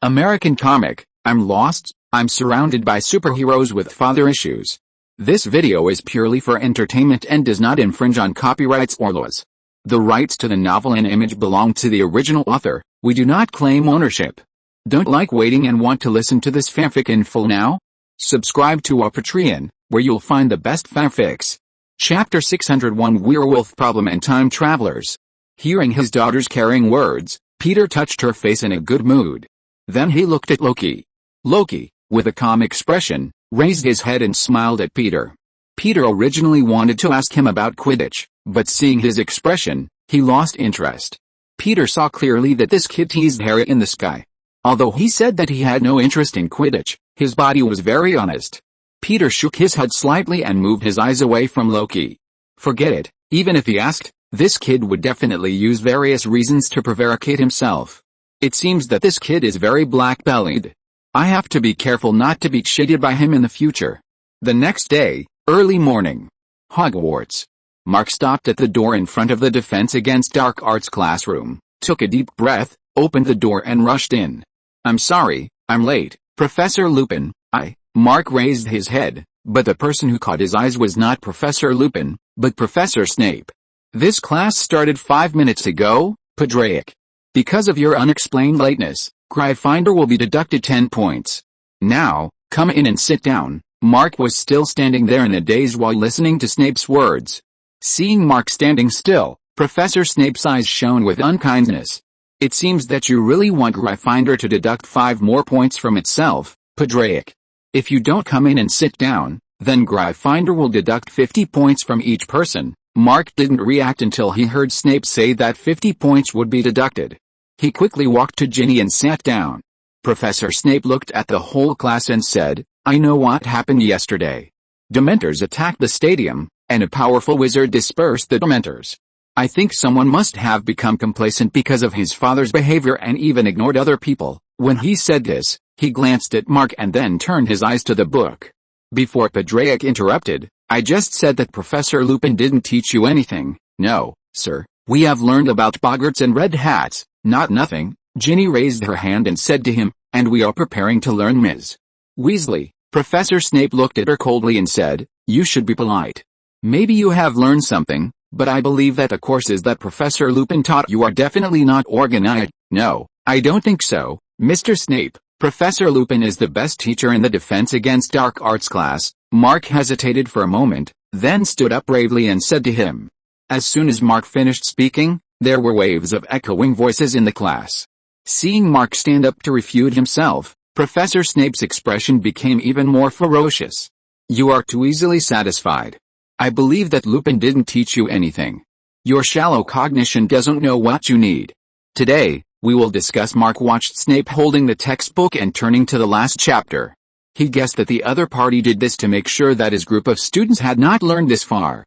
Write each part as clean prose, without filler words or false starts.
American comic, I'm lost, I'm surrounded by superheroes with father issues. This video is purely for entertainment and does not infringe on copyrights or laws. The rights to the novel and image belong to the original author. We do not claim ownership. Don't like waiting and want to listen to this fanfic in full now? Subscribe to our Patreon, where you'll find the best fanfics. Chapter 601 Werewolf Problem and Time Travelers. Hearing his daughter's caring words, Peter touched her face in a good mood. Then he looked at Loki. Loki, with a calm expression, raised his head and smiled at Peter. Peter originally wanted to ask him about Quidditch, but seeing his expression, he lost interest. Peter saw clearly that this kid teased Harry in the sky. Although he said that he had no interest in Quidditch, his body was very honest. Peter shook his head slightly and moved his eyes away from Loki. Forget it, even if he asked, this kid would definitely use various reasons to prevaricate himself. It seems that this kid is very black-bellied. I have to be careful not to be cheated by him in the future. The next day, early morning. Hogwarts. Mark stopped at the door in front of the Defense Against Dark Arts classroom, took a deep breath, opened the door and rushed in. I'm sorry, I'm late, Professor Lupin. Mark raised his head, but the person who caught his eyes was not Professor Lupin, but Professor Snape. This class started 5 minutes ago, Padraic. Because of your unexplained lateness, Gryffindor will be deducted 10 points. Now, come in and sit down. Mark was still standing there in a daze while listening to Snape's words. Seeing Mark standing still, Professor Snape's eyes shone with unkindness. It seems that you really want Gryffindor to deduct 5 more points from itself, Padraic. If you don't come in and sit down, then Gryffindor will deduct 50 points from each person. Mark didn't react until he heard Snape say that 50 points would be deducted. He quickly walked to Ginny and sat down. Professor Snape looked at the whole class and said, I know what happened yesterday. Dementors attacked the stadium, and a powerful wizard dispersed the Dementors. I think someone must have become complacent because of his father's behavior and even ignored other people. When he said this, he glanced at Mark and then turned his eyes to the book. Before Padraic interrupted, I just said that Professor Lupin didn't teach you anything. No, sir, we have learned about boggarts and red hats, not nothing. Ginny raised her hand and said to him, and we are preparing to learn Ms. Weasley. Professor Snape looked at her coldly and said, you should be polite. Maybe you have learned something, but I believe that the courses that Professor Lupin taught you are definitely not organized. No, I don't think so, Mr. Snape. Professor Lupin is the best teacher in the Defense Against Dark Arts class. Mark hesitated for a moment, then stood up bravely and said to him. As soon as Mark finished speaking, there were waves of echoing voices in the class. Seeing Mark stand up to refute himself, Professor Snape's expression became even more ferocious. You are too easily satisfied. I believe that Lupin didn't teach you anything. Your shallow cognition doesn't know what you need. Today, we will discuss. Mark watched Snape holding the textbook and turning to the last chapter. He guessed that the other party did this to make sure that his group of students had not learned this far.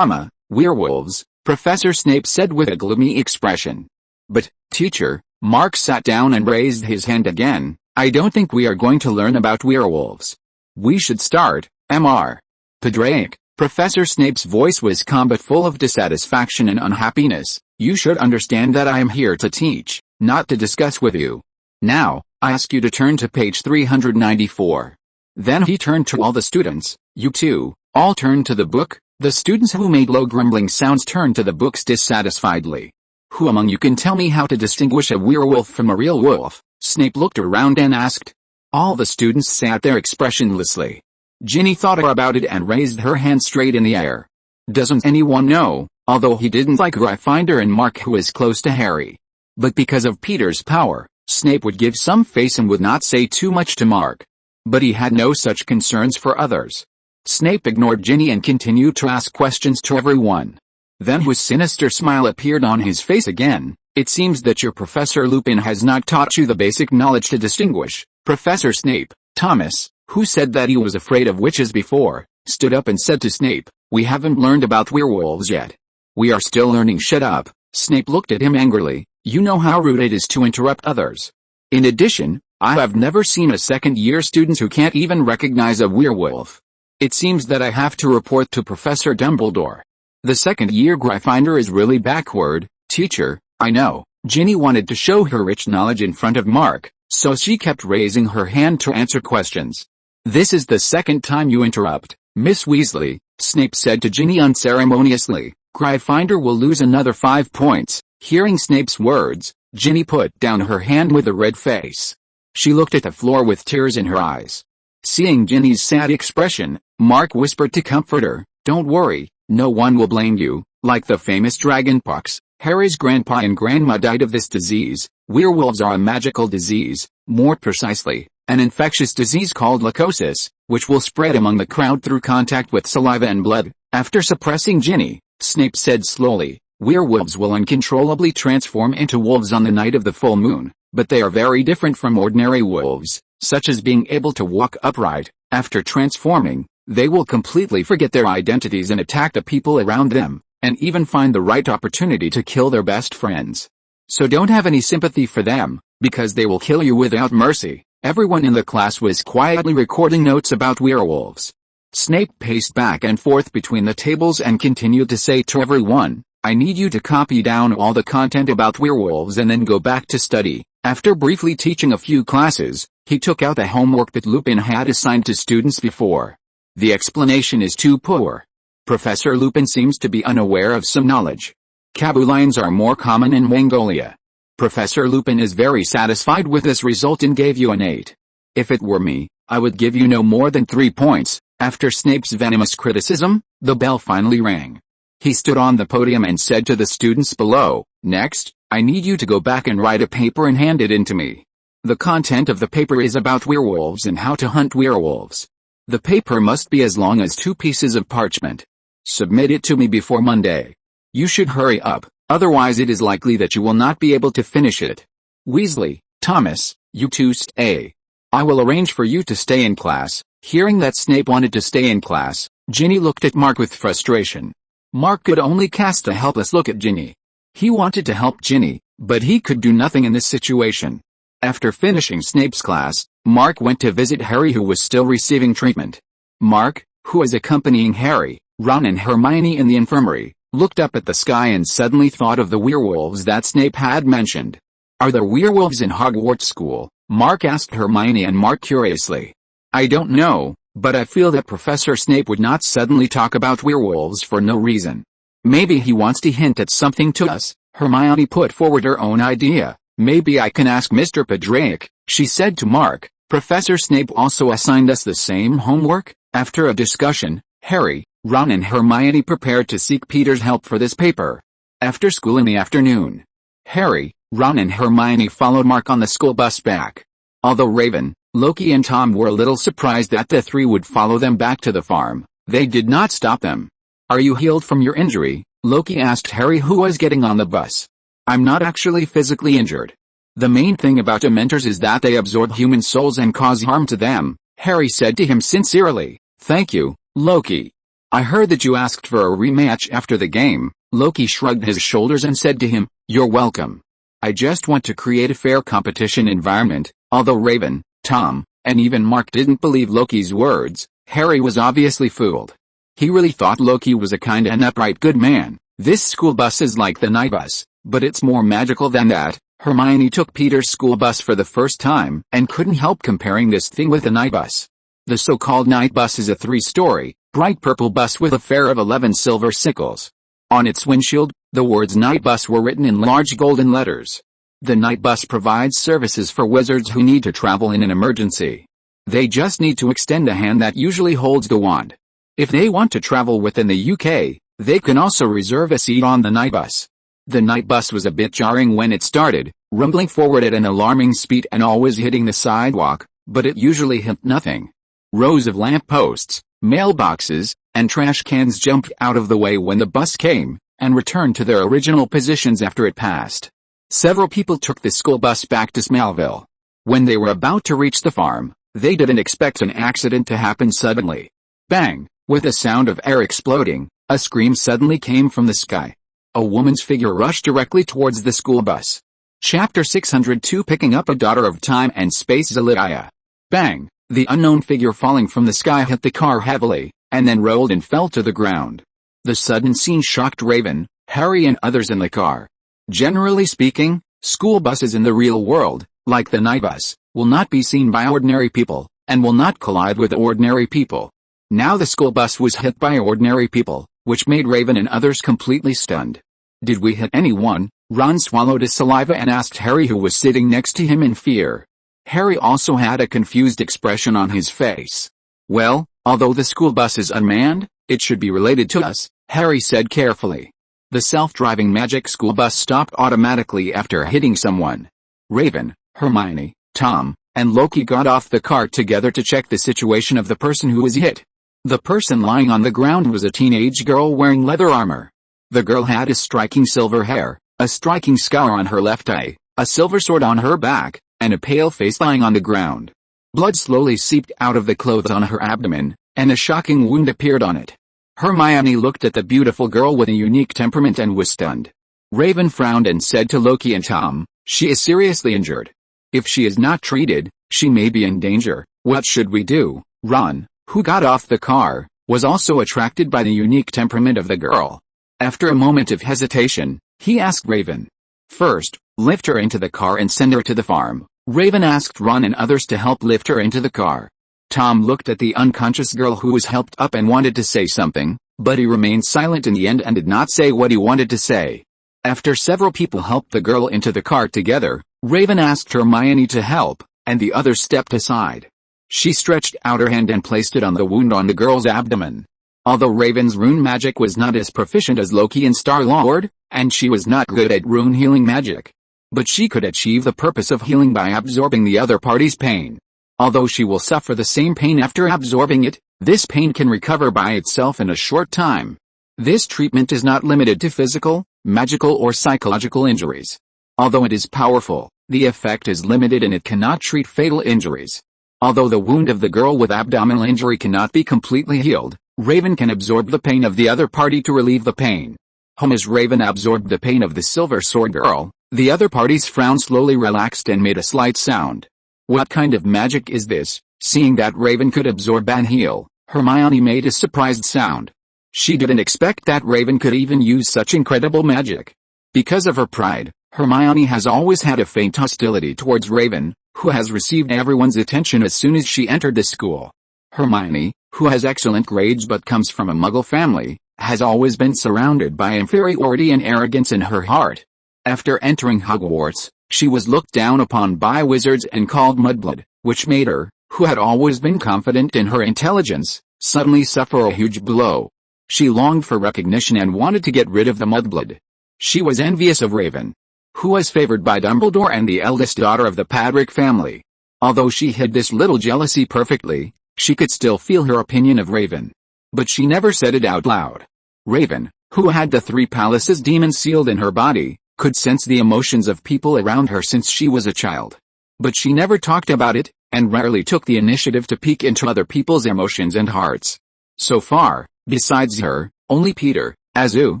Werewolves, Professor Snape said with a gloomy expression. But, teacher, Mark sat down and raised his hand again. I don't think we are going to learn about werewolves. We should start, Mr. Padraic. Professor Snape's voice was calm but full of dissatisfaction and unhappiness. You should understand that I am here to teach, not to discuss with you. Now, I ask you to turn to page 394. Then he turned to all the students. You two, all turn to the book. The students who made low grumbling sounds turned to the books dissatisfiedly. Who among you can tell me how to distinguish a werewolf from a real wolf? Snape looked around and asked. All the students sat there expressionlessly. Ginny thought about it and raised her hand straight in the air. Doesn't anyone know? Although he didn't like Gryffindor and Mark, who was close to Harry. But because of Peter's power, Snape would give some face and would not say too much to Mark. But he had no such concerns for others. Snape ignored Ginny and continued to ask questions to everyone. Then his sinister smile appeared on his face again. It seems that your Professor Lupin has not taught you the basic knowledge to distinguish. Professor Snape. Thomas, who said that he was afraid of witches before, stood up and said to Snape, we haven't learned about werewolves yet. We are still learning. Shut up. Snape looked at him angrily. You know how rude it is to interrupt others. In addition, I have never seen a second-year student who can't even recognize a werewolf. It seems that I have to report to Professor Dumbledore. The second-year Gryffindor is really backward, teacher. I know. Ginny wanted to show her rich knowledge in front of Mark, so she kept raising her hand to answer questions. "This is the second time you interrupt, Miss Weasley," Snape said to Ginny unceremoniously. "Gryffindor will lose another 5 points." Hearing Snape's words, Ginny put down her hand with a red face. She looked at the floor with tears in her eyes. Seeing Ginny's sad expression, Mark whispered to comfort her, "Don't worry, no one will blame you." Like the famous dragonpox, Harry's grandpa and grandma died of this disease. Werewolves are a magical disease, more precisely, an infectious disease called leukosis, which will spread among the crowd through contact with saliva and blood. After suppressing Ginny, Snape said slowly, "Werewolves will uncontrollably transform into wolves on the night of the full moon, but they are very different from ordinary wolves, such as being able to walk upright. After transforming, they will completely forget their identities and attack the people around them, and even find the right opportunity to kill their best friends. So don't have any sympathy for them, because they will kill you without mercy." Everyone in the class was quietly recording notes about werewolves. Snape paced back and forth between the tables and continued to say to everyone, "I need you to copy down all the content about werewolves and then go back to study." After briefly teaching a few classes, he took out the homework that Lupin had assigned to students before. The explanation is too poor. Professor Lupin seems to be unaware of some knowledge. Cabulines are more common in Mongolia. Professor Lupin is very satisfied with this result and gave you an 8. If it were me, I would give you no more than 3 points. After Snape's venomous criticism, the bell finally rang. He stood on the podium and said to the students below, "Next, I need you to go back and write a paper and hand it in to me. The content of the paper is about werewolves and how to hunt werewolves. The paper must be as long as 2 pieces of parchment. Submit it to me before Monday. You should hurry up, otherwise it is likely that you will not be able to finish it. Weasley, Thomas, you two stay. I will arrange for you to stay in class." Hearing that Snape wanted to stay in class, Ginny looked at Mark with frustration. Mark could only cast a helpless look at Ginny. He wanted to help Ginny, but he could do nothing in this situation. After finishing Snape's class, Mark went to visit Harry, who was still receiving treatment. Mark, who was accompanying Harry, Ron and Hermione in the infirmary, looked up at the sky and suddenly thought of the werewolves that Snape had mentioned. "Are there werewolves in Hogwarts School?" Mark asked Hermione and Mark curiously. "I don't know, but I feel that Professor Snape would not suddenly talk about werewolves for no reason. Maybe he wants to hint at something to us." Hermione put forward her own idea. "Maybe I can ask Mr. Padraic," she said to Mark. "Professor Snape also assigned us the same homework." After a discussion, Harry, Ron and Hermione prepared to seek Peter's help for this paper. After school in the afternoon, Harry, Ron and Hermione followed Mark on the school bus back. Although Raven, Loki and Tom were a little surprised that the 3 would follow them back to the farm, they did not stop them. "Are you healed from your injury?" Loki asked Harry, who was getting on the bus. "I'm not actually physically injured. The main thing about Dementors is that they absorb human souls and cause harm to them," Harry said to him sincerely. "Thank you, Loki. I heard that you asked for a rematch after the game." Loki shrugged his shoulders and said to him, "You're welcome. I just want to create a fair competition environment." Although Raven, Tom, and even Mark didn't believe Loki's words, Harry was obviously fooled. He really thought Loki was a kind and upright good man. "This school bus is like the night bus, but it's more magical than that." Hermione took Peter's school bus for the first time and couldn't help comparing this thing with the night bus. The so-called night bus is a 3-story, bright purple bus with a fare of 11 silver sickles. On its windshield, the words "Night Bus" were written in large golden letters. The night bus provides services for wizards who need to travel in an emergency. They just need to extend a hand that usually holds the wand. If they want to travel within the UK, they can also reserve a seat on the night bus. The night bus was a bit jarring when it started, rumbling forward at an alarming speed and always hitting the sidewalk, but it usually hit nothing. Rows of lampposts, mailboxes, and trash cans jumped out of the way when the bus came, and returned to their original positions after it passed. Several people took the school bus back to Smallville. When they were about to reach the farm, they didn't expect an accident to happen suddenly. Bang! With a sound of air exploding, a scream suddenly came from the sky. A woman's figure rushed directly towards the school bus. Chapter 602, Picking Up a Daughter of Time and Space, Zelidia. Bang! The unknown figure falling from the sky hit the car heavily, and then rolled and fell to the ground. The sudden scene shocked Raven, Harry and others in the car. Generally speaking, school buses in the real world, like the night bus, will not be seen by ordinary people, and will not collide with ordinary people. Now the school bus was hit by ordinary people, which made Raven and others completely stunned. Did we hit anyone? Ron swallowed his saliva and asked Harry, who was sitting next to him, in fear. Harry also had a confused expression on his face. Well, although the school bus is unmanned, it should be related to us, Harry said carefully. The self-driving magic school bus stopped automatically after hitting someone. Raven, Hermione, Tom, and Loki got off the car together to check the situation of the person who was hit. The person lying on the ground was a teenage girl wearing leather armor. The girl had a striking silver hair, a striking scar on her left eye, a silver sword on her back, and a pale face lying on the ground. Blood slowly seeped out of the clothes on her abdomen, and a shocking wound appeared on it. Hermione looked at the beautiful girl with a unique temperament and was stunned. Raven frowned and said to Loki and Tom, "She is seriously injured. If she is not treated, she may be in danger. What should we do?" Ron, who got off the car, was also attracted by the unique temperament of the girl. After a moment of hesitation, he asked Raven. "First, lift her into the car and send her to the farm." Raven asked Ron and others to help lift her into the car. Tom looked at the unconscious girl who was helped up and wanted to say something, but he remained silent in the end and did not say what he wanted to say. After several people helped the girl into the car together, Raven asked Hermione to help, and the others stepped aside. She stretched out her hand and placed it on the wound on the girl's abdomen. Although Raven's rune magic was not as proficient as Loki and Star-Lord, and she was not good at rune healing magic, but she could achieve the purpose of healing by absorbing the other party's pain. Although she will suffer the same pain after absorbing it, this pain can recover by itself in a short time. This treatment is not limited to physical, magical or psychological injuries. Although it is powerful, the effect is limited and it cannot treat fatal injuries. Although the wound of the girl with abdominal injury cannot be completely healed, Raven can absorb the pain of the other party to relieve the pain. As Raven absorbed the pain of the Silver Sword girl, the other party's frown slowly relaxed and made a slight sound. What kind of magic is this? Seeing that Raven could absorb and heal, Hermione made a surprised sound. She didn't expect that Raven could even use such incredible magic. Because of her pride, Hermione has always had a faint hostility towards Raven, who has received everyone's attention as soon as she entered the school. Hermione, who has excellent grades but comes from a Muggle family, has always been surrounded by inferiority and arrogance in her heart. After entering Hogwarts, she was looked down upon by wizards and called mudblood, which made her, who had always been confident in her intelligence, suddenly suffer a huge blow. She longed for recognition and wanted to get rid of the mudblood. She was envious of Raven, who was favored by Dumbledore and the eldest daughter of the Padrick family. Although she hid this little jealousy perfectly, she could still feel her opinion of Raven. But she never said it out loud. Raven, who had the 3 Palaces demons sealed in her body, could sense the emotions of people around her since she was a child. But she never talked about it, and rarely took the initiative to peek into other people's emotions and hearts. So far, besides her, only Peter, Azu,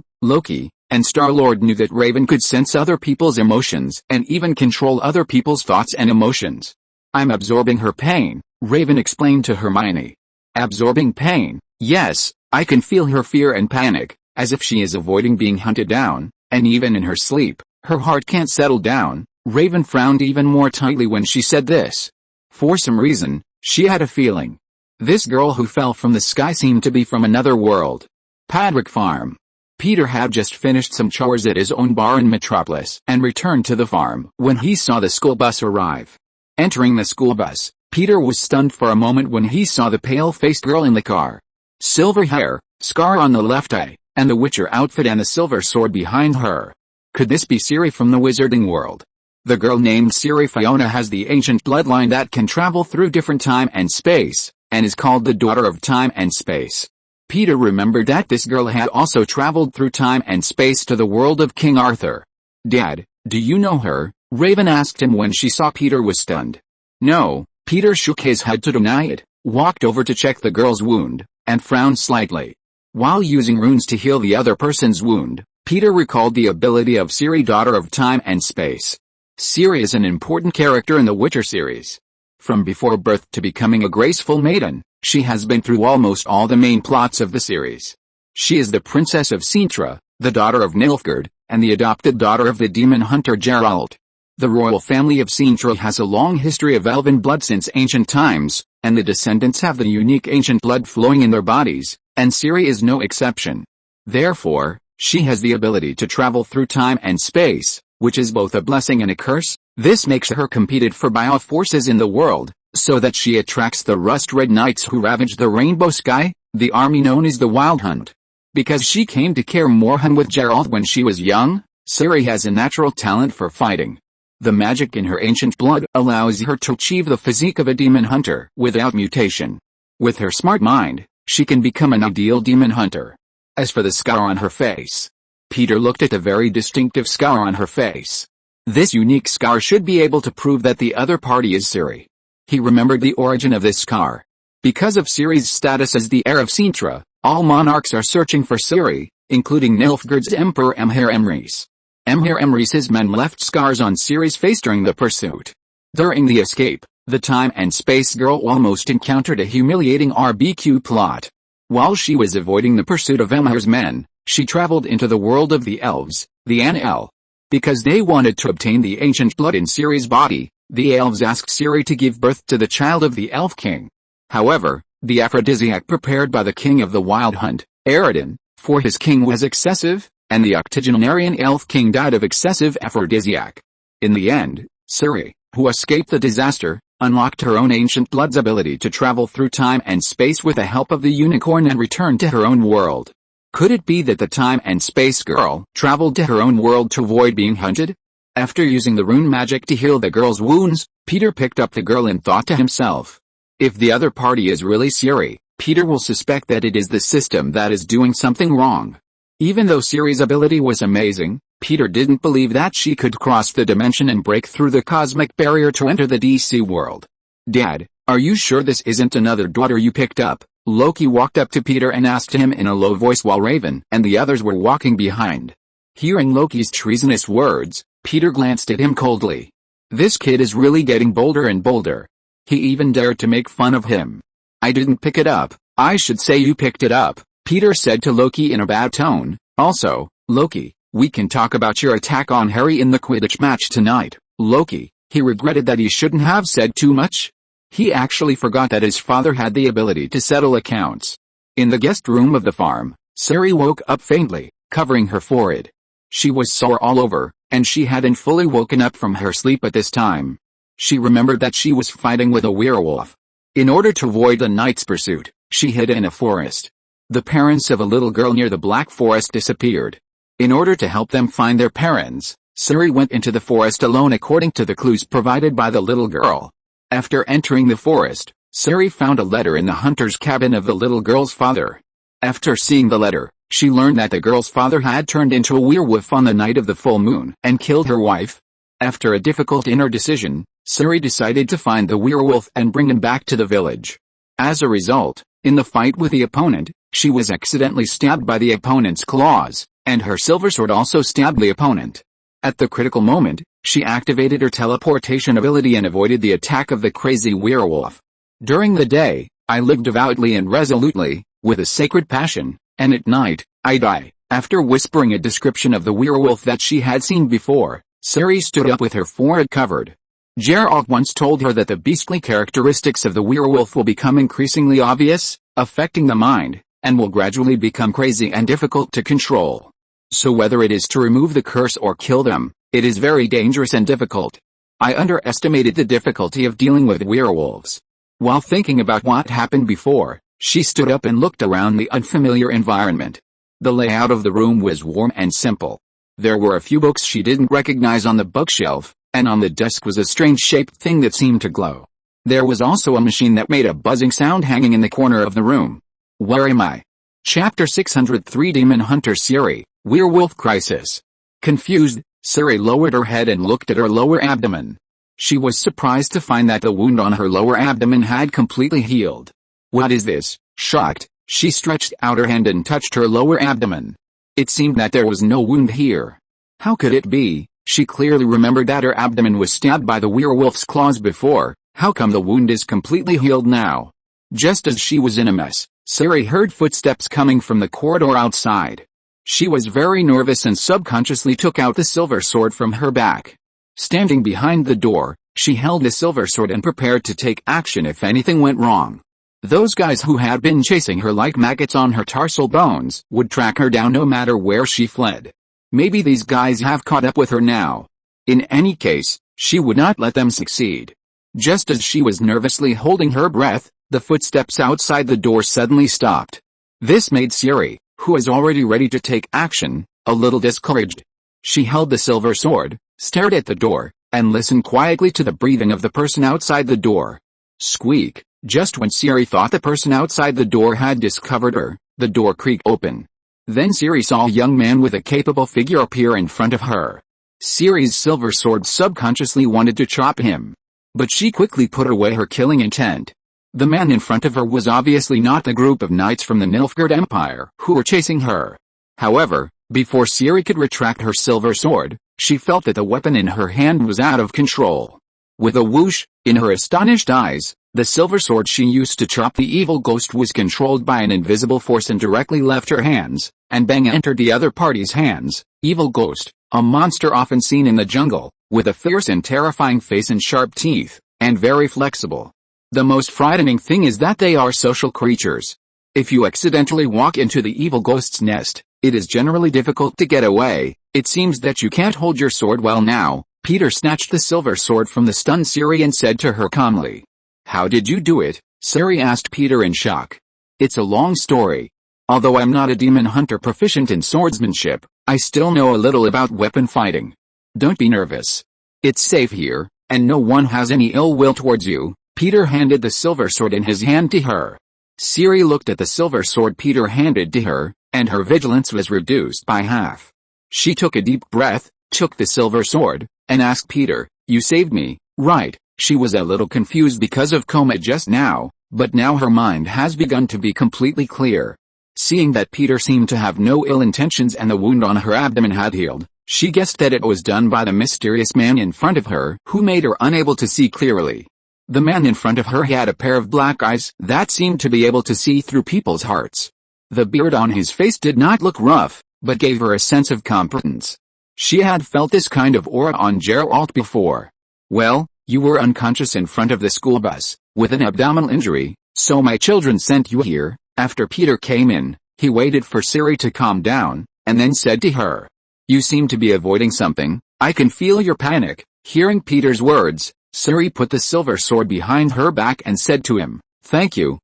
Loki, and Star-Lord knew that Raven could sense other people's emotions and even control other people's thoughts and emotions. "I'm absorbing her pain," Raven explained to Hermione. "Absorbing pain? Yes, I can feel her fear and panic, as if she is avoiding being hunted down, and even in her sleep, her heart can't settle down." Raven frowned even more tightly when she said this. For some reason, she had a feeling. This girl who fell from the sky seemed to be from another world. Padrick Farm. Peter had just finished some chores at his own bar in Metropolis and returned to the farm when he saw the school bus arrive. Entering the school bus, Peter was stunned for a moment when he saw the pale-faced girl in the car. Silver hair, scar on the left eye, and the Witcher outfit and the silver sword behind her. Could this be Ciri from the Wizarding World? The girl named Ciri Fiona has the ancient bloodline that can travel through different time and space, and is called the Daughter of Time and Space. Peter remembered that this girl had also traveled through time and space to the world of King Arthur. "Dad, do you know her?" Raven asked him when she saw Peter was stunned. "No," Peter shook his head to deny it, walked over to check the girl's wound, and frowned slightly. While using runes to heal the other person's wound, Peter recalled the ability of Ciri, Daughter of Time and Space. Ciri is an important character in the Witcher series. From before birth to becoming a graceful maiden, she has been through almost all the main plots of the series. She is the Princess of Sintra, the daughter of Nilfgaard, and the adopted daughter of the demon hunter Geralt. The royal family of Sintra has a long history of elven blood since ancient times, and the descendants have the unique ancient blood flowing in their bodies, and Ciri is no exception. Therefore, she has the ability to travel through time and space, which is both a blessing and a curse. This makes her competed for by all forces in the world, so that she attracts the rust-red knights who ravage the rainbow sky, the army known as the Wild Hunt. Because she came to Kaer Morhen with Geralt when she was young, Ciri has a natural talent for fighting. The magic in her ancient blood allows her to achieve the physique of a demon hunter without mutation. With her smart mind, she can become an ideal demon hunter. As for the scar on her face, Peter looked at the very distinctive scar on her face. This unique scar should be able to prove that the other party is Ciri. He remembered the origin of this scar. Because of Ciri's status as the heir of Sintra, all monarchs are searching for Ciri, including Nilfgaard's Emperor Emhyr Emrys. Emhyr Emrys' men left scars on Ciri's face during the pursuit. During the escape, the time and space girl almost encountered a humiliating barbecue plot. While she was avoiding the pursuit of Emhyr's men, she traveled into the world of the elves, the Anel. Because they wanted to obtain the ancient blood in Ciri's body, the elves asked Ciri to give birth to the child of the Elf King. However, the aphrodisiac prepared by the king of the Wild Hunt, Eredin, for his king was excessive, and the octogenarian Elf King died of excessive aphrodisiac. In the end, Ciri, who escaped the disaster, unlocked her own ancient blood's ability to travel through time and space with the help of the unicorn and return to her own world. Could it be that the time and space girl traveled to her own world to avoid being hunted? After using the rune magic to heal the girl's wounds, Peter picked up the girl and thought to himself, if the other party is really Ciri, Peter will suspect that it is the system that is doing something wrong. Even though Ciri's ability was amazing, Peter didn't believe that she could cross the dimension and break through the cosmic barrier to enter the DC world. Dad, are you sure this isn't another daughter you picked up? Loki walked up to Peter and asked him in a low voice while Raven and the others were walking behind. Hearing Loki's treasonous words, Peter glanced at him coldly. This kid is really getting bolder and bolder. He even dared to make fun of him. I didn't pick it up. I should say you picked it up, Peter said to Loki in a bad tone. Also, Loki, we can talk about your attack on Harry in the Quidditch match tonight. Loki, he regretted that he shouldn't have said too much. He actually forgot that his father had the ability to settle accounts. In the guest room of the farm, Ciri woke up faintly, covering her forehead. She was sore all over, and she hadn't fully woken up from her sleep at this time. She remembered that she was fighting with a werewolf. In order to avoid the knight's pursuit, she hid in a forest. The parents of a little girl near the Black Forest disappeared. In order to help them find their parents, Ciri went into the forest alone according to the clues provided by the little girl. After entering the forest, Ciri found a letter in the hunter's cabin of the little girl's father. After seeing the letter, she learned that the girl's father had turned into a werewolf on the night of the full moon and killed her wife. After a difficult inner decision, Ciri decided to find the werewolf and bring him back to the village. As a result, in the fight with the opponent, she was accidentally stabbed by the opponent's claws, and her silver sword also stabbed the opponent. At the critical moment, she activated her teleportation ability and avoided the attack of the crazy werewolf. During the day, I live devoutly and resolutely, with a sacred passion, and at night, I die. After whispering a description of the werewolf that she had seen before, Ciri stood up with her forehead covered. Geralt once told her that the beastly characteristics of the werewolf will become increasingly obvious, affecting the mind, and will gradually become crazy and difficult to control. So whether it is to remove the curse or kill them, it is very dangerous and difficult. I underestimated the difficulty of dealing with werewolves. While thinking about what happened before, she stood up and looked around the unfamiliar environment. The layout of the room was warm and simple. There were a few books she didn't recognize on the bookshelf, and on the desk was a strange-shaped thing that seemed to glow. There was also a machine that made a buzzing sound hanging in the corner of the room. Where am I? Chapter 603 Demon Hunter Ciri, Werewolf Crisis. Confused, Ciri lowered her head and looked at her lower abdomen. She was surprised to find that the wound on her lower abdomen had completely healed. What is this? Shocked, she stretched out her hand and touched her lower abdomen. It seemed that there was no wound here. How could it be? She clearly remembered that her abdomen was stabbed by the werewolf's claws before. How come the wound is completely healed now? Just as she was in a mess, Ciri heard footsteps coming from the corridor outside. She was very nervous and subconsciously took out the silver sword from her back. Standing behind the door, she held a silver sword and prepared to take action if anything went wrong. Those guys who had been chasing her like maggots on her tarsal bones would track her down no matter where she fled. Maybe these guys have caught up with her now. In any case, she would not let them succeed. Just as she was nervously holding her breath, the footsteps outside the door suddenly stopped. This made Siri, who was already ready to take action, a little discouraged. She held the silver sword, stared at the door, and listened quietly to the breathing of the person outside the door. Squeak! Just when Siri thought the person outside the door had discovered her, the door creaked open. Then Siri saw a young man with a capable figure appear in front of her. Siri's silver sword subconsciously wanted to chop him. But she quickly put away her killing intent. The man in front of her was obviously not the group of knights from the Nilfgaard Empire who were chasing her. However, before Siri could retract her silver sword, she felt that the weapon in her hand was out of control. With a whoosh, in her astonished eyes, the silver sword she used to chop the evil ghost was controlled by an invisible force and directly left her hands, and bang entered the other party's hands. Evil ghost, a monster often seen in the jungle, with a fierce and terrifying face and sharp teeth, and very flexible. The most frightening thing is that they are social creatures. If you accidentally walk into the evil ghost's nest, it is generally difficult to get away. It seems that you can't hold your sword well now. Peter snatched the silver sword from the stunned Siri and said to her calmly. How did you do it? Siri asked Peter in shock. It's a long story. Although I'm not a demon hunter proficient in swordsmanship, I still know a little about weapon fighting. Don't be nervous. It's safe here, and no one has any ill will towards you. Peter handed the silver sword in his hand to her. Siri looked at the silver sword Peter handed to her, and her vigilance was reduced by half. She took a deep breath, took the silver sword, and asked Peter, You saved me, right? She was a little confused because of coma just now, but now her mind has begun to be completely clear. Seeing that Peter seemed to have no ill intentions and the wound on her abdomen had healed, she guessed that it was done by the mysterious man in front of her who made her unable to see clearly. The man in front of her had a pair of black eyes that seemed to be able to see through people's hearts. The beard on his face did not look rough, but gave her a sense of competence. She had felt this kind of aura on Geralt before. Well, you were unconscious in front of the school bus, with an abdominal injury, so my children sent you here. After Peter came in, he waited for Siri to calm down, and then said to her, You seem to be avoiding something, I can feel your panic. Hearing Peter's words, Siri put the silver sword behind her back and said to him, Thank you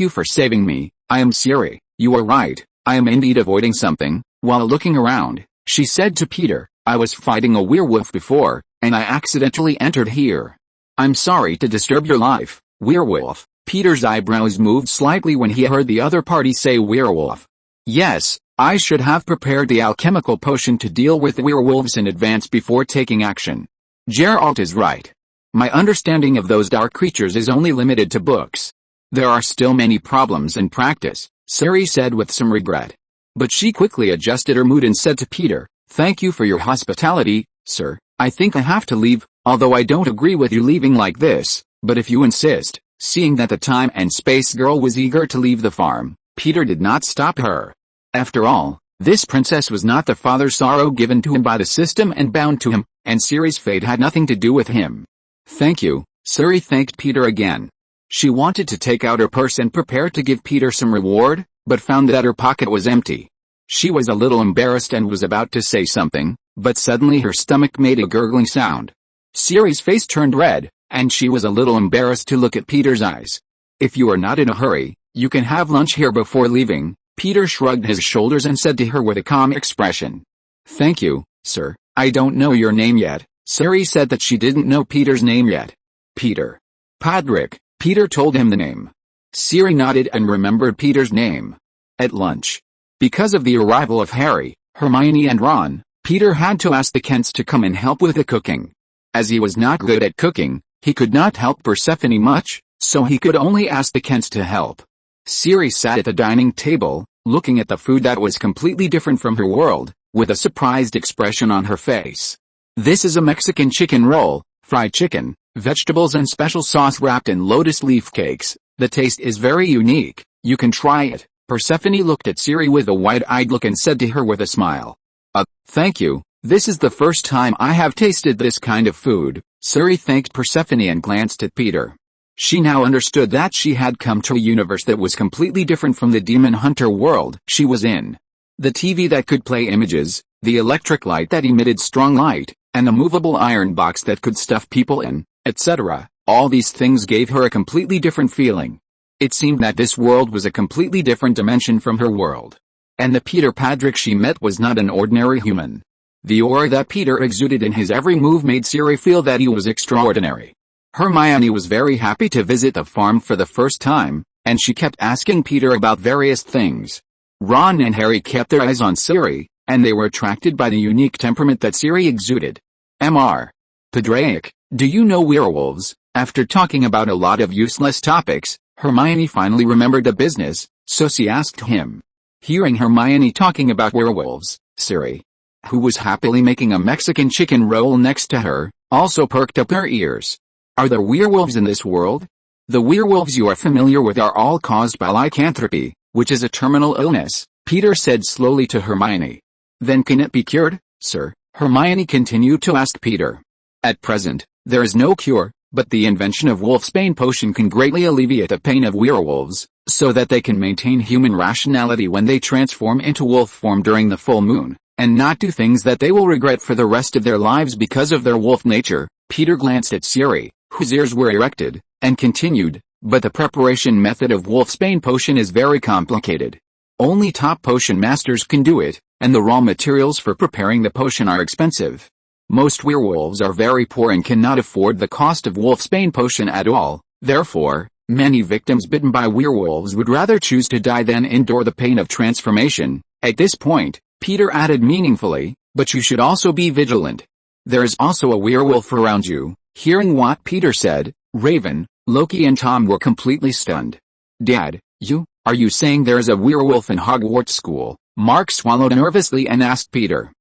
for saving me. I am Siri, you are right, I am indeed avoiding something. While looking around, she said to Peter, I was fighting a werewolf before, and I accidentally entered here. I'm sorry to disturb your life, werewolf. Peter's eyebrows moved slightly when he heard the other party say werewolf. Yes, I should have prepared the alchemical potion to deal with werewolves in advance before taking action. Geralt is right. My understanding of those dark creatures is only limited to books. There are still many problems in practice, Siri said with some regret. But she quickly adjusted her mood and said to Peter, Thank you for your hospitality, sir. I think I have to leave, although I don't agree with you leaving like this, but if you insist. Seeing that the time and space girl was eager to leave the farm, Peter did not stop her. After all, this princess was not the father's sorrow given to him by the system and bound to him, and Siri's fate had nothing to do with him. Thank you, Siri thanked Peter again. She wanted to take out her purse and prepare to give Peter some reward, but found that her pocket was empty. She was a little embarrassed and was about to say something, but suddenly her stomach made a gurgling sound. Siri's face turned red, and she was a little embarrassed to look at Peter's eyes. If you are not in a hurry, you can have lunch here before leaving. Peter shrugged his shoulders and said to her with a calm expression. Thank you, sir. I don't know your name yet. Siri said that she didn't know Peter's name yet. Peter. Podrick. Peter told him the name. Siri nodded and remembered Peter's name. At lunch. Because of the arrival of Harry, Hermione and Ron, Peter had to ask the Kents to come and help with the cooking. As he was not good at cooking, he could not help Persephone much, so he could only ask the Kents to help. Siri sat at the dining table, looking at the food that was completely different from her world, with a surprised expression on her face. This is a Mexican chicken roll, fried chicken, vegetables and special sauce wrapped in lotus leaf cakes. The taste is very unique, you can try it. Persephone looked at Siri with a wide-eyed look and said to her with a smile. Thank you, This is the first time I have tasted this kind of food, Suri thanked Persephone and glanced at Peter. She now understood that she had come to a universe that was completely different from the demon hunter world she was in. The TV that could play images, the electric light that emitted strong light, and the movable iron box that could stuff people in, etc. All these things gave her a completely different feeling. It seemed that this world was a completely different dimension from her world. And the Peter Patrick she met was not an ordinary human. The aura that Peter exuded in his every move made Siri feel that he was extraordinary. Hermione was very happy to visit the farm for the first time, and she kept asking Peter about various things. Ron and Harry kept their eyes on Siri, and they were attracted by the unique temperament that Siri exuded. Mr. Padraic, do you know werewolves? After talking about a lot of useless topics, Hermione finally remembered the business, so she asked him. Hearing Hermione talking about werewolves, Siri, who was happily making a Mexican chicken roll next to her, also perked up her ears. Are there werewolves in this world? The werewolves you are familiar with are all caused by lycanthropy, which is a terminal illness, Peter said slowly to Hermione. Then can it be cured, sir? Hermione continued to ask Peter. At present, there is no cure, but the invention of wolfsbane potion can greatly alleviate the pain of werewolves, so that they can maintain human rationality when they transform into wolf form during the full moon, and not do things that they will regret for the rest of their lives because of their wolf nature. Peter glanced at Siri, whose ears were erected, and continued, but the preparation method of wolfsbane potion is very complicated. Only top potion masters can do it, and the raw materials for preparing the potion are expensive. Most werewolves are very poor and cannot afford the cost of wolfsbane potion at all, therefore, many victims bitten by werewolves would rather choose to die than endure the pain of transformation. At this point, Peter added meaningfully, but you should also be vigilant. There is also a werewolf around you. Hearing what Peter said, Raven, Loki and Tom were completely stunned. Dad, are you saying there is a werewolf in Hogwarts school? Mark swallowed nervously and asked Peter.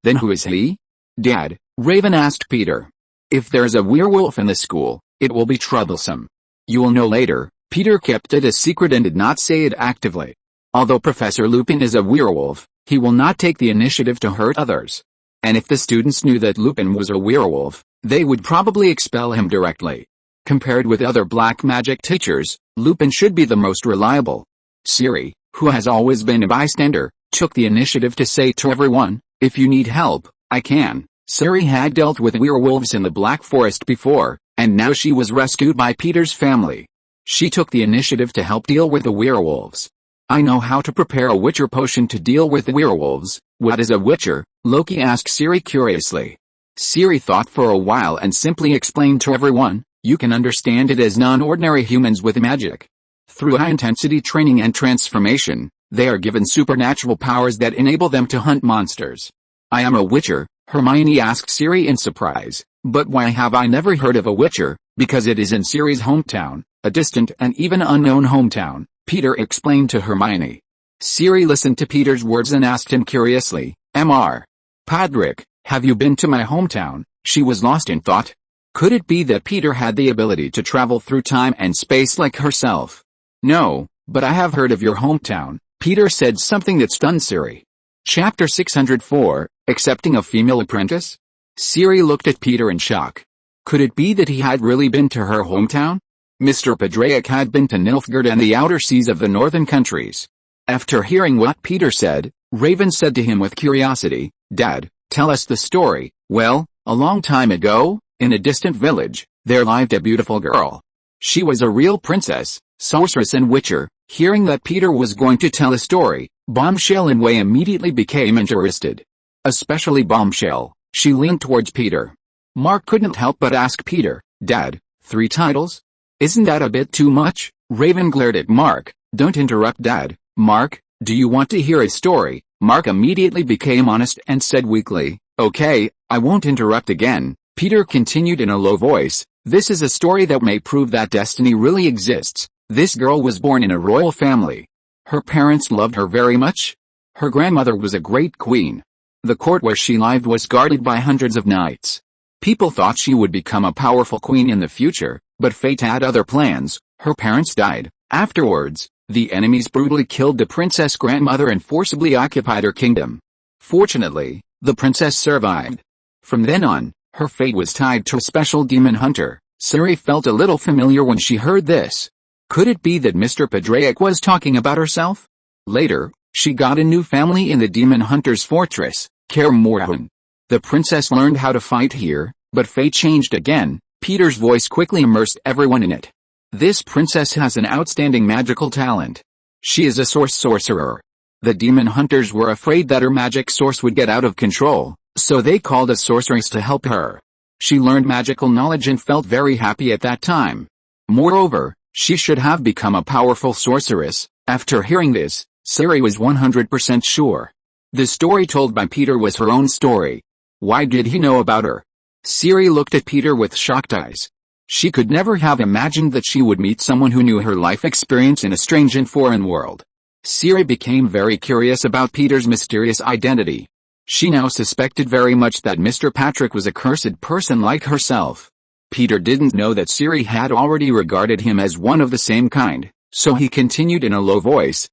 Then who is he? Dad, Raven asked Peter. If there is a werewolf in the school, it will be troublesome. You will know later. Peter kept it a secret and did not say it actively. Although Professor Lupin is a werewolf, he will not take the initiative to hurt others. And if the students knew that Lupin was a werewolf, they would probably expel him directly. Compared with other black magic teachers, Lupin should be the most reliable. Siri, who has always been a bystander, took the initiative to say to everyone, if you need help, I can. Siri had dealt with werewolves in the Black Forest before, and now she was rescued by Peter's family. She took the initiative to help deal with the werewolves. I know how to prepare a witcher potion to deal with the werewolves. What is a witcher? Loki asked Siri curiously. Siri thought for a while and simply explained to everyone, you can understand it as non-ordinary humans with magic. Through high-intensity training and transformation, they are given supernatural powers that enable them to hunt monsters. I am a witcher, Hermione asked Siri in surprise, but why have I never heard of a witcher? Because it is in Siri's hometown, a distant and even unknown hometown, Peter explained to Hermione. Siri listened to Peter's words and asked him curiously, Mr. Padraic, have you been to my hometown? She was lost in thought. Could it be that Peter had the ability to travel through time and space like herself? No, but I have heard of your hometown, Peter said, something that stunned Siri. Chapter 604, Accepting a Female Apprentice? Siri looked at Peter in shock. Could it be that he had really been to her hometown? Mr. Padraic had been to Nilfgaard and the outer seas of the northern countries. After hearing what Peter said, Raven said to him with curiosity, Dad, tell us the story. Well, a long time ago, in a distant village, there lived a beautiful girl. She was a real princess, sorceress and witcher. Hearing that Peter was going to tell a story, Bombshell and Way immediately became interested. Especially Bombshell, she leaned towards Peter. Mark couldn't help but ask Peter, Dad, 3 titles? Isn't that a bit too much? Raven glared at Mark. Don't interrupt Dad. Mark, do you want to hear a story? Mark immediately became honest and said weakly, okay, I won't interrupt again. Peter continued in a low voice, this is a story that may prove that destiny really exists. This girl was born in a royal family. Her parents loved her very much. Her grandmother was a great queen. The court where she lived was guarded by hundreds of knights. People thought she would become a powerful queen in the future, but fate had other plans. Her parents died. Afterwards, the enemies brutally killed the princess grandmother and forcibly occupied her kingdom. Fortunately, The princess survived. From then on, her fate was tied to a special demon hunter. Siri felt a little familiar when she heard this. Could it be that Mr. Padraic was talking about herself? Later, she got a new family in the demon hunter's fortress, Kaer Morhen. The princess learned how to fight here, but fate changed again. Peter's voice quickly immersed everyone in it. This princess has an outstanding magical talent. She is a sorcerer. The demon hunters were afraid that her magic source would get out of control, so they called a sorceress to help her. She learned magical knowledge and felt very happy at that time. Moreover, she should have become a powerful sorceress. After hearing this, Siri was 100% sure. The story told by Peter was her own story. Why did he know about her? Siri looked at Peter with shocked eyes. She could never have imagined that she would meet someone who knew her life experience in a strange and foreign world. Siri became very curious about Peter's mysterious identity. She now suspected very much that Mr. Patrick was a cursed person like herself. Peter didn't know that Siri had already regarded him as one of the same kind, so he continued in a low voice,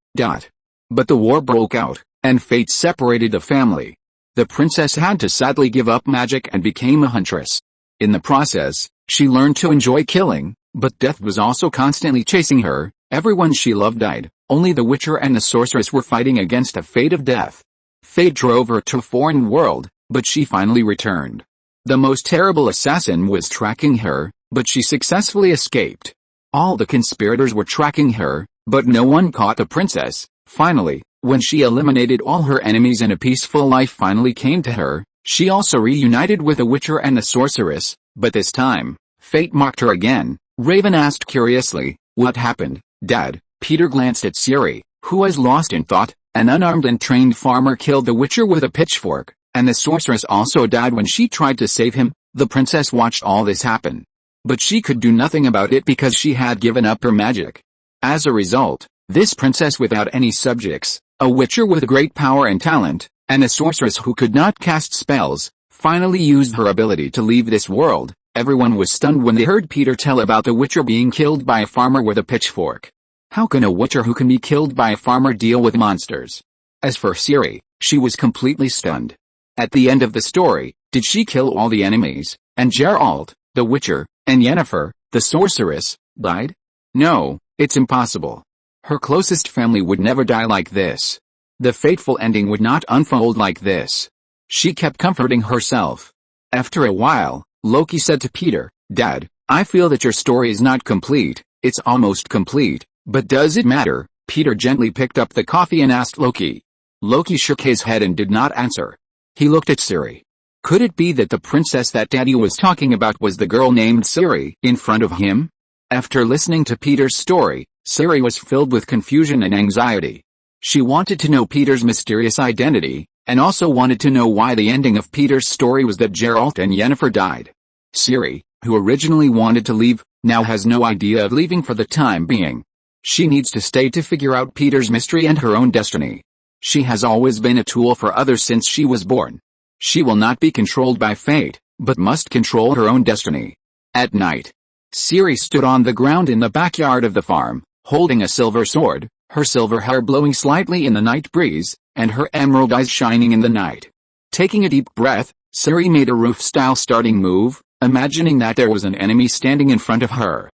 But the war broke out, and fate separated the family. The princess had to sadly give up magic and became a huntress. In the process, she learned to enjoy killing, but death was also constantly chasing her. Everyone she loved died. Only the Witcher and the sorceress were fighting against a fate of death. Fate drove her to a foreign world, but she finally returned. The most terrible assassin was tracking her, but she successfully escaped. All the conspirators were tracking her, but no one caught the princess. Finally, when she eliminated all her enemies and a peaceful life finally came to her, she also reunited with the Witcher and the sorceress, but this time, fate mocked her again. Raven asked curiously, "What happened, Dad?" Peter glanced at Siri, who was lost in thought. An unarmed and trained farmer killed the Witcher with a pitchfork, and the sorceress also died when she tried to save him. The princess watched all this happen. But she could do nothing about it because she had given up her magic. As a result, this princess without any subjects, a Witcher with great power and talent, and a sorceress who could not cast spells, finally used her ability to leave this world. Everyone was stunned when they heard Peter tell about the Witcher being killed by a farmer with a pitchfork. How can a Witcher who can be killed by a farmer deal with monsters? As for Siri, she was completely stunned. At the end of the story, did she kill all the enemies, and Geralt, the Witcher, and Yennefer, the sorceress, died? No, it's impossible. Her closest family would never die like this. The fateful ending would not unfold like this. She kept comforting herself. After a while, Loki said to Peter, "Dad, I feel that your story is not complete. It's almost complete. But does it matter?" Peter gently picked up the coffee and asked Loki. Loki shook his head and did not answer. He looked at Siri. Could it be that the princess that Daddy was talking about was the girl named Siri in front of him? After listening to Peter's story, Siri was filled with confusion and anxiety. She wanted to know Peter's mysterious identity, and also wanted to know why the ending of Peter's story was that Geralt and Yennefer died. Siri, who originally wanted to leave, now has no idea of leaving for the time being. She needs to stay to figure out Peter's mystery and her own destiny. She has always been a tool for others since she was born. She will not be controlled by fate, but must control her own destiny. At night, Siri stood on the ground in the backyard of the farm, holding a silver sword, her silver hair blowing slightly in the night breeze, and her emerald eyes shining in the night. Taking a deep breath, Siri made a roof-style starting move, imagining that there was an enemy standing in front of her.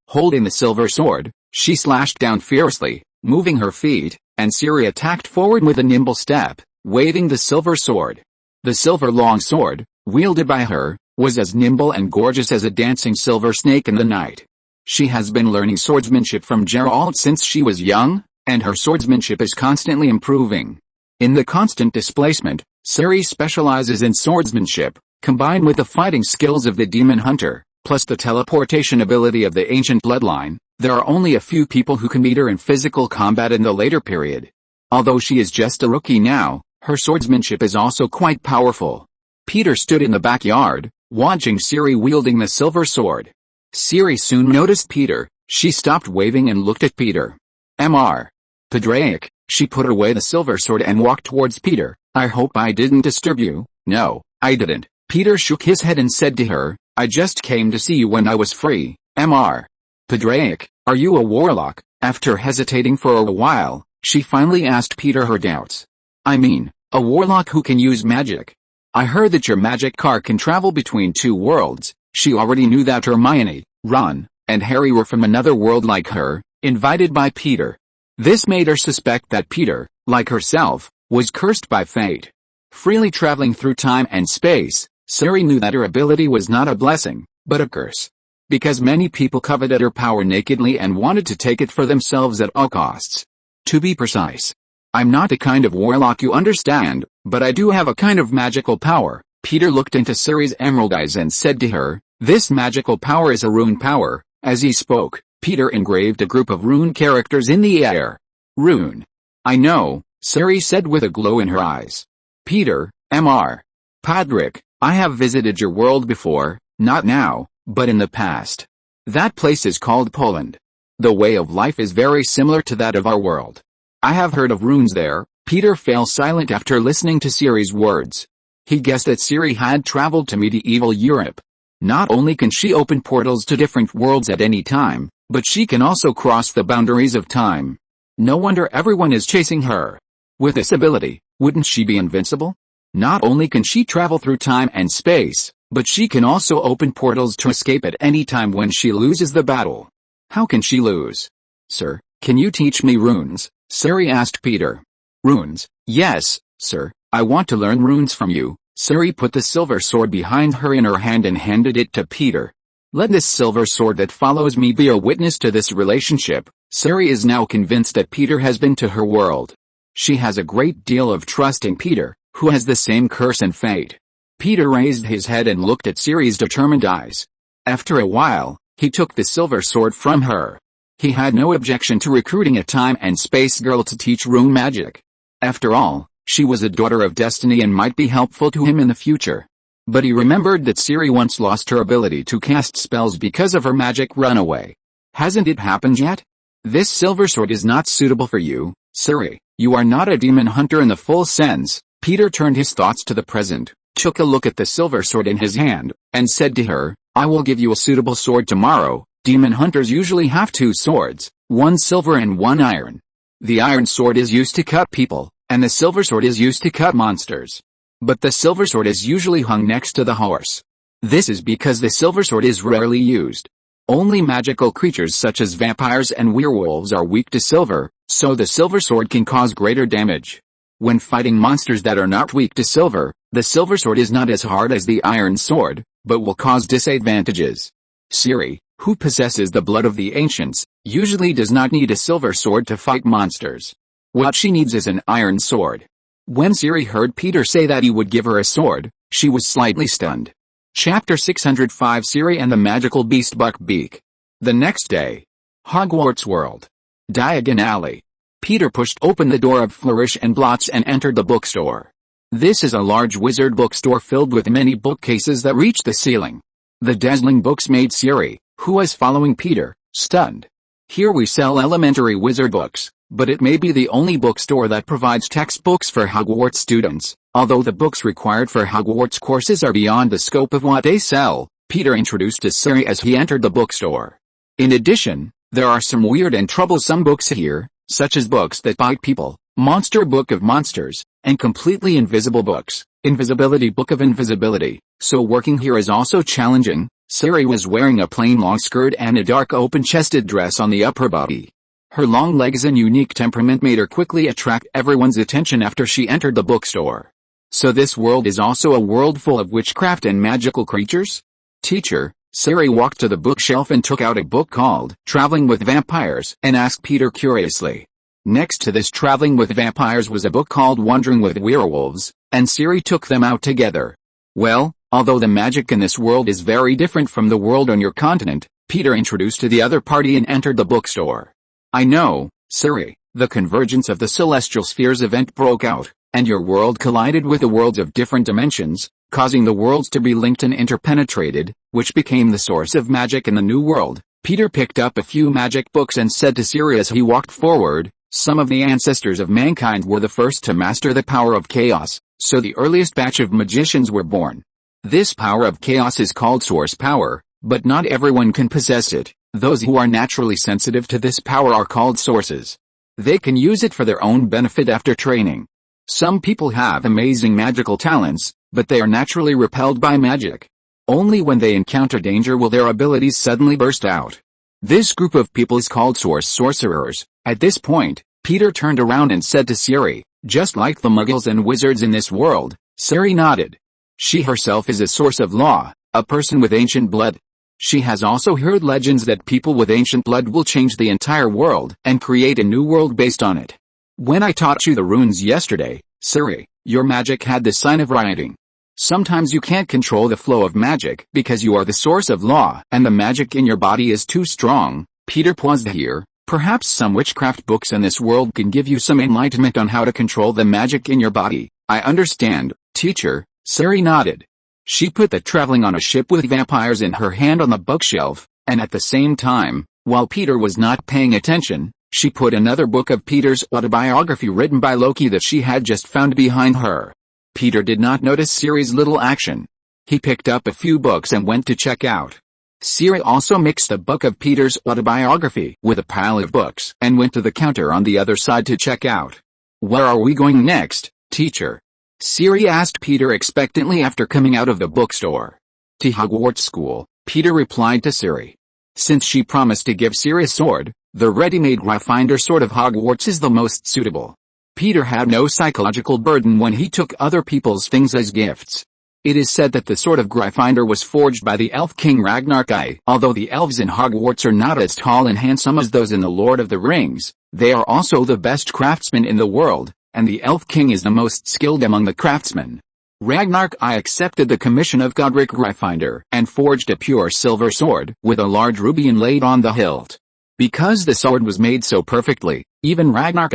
Holding the silver sword, she slashed down fiercely, moving her feet, and Siri attacked forward with a nimble step, waving the silver sword. The silver long sword, wielded by her, was as nimble and gorgeous as a dancing silver snake in the night. She has been learning swordsmanship from Geralt since she was young, and her swordsmanship is constantly improving. In the constant displacement, Siri specializes in swordsmanship, combined with the fighting skills of the demon hunter, plus the teleportation ability of the ancient bloodline. There are only a few people who can beat her in physical combat in the later period. Although she is just a rookie now, her swordsmanship is also quite powerful. Peter stood in the backyard, watching Siri wielding the silver sword. Siri soon noticed Peter. She stopped waving and looked at Peter. Mr. Padraic, she put away the silver sword and walked towards Peter. "I hope I didn't disturb you." "No, I didn't." Peter shook his head and said to her, "I just came to see you when I was free." Mr. Padraic, are you a warlock? After hesitating for a while, she finally asked Peter her doubts. "I mean, A warlock who can use magic. I heard that your magic car can travel between two worlds. She already knew that Hermione, Ron, and Harry were from another world like her, invited by Peter. This made her suspect that Peter, like herself, was cursed by fate. Freely traveling through time and space, Siri knew that her ability was not a blessing, but a curse. Because many people coveted her power nakedly and wanted to take it for themselves at all costs. To be precise, I'm not the kind of warlock you understand, but I do have a kind of magical power. Peter looked into Siri's emerald eyes and said to her, "This magical power is a rune power." As he spoke, Peter engraved a group of rune characters in the air. Rune. I know, Siri said with a glow in her eyes. Peter, Mr. Padrick, I have visited your world before, not now, but in the past. That place is called Poland. The way of life is very similar to that of our world. I have heard of runes there. Peter fell silent after listening to Siri's words. He guessed that Siri had traveled to medieval Europe. Not only can she open portals to different worlds at any time, but she can also cross the boundaries of time. No wonder everyone is chasing her. With this ability, wouldn't she be invincible? Not only can she travel through time and space, but she can also open portals to escape at any time when she loses the battle. How can she lose? Sir, can you teach me runes? Siri asked Peter. Runes? Yes, sir, I want to learn runes from you. Siri put the silver sword behind her in her hand and handed it to Peter. Let this silver sword that follows me be a witness to this relationship. Siri is now convinced that Peter has been to her world. She has a great deal of trust in Peter, who has the same curse and fate. Peter raised his head and looked at Siri's determined eyes. After a while, he took the silver sword from her. He had no objection to recruiting a time and space girl to teach rune magic. After all, she was a daughter of destiny and might be helpful to him in the future. But he remembered that Siri once lost her ability to cast spells because of her magic runaway. Hasn't it happened yet? This silver sword is not suitable for you, Siri. You are not a demon hunter in the full sense. Peter turned his thoughts to the present, took a look at the silver sword in his hand, and said to her, I will give you a suitable sword tomorrow. Demon hunters usually have two swords, one silver and one iron. The iron sword is used to cut people, and the silver sword is used to cut monsters. But the silver sword is usually hung next to the horse. This is because the silver sword is rarely used. Only magical creatures such as vampires and werewolves are weak to silver, so the silver sword can cause greater damage. When fighting monsters that are not weak to silver, the silver sword is not as hard as the iron sword, but will cause disadvantages. Siri, who possesses the blood of the ancients, usually does not need a silver sword to fight monsters. What she needs is an iron sword. When Siri heard Peter say that he would give her a sword, she was slightly stunned. Chapter 605 Siri and the Magical Beast Buckbeak. The next day. Hogwarts World. Diagon Alley. Peter pushed open the door of Flourish and Blots and entered the bookstore. This is a large wizard bookstore filled with many bookcases that reach the ceiling. The dazzling books made Siri, who was following Peter, stunned. Here we sell elementary wizard books, but it may be the only bookstore that provides textbooks for Hogwarts students. Although the books required for Hogwarts courses are beyond the scope of what they sell, Peter introduced to Siri as he entered the bookstore. In addition, there are some weird and troublesome books here, such as books that bite people, Monster Book of Monsters, and completely invisible books, Invisibility Book of Invisibility. So working here is also challenging. Siri was wearing a plain long skirt and a dark open-chested dress on the upper body. Her long legs and unique temperament made her quickly attract everyone's attention after she entered the bookstore. So this world is also a world full of witchcraft and magical creatures? Teacher, Siri walked to the bookshelf and took out a book called Traveling with Vampires and asked Peter curiously. Next to this Traveling with Vampires was a book called Wandering with Werewolves, and Siri took them out together. Well, although the magic in this world is very different from the world on your continent, Peter introduced to the other party and entered the bookstore. I know, Siri, the convergence of the celestial spheres event broke out, and your world collided with the worlds of different dimensions, causing the worlds to be linked and interpenetrated, which became the source of magic in the new world. Peter picked up a few magic books and said to Siri as he walked forward, some of the ancestors of mankind were the first to master the power of chaos, so the earliest batch of magicians were born. This power of chaos is called source power, but not everyone can possess it. Those who are naturally sensitive to this power are called sources. They can use it for their own benefit after training. Some people have amazing magical talents, but they are naturally repelled by magic. Only when they encounter danger will their abilities suddenly burst out. This group of people is called sorcerers. At this point, Peter turned around and said to Siri, "Just like the muggles and wizards in this world." Siri nodded. She herself is a source of law, a person with ancient blood. She has also heard legends that people with ancient blood will change the entire world and create a new world based on it. When I taught you the runes yesterday, Siri, your magic had the sign of writing. Sometimes you can't control the flow of magic because you are the source of law and the magic in your body is too strong. Peter paused here. Perhaps some witchcraft books in this world can give you some enlightenment on how to control the magic in your body. I understand, teacher, Siri nodded. She put the Traveling on a Ship with Vampires in her hand on the bookshelf, and at the same time, while Peter was not paying attention, she put another book of Peter's autobiography written by Loki that she had just found behind her. Peter did not notice Siri's little action. He picked up a few books and went to check out. Siri also mixed a book of Peter's autobiography with a pile of books and went to the counter on the other side to check out. "Where are we going next, teacher?" Siri asked Peter expectantly after coming out of the bookstore. "To Hogwarts School," Peter replied to Siri. Since she promised to give Siri a sword, the ready-made Gryffindor sword of Hogwarts is the most suitable. Peter had no psychological burden when he took other people's things as gifts. It is said that the sword of Gryffindor was forged by the elf king Ragnar. Although the elves in Hogwarts are not as tall and handsome as those in The Lord of the Rings, they are also the best craftsmen in the world, and the elf king is the most skilled among the craftsmen. Ragnar accepted the commission of Godric Gryffindor and forged a pure silver sword with a large ruby inlaid on the hilt. Because the sword was made so perfectly, even Ragnar,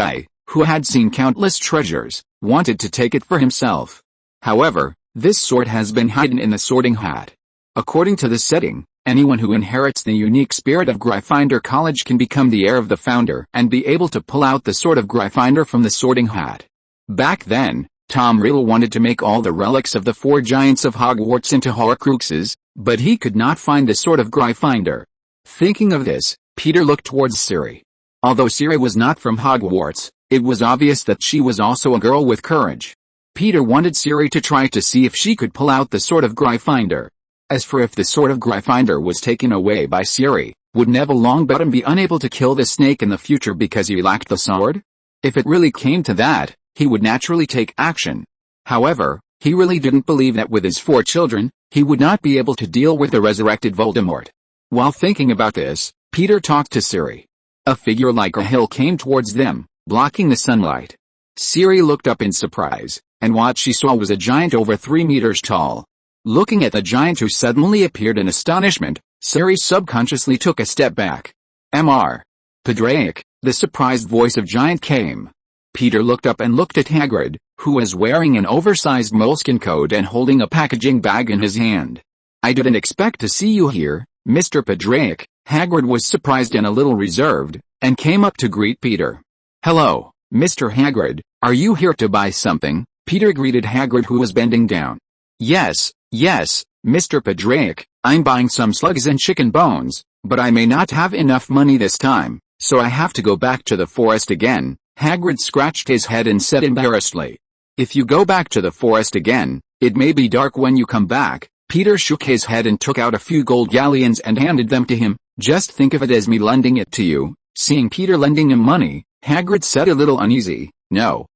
who had seen countless treasures, wanted to take it for himself. However, this sword has been hidden in the Sorting Hat. According to the setting, anyone who inherits the unique spirit of Gryffindor College can become the heir of the founder and be able to pull out the sword of Gryffindor from the Sorting Hat. Back then, Tom Riddle wanted to make all the relics of the four giants of Hogwarts into Horcruxes, but he could not find the sword of Gryffindor. Thinking of this, Peter looked towards Siri. Although Siri was not from Hogwarts, it was obvious that she was also a girl with courage. Peter wanted Siri to try to see if she could pull out the sword of Gryffindor. As for if the sword of Gryffindor was taken away by Siri, would Neville Longbottom be unable to kill the snake in the future because he lacked the sword? If it really came to that, he would naturally take action. However, he really didn't believe that with his 4 children, he would not be able to deal with the resurrected Voldemort. While thinking about this, Peter talked to Siri. A figure like a hill came towards them, blocking the sunlight. Siri looked up in surprise, and what she saw was a giant over 3 meters tall. Looking at the giant who suddenly appeared in astonishment, Siri subconsciously took a step back. "Mr. Padraic," the surprised voice of Giant came. Peter looked up and looked at Hagrid, who was wearing an oversized moleskin coat and holding a packaging bag in his hand. "I didn't expect to see you here, Mr. Padraic." Hagrid was surprised and a little reserved, and came up to greet Peter. "Hello, Mr. Hagrid, are you here to buy something?" Peter greeted Hagrid, who was bending down. Yes, Mr. Padraic, I'm buying some slugs and chicken bones, but I may not have enough money this time, so I have to go back to the forest again." Hagrid scratched his head and said embarrassedly, "If you go back to the forest again, it may be dark when you come back." Peter shook his head and took out a few gold galleons and handed them to him. "Just think of it as me lending it to you." Seeing Peter lending him money, Hagrid said a little uneasy, No,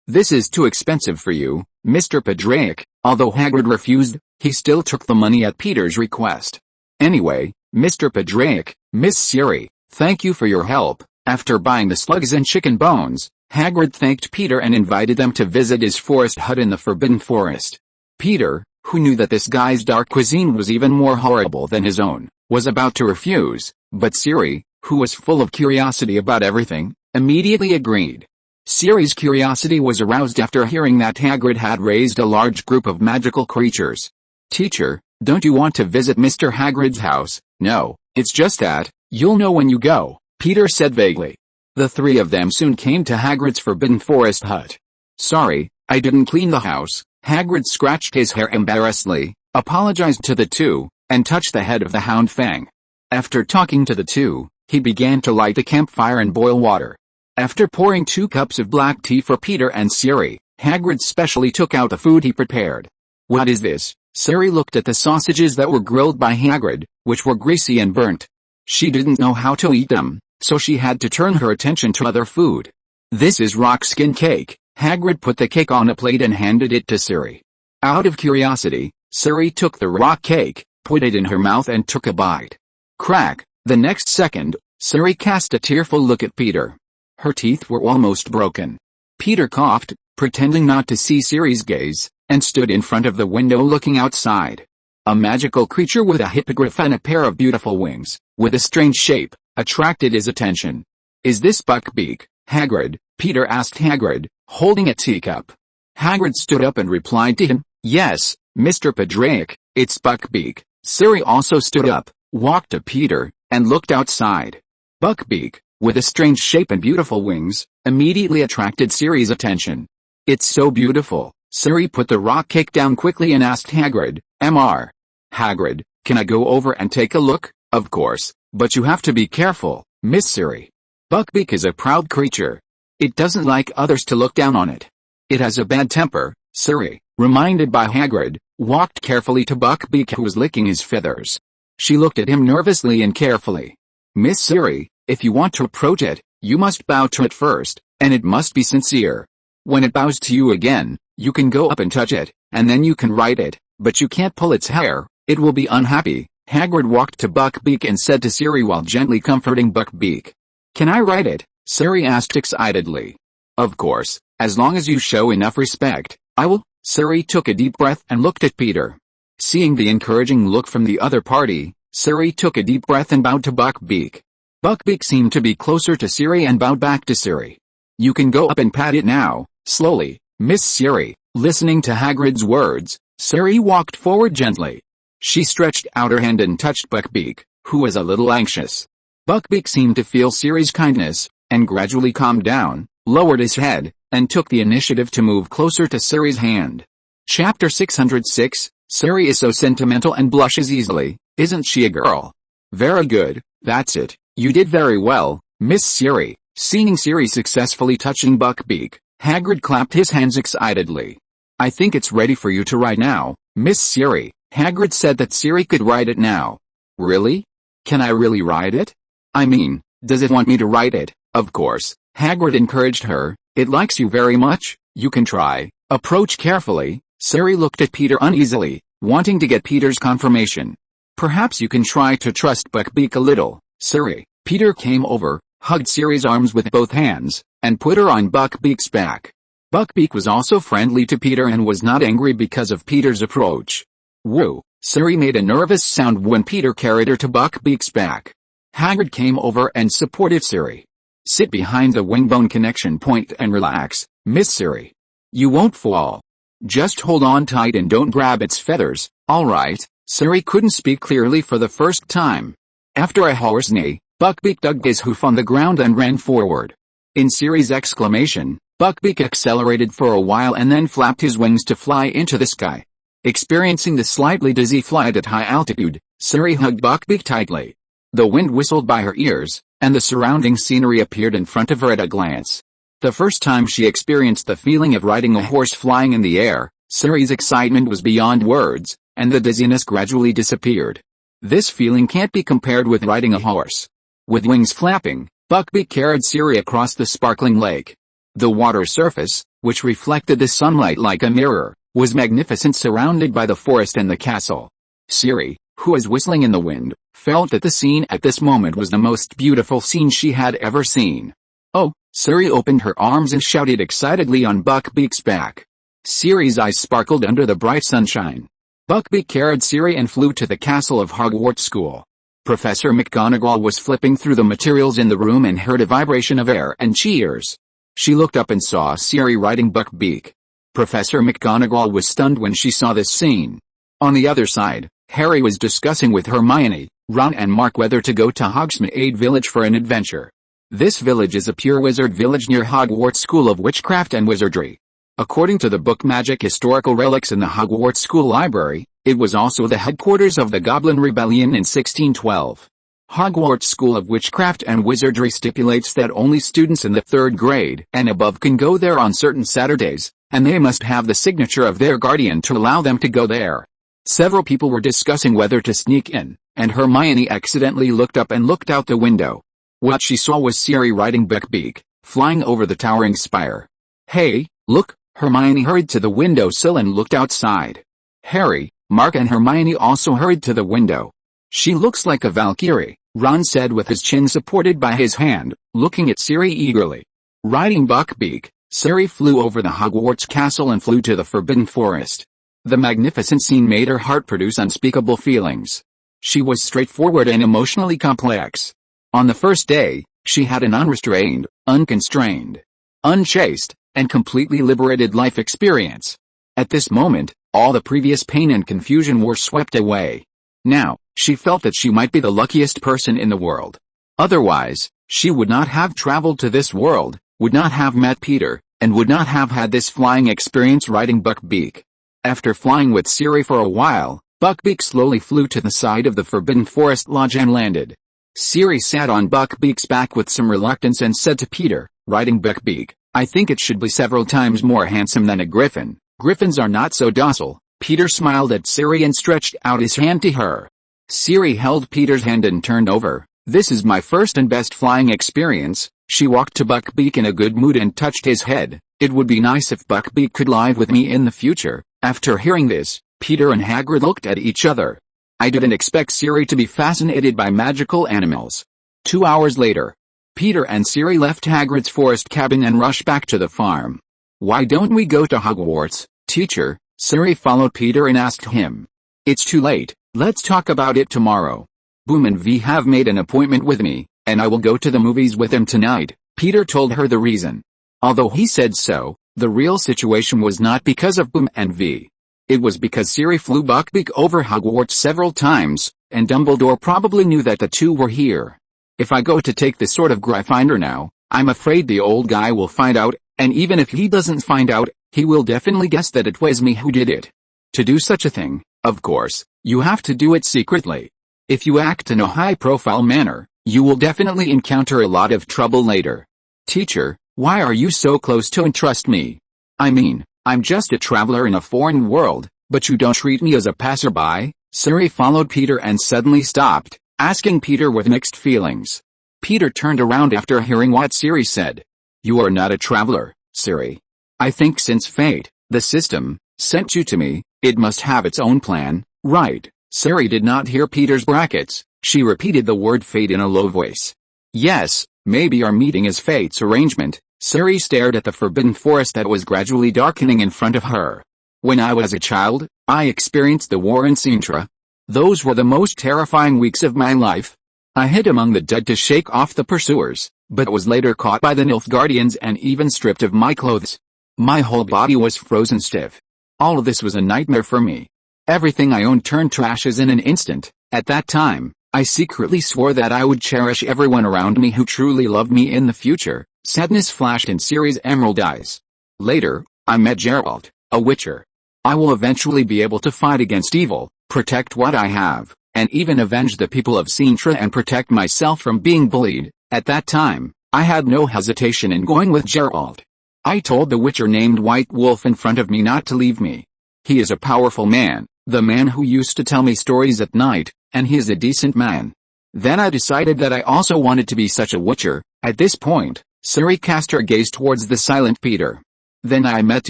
this is too expensive for you, Mr. Padraic." Although Hagrid refused, he still took the money at Peter's request. "Anyway, Mr. Padraic, Miss Siri, thank you for your help." After buying the slugs and chicken bones, Hagrid thanked Peter and invited them to visit his forest hut in the Forbidden Forest. Peter, who knew that this guy's dark cuisine was even more horrible than his own, was about to refuse, but Siri, who was full of curiosity about everything, immediately agreed. Siri's curiosity was aroused after hearing that Hagrid had raised a large group of magical creatures. "Teacher, don't you want to visit Mr. Hagrid's house?" "No, it's just that, you'll know when you go," Peter said vaguely. The 3 of them soon came to Hagrid's Forbidden Forest hut. "Sorry, I didn't clean the house." Hagrid scratched his hair embarrassedly, apologized to the 2, and touched the head of the hound Fang. After talking to the 2, he began to light a campfire and boil water. After pouring 2 cups of black tea for Peter and Siri, Hagrid specially took out the food he prepared. What is this? Siri looked at the sausages that were grilled by Hagrid, which were greasy and burnt. She didn't know how to eat them, so she had to turn her attention to other food. This is rock skin cake. Hagrid put the cake on a plate and handed it to Siri. Out of curiosity, Siri took the rock cake, put it in her mouth and took a bite. Crack! The next second, Siri cast a tearful look at Peter. Her teeth were almost broken. Peter coughed, pretending not to see Siri's gaze, and stood in front of the window looking outside. A magical creature with a hippogriff and a pair of beautiful wings, with a strange shape, attracted his attention. Is this Buckbeak, Hagrid? Peter asked Hagrid, holding a teacup. Hagrid stood up and replied to him, Yes, Mr. Padraic, it's Buckbeak. Siri also stood up, walked to Peter, and looked outside. Buckbeak, with a strange shape and beautiful wings, immediately attracted Siri's attention. It's so beautiful. Siri put the rock cake down quickly and asked Hagrid, Mr. Hagrid, can I go over and take a look? Of course, but you have to be careful, Miss Siri. Buckbeak is a proud creature. It doesn't like others to look down on it. It has a bad temper. Siri, reminded by Hagrid, walked carefully to Buckbeak who was licking his feathers. She looked at him nervously and carefully. Miss Siri, if you want to approach it, you must bow to it first, and it must be sincere. When it bows to you again, you can go up and touch it, and then you can ride it, but you can't pull its hair, it will be unhappy. Hagrid walked to Buckbeak and said to Siri while gently comforting Buckbeak. Can I ride it? Siri asked excitedly. Of course, as long as you show enough respect, I will. Siri took a deep breath and looked at Peter. Seeing the encouraging look from the other party, Siri took a deep breath and bowed to Buckbeak. Buckbeak seemed to be closer to Siri and bowed back to Siri. You can go up and pat it now, slowly, Miss Siri. Listening to Hagrid's words, Siri walked forward gently. She stretched out her hand and touched Buckbeak, who was a little anxious. Buckbeak seemed to feel Siri's kindness, and gradually calmed down, lowered his head, and took the initiative to move closer to Siri's hand. Chapter 606, Siri is so sentimental and blushes easily, isn't she a girl? Very good, that's it, you did very well, Miss Siri. Seeing Siri successfully touching Buckbeak, Hagrid clapped his hands excitedly. I think it's ready for you to ride now, Miss Siri. Hagrid said that Siri could ride it now. Really? Can I really ride it? I mean, does it want me to ride it? Of course, Hagrid encouraged her. It likes you very much, you can try. Approach carefully. Siri looked at Peter uneasily, wanting to get Peter's confirmation. Perhaps you can try to trust Buckbeak a little, Siri. Peter came over, hugged Siri's arms with both hands, and put her on Buckbeak's back. Buckbeak was also friendly to Peter and was not angry because of Peter's approach. Woo! Siri made a nervous sound when Peter carried her to Buckbeak's back. Hagrid came over and supported Siri. Sit behind the wingbone connection point and relax, Miss Siri. You won't fall. Just hold on tight and don't grab its feathers, alright? Siri couldn't speak clearly for the first time. After a hoarse neigh, Buckbeak dug his hoof on the ground and ran forward. In Siri's exclamation, Buckbeak accelerated for a while and then flapped his wings to fly into the sky. Experiencing the slightly dizzy flight at high altitude, Siri hugged Buckbeak tightly. The wind whistled by her ears, and the surrounding scenery appeared in front of her at a glance. The first time she experienced the feeling of riding a horse flying in the air, Siri's excitement was beyond words, and the dizziness gradually disappeared. This feeling can't be compared with riding a horse. With wings flapping, Buckbeak carried Siri across the sparkling lake. The water surface, which reflected the sunlight like a mirror, was magnificent, surrounded by the forest and the castle. Siri, who was whistling in the wind, felt that the scene at this moment was the most beautiful scene she had ever seen. Oh! Siri opened her arms and shouted excitedly on Buckbeak's back. Siri's eyes sparkled under the bright sunshine. Buckbeak carried Siri and flew to the castle of Hogwarts School. Professor McGonagall was flipping through the materials in the room and heard a vibration of air and cheers. She looked up and saw Siri riding Buckbeak. Professor McGonagall was stunned when she saw this scene. On the other side, Harry was discussing with Hermione, Ron and Mark whether to go to Hogsmeade Village for an adventure. This village is a pure wizard village near Hogwarts School of Witchcraft and Wizardry. According to the book Magic Historical Relics in the Hogwarts School Library, it was also the headquarters of the Goblin Rebellion in 1612. Hogwarts School of Witchcraft and Wizardry stipulates that only students in the 3rd grade and above can go there on certain Saturdays, and they must have the signature of their guardian to allow them to go there. Several people were discussing whether to sneak in, and Hermione accidentally looked up and looked out the window. What she saw was Siri riding Buckbeak, flying over the towering spire. "Hey, look!" Hermione hurried to the windowsill and looked outside. Harry, Mark and Hermione also hurried to the window. "She looks like a Valkyrie," Ron said with his chin supported by his hand, looking at Siri eagerly. Riding Buckbeak, Siri flew over the Hogwarts castle and flew to the Forbidden Forest. The magnificent scene made her heart produce unspeakable feelings. She was straightforward and emotionally complex. On the first day, she had an unrestrained, unconstrained, unchaste, and completely liberated life experience. At this moment, all the previous pain and confusion were swept away. Now, she felt that she might be the luckiest person in the world. Otherwise, she would not have traveled to this world, would not have met Peter, and would not have had this flying experience riding Buckbeak. After flying with Siri for a while, Buckbeak slowly flew to the side of the Forbidden Forest Lodge and landed. Siri sat on Buckbeak's back with some reluctance and said to Peter, riding Buckbeak, "I think it should be several times more handsome than a griffin. Griffins are not so docile." Peter smiled at Siri and stretched out his hand to her. Siri held Peter's hand and turned over. "This is my first and best flying experience." She walked to Buckbeak in a good mood and touched his head. "It would be nice if Buckbeak could live with me in the future." After hearing this, Peter and Hagrid looked at each other. I didn't expect Siri to be fascinated by magical animals. 2 hours later, Peter and Siri left Hagrid's forest cabin and rushed back to the farm. "Why don't we go to Hogwarts, teacher?" Siri followed Peter and asked him. "It's too late, let's talk about it tomorrow. Boom and V have made an appointment with me, and I will go to the movies with them tonight." Peter told her the reason. Although he said so, the real situation was not because of Boom and V. It was because Siri flew Buckbeak over Hogwarts several times, and Dumbledore probably knew that the two were here. "If I go to take this sort of Gryffindor now, I'm afraid the old guy will find out, and even if he doesn't find out, he will definitely guess that it was me who did it. To do such a thing, of course, you have to do it secretly. If you act in a high-profile manner, you will definitely encounter a lot of trouble later. Teacher, why are you so close to entrust me? I mean, I'm just a traveler in a foreign world, but you don't treat me as a passerby." Siri followed Peter and suddenly stopped, asking Peter with mixed feelings. Peter turned around after hearing what Siri said. "You are not a traveler, Siri. I think since fate, the system, sent you to me, it must have its own plan, right?" Siri did not hear Peter's brackets. She repeated the word fate in a low voice. "Yes, maybe our meeting is fate's arrangement." Siri stared at the Forbidden Forest that was gradually darkening in front of her. "When I was a child, I experienced the war in Sintra. Those were the most terrifying weeks of my life. I hid among the dead to shake off the pursuers, but was later caught by the Nilfgaardians and even stripped of my clothes. My whole body was frozen stiff. All of this was a nightmare for me. Everything I owned turned to ashes in an instant. At that time, I secretly swore that I would cherish everyone around me who truly loved me in the future." Sadness flashed in Siri's emerald eyes. "Later, I met Geralt, a witcher. I will eventually be able to fight against evil, protect what I have, and even avenge the people of Sintra and protect myself from being bullied. At that time, I had no hesitation in going with Geralt. I told the witcher named White Wolf in front of me not to leave me. He is a powerful man, the man who used to tell me stories at night, and he is a decent man. Then I decided that I also wanted to be such a witcher." At this point, Siri cast her gaze towards the silent Peter. "Then I met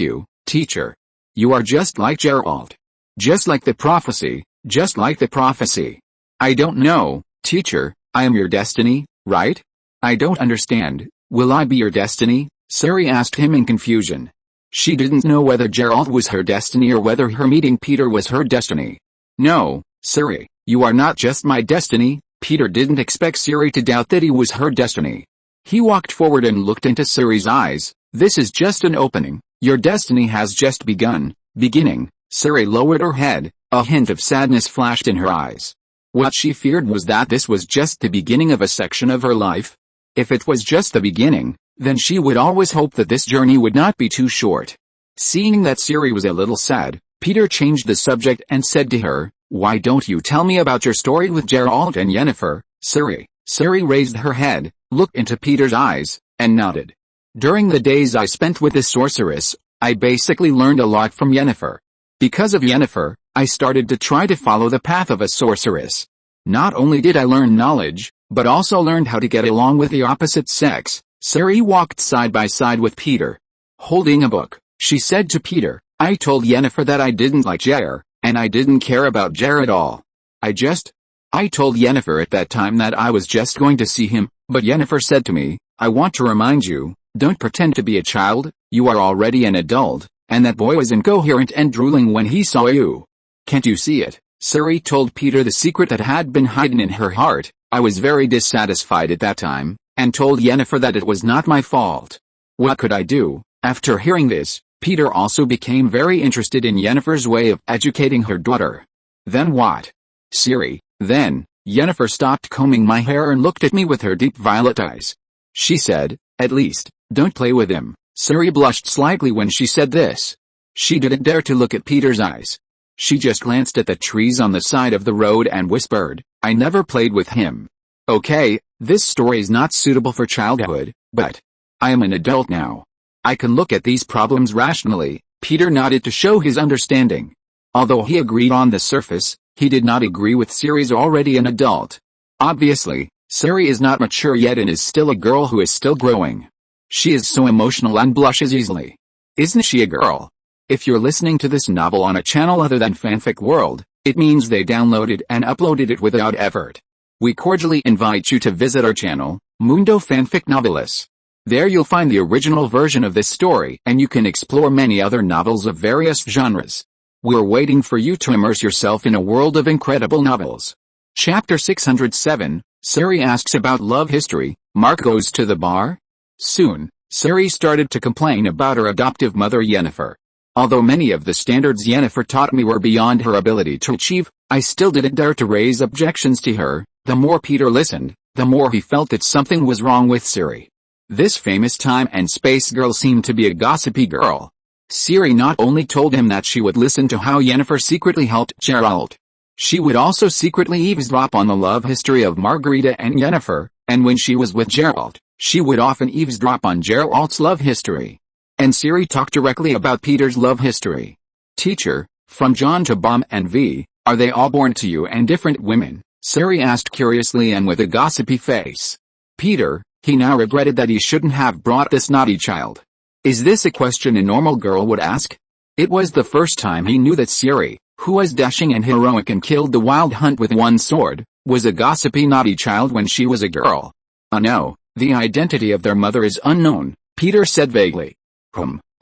you, teacher. You are just like Geralt. Just like the prophecy, just like the prophecy." "I don't know, teacher, I am your destiny, right?" "I don't understand, will I be your destiny?" Siri asked him in confusion. She didn't know whether Geralt was her destiny or whether her meeting Peter was her destiny. "No, Siri, you are not just my destiny." Peter didn't expect Siri to doubt that he was her destiny. He walked forward and looked into Siri's eyes. "This is just an opening. Your destiny has just begun." "Beginning?" Siri lowered her head. A hint of sadness flashed in her eyes. What she feared was that this was just the beginning of a section of her life. If it was just the beginning, then she would always hope that this journey would not be too short. Seeing that Siri was a little sad, Peter changed the subject and said to her, "Why don't you tell me about your story with Geralt and Yennefer?" Siri. Siri raised her head, looked into Peter's eyes, and nodded. During the days I spent with this sorceress, I basically learned a lot from Yennefer. Because of Yennefer, I started to try to follow the path of a sorceress. Not only did I learn knowledge, but also learned how to get along with the opposite sex. Siri walked side by side with Peter. Holding a book, she said to Peter, I told Yennefer that I didn't like Jer, and I didn't care about Jer at all. I told Yennefer at that time that I was just going to see him, but Yennefer said to me, I want to remind you, don't pretend to be a child, you are already an adult, and that boy was incoherent and drooling when he saw you. Can't you see it? Siri told Peter the secret that had been hidden in her heart. I was very dissatisfied at that time, and told Yennefer that it was not my fault. What could I do? After hearing this, Peter also became very interested in Yennefer's way of educating her daughter. Then what? Siri. Then, Yennefer stopped combing my hair and looked at me with her deep violet eyes. She said, at least, don't play with him. Siri blushed slightly when she said this. She didn't dare to look at Peter's eyes. She just glanced at the trees on the side of the road and whispered, I never played with him. Okay, this story is not suitable for childhood, but I am an adult now. I can look at these problems rationally. Peter nodded to show his understanding. Although he agreed on the surface, he did not agree with Siri's already an adult. Obviously, Siri is not mature yet and is still a girl who is still growing. She is so emotional and blushes easily. Isn't she a girl? If you're listening to this novel on a channel other than Fanfic World, it means they downloaded and uploaded it without effort. We cordially invite you to visit our channel, Mundo Fanfic Novelis. There you'll find the original version of this story and you can explore many other novels of various genres. We're waiting for you to immerse yourself in a world of incredible novels. Chapter 607, Siri asks about love history. Mark goes to the bar. Soon, Siri started to complain about her adoptive mother Yennefer. Although many of the standards Yennefer taught me were beyond her ability to achieve, I still didn't dare to raise objections to her. The more Peter listened, the more he felt that something was wrong with Siri. This famous time and space girl seemed to be a gossipy girl. Siri not only told him that she would listen to how Yennefer secretly helped Geralt. She would also secretly eavesdrop on the love history of Margarita and Yennefer, and when she was with Geralt, she would often eavesdrop on Geralt's love history. And Siri talked directly about Peter's love history. Teacher, from John to Bomb and V, are they all born to you and different women? Siri asked curiously and with a gossipy face. Peter, he now regretted that he shouldn't have brought this naughty child. Is this a question a normal girl would ask? It was the first time he knew that Siri, who was dashing and heroic and killed the wild hunt with one sword, was a gossipy naughty child when she was a girl. No, the identity of their mother is unknown, Peter said vaguely.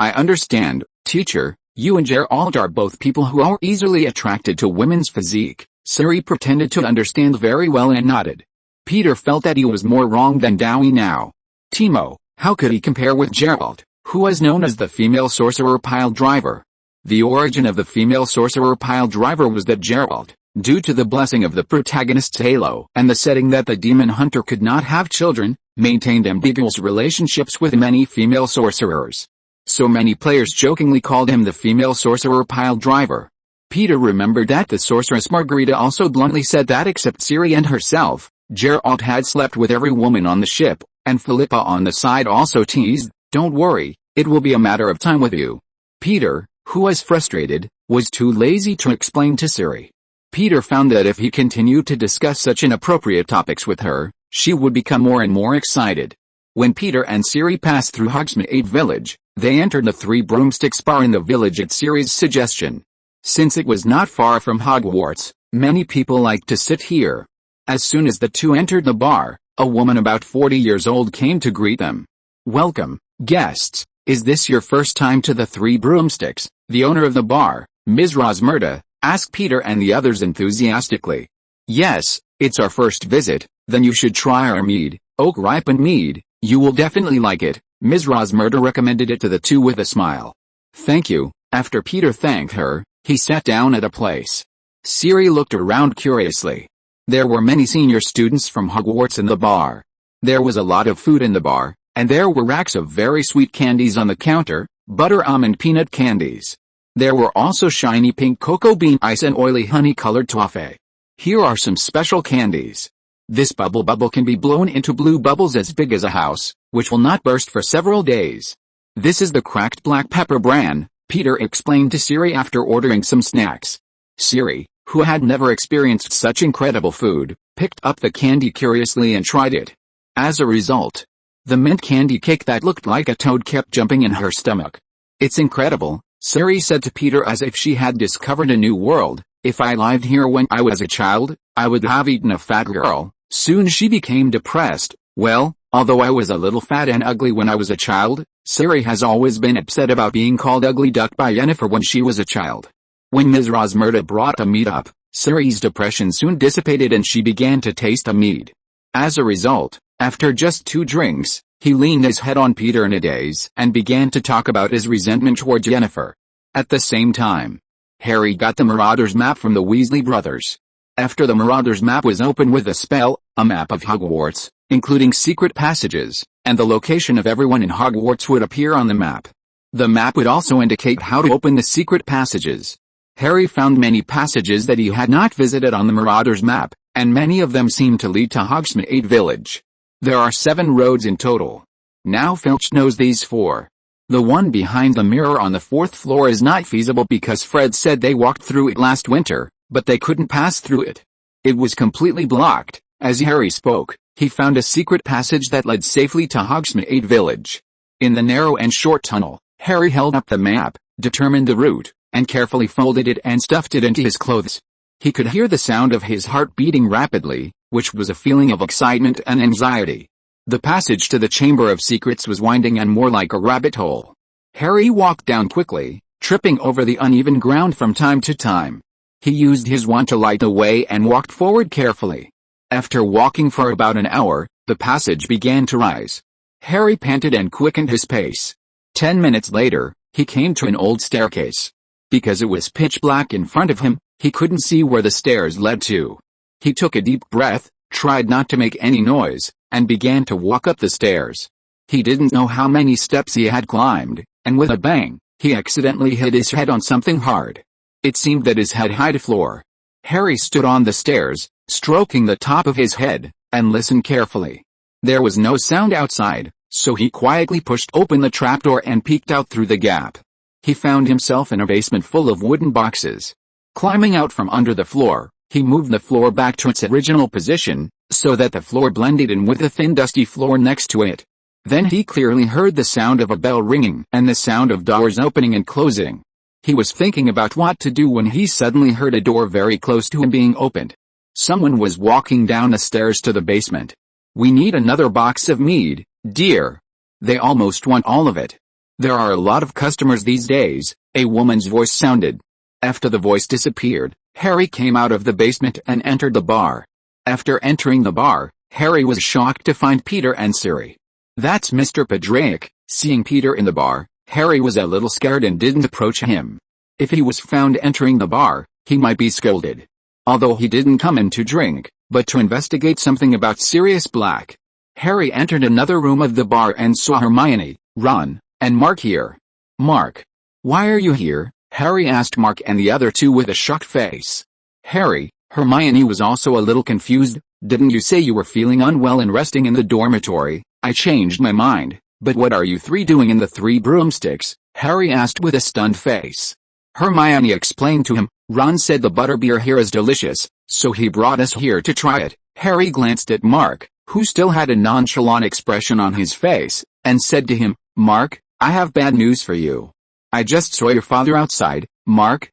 I understand, teacher, you and Geralt are both people who are easily attracted to women's physique. Siri pretended to understand very well and nodded. Peter felt that he was more wrong than Dowie now. Timo, how could he compare with Geralt, who was known as the female sorcerer pile driver? The origin of the female sorcerer pile driver was that Geralt, due to the blessing of the protagonist's halo and the setting that the demon hunter could not have children, maintained ambiguous relationships with many female sorcerers. So many players jokingly called him the female sorcerer pile driver. Peter remembered that the sorceress Margarita also bluntly said that except Ciri and herself, Geralt had slept with every woman on the ship, and Philippa on the side also teased, don't worry, it will be a matter of time with you. Peter, who was frustrated, was too lazy to explain to Ciri. Peter found that if he continued to discuss such inappropriate topics with her, she would become more and more excited. When Peter and Ciri passed through Hogsmeade Village, they entered the Three Broomsticks bar in the village at Ciri's suggestion. Since it was not far from Hogwarts, many people liked to sit here. As soon as the two entered the bar, a woman about 40 years old came to greet them. Welcome, guests. Is this your first time to the Three Broomsticks? The owner of the bar, Ms. Rosmerta, asked Peter and the others enthusiastically. Yes, it's our first visit. Then you should try our mead, oak ripened mead. You will definitely like it. Ms. Rosmerta recommended it to the two with a smile. Thank you. After Peter thanked her, he sat down at a place. Ciri looked around curiously. There were many senior students from Hogwarts in the bar. There was a lot of food in the bar, and there were racks of very sweet candies on the counter, butter almond peanut candies. There were also shiny pink cocoa bean ice and oily honey-colored toffee. Here are some special candies. This bubble can be blown into blue bubbles as big as a house, which will not burst for several days. This is the cracked black pepper bran, Peter explained to Siri after ordering some snacks. Siri, who had never experienced such incredible food, picked up the candy curiously and tried it. As a result, the mint candy cake that looked like a toad kept jumping in her stomach. It's incredible, Siri said to Peter as if she had discovered a new world. If I lived here when I was a child, I would have eaten a fat girl. Soon she became depressed. Well, although I was a little fat and ugly when I was a child, Siri has always been upset about being called ugly duck by Yennefer when she was a child. When Ms. Rosmerta brought a mead up, Siri's depression soon dissipated and she began to taste a mead. As a result, after just 2 drinks, he leaned his head on Peter in a daze and began to talk about his resentment towards Yennefer. At the same time, Harry got the Marauders map from the Weasley brothers. After the Marauders map was opened with a spell, a map of Hogwarts, including secret passages, and the location of everyone in Hogwarts would appear on the map. The map would also indicate how to open the secret passages. Harry found many passages that he had not visited on the Marauders map, and many of them seemed to lead to Hogsmeade Village. There are 7 roads in total. Now Filch knows these 4. The one behind the mirror on the 4th floor is not feasible because Fred said they walked through it last winter, but they couldn't pass through it. It was completely blocked. As Harry spoke, he found a secret passage that led safely to Hogsmeade Village. In the narrow and short tunnel, Harry held up the map, determined the route, and carefully folded it and stuffed it into his clothes. He could hear the sound of his heart beating rapidly, which was a feeling of excitement and anxiety. The passage to the Chamber of Secrets was winding and more like a rabbit hole. Harry walked down quickly, tripping over the uneven ground from time to time. He used his wand to light the way and walked forward carefully. After walking for about an hour, the passage began to rise. Harry panted and quickened his pace. 10 minutes later, he came to an old staircase. Because it was pitch black in front of him, he couldn't see where the stairs led to. He took a deep breath, tried not to make any noise, and began to walk up the stairs. He didn't know how many steps he had climbed, and with a bang, he accidentally hit his head on something hard. It seemed that his head hit the floor. Harry stood on the stairs, stroking the top of his head, and listened carefully. There was no sound outside, so he quietly pushed open the trapdoor and peeked out through the gap. He found himself in a basement full of wooden boxes. Climbing out from under the floor, he moved the floor back to its original position, so that the floor blended in with the thin dusty floor next to it. Then he clearly heard the sound of a bell ringing and the sound of doors opening and closing. He was thinking about what to do when he suddenly heard a door very close to him being opened. Someone was walking down the stairs to the basement. "We need another box of mead, dear. They almost want all of it. There are a lot of customers these days," a woman's voice sounded. After the voice disappeared, Harry came out of the basement and entered the bar. After entering the bar, Harry was shocked to find Peter and Siri. "That's Mr. Padraic." Seeing Peter in the bar, Harry was a little scared and didn't approach him. If he was found entering the bar, he might be scolded. Although he didn't come in to drink, but to investigate something about Sirius Black. Harry entered another room of the bar and saw Hermione, Ron, and Mark here. "Mark, why are you here?" Harry asked Mark and the other two with a shocked face. "Harry," Hermione was also a little confused, "didn't you say you were feeling unwell and resting in the dormitory?" "I changed my mind, but what are you 3 doing in the 3 broomsticks?" Harry asked with a stunned face. Hermione explained to him, "Ron said the butterbeer here is delicious, so he brought us here to try it." Harry glanced at Mark, who still had a nonchalant expression on his face, and said to him, "Mark, I have bad news for you. I just saw your father outside." Mark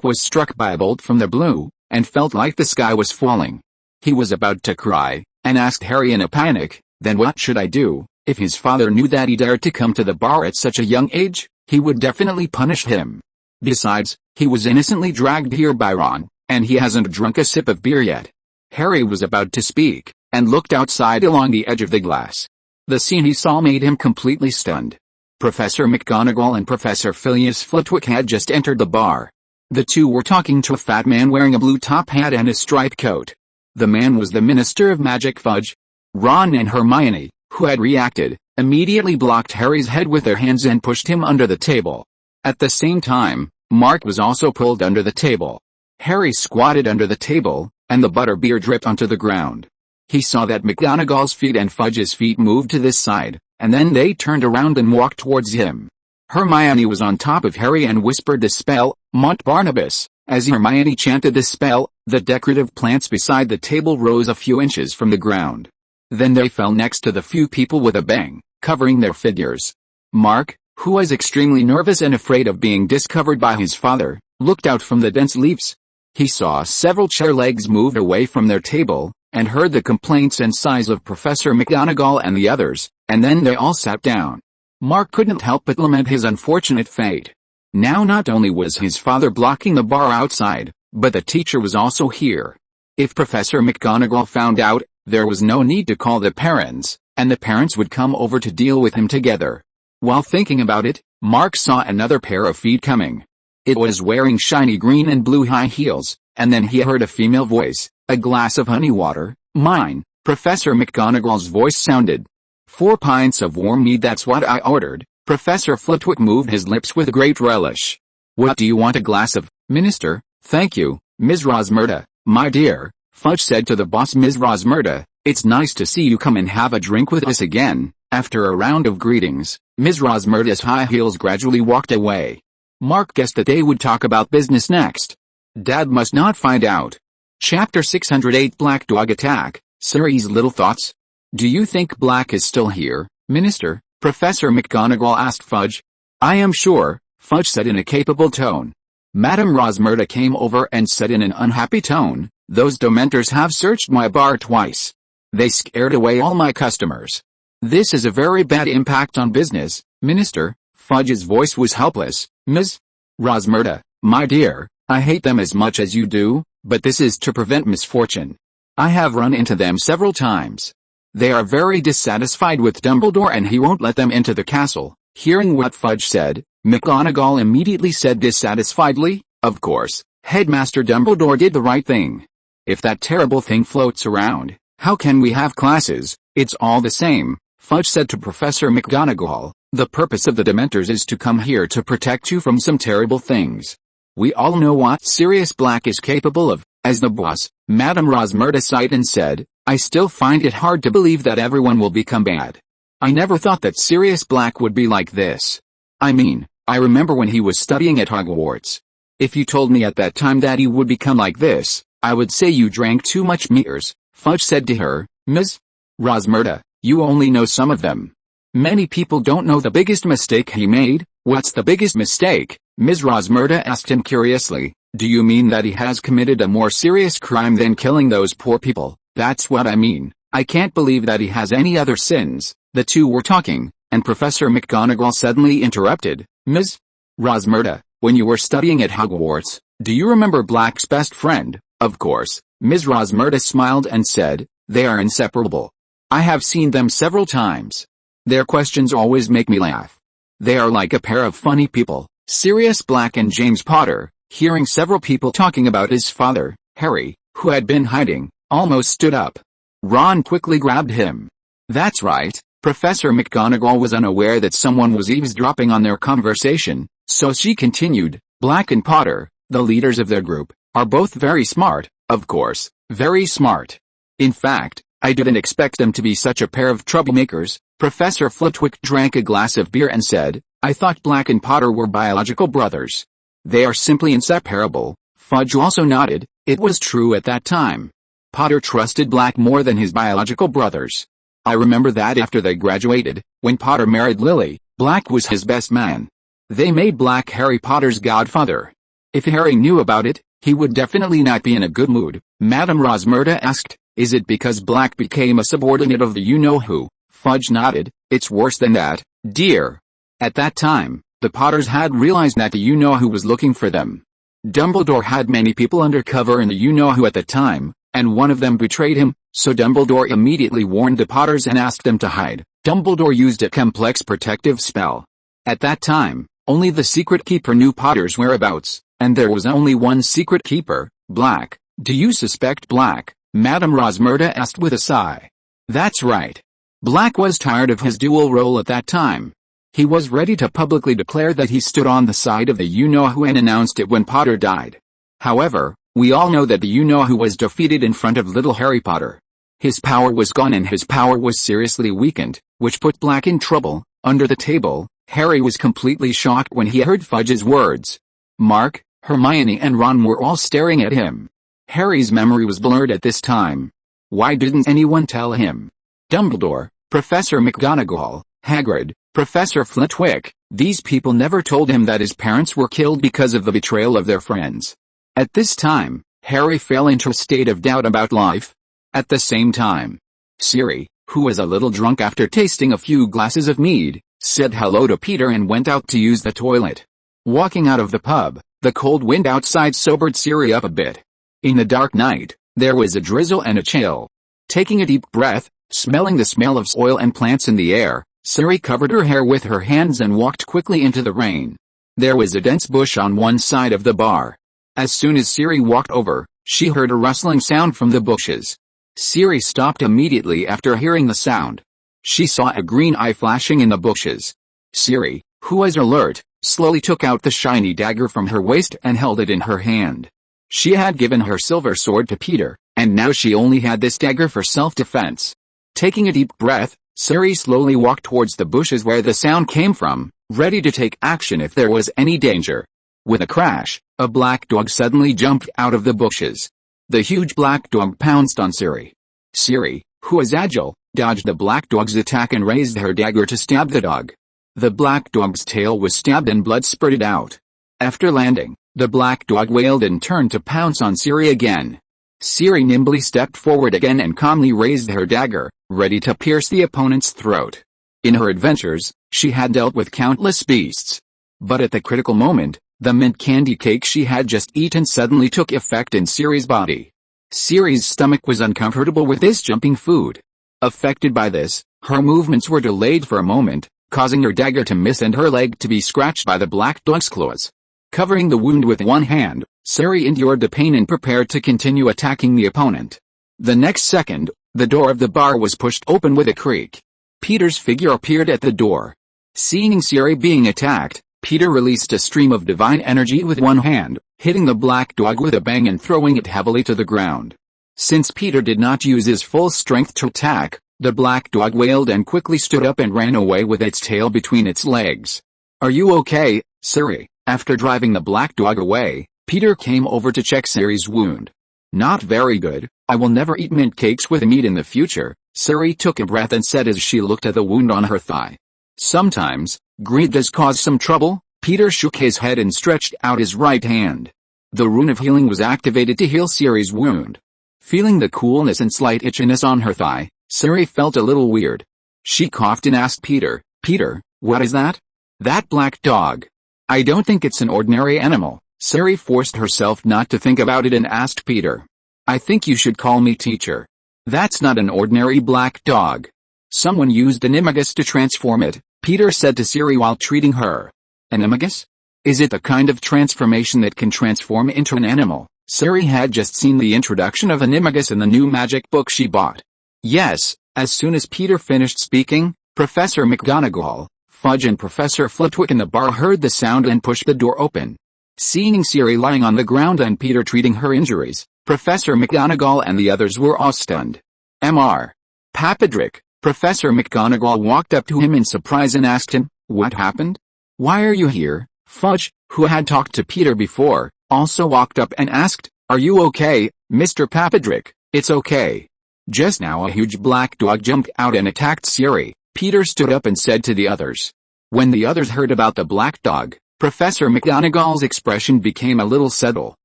was struck by a bolt from the blue, and felt like the sky was falling. He was about to cry, and asked Harry in a panic, "Then what should I do?" If his father knew that he dared to come to the bar at such a young age, he would definitely punish him. Besides, he was innocently dragged here by Ron, and he hasn't drunk a sip of beer yet. Harry was about to speak, and looked outside along the edge of the glass. The scene he saw made him completely stunned. Professor McGonagall and Professor Phileas Flitwick had just entered the bar. The two were talking to a fat man wearing a blue top hat and a striped coat. The man was the Minister of Magic Fudge. Ron and Hermione, who had reacted, immediately blocked Harry's head with their hands and pushed him under the table. At the same time, Mark was also pulled under the table. Harry squatted under the table, and the butterbeer dripped onto the ground. He saw that McGonagall's feet and Fudge's feet moved to this side, and then they turned around and walked towards him. Hermione was on top of Harry and whispered the spell, Montbarnabas. As Hermione chanted the spell, the decorative plants beside the table rose a few inches from the ground. Then they fell next to the few people with a bang, covering their figures. Mark, who was extremely nervous and afraid of being discovered by his father, looked out from the dense leaves. He saw several chair legs move away from their table, and heard the complaints and sighs of Professor McGonagall and the others, and then they all sat down. Mark couldn't help but lament his unfortunate fate. Now not only was his father blocking the bar outside, but the teacher was also here. If Professor McGonagall found out, there was no need to call the parents, and the parents would come over to deal with him together. While thinking about it, Mark saw another pair of feet coming. It was wearing shiny green and blue high heels, and then he heard a female voice, "A glass of honey water, mine." Professor McGonagall's voice sounded. 4 pints of warm mead, that's what I ordered." Professor Flitwick moved his lips with great relish. "What do you want, a glass of, Minister?" "Thank you, Ms. Rosmerta, my dear," Fudge said to the boss. "Ms. Rosmerta, it's nice to see you come and have a drink with us again." After a round of greetings, Ms. Rosmerta's high heels gradually walked away. Mark guessed that they would talk about business next. Dad must not find out. Chapter 608, Black Dog Attack, Series. Little thoughts? "Do you think Black is still here, Minister?" Professor McGonagall asked Fudge. "I am sure," Fudge said in a capable tone. Madame Rosmerta came over and said in an unhappy tone, "Those Dementors have searched my bar twice. They scared away all my customers. This is a very bad impact on business, Minister." Fudge's voice was helpless. "Ms. Rosmerta, my dear, I hate them as much as you do, but this is to prevent misfortune. I have run into them several times. They are very dissatisfied with Dumbledore and he won't let them into the castle." Hearing what Fudge said, McGonagall immediately said dissatisfiedly, "Of course, Headmaster Dumbledore did the right thing. If that terrible thing floats around, how can we have classes?" "It's all the same," Fudge said to Professor McGonagall. "The purpose of the Dementors is to come here to protect you from some terrible things. We all know what Sirius Black is capable of." As the boss, Madame Rosmerta sighed and said, "I still find it hard to believe that everyone will become bad. I never thought that Sirius Black would be like this. I mean, I remember when he was studying at Hogwarts. If you told me at that time that he would become like this, I would say you drank too much meteors," Fudge said to her. "Ms. Rosmerta, you only know some of them. Many people don't know the biggest mistake he made." "What's the biggest mistake?" Ms. Rosmerta asked him curiously. "Do you mean that he has committed a more serious crime than killing those poor people?" "That's what I mean. I can't believe that he has any other sins." The two were talking, and Professor McGonagall suddenly interrupted. "Ms. Rosmerta, when you were studying at Hogwarts, do you remember Black's best friend?" "Of course." Ms. Rosmerta smiled and said, "They are inseparable. I have seen them several times. Their questions always make me laugh. They are like a pair of funny people." Sirius Black and James Potter, hearing several people talking about his father, Harry, who had been hiding, almost stood up. Ron quickly grabbed him. "That's right." Professor McGonagall was unaware that someone was eavesdropping on their conversation, so she continued, "Black and Potter, the leaders of their group, are both very smart, of course, very smart. In fact, I didn't expect them to be such a pair of troublemakers." Professor Flitwick drank a glass of beer and said, "I thought Black and Potter were biological brothers." "They are simply inseparable." Fudge also nodded. It was true at that time. Potter trusted Black more than his biological brothers. I remember that after they graduated, when Potter married Lily, Black was his best man. They made Black Harry Potter's godfather. If Harry knew about it, he would definitely not be in a good mood. Madame Rosmerta asked, "Is it because Black became a subordinate of the you-know-who?" Fudge nodded. "It's worse than that, dear. At that time, the Potters had realized that the you-know-who was looking for them. Dumbledore had many people undercover in the you-know-who at the time, and one of them betrayed him, so Dumbledore immediately warned the Potters and asked them to hide. Dumbledore used a complex protective spell. At that time, only the secret keeper knew Potter's whereabouts, and there was only one secret keeper, Black." "Do you suspect Black?" Madame Rosmerta asked with a sigh. "That's right. Black was tired of his dual role at that time. He was ready to publicly declare that he stood on the side of the you-know-who and announced it when Potter died. However, we all know that the you-know-who was defeated in front of little Harry Potter. His power was gone and his power was seriously weakened, which put Black in trouble. Under the table, Harry was completely shocked when he heard Fudge's words. Mark, Hermione and Ron were all staring at him. Harry's memory was blurred at this time. Why didn't anyone tell him? Dumbledore, Professor McGonagall, Hagrid, Professor Flitwick, these people never told him that his parents were killed because of the betrayal of their friends. At this time, Harry fell into a state of doubt about life. At the same time, Siri, who was a little drunk after tasting a few glasses of mead, said hello to Peter and went out to use the toilet. Walking out of the pub, the cold wind outside sobered Siri up a bit. In the dark night, there was a drizzle and a chill. Taking a deep breath, smelling the smell of soil and plants in the air, Siri covered her hair with her hands and walked quickly into the rain. There was a dense bush on one side of the bar. As soon as Siri walked over, she heard a rustling sound from the bushes. Siri stopped immediately after hearing the sound. She saw a green eye flashing in the bushes. Siri, who was alert, slowly took out the shiny dagger from her waist and held it in her hand. She had given her silver sword to Peter, and now she only had this dagger for self-defense. Taking a deep breath, Siri slowly walked towards the bushes where the sound came from, ready to take action if there was any danger. With a crash, a black dog suddenly jumped out of the bushes. The huge black dog pounced on Siri. Siri, who was agile, dodged the black dog's attack and raised her dagger to stab the dog. The black dog's tail was stabbed and blood spurted out. After landing, the black dog wailed and turned to pounce on Siri again. Siri nimbly stepped forward again and calmly raised her dagger, ready to pierce the opponent's throat. In her adventures, she had dealt with countless beasts. But at the critical moment, the mint candy cake she had just eaten suddenly took effect in Siri's body. Siri's stomach was uncomfortable with this jumping food. Affected by this, her movements were delayed for a moment, causing her dagger to miss and her leg to be scratched by the black dog's claws. Covering the wound with one hand, Siri endured the pain and prepared to continue attacking the opponent. The next second, the door of the bar was pushed open with a creak. Peter's figure appeared at the door. Seeing Siri being attacked, Peter released a stream of divine energy with one hand, hitting the black dog with a bang and throwing it heavily to the ground. Since Peter did not use his full strength to attack, the black dog wailed and quickly stood up and ran away with its tail between its legs. "Are you okay, Siri?" After driving the black dog away, Peter came over to check Siri's wound. "Not very good, I will never eat mint cakes with meat in the future," Siri took a breath and said as she looked at the wound on her thigh. "Sometimes, greed does cause some trouble." Peter shook his head and stretched out his right hand. The rune of healing was activated to heal Siri's wound. Feeling the coolness and slight itchiness on her thigh, Siri felt a little weird. She coughed and asked Peter, "Peter, what is that?" "That black dog. I don't think it's an ordinary animal." Siri forced herself not to think about it and asked Peter, "I think you should call me teacher. That's not an ordinary black dog. Someone used animagus to transform it," Peter said to Siri while treating her. "Animagus? Is it the kind of transformation that can transform into an animal?" Siri had just seen the introduction of animagus in the new magic book she bought. "Yes." As soon as Peter finished speaking, Professor McGonagall, Fudge and Professor Flitwick in the bar heard the sound and pushed the door open. Seeing Siri lying on the ground and Peter treating her injuries, Professor McGonagall and the others were all stunned. "Mr. Papadrick," Professor McGonagall walked up to him in surprise and asked him, "What happened? Why are you here?" Fudge, who had talked to Peter before, also walked up and asked, "Are you okay, Mr. Papadrick?" "It's okay. Just now a huge black dog jumped out and attacked Siri," Peter stood up and said to the others. When the others heard about the black dog, Professor McGonagall's expression became a little subtle.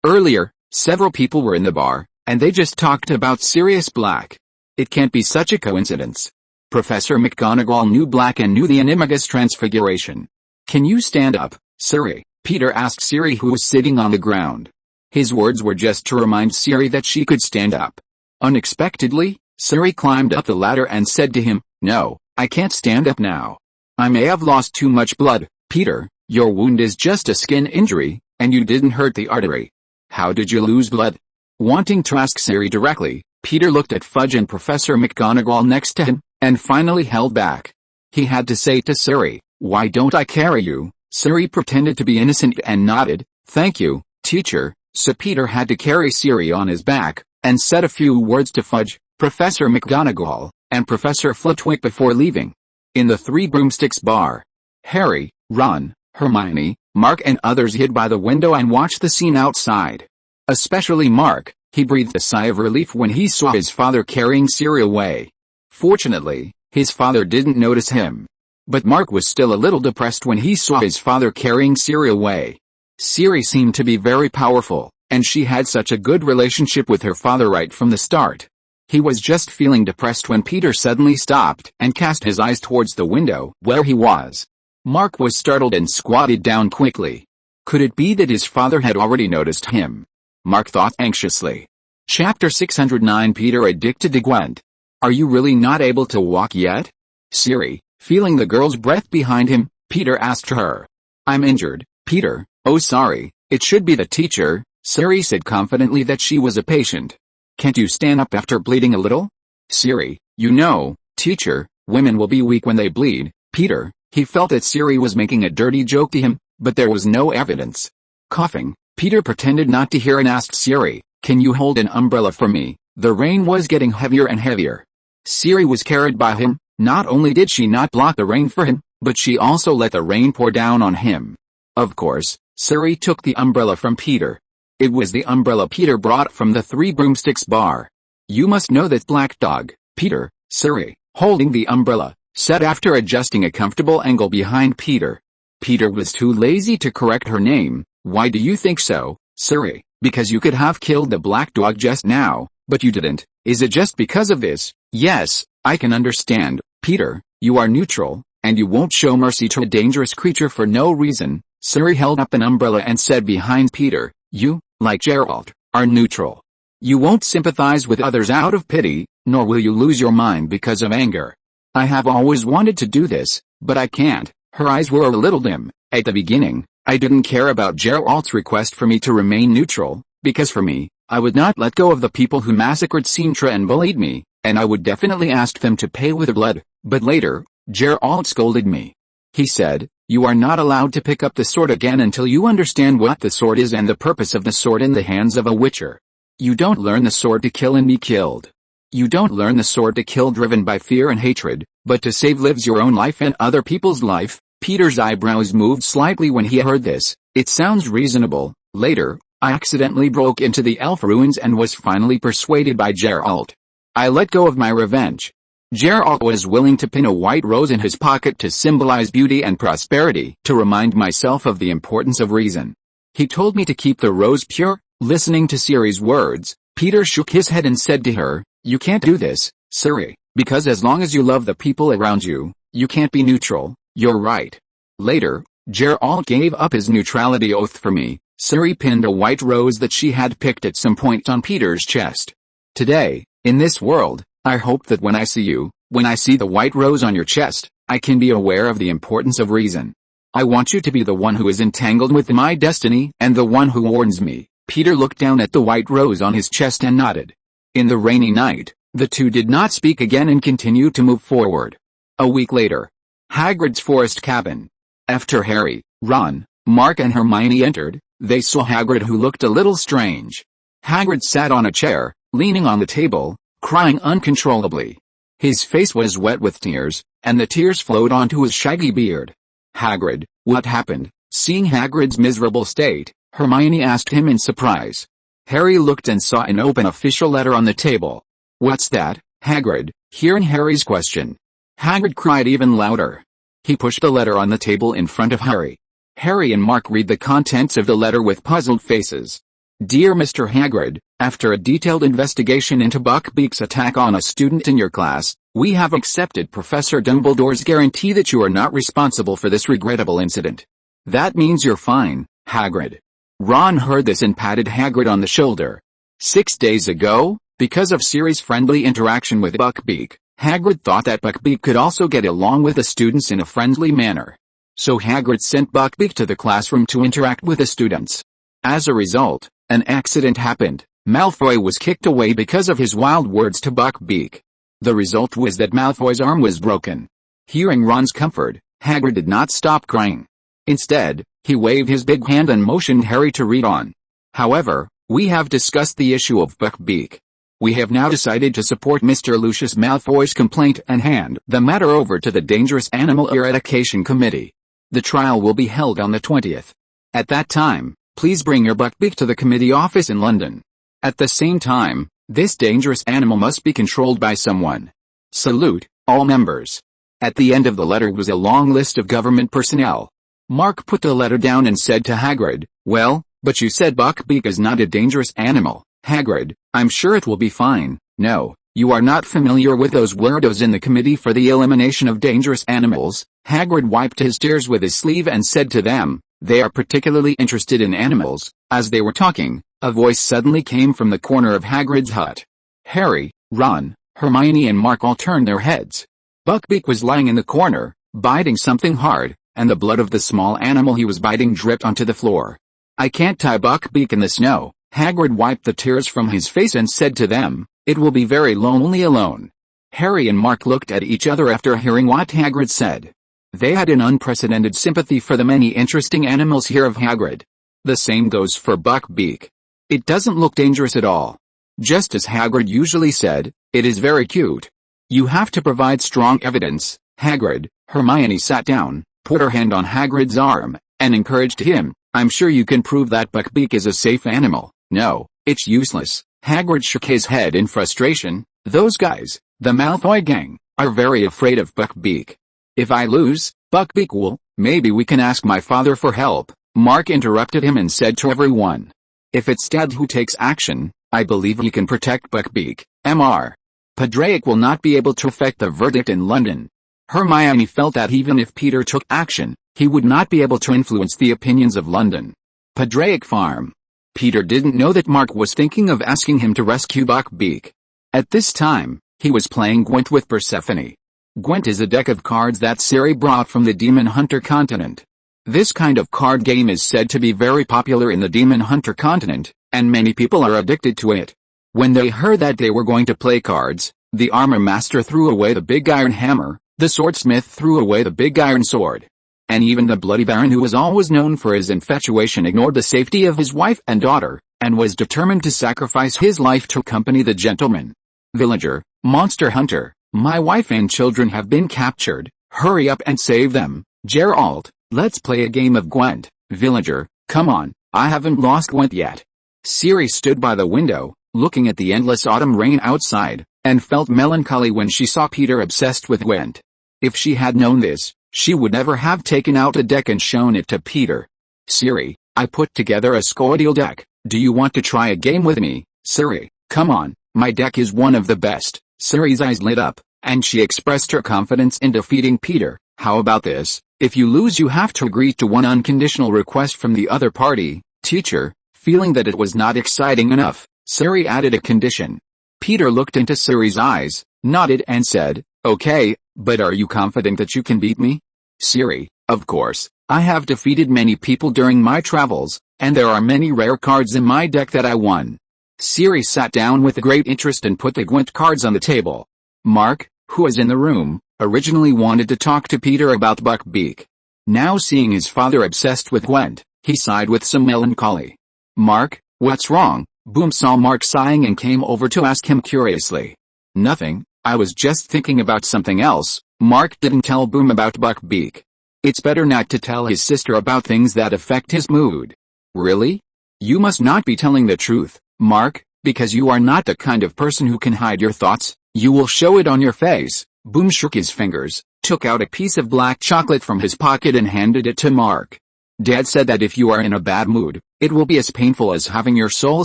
Earlier, several people were in the bar, and they just talked about Sirius Black. It can't be such a coincidence. Professor McGonagall knew Black and knew the animagus transfiguration. "Can you stand up, Siri?" Peter asked Siri, who was sitting on the ground. His words were just to remind Siri that she could stand up. Unexpectedly, Siri climbed up the ladder and said to him, "No, I can't stand up now. I may have lost too much blood." "Peter, your wound is just a skin injury, and you didn't hurt the artery. How did you lose blood?" Wanting to ask Siri directly, Peter looked at Fudge and Professor McGonagall next to him, and finally held back. He had to say to Siri, "Why don't I carry you?" Siri pretended to be innocent and nodded, "Thank you, teacher." So Peter had to carry Siri on his back, and said a few words to Fudge, Professor McGonagall, and Professor Flitwick before leaving. In the Three Broomsticks bar, Harry, Ron, Hermione, Mark and others hid by the window and watched the scene outside. Especially Mark, he breathed a sigh of relief when he saw his father carrying Siri away. Fortunately, his father didn't notice him. But Mark was still a little depressed when he saw his father carrying Siri away. Siri seemed to be very powerful, and she had such a good relationship with her father right from the start. He was just feeling depressed when Peter suddenly stopped and cast his eyes towards the window where he was. Mark was startled and squatted down quickly. Could it be that his father had already noticed him? Mark thought anxiously. Chapter 609 Peter addicted to Gwent. Are you really not able to walk yet? Siri, feeling the girl's breath behind him, Peter asked her. I'm injured, Peter. Oh sorry, it should be the teacher, Siri said confidently that she was a patient. Can't you stand up after bleeding a little? Siri, you know, teacher, women will be weak when they bleed, Peter. He felt that Siri was making a dirty joke to him, but there was no evidence. Coughing, Peter pretended not to hear and asked Siri, can you hold an umbrella for me? The rain was getting heavier and heavier. Siri was carried by him. Not only did she not block the rain for him, but she also let the rain pour down on him. Of course, Siri took the umbrella from Peter. It was the umbrella Peter brought from the Three Broomsticks bar. You must know that Black Dog, Peter, Siri, holding the umbrella, said after adjusting a comfortable angle behind Peter. Peter was too lazy to correct her name. Why do you think so, Siri? Because you could have killed the black dog just now, but you didn't. Is it just because of this? Yes, I can understand, Peter. You are neutral, and you won't show mercy to a dangerous creature for no reason. Siri held up an umbrella and said behind Peter, you, like Geralt, are neutral. You won't sympathize with others out of pity, nor will you lose your mind because of anger. I have always wanted to do this, but I can't. Her eyes were a little dim. At the beginning, I didn't care about Geralt's request for me to remain neutral, because for me, I would not let go of the people who massacred Sintra and bullied me, and I would definitely ask them to pay with blood. But later, Geralt scolded me. He said, you are not allowed to pick up the sword again until you understand what the sword is and the purpose of the sword in the hands of a witcher. You don't learn the sword to kill and be killed. You don't learn the sword to kill driven by fear and hatred, but to save lives, your own life and other people's life. Peter's eyebrows moved slightly when he heard this. It sounds reasonable. Later, I accidentally broke into the elf ruins and was finally persuaded by Geralt. I let go of my revenge. Geralt was willing to pin a white rose in his pocket to symbolize beauty and prosperity, to remind myself of the importance of reason. He told me to keep the rose pure. Listening to Siri's words, Peter shook his head and said to her, you can't do this, Siri, because as long as you love the people around you, you can't be neutral. You're right. Later, Geralt gave up his neutrality oath for me. Siri pinned a white rose that she had picked at some point on Peter's chest. Today, in this world, I hope that when I see you, when I see the white rose on your chest, I can be aware of the importance of reason. I want you to be the one who is entangled with my destiny and the one who warns me. Peter looked down at the white rose on his chest and nodded. In the rainy night, the two did not speak again and continued to move forward. A week later, Hagrid's forest cabin. After Harry, Ron, Mark and Hermione entered, they saw Hagrid, who looked a little strange. Hagrid sat on a chair, leaning on the table, crying uncontrollably. His face was wet with tears, and the tears flowed onto his shaggy beard. Hagrid, what happened? Seeing Hagrid's miserable state, Hermione asked him in surprise. Harry looked and saw an open official letter on the table. What's that, Hagrid? Hearing Harry's question, Hagrid cried even louder. He pushed the letter on the table in front of Harry. Harry and Mark read the contents of the letter with puzzled faces. Dear Mr. Hagrid, after a detailed investigation into Buckbeak's attack on a student in your class, we have accepted Professor Dumbledore's guarantee that you are not responsible for this regrettable incident. That means you're fine, Hagrid. Ron heard this and patted Hagrid on the shoulder. 6 days ago, because of Siri's friendly interaction with Buckbeak, Hagrid thought that Buckbeak could also get along with the students in a friendly manner. So Hagrid sent Buckbeak to the classroom to interact with the students. As a result, an accident happened. Malfoy was kicked away because of his wild words to Buckbeak. The result was that Malfoy's arm was broken. Hearing Ron's comfort, Hagrid did not stop crying. Instead, he waved his big hand and motioned Harry to read on. However, we have discussed the issue of Buckbeak. We have now decided to support Mr. Lucius Malfoy's complaint and hand the matter over to the Dangerous Animal Eradication Committee. The trial will be held on the 20th. At that time, please bring your Buckbeak to the committee office in London. At the same time, this dangerous animal must be controlled by someone. Salute, all members. At the end of the letter was a long list of government personnel. Mark put the letter down and said to Hagrid, "Well, but you said Buckbeak is not a dangerous animal, Hagrid. I'm sure it will be fine." "No, you are not familiar with those weirdos in the Committee for the Elimination of Dangerous Animals." Hagrid wiped his tears with his sleeve and said to them, "They are particularly interested in animals." As they were talking, a voice suddenly came from the corner of Hagrid's hut. Harry, Ron, Hermione and Mark all turned their heads. Buckbeak was lying in the corner, biting something hard, and the blood of the small animal he was biting dripped onto the floor. "I can't tie Buckbeak in the snow." Hagrid wiped the tears from his face and said to them, "It will be very lonely alone." Harry and Mark looked at each other after hearing what Hagrid said. They had an unprecedented sympathy for the many interesting animals here of Hagrid. The same goes for Buckbeak. It doesn't look dangerous at all. Just as Hagrid usually said, it is very cute. You have to provide strong evidence, Hagrid. Hermione sat down, put her hand on Hagrid's arm, and encouraged him. "I'm sure you can prove that Buckbeak is a safe animal." "No, it's useless." Hagrid shook his head in frustration. "Those guys, the Malfoy gang, are very afraid of Buckbeak. If I lose, Buckbeak will." "Maybe we can ask my father for help," Mark interrupted him and said to everyone. "If it's Dad who takes action, I believe he can protect Buckbeak. Mr. Padraic will not be able to affect the verdict in London." Hermione felt that even if Peter took action, he would not be able to influence the opinions of London. Padraic Farm. Peter didn't know that Mark was thinking of asking him to rescue Buckbeak. At this time, he was playing Gwent with Persephone. Gwent is a deck of cards that Ciri brought from the Demon Hunter continent. This kind of card game is said to be very popular in the Demon Hunter continent, and many people are addicted to it. When they heard that they were going to play cards, the armor master threw away the big iron hammer, the swordsmith threw away the big iron sword. And even the Bloody Baron, who was always known for his infatuation, ignored the safety of his wife and daughter, and was determined to sacrifice his life to accompany the gentleman. "Villager, monster hunter, my wife and children have been captured. Hurry up and save them. Geralt, let's play a game of Gwent." "Villager, come on, I haven't lost Gwent yet." Ciri stood by the window, looking at the endless autumn rain outside, and felt melancholy when she saw Peter obsessed with Gwent. If she had known this, she would never have taken out a deck and shown it to Peter. "Ciri, I put together a Scoia'tael deck. Do you want to try a game with me?" "Ciri, come on, my deck is one of the best." Ciri's eyes lit up, and she expressed her confidence in defeating Peter. "How about this? If you lose, you have to agree to one unconditional request from the other party." Teacher, feeling that it was not exciting enough, Ciri added a condition. Peter looked into Ciri's eyes, nodded and said, "Okay, but are you confident that you can beat me?" "Ciri, of course. I have defeated many people during my travels, and there are many rare cards in my deck that I won." Ciri sat down with great interest and put the Gwent cards on the table. Mark, who was in the room, originally wanted to talk to Peter about Buckbeak. Now seeing his father obsessed with Gwent, he sighed with some melancholy. "Mark, what's wrong?" Boom saw Mark sighing and came over to ask him curiously. "Nothing, I was just thinking about something else." Mark didn't tell Boom about Buckbeak. It's better not to tell his sister about things that affect his mood. "Really? You must not be telling the truth, Mark, because you are not the kind of person who can hide your thoughts. You will show it on your face." Boom shook his fingers, took out a piece of black chocolate from his pocket and handed it to Mark. "Dad said that if you are in a bad mood, it will be as painful as having your soul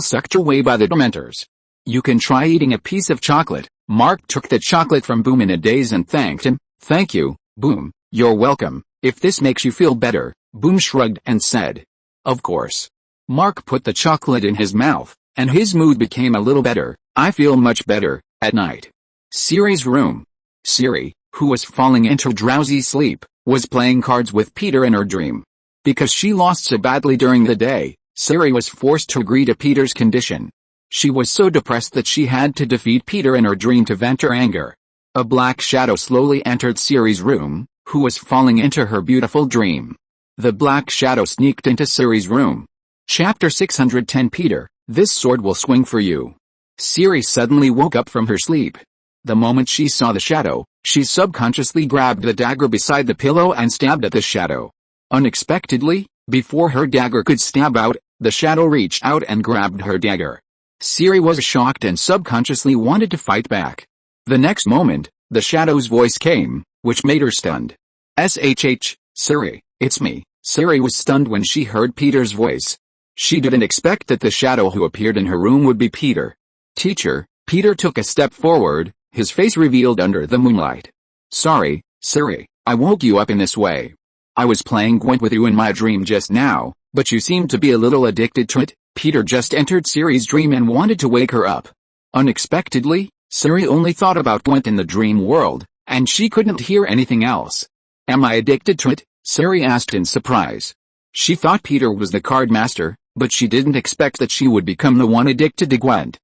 sucked away by the Dementors. You can try eating a piece of chocolate." Mark took the chocolate from Boom in a daze and thanked him. "Thank you, Boom. You're welcome. If this makes you feel better." Boom shrugged and said, "Of course." Mark put the chocolate in his mouth, and his mood became a little better. "I feel much better." At night, Ciri's room. Ciri, who was falling into drowsy sleep, was playing cards with Peter in her dream. Because she lost so badly during the day, Ciri was forced to agree to Peter's condition. She was so depressed that she had to defeat Peter in her dream to vent her anger. A black shadow slowly entered Ciri's room, who was falling into her beautiful dream. The black shadow sneaked into Ciri's room. Chapter 610. Peter, this sword will swing for you. Siri suddenly woke up from her sleep. The moment she saw the shadow, she subconsciously grabbed the dagger beside the pillow and stabbed at the shadow. Unexpectedly, before her dagger could stab out, the shadow reached out and grabbed her dagger. Siri was shocked and subconsciously wanted to fight back. The next moment, the shadow's voice came, which made her stunned. "SHH, Siri, it's me." Siri was stunned when she heard Peter's voice. She didn't expect that the shadow who appeared in her room would be Peter. "Teacher." Peter took a step forward, his face revealed under the moonlight. "Sorry, Siri, I woke you up in this way. I was playing Gwent with you in my dream just now, but you seem to be a little addicted to it." Peter just entered Siri's dream and wanted to wake her up. Unexpectedly, Siri only thought about Gwent in the dream world, and she couldn't hear anything else. "Am I addicted to it?" Siri asked in surprise. She thought Peter was the card master, but she didn't expect that she would become the one addicted to Gwent.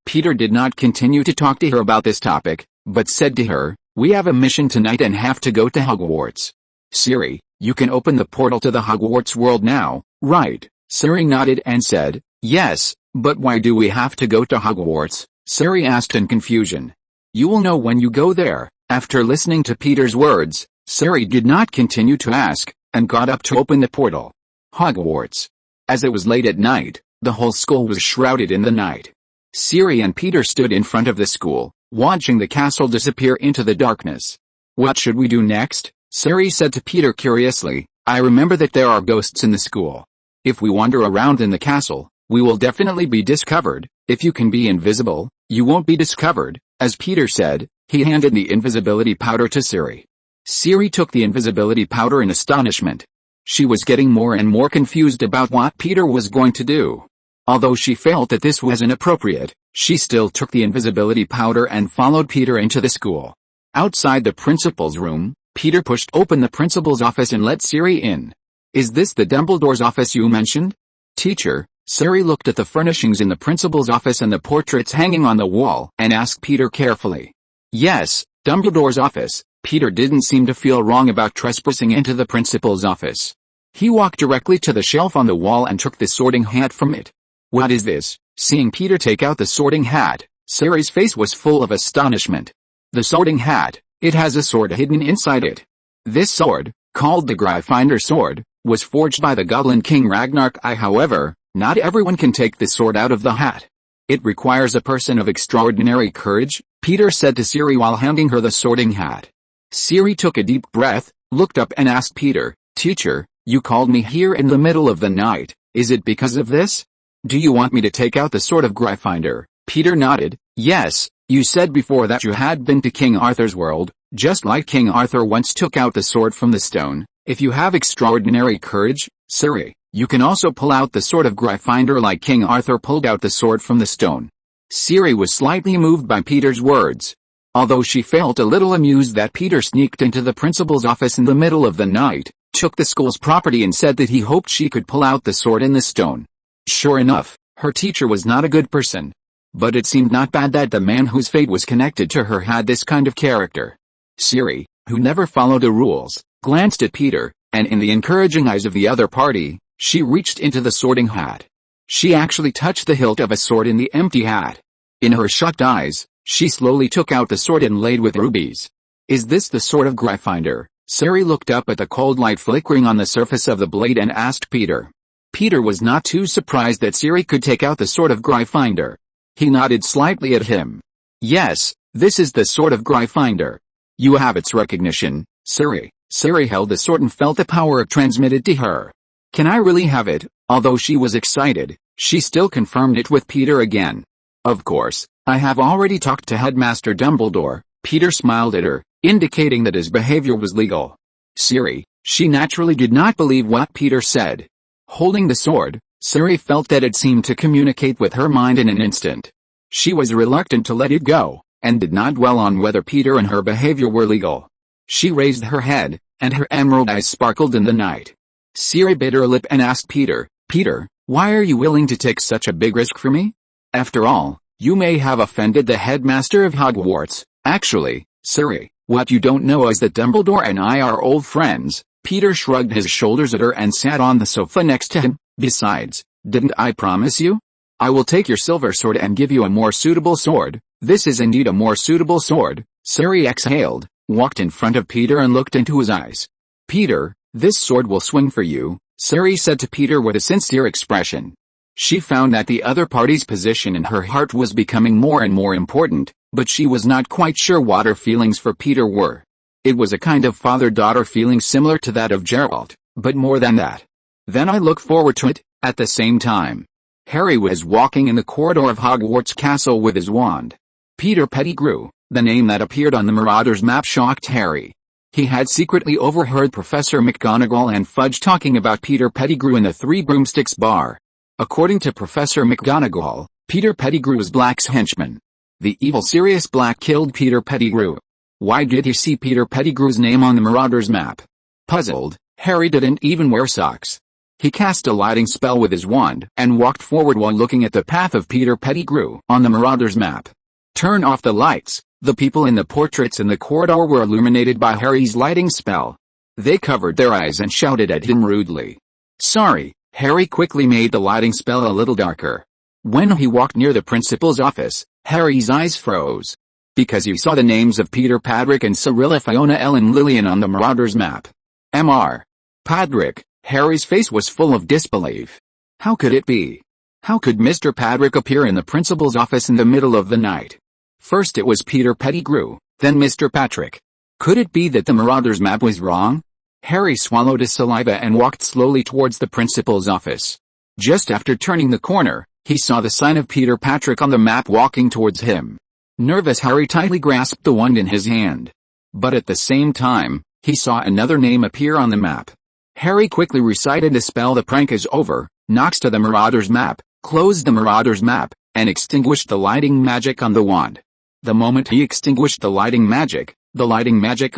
Peter did not continue to talk to her about this topic, but said to her, "We have a mission tonight and have to go to Hogwarts. Siri, you can open the portal to the Hogwarts world now, right?" Siri nodded and said, "Yes, but why do we have to go to Hogwarts?" Siri asked in confusion. "You will know when you go there." After listening to Peter's words, Siri did not continue to ask, and got up to open the portal. Hogwarts. As it was late at night, the whole school was shrouded in the night. Siri and Peter stood in front of the school, watching the castle disappear into the darkness. "What should we do next?" Siri said to Peter curiously. "I remember that there are ghosts in the school. If we wander around in the castle, we will definitely be discovered. If you can be invisible, you won't be discovered." As Peter said, he handed the invisibility powder to Siri. Siri took the invisibility powder in astonishment. She was getting more and more confused about what Peter was going to do. Although she felt that this was inappropriate, she still took the invisibility powder and followed Peter into the school. Outside the principal's room, Peter pushed open the principal's office and let Siri in. "Is this the Dumbledore's office you mentioned?" "Teacher." Siri looked at the furnishings in the principal's office and the portraits hanging on the wall, and asked Peter carefully. "Yes, Dumbledore's office." Peter didn't seem to feel wrong about trespassing into the principal's office. He walked directly to the shelf on the wall and took the sorting hat from it. "What is this?" Seeing Peter take out the sorting hat, Siri's face was full of astonishment. "The sorting hat, it has a sword hidden inside it. This sword, called the Gryffindor sword, was forged by the Goblin King Ragnarok I. However, not everyone can take the sword out of the hat. It requires a person of extraordinary courage," Peter said to Siri while handing her the sorting hat. Siri took a deep breath, looked up and asked Peter, "Teacher, you called me here in the middle of the night. Is it because of this? Do you want me to take out the sword of Gryffindor?" Peter nodded. "Yes, you said before that you had been to King Arthur's world, just like King Arthur once took out the sword from the stone. If you have extraordinary courage, Siri, you can also pull out the sword of Gryffindor like King Arthur pulled out the sword from the stone." Siri was slightly moved by Peter's words. Although she felt a little amused that Peter sneaked into the principal's office in the middle of the night, took the school's property and said that he hoped she could pull out the sword in the stone. Sure enough, her teacher was not a good person. But it seemed not bad that the man whose fate was connected to her had this kind of character. Siri, who never followed the rules, glanced at Peter, and in the encouraging eyes of the other party, she reached into the sorting hat. She actually touched the hilt of a sword in the empty hat. In her shocked eyes, she slowly took out the sword inlaid with rubies. "Is this the sword of Gryffindor?" Siri looked up at the cold light flickering on the surface of the blade and asked Peter. Peter was not too surprised that Siri could take out the sword of Gryffindor. He nodded slightly at him. "Yes, this is the sword of Gryffindor. You have its recognition, Siri." Siri held the sword and felt the power transmitted to her. "Can I really have it?" Although she was excited, she still confirmed it with Peter again. "Of course, I have already talked to Headmaster Dumbledore." Peter smiled at her, indicating that his behavior was legal. Siri, she naturally did not believe what Peter said. Holding the sword, Siri felt that it seemed to communicate with her mind in an instant. She was reluctant to let it go, and did not dwell on whether Peter and her behavior were legal. She raised her head, and her emerald eyes sparkled in the night. Siri bit her lip and asked Peter, "Peter, why are you willing to take such a big risk for me? After all, you may have offended the headmaster of Hogwarts." "Actually, Siri, what you don't know is that Dumbledore and I are old friends." Peter shrugged his shoulders at her and sat on the sofa next to him. "Besides, didn't I promise you? I will take your silver sword and give you a more suitable sword. This is indeed a more suitable sword. Sari exhaled, walked in front of Peter and looked into his eyes. Peter, this sword will swing for you, Sari said to Peter with a sincere expression. She found that the other party's position in her heart was becoming more and more important, but she was not quite sure what her feelings for Peter were. It was a kind of father-daughter feeling similar to that of Geralt, but more than that. Then I look forward to it. At the same time, Harry was walking in the corridor of Hogwarts Castle with his wand. Peter Pettigrew, the name that appeared on the Marauder's map, shocked Harry. He had secretly overheard Professor McGonagall and Fudge talking about Peter Pettigrew in the Three Broomsticks bar. According to Professor McGonagall, Peter Pettigrew was Black's henchman. The evil Sirius Black killed Peter Pettigrew. Why did he see Peter Pettigrew's name on the Marauder's map? Puzzled, Harry didn't even wear socks. He cast a lighting spell with his wand and walked forward while looking at the path of Peter Pettigrew on the Marauder's map. Turn off the lights. The people in the portraits in the corridor were illuminated by Harry's lighting spell. They covered their eyes and shouted at him rudely. Sorry, Harry quickly made the lighting spell a little darker. When he walked near the principal's office, Harry's eyes froze. Because he saw the names of Peter Padrick and Cyrilla Fiona Ellen Lillian on the Marauder's map. Mr. Padrick, Harry's face was full of disbelief. How could it be? How could Mr. Padrick appear in the principal's office in the middle of the night? First it was Peter Pettigrew, then Mr. Patrick. Could it be that the Marauder's map was wrong? Harry swallowed his saliva and walked slowly towards the principal's office. Just after turning the corner, he saw the sign of Peter Patrick on the map walking towards him. Nervous, Harry tightly grasped the wand in his hand. But at the same time, he saw another name appear on the map. Harry quickly recited the spell "The prank is over," knocks to the Marauder's map, closed the Marauder's map, and extinguished the lighting magic on the wand. The moment he extinguished the lighting magic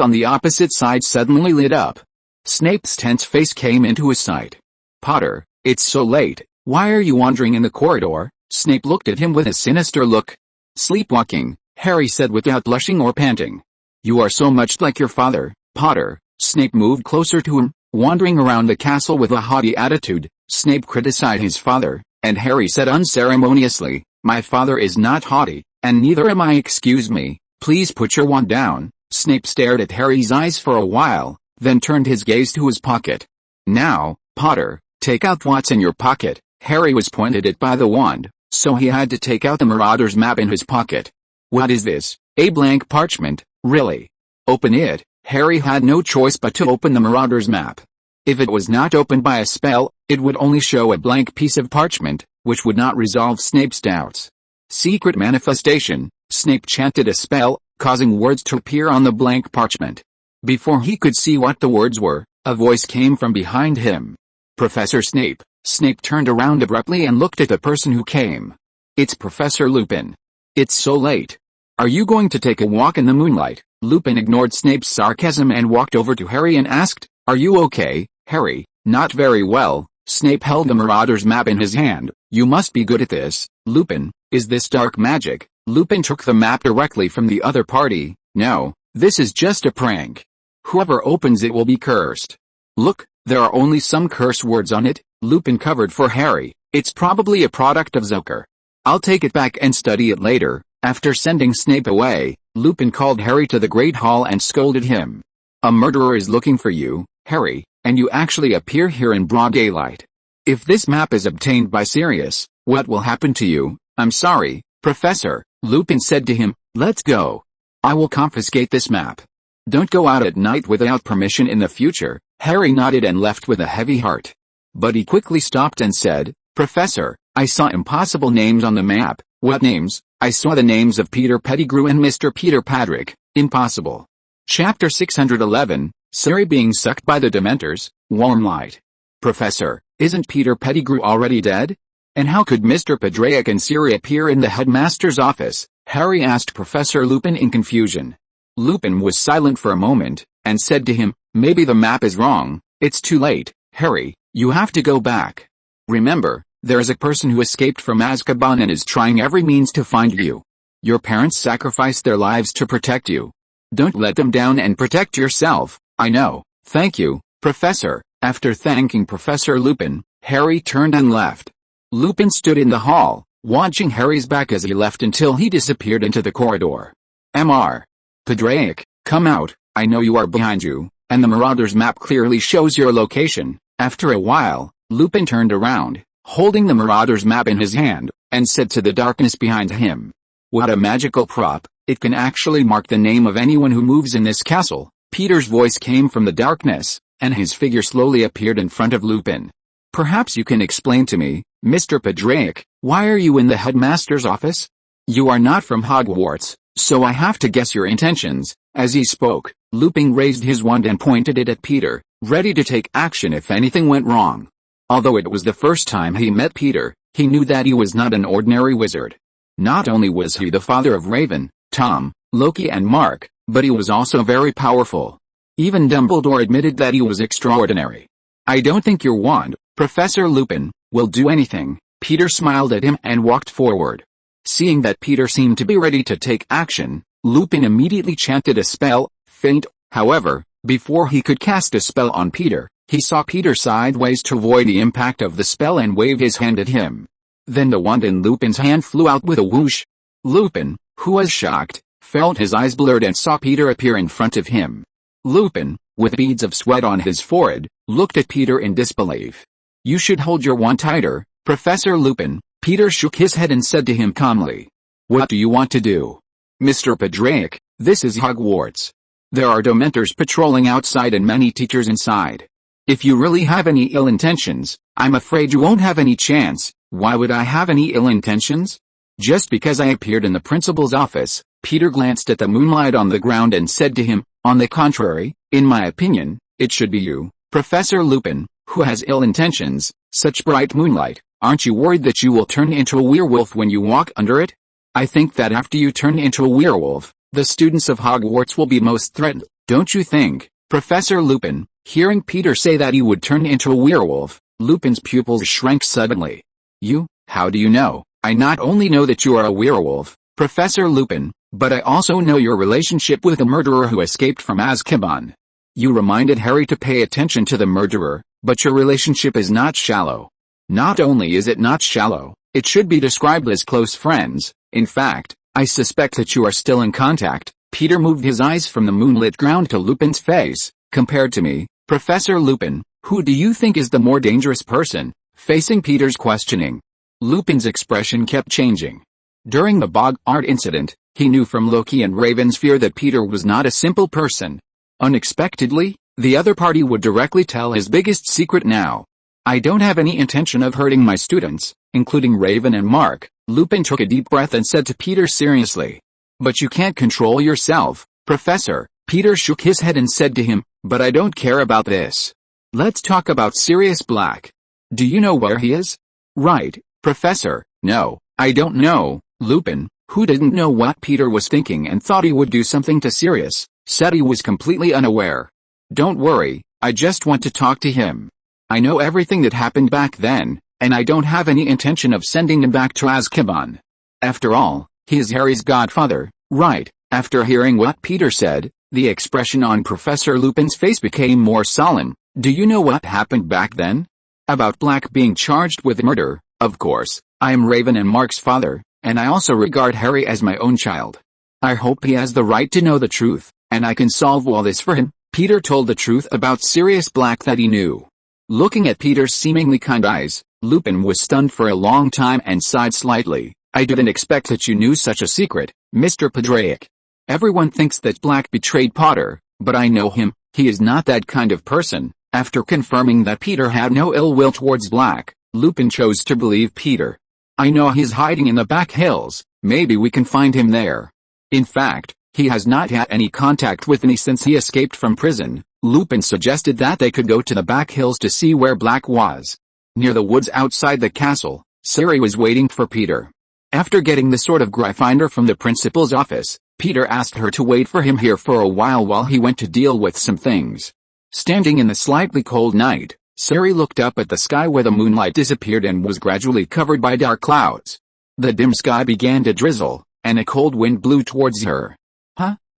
on the opposite side suddenly lit up. Snape's tense face came into his sight. Potter, it's so late, why are you wandering in the corridor? Snape looked at him with a sinister look. Sleepwalking, Harry said without blushing or panting. You are so much like your father, Potter. Snape moved closer to him, wandering around the castle with a haughty attitude. Snape criticized his father, and Harry said unceremoniously, my father is not haughty, and neither am I. Excuse me, please put your wand down. Snape stared at Harry's eyes for a while, then turned his gaze to his pocket. Now, Potter, take out what's in your pocket. Harry was pointed at by the wand, so he had to take out the Marauder's map in his pocket. What is this? A blank parchment, really? Open it. Harry had no choice but to open the Marauder's map. If it was not opened by a spell, it would only show a blank piece of parchment, which would not resolve Snape's doubts. Secret manifestation, Snape chanted a spell, causing words to appear on the blank parchment. Before he could see what the words were, a voice came from behind him. Professor Snape. Snape turned around abruptly and looked at the person who came. It's Professor Lupin. It's so late. Are you going to take a walk in the moonlight? Lupin ignored Snape's sarcasm and walked over to Harry and asked, Are you okay, Harry? Not very well. Snape held the Marauder's map in his hand. You must be good at this, Lupin. Is this dark magic? Lupin took the map directly from the other party. No, this is just a prank. Whoever opens it will be cursed. Look, there are only some curse words on it. Lupin covered for Harry. It's probably a product of Zoker. I'll take it back and study it later. After sending Snape away, Lupin called Harry to the Great Hall and scolded him. A murderer is looking for you, Harry, and you actually appear here in broad daylight. If this map is obtained by Sirius, what will happen to you? I'm sorry, Professor, Lupin said to him. Let's go. I will confiscate this map. Don't go out at night without permission in the future. Harry nodded and left with a heavy heart. But he quickly stopped and said, Professor, I saw impossible names on the map. What names? I saw the names of Peter Pettigrew and Mr. Peter Padrick. Impossible. Chapter 611, Siri being sucked by the Dementors. Warm light. Professor, isn't Peter Pettigrew already dead? And how could Mr. Padraic and Siri appear in the headmaster's office? Harry asked Professor Lupin in confusion. Lupin was silent for a moment, and said to him, Maybe the map is wrong. It's too late, Harry, you have to go back. Remember, there is a person who escaped from Azkaban and is trying every means to find you. Your parents sacrificed their lives to protect you. Don't let them down and protect yourself. I know. Thank you, Professor. After thanking Professor Lupin, Harry turned and left. Lupin stood in the hall, watching Harry's back as he left until he disappeared into the corridor. Mr. Padraic, come out, I know you are behind you, and the Marauder's map clearly shows your location. After a while, Lupin turned around, holding the Marauder's map in his hand, and said to the darkness behind him, "What a magical prop, it can actually mark the name of anyone who moves in this castle." Peter's voice came from the darkness, and his figure slowly appeared in front of Lupin. "Perhaps you can explain to me, Mr. Padraic, why are you in the headmaster's office? You are not from Hogwarts, so I have to guess your intentions." As he spoke, Lupin raised his wand and pointed it at Peter, ready to take action if anything went wrong. Although it was the first time he met Peter, he knew that he was not an ordinary wizard. Not only was he the father of Raven, Tom, Loki and Mark, but he was also very powerful. Even Dumbledore admitted that he was extraordinary. "I don't think your wand, Professor Lupin, will do anything." Peter smiled at him and walked forward. Seeing that Peter seemed to be ready to take action, Lupin immediately chanted a spell, Faint. However, before he could cast a spell on Peter, he saw Peter sideways to avoid the impact of the spell and wave his hand at him. Then the wand in Lupin's hand flew out with a whoosh. Lupin, who was shocked, felt his eyes blurred and saw Peter appear in front of him. Lupin, with beads of sweat on his forehead, looked at Peter in disbelief. "You should hold your wand tighter, Professor Lupin." Peter shook his head and said to him calmly, "What do you want to do?" "Mr. Padraic, this is Hogwarts. There are Dementors patrolling outside and many teachers inside. If you really have any ill intentions, I'm afraid you won't have any chance." "Why would I have any ill intentions?" "Just because I appeared in the principal's office." Peter glanced at the moonlight on the ground and said to him, "On the contrary, in my opinion, it should be you, Professor Lupin, who has ill intentions. Such bright moonlight, aren't you worried that you will turn into a werewolf when you walk under it?" "I think that after you turn into a werewolf, the students of Hogwarts will be most threatened, don't you think, Professor Lupin?" Hearing Peter say that he would turn into a werewolf, Lupin's pupils shrank suddenly. "You, how do you know?" "I not only know that you are a werewolf, Professor Lupin, but I also know your relationship with the murderer who escaped from Azkaban." You reminded Harry to pay attention to the murderer, but your relationship is not shallow. Not only is it not shallow, it should be described as close friends. In fact, I suspect that you are still in contact. Peter moved his eyes from the moonlit ground to Lupin's face. "Compared to me, Professor Lupin, who do you think is the more dangerous person?" Facing Peter's questioning, Lupin's expression kept changing. During the bog art incident, he knew from Loki and Raven's fear that Peter was not a simple person. Unexpectedly, the other party would directly tell his biggest secret now. "I don't have any intention of hurting my students, including Raven and Mark." Lupin took a deep breath and said to Peter seriously, "But you can't control yourself, Professor." Peter shook his head and said to him, "But I don't care about this. Let's talk about Sirius Black. Do you know where he is?" "Right, Professor." "No, I don't know." Lupin, who didn't know what Peter was thinking and thought he would do something to Sirius, said he was completely unaware. "Don't worry, I just want to talk to him. I know everything that happened back then, and I don't have any intention of sending him back to Azkaban. After all, he is Harry's godfather, right?" After hearing what Peter said, the expression on Professor Lupin's face became more solemn. "Do you know what happened back then? About Black being charged with murder?" "Of course, I am Raven and Mark's father, and I also regard Harry as my own child. I hope he has the right to know the truth, and I can solve all this for him." Peter told the truth about Sirius Black that he knew. Looking at Peter's seemingly kind eyes, Lupin was stunned for a long time and sighed slightly. "I didn't expect that you knew such a secret, Mr. Padraic. Everyone thinks that Black betrayed Potter, but I know him, he is not that kind of person." After confirming that Peter had no ill will towards Black, Lupin chose to believe Peter. "I know he's hiding in the back hills, maybe we can find him there. In fact, he has not had any contact with me since he escaped from prison." Lupin suggested that they could go to the back hills to see where Black was. Near the woods outside the castle, Siri was waiting for Peter. After getting the sword of Gryffindor from the principal's office, Peter asked her to wait for him here for a while he went to deal with some things. Standing in the slightly cold night, Siri looked up at the sky where the moonlight disappeared and was gradually covered by dark clouds. The dim sky began to drizzle, and a cold wind blew towards her.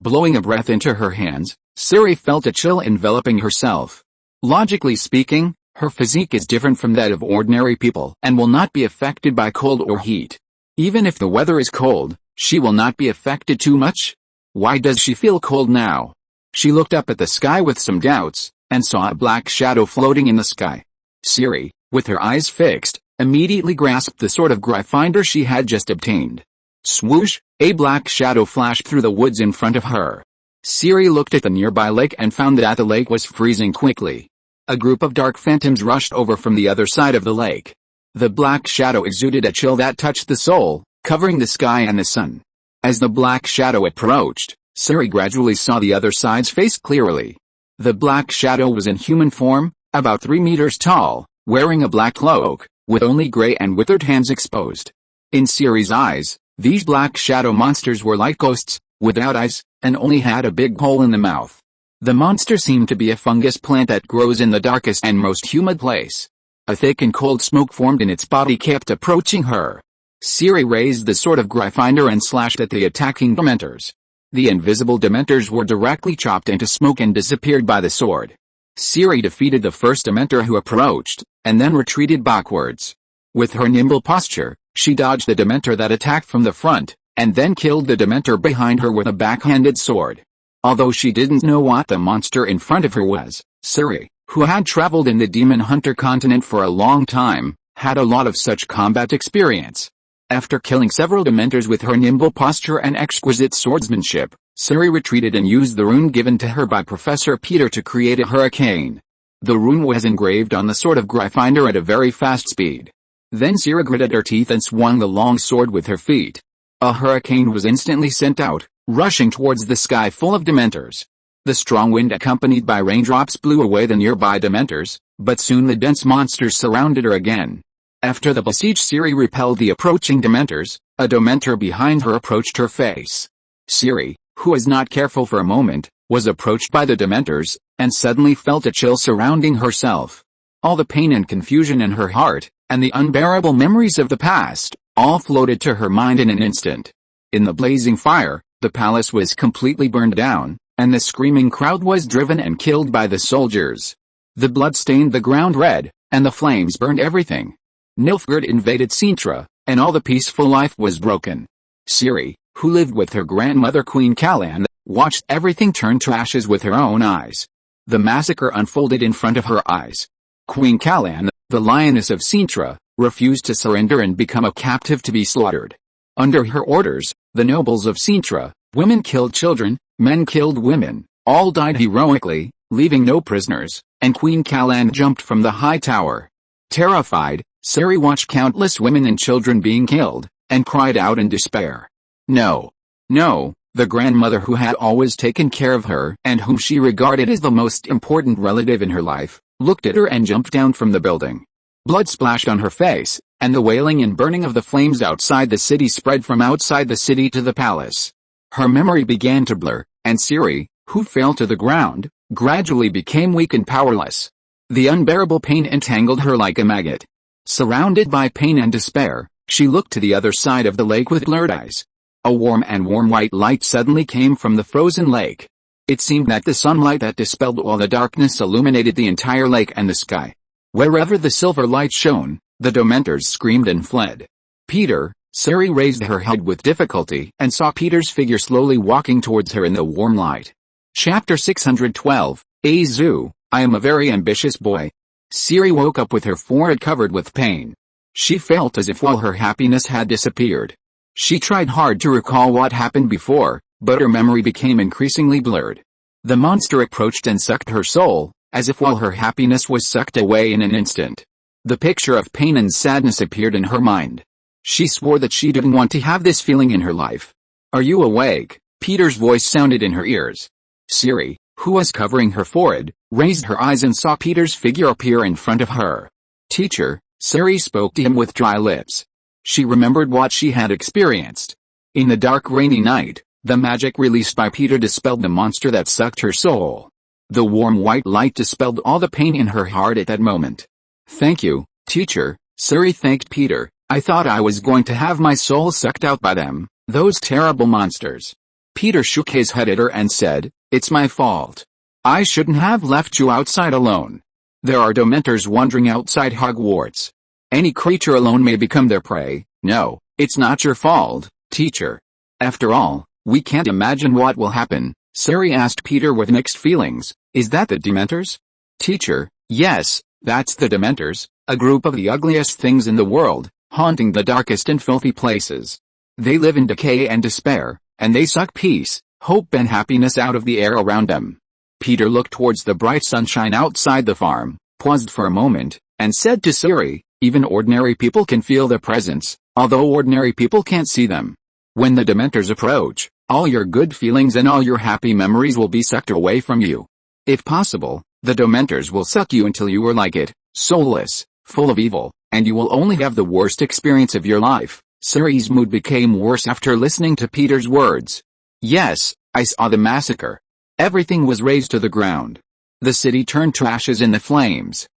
Blowing a breath into her hands, Siri felt a chill enveloping herself. Logically speaking, her physique is different from that of ordinary people and will not be affected by cold or heat. Even if the weather is cold, she will not be affected too much? Why does she feel cold now? She looked up at the sky with some doubts, and saw a black shadow floating in the sky. Siri, with her eyes fixed, immediately grasped the sword of Gryffindor she had just obtained. Swoosh, a black shadow flashed through the woods in front of her. Siri looked at the nearby lake and found that the lake was freezing quickly. A group of dark phantoms rushed over from the other side of the lake. The black shadow exuded a chill that touched the soul, covering the sky and the sun. As the black shadow approached, Siri gradually saw the other side's face clearly. The black shadow was in human form, about 3 meters tall, wearing a black cloak, with only gray and withered hands exposed. In Siri's eyes, these black shadow monsters were like ghosts, without eyes, and only had a big hole in the mouth. The monster seemed to be a fungus plant that grows in the darkest and most humid place. A thick and cold smoke formed in its body kept approaching her. Siri raised the sword of Gryffindor and slashed at the attacking Dementors. The invisible Dementors were directly chopped into smoke and disappeared by the sword. Siri defeated the first Dementor who approached, and then retreated backwards. With her nimble posture, she dodged the Dementor that attacked from the front, and then killed the Dementor behind her with a backhanded sword. Although she didn't know what the monster in front of her was, Siri, who had traveled in the Demon Hunter continent for a long time, had a lot of such combat experience. After killing several Dementors with her nimble posture and exquisite swordsmanship, Siri retreated and used the rune given to her by Professor Peter to create a hurricane. The rune was engraved on the sword of Gryffindor at a very fast speed. Then Siri gritted her teeth and swung the long sword with her feet. A hurricane was instantly sent out, rushing towards the sky full of Dementors. The strong wind accompanied by raindrops blew away the nearby Dementors, but soon the dense monsters surrounded her again. After the besieged Siri repelled the approaching Dementors, a Dementor behind her approached her face. Siri, who was not careful for a moment, was approached by the Dementors, and suddenly felt a chill surrounding herself. All the pain and confusion in her heart, and the unbearable memories of the past, all floated to her mind in an instant. In the blazing fire, the palace was completely burned down, and the screaming crowd was driven and killed by the soldiers. The blood stained the ground red, and the flames burned everything. Nilfgaard invaded Sintra, and all the peaceful life was broken. Siri, who lived with her grandmother Queen Callan, watched everything turn to ashes with her own eyes. The massacre unfolded in front of her eyes. Queen Callan, the lioness of Sintra, refused to surrender and become a captive to be slaughtered. Under her orders, the nobles of Sintra, women killed children, men killed women, all died heroically, leaving no prisoners, and Queen Callan jumped from the high tower. Terrified, Siri watched countless women and children being killed, and cried out in despair. No. No, the grandmother who had always taken care of her and whom she regarded as the most important relative in her life, looked at her and jumped down from the building. Blood splashed on her face, and the wailing and burning of the flames outside the city spread from outside the city to the palace. Her memory began to blur, and Siri, who fell to the ground, gradually became weak and powerless. The unbearable pain entangled her like a maggot. Surrounded by pain and despair, she looked to the other side of the lake with blurred eyes. A warm white light suddenly came from the frozen lake. It seemed that the sunlight that dispelled all the darkness illuminated the entire lake and the sky. Wherever the silver light shone, the Dementors screamed and fled. Peter, Siri raised her head with difficulty and saw Peter's figure slowly walking towards her in the warm light. Chapter 612, Azu, I am a very ambitious boy. Siri woke up with her forehead covered with pain. She felt as if all her happiness had disappeared. She tried hard to recall what happened before, but her memory became increasingly blurred. The monster approached and sucked her soul, as if all her happiness was sucked away in an instant. The picture of pain and sadness appeared in her mind. She swore that she didn't want to have this feeling in her life. Are you awake? Peter's voice sounded in her ears. Siri, who was covering her forehead, raised her eyes and saw Peter's figure appear in front of her. Teacher, Siri spoke to him with dry lips. She remembered what she had experienced. In the dark rainy night, the magic released by Peter dispelled the monster that sucked her soul. The warm white light dispelled all the pain in her heart at that moment. Thank you, teacher, Siri thanked Peter. I thought I was going to have my soul sucked out by them, those terrible monsters. Peter shook his head at her and said, It's my fault. I shouldn't have left you outside alone. There are Dementors wandering outside Hogwarts. Any creature alone may become their prey. No, It's not your fault, teacher. After all, we can't imagine what will happen. Siri asked Peter with mixed feelings. Is that the Dementors? Teacher, yes, that's the Dementors, a group of the ugliest things in the world, haunting the darkest and filthy places. They live in decay and despair, and they suck peace, hope and happiness out of the air around them. Peter looked towards the bright sunshine outside the farm, paused for a moment, and said to Siri, even ordinary people can feel their presence, although ordinary people can't see them. When the Dementors approach, all your good feelings and all your happy memories will be sucked away from you. If possible, the Dementors will suck you until you are like it, soulless, full of evil, and you will only have the worst experience of your life. Siri's mood became worse after listening to Peter's words. Yes, I saw the massacre. Everything was razed to the ground. The city turned to ashes in the flames.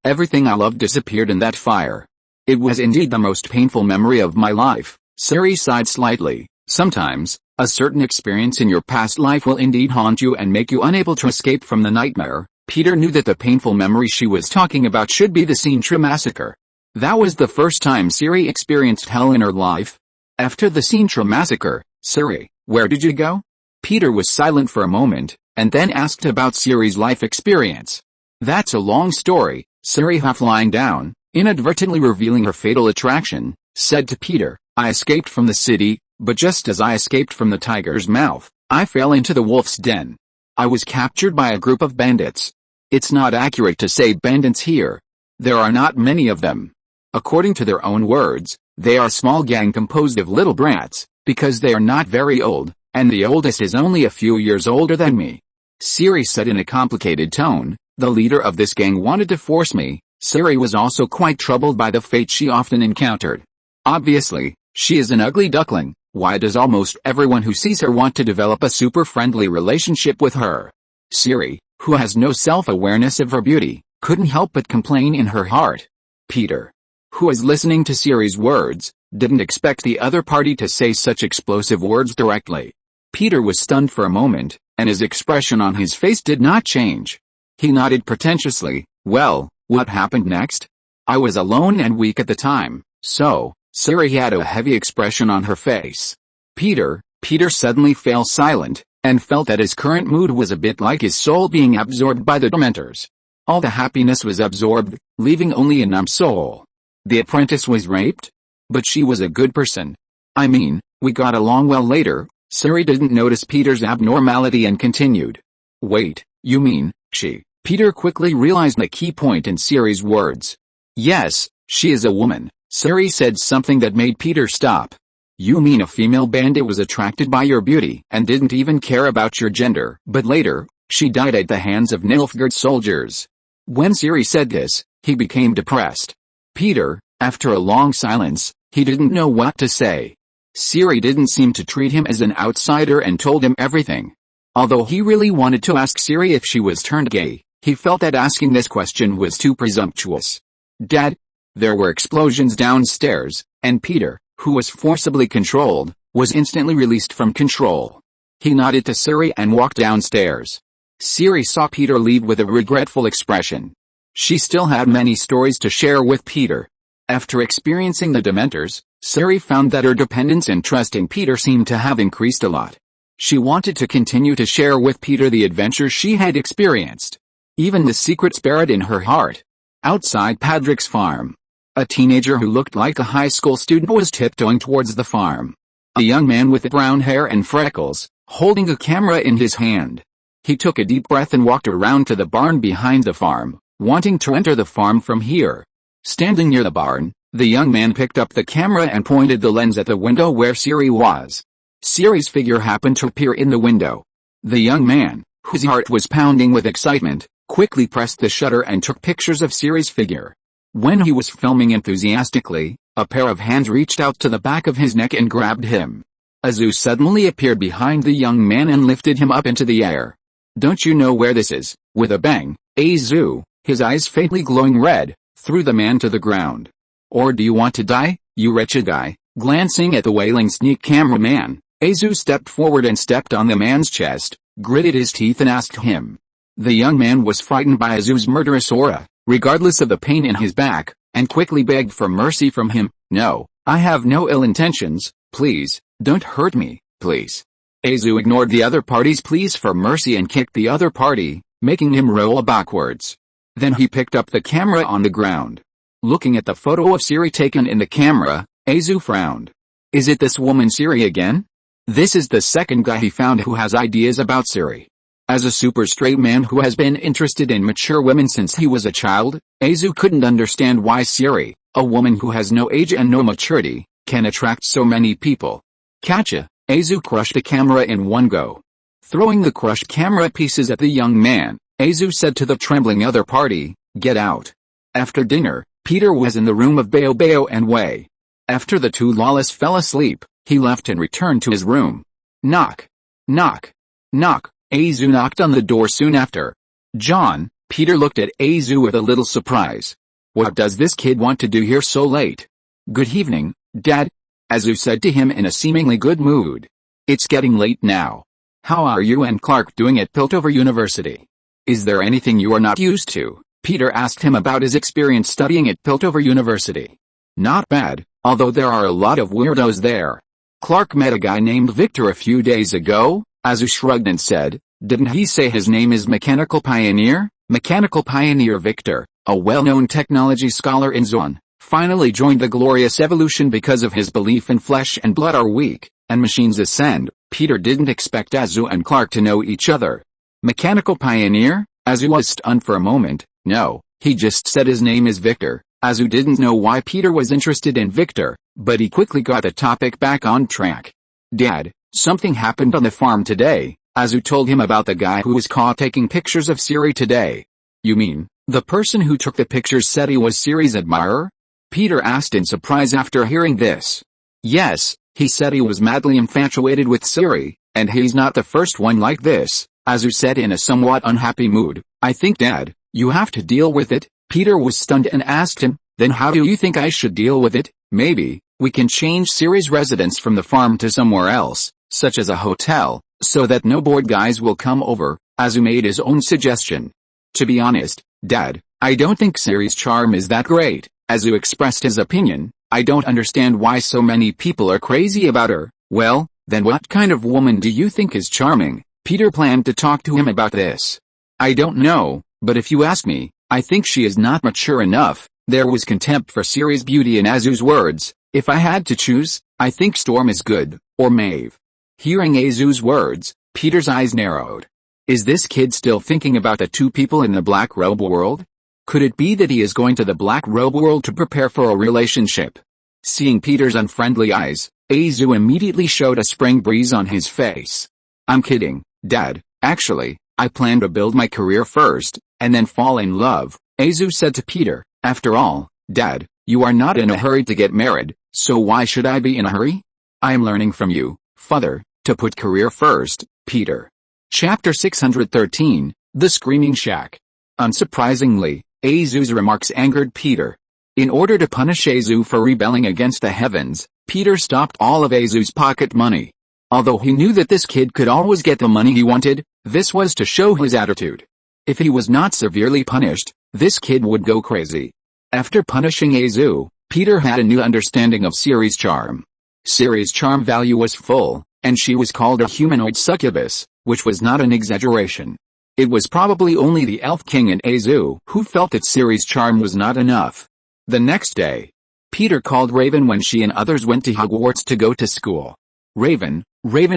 Everything I loved disappeared in that fire. It was indeed the most painful memory of my life. Siri sighed slightly. Sometimes, a certain experience in your past life will indeed haunt you and make you unable to escape from the nightmare. Peter knew that the painful memory she was talking about should be the Sintra massacre. That was the first time Siri experienced hell in her life. After the Sintra massacre, Siri, where did you go? Peter was silent for a moment, and then asked about Siri's life experience. That's a long story, Siri, half lying down, inadvertently revealing her fatal attraction, said to Peter. I escaped from the city, but just as I escaped from the tiger's mouth, I fell into the wolf's den. I was captured by a group of bandits. It's not accurate to say bandits here. There are not many of them. According to their own words, they are a small gang composed of little brats, because they are not very old, and the oldest is only a few years older than me. Siri said in a complicated tone, the leader of this gang wanted to force me. Siri was also quite troubled by the fate she often encountered. Obviously, she is an ugly duckling. Why does almost everyone who sees her want to develop a super friendly relationship with her? Siri, who has no self-awareness of her beauty, couldn't help but complain in her heart. Peter, who was listening to Siri's words, didn't expect the other party to say such explosive words directly. Peter was stunned for a moment, and his expression on his face did not change. He nodded pretentiously. Well, what happened next? I was alone and weak at the time, so Siri had a heavy expression on her face. Peter suddenly fell silent, and felt that his current mood was a bit like his soul being absorbed by the Dementors. All the happiness was absorbed, leaving only a numb soul. The apprentice was raped? But she was a good person. I mean, we got along well later. Siri didn't notice Peter's abnormality and continued. Wait, you mean, she? Peter quickly realized the key point in Siri's words. Yes, she is a woman. Siri said something that made Peter stop. You mean a female bandit was attracted by your beauty and didn't even care about your gender, but later, she died at the hands of Nilfgaard soldiers. When Siri said this, he became depressed. Peter, after a long silence, he didn't know what to say. Siri didn't seem to treat him as an outsider and told him everything. Although he really wanted to ask Siri if she was turned gay, he felt that asking this question was too presumptuous. Dad? There were explosions downstairs, and Peter, who was forcibly controlled, was instantly released from control. He nodded to Siri and walked downstairs. Siri saw Peter leave with a regretful expression. She still had many stories to share with Peter. After experiencing the Dementors, Siri found that her dependence and trust in Peter seemed to have increased a lot. She wanted to continue to share with Peter the adventures she had experienced. Even the secrets buried in her heart. Outside Patrick's farm, a teenager who looked like a high school student was tiptoeing towards the farm. A young man with brown hair and freckles, holding a camera in his hand. He took a deep breath and walked around to the barn behind the farm, wanting to enter the farm from here. Standing near the barn, the young man picked up the camera and pointed the lens at the window where Siri was. Siri's figure happened to appear in the window. The young man, whose heart was pounding with excitement, quickly pressed the shutter and took pictures of Siri's figure. When he was filming enthusiastically, a pair of hands reached out to the back of his neck and grabbed him. Azu suddenly appeared behind the young man and lifted him up into the air. Don't you know where this is? With a bang, Azu, his eyes faintly glowing red, threw the man to the ground. Or do you want to die, you wretched guy? Glancing at the wailing sneak cameraman, Azu stepped forward and stepped on the man's chest, gritted his teeth and asked him. The young man was frightened by Azu's murderous aura, regardless of the pain in his back, and quickly begged for mercy from him. No, I have no ill intentions, please, don't hurt me, please. Azu ignored the other party's pleas for mercy and kicked the other party, making him roll backwards. Then he picked up the camera on the ground. Looking at the photo of Siri taken in the camera, Azu frowned. Is it this woman Siri again? This is the second guy he found who has ideas about Siri. As a super straight man who has been interested in mature women since he was a child, Azu couldn't understand why Siri, a woman who has no age and no maturity, can attract so many people. Catcha! Azu crushed the camera in one go. Throwing the crushed camera pieces at the young man, Azu said to the trembling other party, "Get out." After dinner, Peter was in the room of Bao and Wei. After the two lawless fell asleep, he left and returned to his room. Knock. Knock. Knock. Azu knocked on the door soon after. John, Peter looked at Azu with a little surprise. What does this kid want to do here so late? Good evening, Dad, Azu said to him in a seemingly good mood. It's getting late now. How are you and Clark doing at Piltover University? Is there anything you are not used to? Peter asked him about his experience studying at Piltover University. Not bad, although there are a lot of weirdos there. Clark met a guy named Victor a few days ago, Azu shrugged and said, didn't he say his name is Mechanical Pioneer? Mechanical Pioneer Victor, a well-known technology scholar in Zon, finally joined the glorious evolution because of his belief in flesh and blood are weak, and machines ascend. Peter didn't expect Azu and Clark to know each other. Mechanical Pioneer? Azu was stunned for a moment. No, he just said his name is Victor. Azu didn't know why Peter was interested in Victor, but he quickly got the topic back on track. Dad, something happened on the farm today. Azu told him about the guy who was caught taking pictures of Siri today. You mean, the person who took the pictures said he was Siri's admirer? Peter asked in surprise after hearing this. Yes, he said he was madly infatuated with Siri, and he's not the first one like this, Azu said in a somewhat unhappy mood. I think Dad, you have to deal with it. Peter was stunned and asked him, then how do you think I should deal with it? Maybe, we can change Siri's residence from the farm to somewhere else, such as a hotel, so that no bored guys will come over. Azu made his own suggestion. To be honest, Dad, I don't think Siri's charm is that great. Azu expressed his opinion. I don't understand why so many people are crazy about her. Well, then what kind of woman do you think is charming? Peter planned to talk to him about this. I don't know, but if you ask me, I think she is not mature enough. There was contempt for Siri's beauty in Azu's words. If I had to choose, I think Storm is good, or Maeve. Hearing Azu's words, Peter's eyes narrowed. Is this kid still thinking about the two people in the Black Robe world? Could it be that he is going to the Black Robe world to prepare for a relationship? Seeing Peter's unfriendly eyes, Azu immediately showed a spring breeze on his face. I'm kidding, Dad. Actually, I plan to build my career first, and then fall in love, Azu said to Peter. After all, Dad, you are not in a hurry to get married, so why should I be in a hurry? I am learning from you, Father, to put career first, Peter. Chapter 613, The Screaming Shack. Unsurprisingly, Azu's remarks angered Peter. In order to punish Azu for rebelling against the heavens, Peter stopped all of Azu's pocket money. Although he knew that this kid could always get the money he wanted, this was to show his attitude. If he was not severely punished, this kid would go crazy. After punishing Azu, Peter had a new understanding of Siri's charm. Siri's charm value was full, and she was called a humanoid succubus, which was not an exaggeration. It was probably only the Elf King and Azu who felt that Siri's charm was not enough. The next day, Peter called Raven when she and others went to Hogwarts to go to school. Raven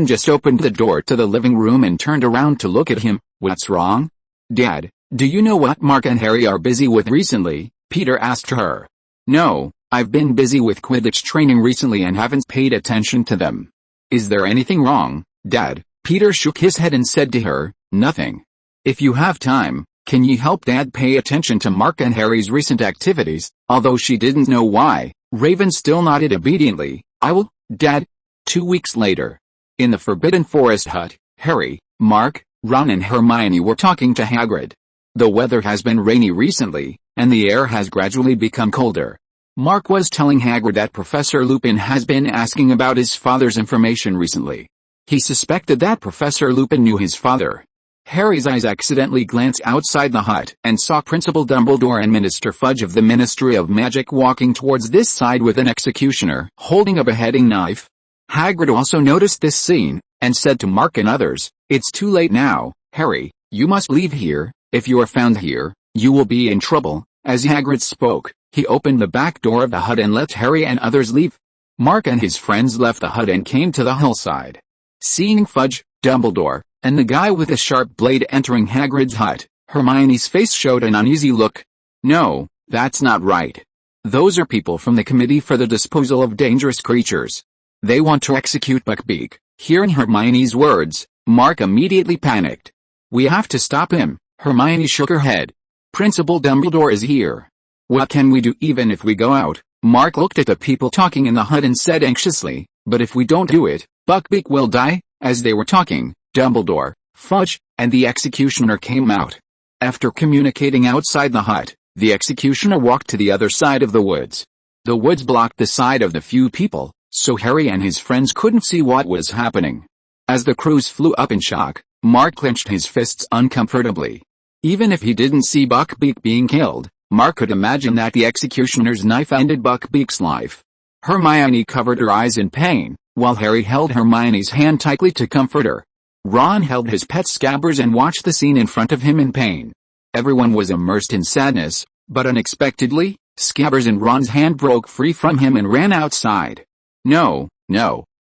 just opened the door to the living room and turned around to look at him. What's wrong? Dad, do you know what Mark and Harry are busy with recently? Peter asked her. No, I've been busy with Quidditch training recently and haven't paid attention to them. Is there anything wrong, Dad? Peter shook his head and said to her, nothing. If you have time, can you help Dad pay attention to Mark and Harry's recent activities? Although she didn't know why, Raven still nodded obediently. I will, Dad. 2 weeks later. In the Forbidden Forest hut, Harry, Mark, Ron and Hermione were talking to Hagrid. The weather has been rainy recently, and the air has gradually become colder. Mark was telling Hagrid that Professor Lupin has been asking about his father's information recently. He suspected that Professor Lupin knew his father. Harry's eyes accidentally glanced outside the hut and saw Principal Dumbledore and Minister Fudge of the Ministry of Magic walking towards this side with an executioner holding a beheading knife. Hagrid also noticed this scene, and said to Mark and others, "It's too late now, Harry, you must leave here. If you are found here, you will be in trouble." As Hagrid spoke, he opened the back door of the hut and let Harry and others leave. Mark and his friends left the hut and came to the hillside. Seeing Fudge, Dumbledore, and the guy with a sharp blade entering Hagrid's hut, Hermione's face showed an uneasy look. "No, that's not right. Those are people from the Committee for the Disposal of Dangerous Creatures. They want to execute Buckbeak." Hearing Hermione's words, Mark immediately panicked. "We have to stop him." Hermione shook her head. "Principal Dumbledore is here. What can we do even if we go out?" Mark looked at the people talking in the hut and said anxiously, "But if we don't do it, Buckbeak will die." As they were talking, Dumbledore, Fudge, and the executioner came out. After communicating outside the hut, the executioner walked to the other side of the woods. The woods blocked the side of the few people, so Harry and his friends couldn't see what was happening. As the crews flew up in shock, Mark clenched his fists uncomfortably. Even if he didn't see Buckbeak being killed, Mark could imagine that the executioner's knife ended Buckbeak's life. Hermione covered her eyes in pain, while Harry held Hermione's hand tightly to comfort her. Ron held his pet Scabbers and watched the scene in front of him in pain. Everyone was immersed in sadness, but unexpectedly, Scabbers and Ron's hand broke free from him and ran outside. No.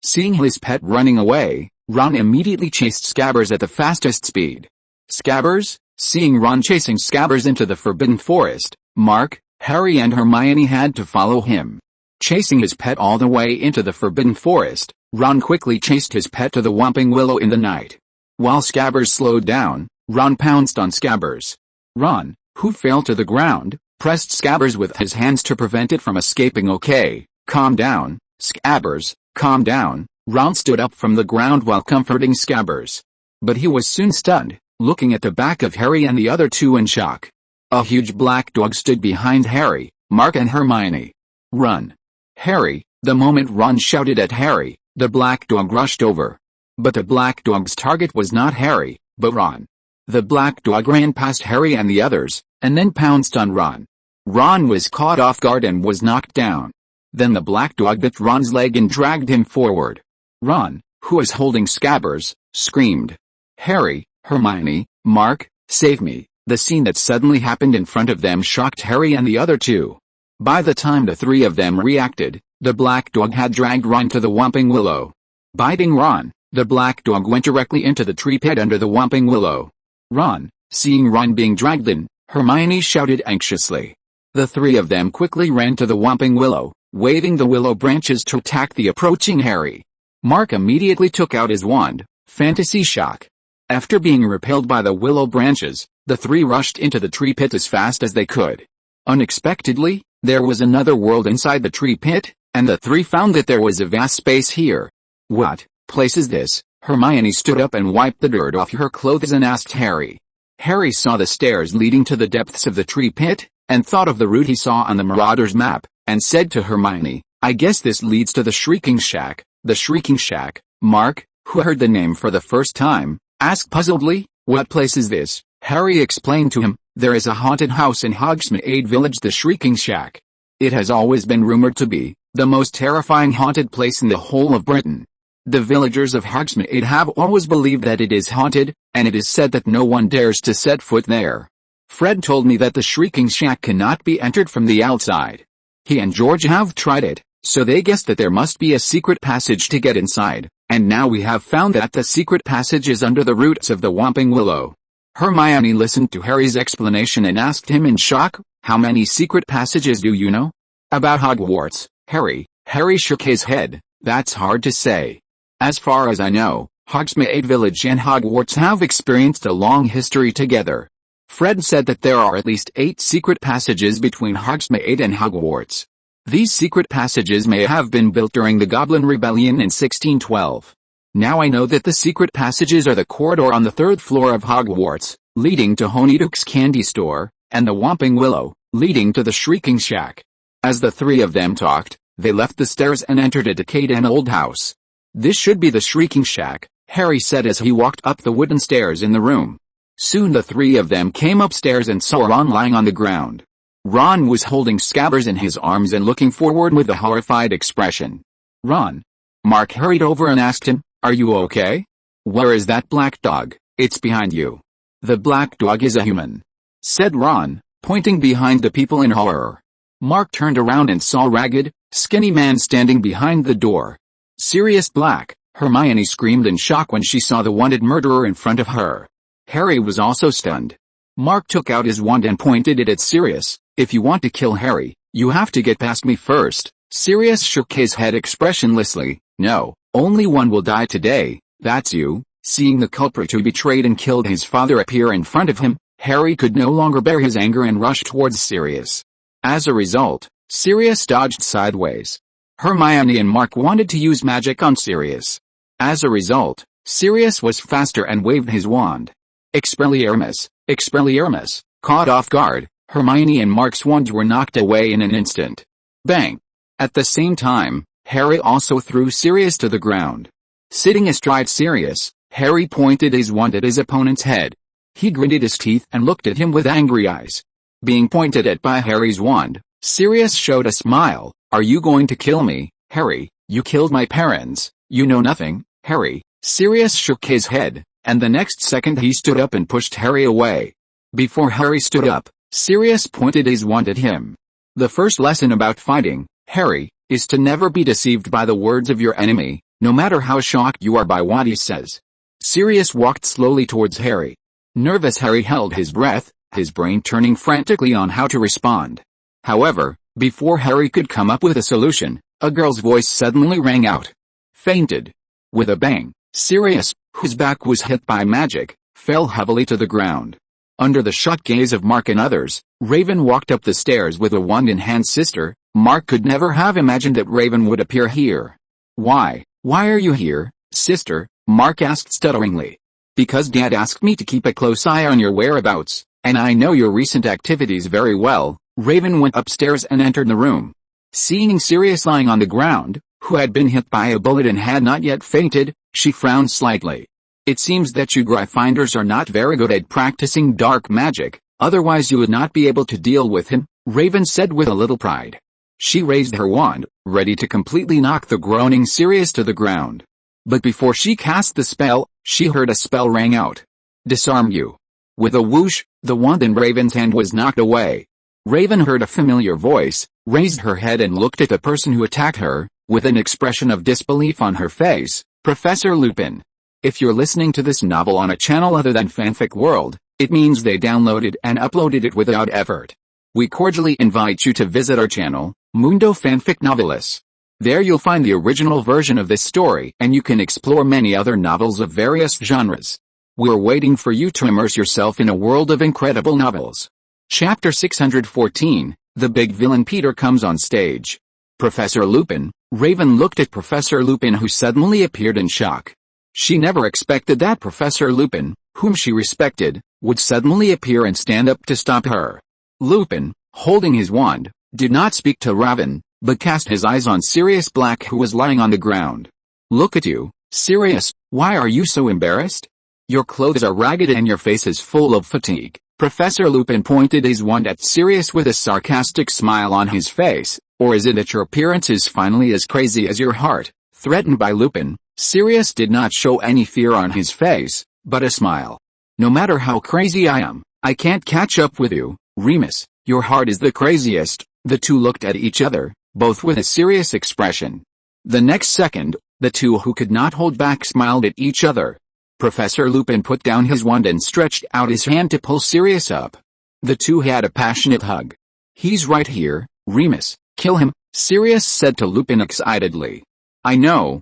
Seeing his pet running away, Ron immediately chased Scabbers at the fastest speed. Scabbers? Seeing Ron chasing Scabbers into the Forbidden Forest, Mark, Harry and Hermione had to follow him. Chasing his pet all the way into the Forbidden Forest, Ron quickly chased his pet to the Whomping Willow in the night. While Scabbers slowed down, Ron pounced on Scabbers. Ron, who fell to the ground, pressed Scabbers with his hands to prevent it from escaping. "Okay, calm down, Scabbers, calm down." Ron stood up from the ground while comforting Scabbers. But he was soon stunned, looking at the back of Harry and the other two in shock. A huge black dog stood behind Harry, Mark and Hermione. "Run, Harry!" The moment Ron shouted at Harry, the black dog rushed over. But the black dog's target was not Harry, but Ron. The black dog ran past Harry and the others, and then pounced on Ron. Ron was caught off guard and was knocked down. Then the black dog bit Ron's leg and dragged him forward. Ron, who was holding Scabbers, screamed, "Harry, Hermione, Mark, save me." The scene that suddenly happened in front of them shocked Harry and the other two. By the time the three of them reacted, the black dog had dragged Ron to the Whomping Willow. Biting Ron, the black dog went directly into the tree pit under the Whomping Willow. "Ron!" Seeing Ron being dragged in, Hermione shouted anxiously. The three of them quickly ran to the Whomping Willow, waving the willow branches to attack the approaching Harry. Mark immediately took out his wand, Fantasy Shock. After being repelled by the willow branches, the three rushed into the tree pit as fast as they could. Unexpectedly, there was another world inside the tree pit, and the three found that there was a vast space here. "What place is this?" Hermione stood up and wiped the dirt off her clothes and asked Harry. Harry saw the stairs leading to the depths of the tree pit, and thought of the route he saw on the Marauder's map, and said to Hermione, "I guess this leads to the Shrieking Shack." The Shrieking Shack. Mark, who heard the name for the first time, asked puzzledly, "What place is this?" Harry explained to him, "There is a haunted house in Hogsmeade Village, the Shrieking Shack. It has always been rumored to be the most terrifying haunted place in the whole of Britain. The villagers of Hogsmeade have always believed that it is haunted, and it is said that no one dares to set foot there. Fred told me that the Shrieking Shack cannot be entered from the outside. He and George have tried it, so they guessed that there must be a secret passage to get inside, and now we have found that the secret passage is under the roots of the Whomping Willow." Hermione listened to Harry's explanation and asked him in shock, "How many secret passages do you know about Hogwarts, Harry?" Harry shook his head. "That's hard to say. As far as I know, Hogsmeade Village and Hogwarts have experienced a long history together. Fred said that there are at least 8 secret passages between Hogsmeade and Hogwarts. These secret passages may have been built during the Goblin Rebellion in 1612. Now I know that the secret passages are the corridor on the 3rd floor of Hogwarts, leading to Honeydukes Candy Store, and the Whomping Willow, leading to the Shrieking Shack." As the three of them talked, they left the stairs and entered a decayed and old house. "This should be the Shrieking Shack," Harry said as he walked up the wooden stairs in the room. Soon the three of them came upstairs and saw Ron lying on the ground. Ron was holding Scabbers in his arms and looking forward with a horrified expression. "Ron." Mark hurried over and asked him, "Are you okay? Where is that black dog?" "It's behind you." "The black dog is a human," said Ron, pointing behind the people in horror. Mark turned around and saw a ragged, skinny man standing behind the door. "Sirius Black," Hermione screamed in shock when she saw the wanted murderer in front of her. Harry was also stunned. Mark took out his wand and pointed it at Sirius. "If you want to kill Harry, you have to get past me first." Sirius shook his head expressionlessly. "No, only one will die today, that's you." Seeing the culprit who betrayed and killed his father appear in front of him, Harry could no longer bear his anger and rushed towards Sirius. As a result, Sirius dodged sideways. Hermione and Mark wanted to use magic on Sirius. As a result, Sirius was faster and waved his wand. Expelliarmus, Expelliarmus. Caught off guard, Hermione and Mark's wands were knocked away in an instant. Bang! At the same time, Harry also threw Sirius to the ground. Sitting astride Sirius, Harry pointed his wand at his opponent's head. He gritted his teeth and looked at him with angry eyes. Being pointed at by Harry's wand, Sirius showed a smile. "Are you going to kill me, Harry? You killed my parents. You know nothing, Harry." Sirius shook his head, and the next second he stood up and pushed Harry away. Before Harry stood up, Sirius pointed his wand at him. "The first lesson about fighting, Harry, is to never be deceived by the words of your enemy, no matter how shocked you are by what he says." Sirius walked slowly towards Harry. Nervous Harry held his breath, his brain turning frantically on how to respond. However, before Harry could come up with a solution, a girl's voice suddenly rang out. "Fainted." With a bang, Sirius, whose back was hit by magic, fell heavily to the ground. Under the shocked gaze of Mark and others, Raven walked up the stairs with a wand in hand. "Sister." Mark could never have imagined that Raven would appear here. Why are you here, sister?" Mark asked stutteringly. "Because Dad asked me to keep a close eye on your whereabouts, and I know your recent activities very well." Raven went upstairs and entered the room. Seeing Sirius lying on the ground, who had been hit by a bullet and had not yet fainted, she frowned slightly. "It seems that you Gryffindors are not very good at practicing dark magic, otherwise you would not be able to deal with him," Raven said with a little pride. She raised her wand, ready to completely knock the groaning Sirius to the ground. But before she cast the spell, she heard a spell rang out. "Disarm you." With a whoosh, the wand in Raven's hand was knocked away. Raven heard a familiar voice, raised her head and looked at the person who attacked her, with an expression of disbelief on her face. "Professor Lupin." If you're listening to this novel on a channel other than Fanfic World, it means they downloaded and uploaded it without effort. We cordially invite you to visit our channel, Mundo Fanfic Novelis. There you'll find the original version of this story and you can explore many other novels of various genres. We're waiting for you to immerse yourself in a world of incredible novels. Chapter 614, The Big Villain Peter comes on stage. Professor Lupin. Raven looked at Professor Lupin, who suddenly appeared in shock. She never expected that Professor Lupin, whom she respected, would suddenly appear and stand up to stop her. Lupin, holding his wand, did not speak to Raven, but cast his eyes on Sirius Black, who was lying on the ground. "Look at you, Sirius, why are you so embarrassed? Your clothes are ragged and your face is full of fatigue." Professor Lupin pointed his wand at Sirius with a sarcastic smile on his face. "Or is it that your appearance is finally as crazy as your heart?" Threatened by Lupin, Sirius did not show any fear on his face, but a smile. "No matter how crazy I am, I can't catch up with you, Remus. Your heart is the craziest." The two looked at each other, both with a serious expression. The next second, the two who could not hold back smiled at each other. Professor Lupin put down his wand and stretched out his hand to pull Sirius up. The two had a passionate hug. "He's right here, Remus. Kill him," Sirius said to Lupin excitedly. I know.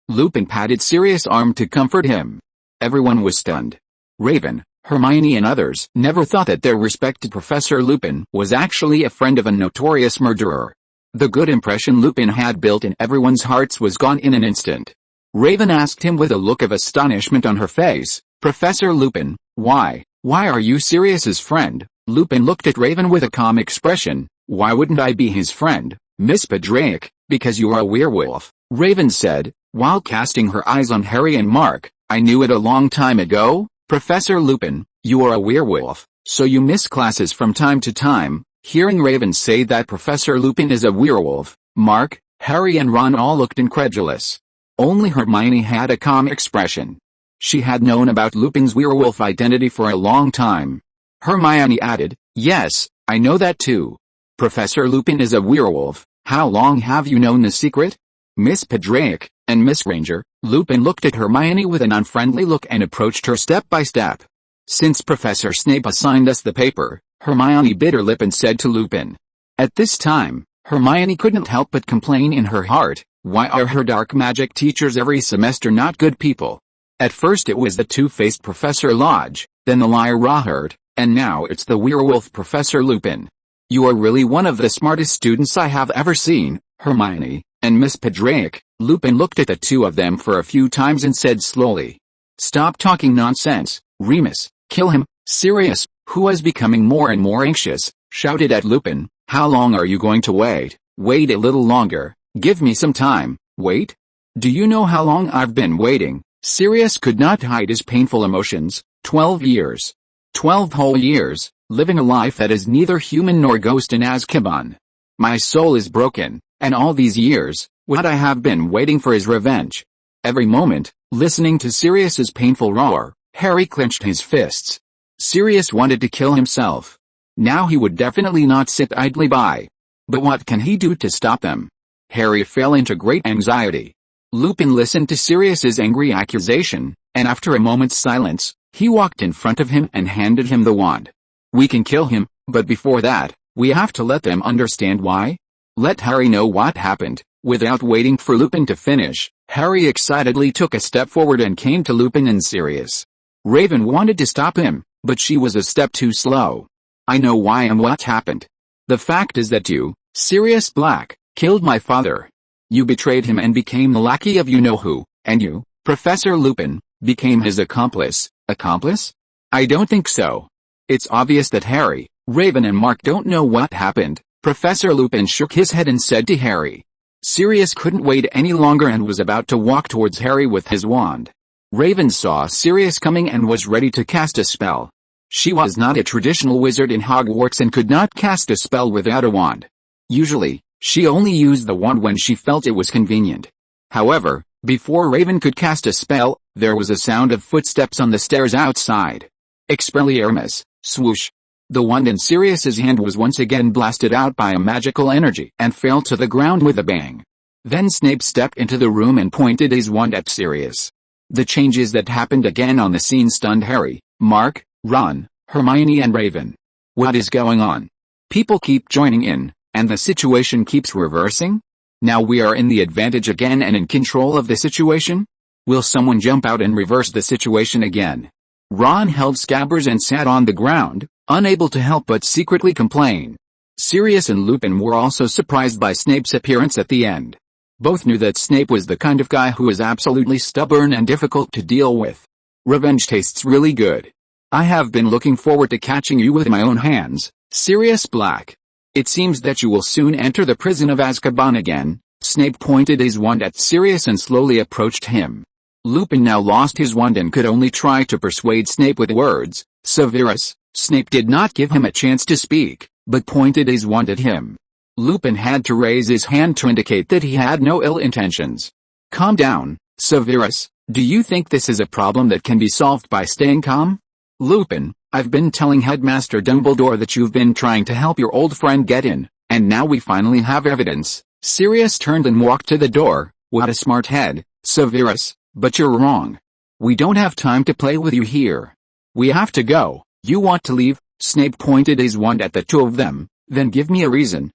Lupin patted Sirius' arm to comfort him. Everyone was stunned. Raven, Hermione and others never thought that their respected Professor Lupin was actually a friend of a notorious murderer. The good impression Lupin had built in everyone's hearts was gone in an instant. Raven asked him with a look of astonishment on her face, "Professor Lupin, why are you Sirius's friend?" Lupin looked at Raven with a calm expression. "Why wouldn't I be his friend, Miss Padraic? Because you are a werewolf," Raven said, while casting her eyes on Harry and Mark. "I knew it a long time ago, Professor Lupin. You are a werewolf, so you miss classes from time to time." Hearing Raven say that Professor Lupin is a werewolf, Mark, Harry and Ron all looked incredulous. Only Hermione had a calm expression. She had known about Lupin's werewolf identity for a long time. Hermione added, "Yes, I know that too. Professor Lupin is a werewolf. How long have you known the secret?" Miss Padraic and Miss Granger. Lupin looked at Hermione with an unfriendly look and approached her step by step. "Since Professor Snape assigned us the paper," Hermione bit her lip and said to Lupin. At this time, Hermione couldn't help but complain in her heart, why are her dark magic teachers every semester not good people? At first it was the two-faced Professor Lodge, then the liar Rawherd, and now it's the werewolf Professor Lupin. "You are really one of the smartest students I have ever seen, Hermione, and Miss Padraic." Lupin looked at the two of them for a few times and said slowly, "Stop talking nonsense, Remus, kill him." Sirius, who was becoming more and more anxious, shouted at Lupin, "How long are you going to wait? Wait a little longer, give me some time." "Wait? Do you know how long I've been waiting?" Sirius could not hide his painful emotions. 12 years. 12 whole years, living a life that is neither human nor ghost in Azkaban. My soul is broken, and all these years, what I have been waiting for is revenge. Every moment, listening to Sirius's painful roar, Harry clenched his fists. Sirius wanted to kill himself. Now he would definitely not sit idly by. But what can he do to stop them? Harry fell into great anxiety. Lupin listened to Sirius's angry accusation, and after a moment's silence, he walked in front of him and handed him the wand. "We can kill him, but before that, we have to let them understand why." Let Harry know what happened. Without waiting for Lupin to finish, Harry excitedly took a step forward and came to Lupin and Sirius. Raven wanted to stop him, but she was a step too slow. "I know why and what happened. The fact is that you, Sirius Black, killed my father. You betrayed him and became the lackey of you-know-who, and you, Professor Lupin, became his accomplice." "Accomplice? I don't think so. It's obvious that Harry, Raven and Mark don't know what happened." Professor Lupin shook his head and said to Harry. Sirius couldn't wait any longer and was about to walk towards Harry with his wand. Raven saw Sirius coming and was ready to cast a spell. She was not a traditional wizard in Hogwarts and could not cast a spell without a wand. Usually, she only used the wand when she felt it was convenient. However, before Raven could cast a spell, there was a sound of footsteps on the stairs outside. Expelliarmus, swoosh. The wand in Sirius's hand was once again blasted out by a magical energy and fell to the ground with a bang. Then Snape stepped into the room and pointed his wand at Sirius. The changes that happened again on the scene stunned Harry, Mark, Ron, Hermione and Raven. What is going on? People keep joining in, and the situation keeps reversing? Now we are in the advantage again and in control of the situation? Will someone jump out and reverse the situation again? Ron held Scabbers and sat on the ground, unable to help but secretly complain. Sirius and Lupin were also surprised by Snape's appearance at the end. Both knew that Snape was the kind of guy who is absolutely stubborn and difficult to deal with. Revenge tastes really good. I have been looking forward to catching you with my own hands, Sirius Black. It seems that you will soon enter the prison of Azkaban again. Snape pointed his wand at Sirius and slowly approached him. Lupin now lost his wand and could only try to persuade Snape with words. Severus. Snape did not give him a chance to speak, but pointed his wand at him. Lupin had to raise his hand to indicate that he had no ill intentions. Calm down, Severus. Do you think this is a problem that can be solved by staying calm? Lupin, I've been telling Headmaster Dumbledore that you've been trying to help your old friend get in, and now we finally have evidence. Sirius turned and walked to the door. What a smart head, Severus, but you're wrong. We don't have time to play with you here. We have to go. You want to leave? Snape pointed his wand at the two of them. Then give me a reason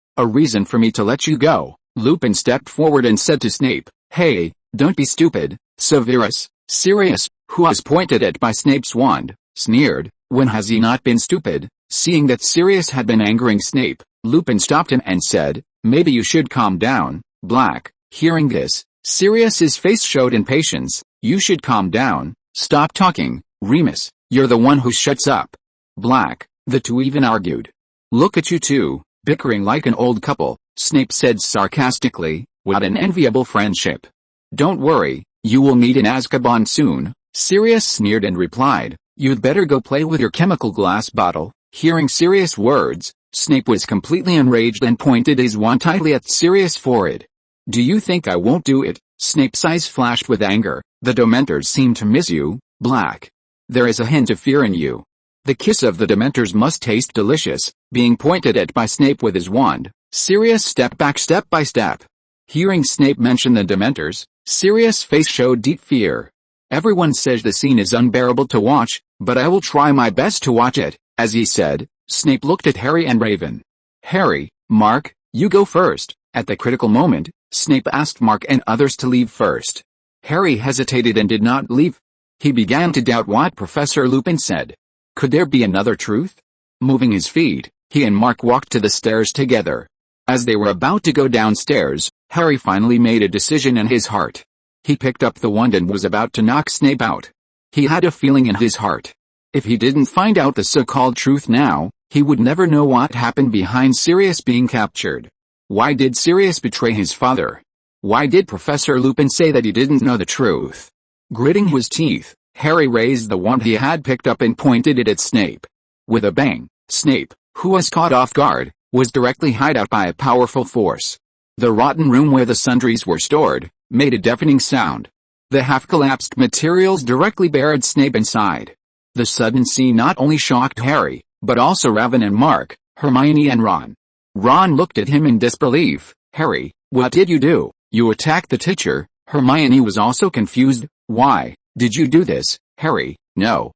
for me to let you go. Lupin stepped forward and said to Snape, Hey, don't be stupid, Severus. Sirius, who was pointed at by Snape's wand, sneered, When has he not been stupid? Seeing that Sirius had been angering Snape, Lupin stopped him and said, Maybe you should calm down, Black. Hearing this, Sirius's face showed impatience. You should calm down. Stop talking, Remus. You're the one who shuts up. Black. The two even argued. Look at you two, bickering like an old couple, Snape said sarcastically. What an enviable friendship. Don't worry, you will meet in Azkaban soon. Sirius sneered and replied, "You'd better go play with your chemical glass bottle." Hearing Sirius' words, Snape was completely enraged and pointed his wand tightly at Sirius' forehead. "Do you think I won't do it?" Snape's eyes flashed with anger. "The Dementors seem to miss you, Black. There is a hint of fear in you. The kiss of the Dementors must taste delicious." Being pointed at by Snape with his wand, Sirius stepped back step by step. Hearing Snape mention the Dementors, Sirius' face showed deep fear. "Everyone says the scene is unbearable to watch, but I will try my best to watch it." As he said, Snape looked at Harry and Raven. "Harry, Mark, you go first." At the critical moment, Snape asked Mark and others to leave first. Harry hesitated and did not leave. He began to doubt what Professor Lupin said. Could there be another truth? Moving his feet, he and Mark walked to the stairs together. As they were about to go downstairs, Harry finally made a decision in his heart. He picked up the wand and was about to knock Snape out. He had a feeling in his heart. If he didn't find out the so-called truth now, he would never know what happened behind Sirius being captured. Why did Sirius betray his father? Why did Professor Lupin say that he didn't know the truth? Gritting his teeth, Harry raised the wand he had picked up and pointed it at Snape. With a bang, Snape, who was caught off guard, was directly hit out by a powerful force. The rotten room where the sundries were stored made a deafening sound. The half-collapsed materials directly buried Snape inside. The sudden scene not only shocked Harry, but also Ron and Mark, Hermione and Ron. Ron looked at him in disbelief. "Harry, what did you do? You attacked the teacher." Hermione was also confused. "Why did you do this, Harry?" No,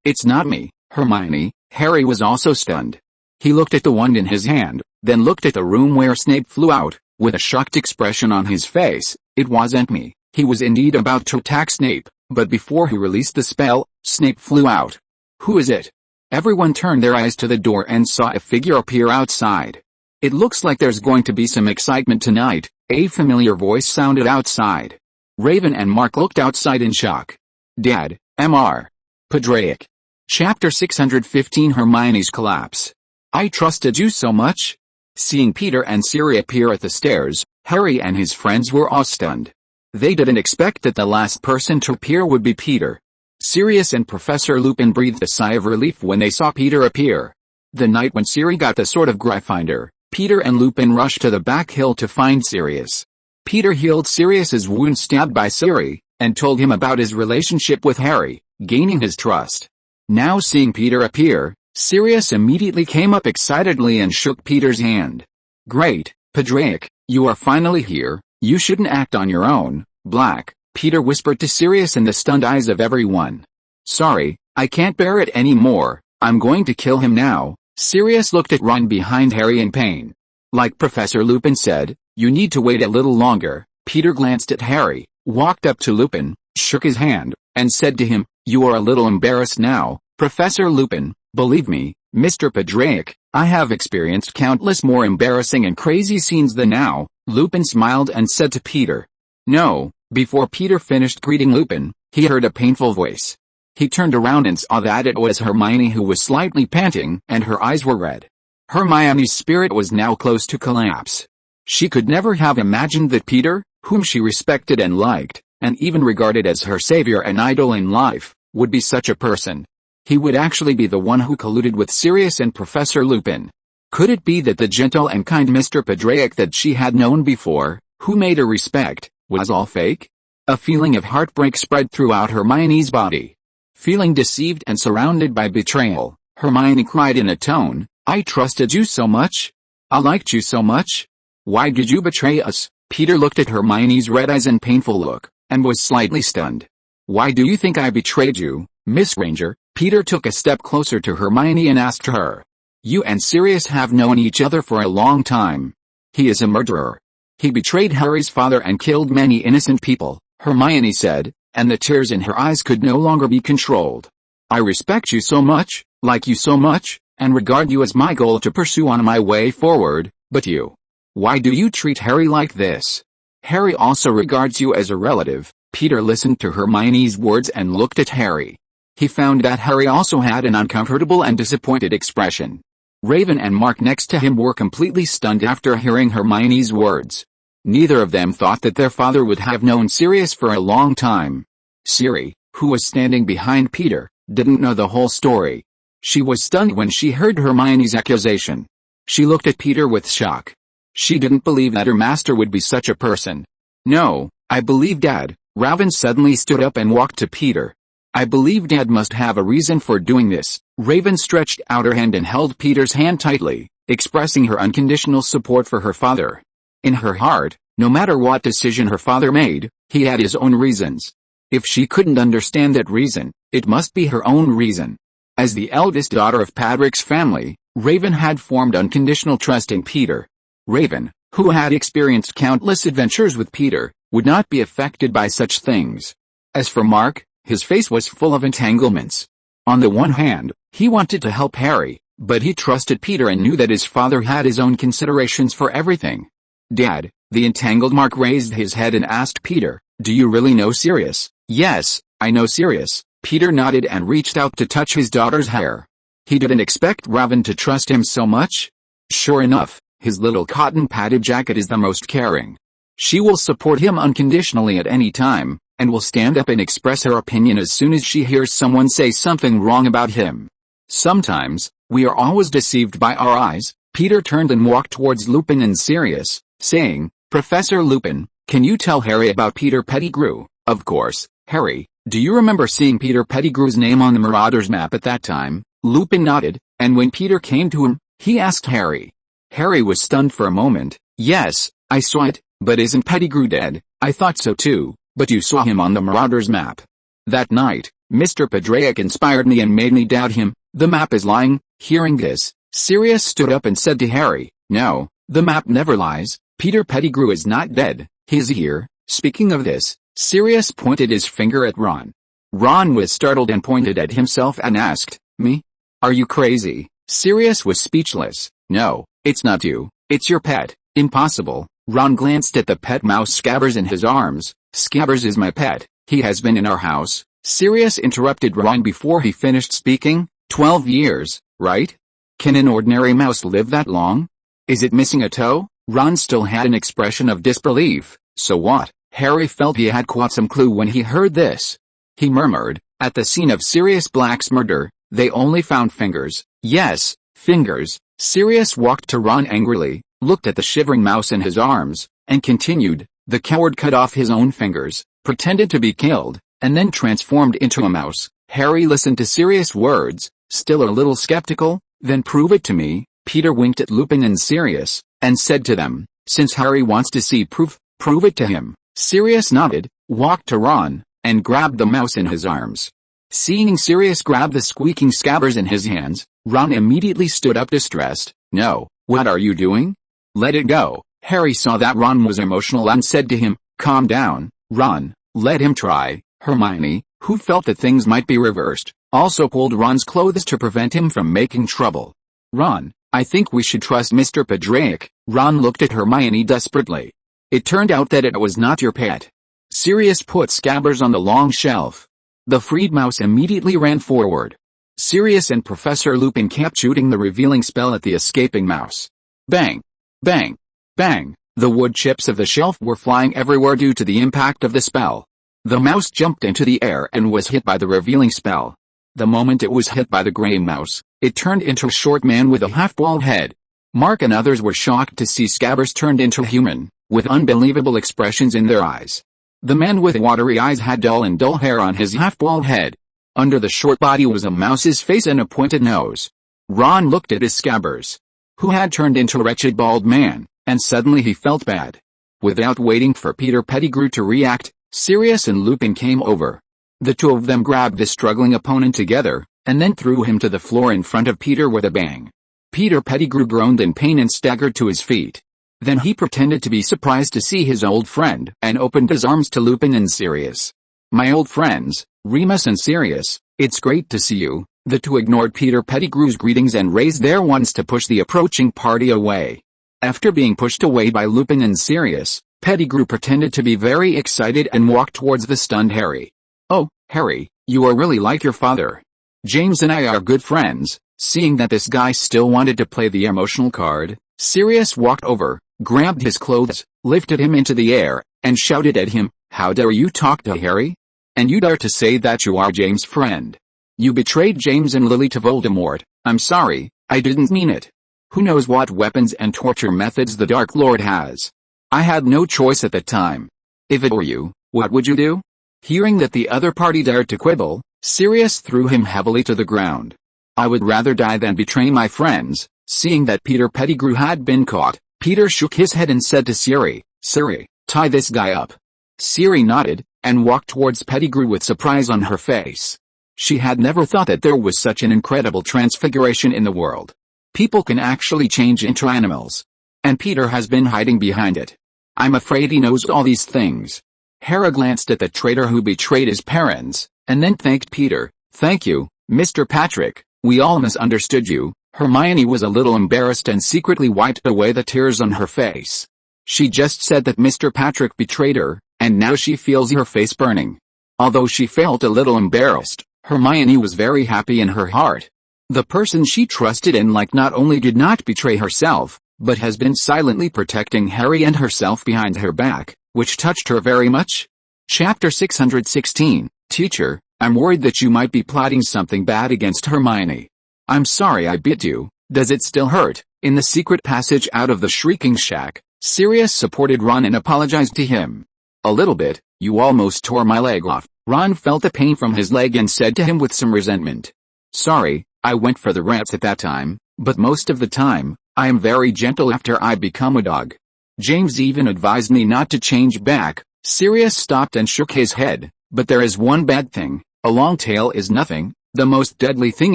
it's not me, Hermione." Harry was also stunned. He looked at the wand in his hand, then looked at the room where Snape flew out, with a shocked expression on his face. "It wasn't me." He was indeed about to attack Snape, but before he released the spell, Snape flew out. "Who is it?" Everyone turned their eyes to the door and saw a figure appear outside. "It looks like there's going to be some excitement tonight," a familiar voice sounded outside. Raven and Mark looked outside in shock. "Dad, Mr. Padraic." Chapter 615 Hermione's Collapse. "I trusted you so much." Seeing Peter and Siri appear at the stairs, Harry and his friends were awe-stunned. They didn't expect that the last person to appear would be Peter. Sirius and Professor Lupin breathed a sigh of relief when they saw Peter appear. The night when Siri got the sword of Gryffindor, Peter and Lupin rushed to the back hill to find Sirius. Peter healed Sirius's wound stabbed by Siri, and told him about his relationship with Harry, gaining his trust. Now seeing Peter appear, Sirius immediately came up excitedly and shook Peter's hand. "Great, Padraic, you are finally here. You shouldn't act on your own, Black," Peter whispered to Sirius in the stunned eyes of everyone. "Sorry, I can't bear it anymore. I'm going to kill him now." Sirius looked at Ron behind Harry in pain. "Like Professor Lupin said, you need to wait a little longer." Peter glanced at Harry, walked up to Lupin, shook his hand, and said to him, "You are a little embarrassed now, Professor Lupin." "Believe me, Mr. Padraic, I have experienced countless more embarrassing and crazy scenes than now," Lupin smiled and said to Peter. "No." Before Peter finished greeting Lupin, he heard a painful voice. He turned around and saw that it was Hermione, who was slightly panting, and her eyes were red. Hermione's spirit was now close to collapse. She could never have imagined that Peter, whom she respected and liked, and even regarded as her savior and idol in life, would be such a person. He would actually be the one who colluded with Sirius and Professor Lupin. Could it be that the gentle and kind Mr. Padraic that she had known before, who made her respect, was all fake? A feeling of heartbreak spread throughout Hermione's body. Feeling deceived and surrounded by betrayal, Hermione cried in a tone, "I trusted you so much. I liked you so much. Why did you betray us?" Peter looked at Hermione's red eyes and painful look, and was slightly stunned. "Why do you think I betrayed you, Miss Granger?" Peter took a step closer to Hermione and asked her. "You and Sirius have known each other for a long time. He is a murderer. He betrayed Harry's father and killed many innocent people," Hermione said, and the tears in her eyes could no longer be controlled. "I respect you so much, like you so much, and regard you as my goal to pursue on my way forward, but you. Why do you treat Harry like this? Harry also regards you as a relative." Peter listened to Hermione's words and looked at Harry. He found that Harry also had an uncomfortable and disappointed expression. Raven and Mark next to him were completely stunned after hearing Hermione's words. Neither of them thought that their father would have known Sirius for a long time. Siri, who was standing behind Peter, didn't know the whole story. She was stunned when she heard Hermione's accusation. She looked at Peter with shock. She didn't believe that her master would be such a person. No, I believe Dad. Raven suddenly stood up and walked to Peter. I believe Dad must have a reason for doing this. Raven stretched out her hand and held Peter's hand tightly, expressing her unconditional support for her father. In her heart, no matter what decision her father made, he had his own reasons. If she couldn't understand that reason, it must be her own reason. As the eldest daughter of Patrick's family, Raven had formed unconditional trust in Peter. Raven, who had experienced countless adventures with Peter, would not be affected by such things. As for Mark, his face was full of entanglements. On the one hand, he wanted to help Harry, but he trusted Peter and knew that his father had his own considerations for everything. Dad, the entangled Mark raised his head and asked Peter, "Do you really know Sirius?" "Yes, I know Sirius." Peter nodded and reached out to touch his daughter's hair. He didn't expect Raven to trust him so much. Sure enough, his little cotton-padded jacket is the most caring. She will support him unconditionally at any time, and will stand up and express her opinion as soon as she hears someone say something wrong about him. Sometimes, we are always deceived by our eyes. Peter turned and walked towards Lupin and Sirius, saying, "Professor Lupin, can you tell Harry about Peter Pettigrew?" "Of course, Harry. Do you remember seeing Peter Pettigrew's name on the Marauders map at that time?" Lupin nodded, and when Peter came to him, he asked Harry. Harry was stunned for a moment. "Yes, I saw it, but isn't Pettigrew dead?" "I thought so too, but you saw him on the Marauders map." "That night, Mr. Padraic inspired me and made me doubt him. The map is lying." Hearing this, Sirius stood up and said to Harry, "No, the map never lies. Peter Pettigrew is not dead. He's here." Speaking of this, Sirius pointed his finger at Ron. Ron was startled and pointed at himself and asked, "Me? Are you crazy?" Sirius was speechless. "No, it's not you, it's your pet." "Impossible." Ron glanced at the pet mouse Scabbers in his arms. "Scabbers is my pet. He has been in our house." Sirius interrupted Ron before he finished speaking. 12 years, right? Can an ordinary mouse live that long? Is it missing a toe?" Ron still had an expression of disbelief. "So what?" Harry felt he had caught some clue when he heard this. He murmured, "At the scene of Sirius Black's murder, they only found fingers." "Yes, fingers." Sirius walked to Ron angrily, looked at the shivering mouse in his arms, and continued, "The coward cut off his own fingers, pretended to be killed, and then transformed into a mouse." Harry listened to Sirius' words, still a little skeptical. "Then prove it to me." Peter winked at Lupin and Sirius, and said to them, "Since Harry wants to see proof, prove it to him." Sirius nodded, walked to Ron, and grabbed the mouse in his arms. Seeing Sirius grab the squeaking Scabbers in his hands, Ron immediately stood up distressed. "No, what are you doing? Let it go." Harry saw that Ron was emotional and said to him, "Calm down, Ron, let him try." Hermione, who felt that things might be reversed, also pulled Ron's clothes to prevent him from making trouble. "Ron, I think we should trust Mr. Padraic." Ron looked at Hermione desperately. "It turned out that it was not your pet." Sirius put Scabbers on the long shelf. The freed mouse immediately ran forward. Sirius and Professor Lupin kept shooting the revealing spell at the escaping mouse. Bang! Bang! Bang! The wood chips of the shelf were flying everywhere due to the impact of the spell. The mouse jumped into the air and was hit by the revealing spell. The moment it was hit by the gray mouse, it turned into a short man with a half-bald head. Mark and others were shocked to see Scabbers turned into human, with unbelievable expressions in their eyes. The man with watery eyes had dull hair on his half-bald head. Under the short body was a mouse's face and a pointed nose. Ron looked at his Scabbers, who had turned into a wretched bald man, and suddenly he felt bad. Without waiting for Peter Pettigrew to react, Sirius and Lupin came over. The two of them grabbed the struggling opponent together, and then threw him to the floor in front of Peter with a bang. Peter Pettigrew groaned in pain and staggered to his feet. Then he pretended to be surprised to see his old friend, and opened his arms to Lupin and Sirius. "My old friends, Remus and Sirius, it's great to see you." The two ignored Peter Pettigrew's greetings and raised their wands to push the approaching party away. After being pushed away by Lupin and Sirius, Pettigrew pretended to be very excited and walked towards the stunned Harry. "Oh, Harry, you are really like your father. James and I are good friends." Seeing that this guy still wanted to play the emotional card, Sirius walked over, grabbed his clothes, lifted him into the air, and shouted at him, "How dare you talk to Harry? And you dare to say that you are James' friend? You betrayed James and Lily to Voldemort. I'm sorry, I didn't mean it. Who knows what weapons and torture methods the Dark Lord has? I had no choice at the time. If it were you, what would you do? Hearing that the other party dared to quibble, Sirius threw him heavily to the ground. I would rather die than betray my friends. Seeing that Peter Pettigrew had been caught, Peter shook his head and said to Siri, Siri, tie this guy up. Siri nodded, and walked towards Pettigrew with surprise on her face. She had never thought that there was such an incredible transfiguration in the world. People can actually change into animals. And Peter has been hiding behind it. I'm afraid he knows all these things. Hera glanced at the traitor who betrayed his parents, and then thanked Peter. Thank you, Mr. Patrick, we all misunderstood you. Hermione was a little embarrassed and secretly wiped away the tears on her face. She just said that Mr. Patrick betrayed her, and now she feels her face burning. Although she felt a little embarrassed, Hermione was very happy in her heart. The person she trusted in not only did not betray herself, but has been silently protecting Harry and herself behind her back, which touched her very much. Chapter 616, Teacher, I'm worried that you might be plotting something bad against Hermione. I'm sorry I bit you, does it still hurt? In the secret passage out of the Shrieking Shack, Sirius supported Ron and apologized to him. A little bit, you almost tore my leg off. Ron felt the pain from his leg and said to him with some resentment. Sorry, I went for the rats at that time, but most of the time, I am very gentle after I become a dog. James even advised me not to change back. Sirius stopped and shook his head, but there is one bad thing, a long tail is nothing, the most deadly thing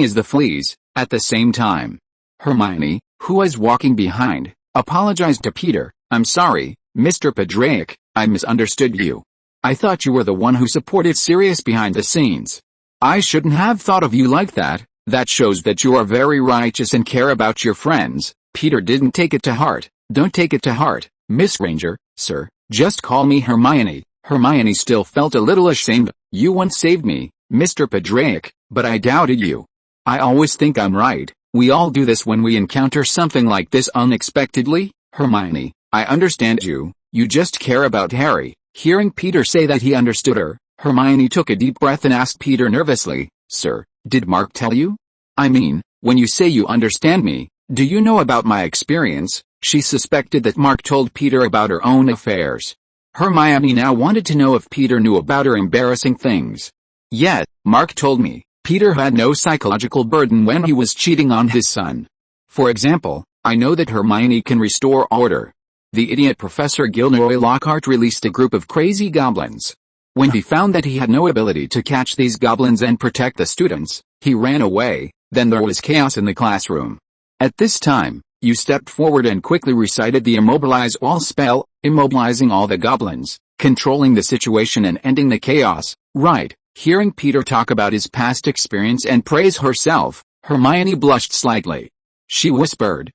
is the fleas. At the same time, Hermione, who was walking behind, apologized to Peter. I'm sorry, Mr. Padraic, I misunderstood you. I thought you were the one who supported Sirius behind the scenes. I shouldn't have thought of you like that. That shows that you are very righteous and care about your friends. Peter didn't take it to heart. Don't take it to heart, Miss Granger, sir. Just call me Hermione. Hermione still felt a little ashamed. You once saved me, Mr. Padraic, but I doubted you. I always think I'm right. We all do this when we encounter something like this unexpectedly. Hermione, I understand you. You just care about Harry. Hearing Peter say that he understood her, Hermione took a deep breath and asked Peter nervously, Sir, did Mark tell you? I mean, when you say you understand me, do you know about my experience? She suspected that Mark told Peter about her own affairs. Hermione now wanted to know if Peter knew about her embarrassing things. Yes, Mark told me. Peter had no psychological burden when he was cheating on his son. For example, I know that Hermione can restore order. The idiot Professor Gilderoy Lockhart released a group of crazy goblins. When he found that he had no ability to catch these goblins and protect the students, he ran away. Then there was chaos in the classroom. At this time, you stepped forward and quickly recited the Immobilize All spell, immobilizing all the goblins, controlling the situation and ending the chaos. Right. Hearing Peter talk about his past experience and praise herself, Hermione blushed slightly. She whispered,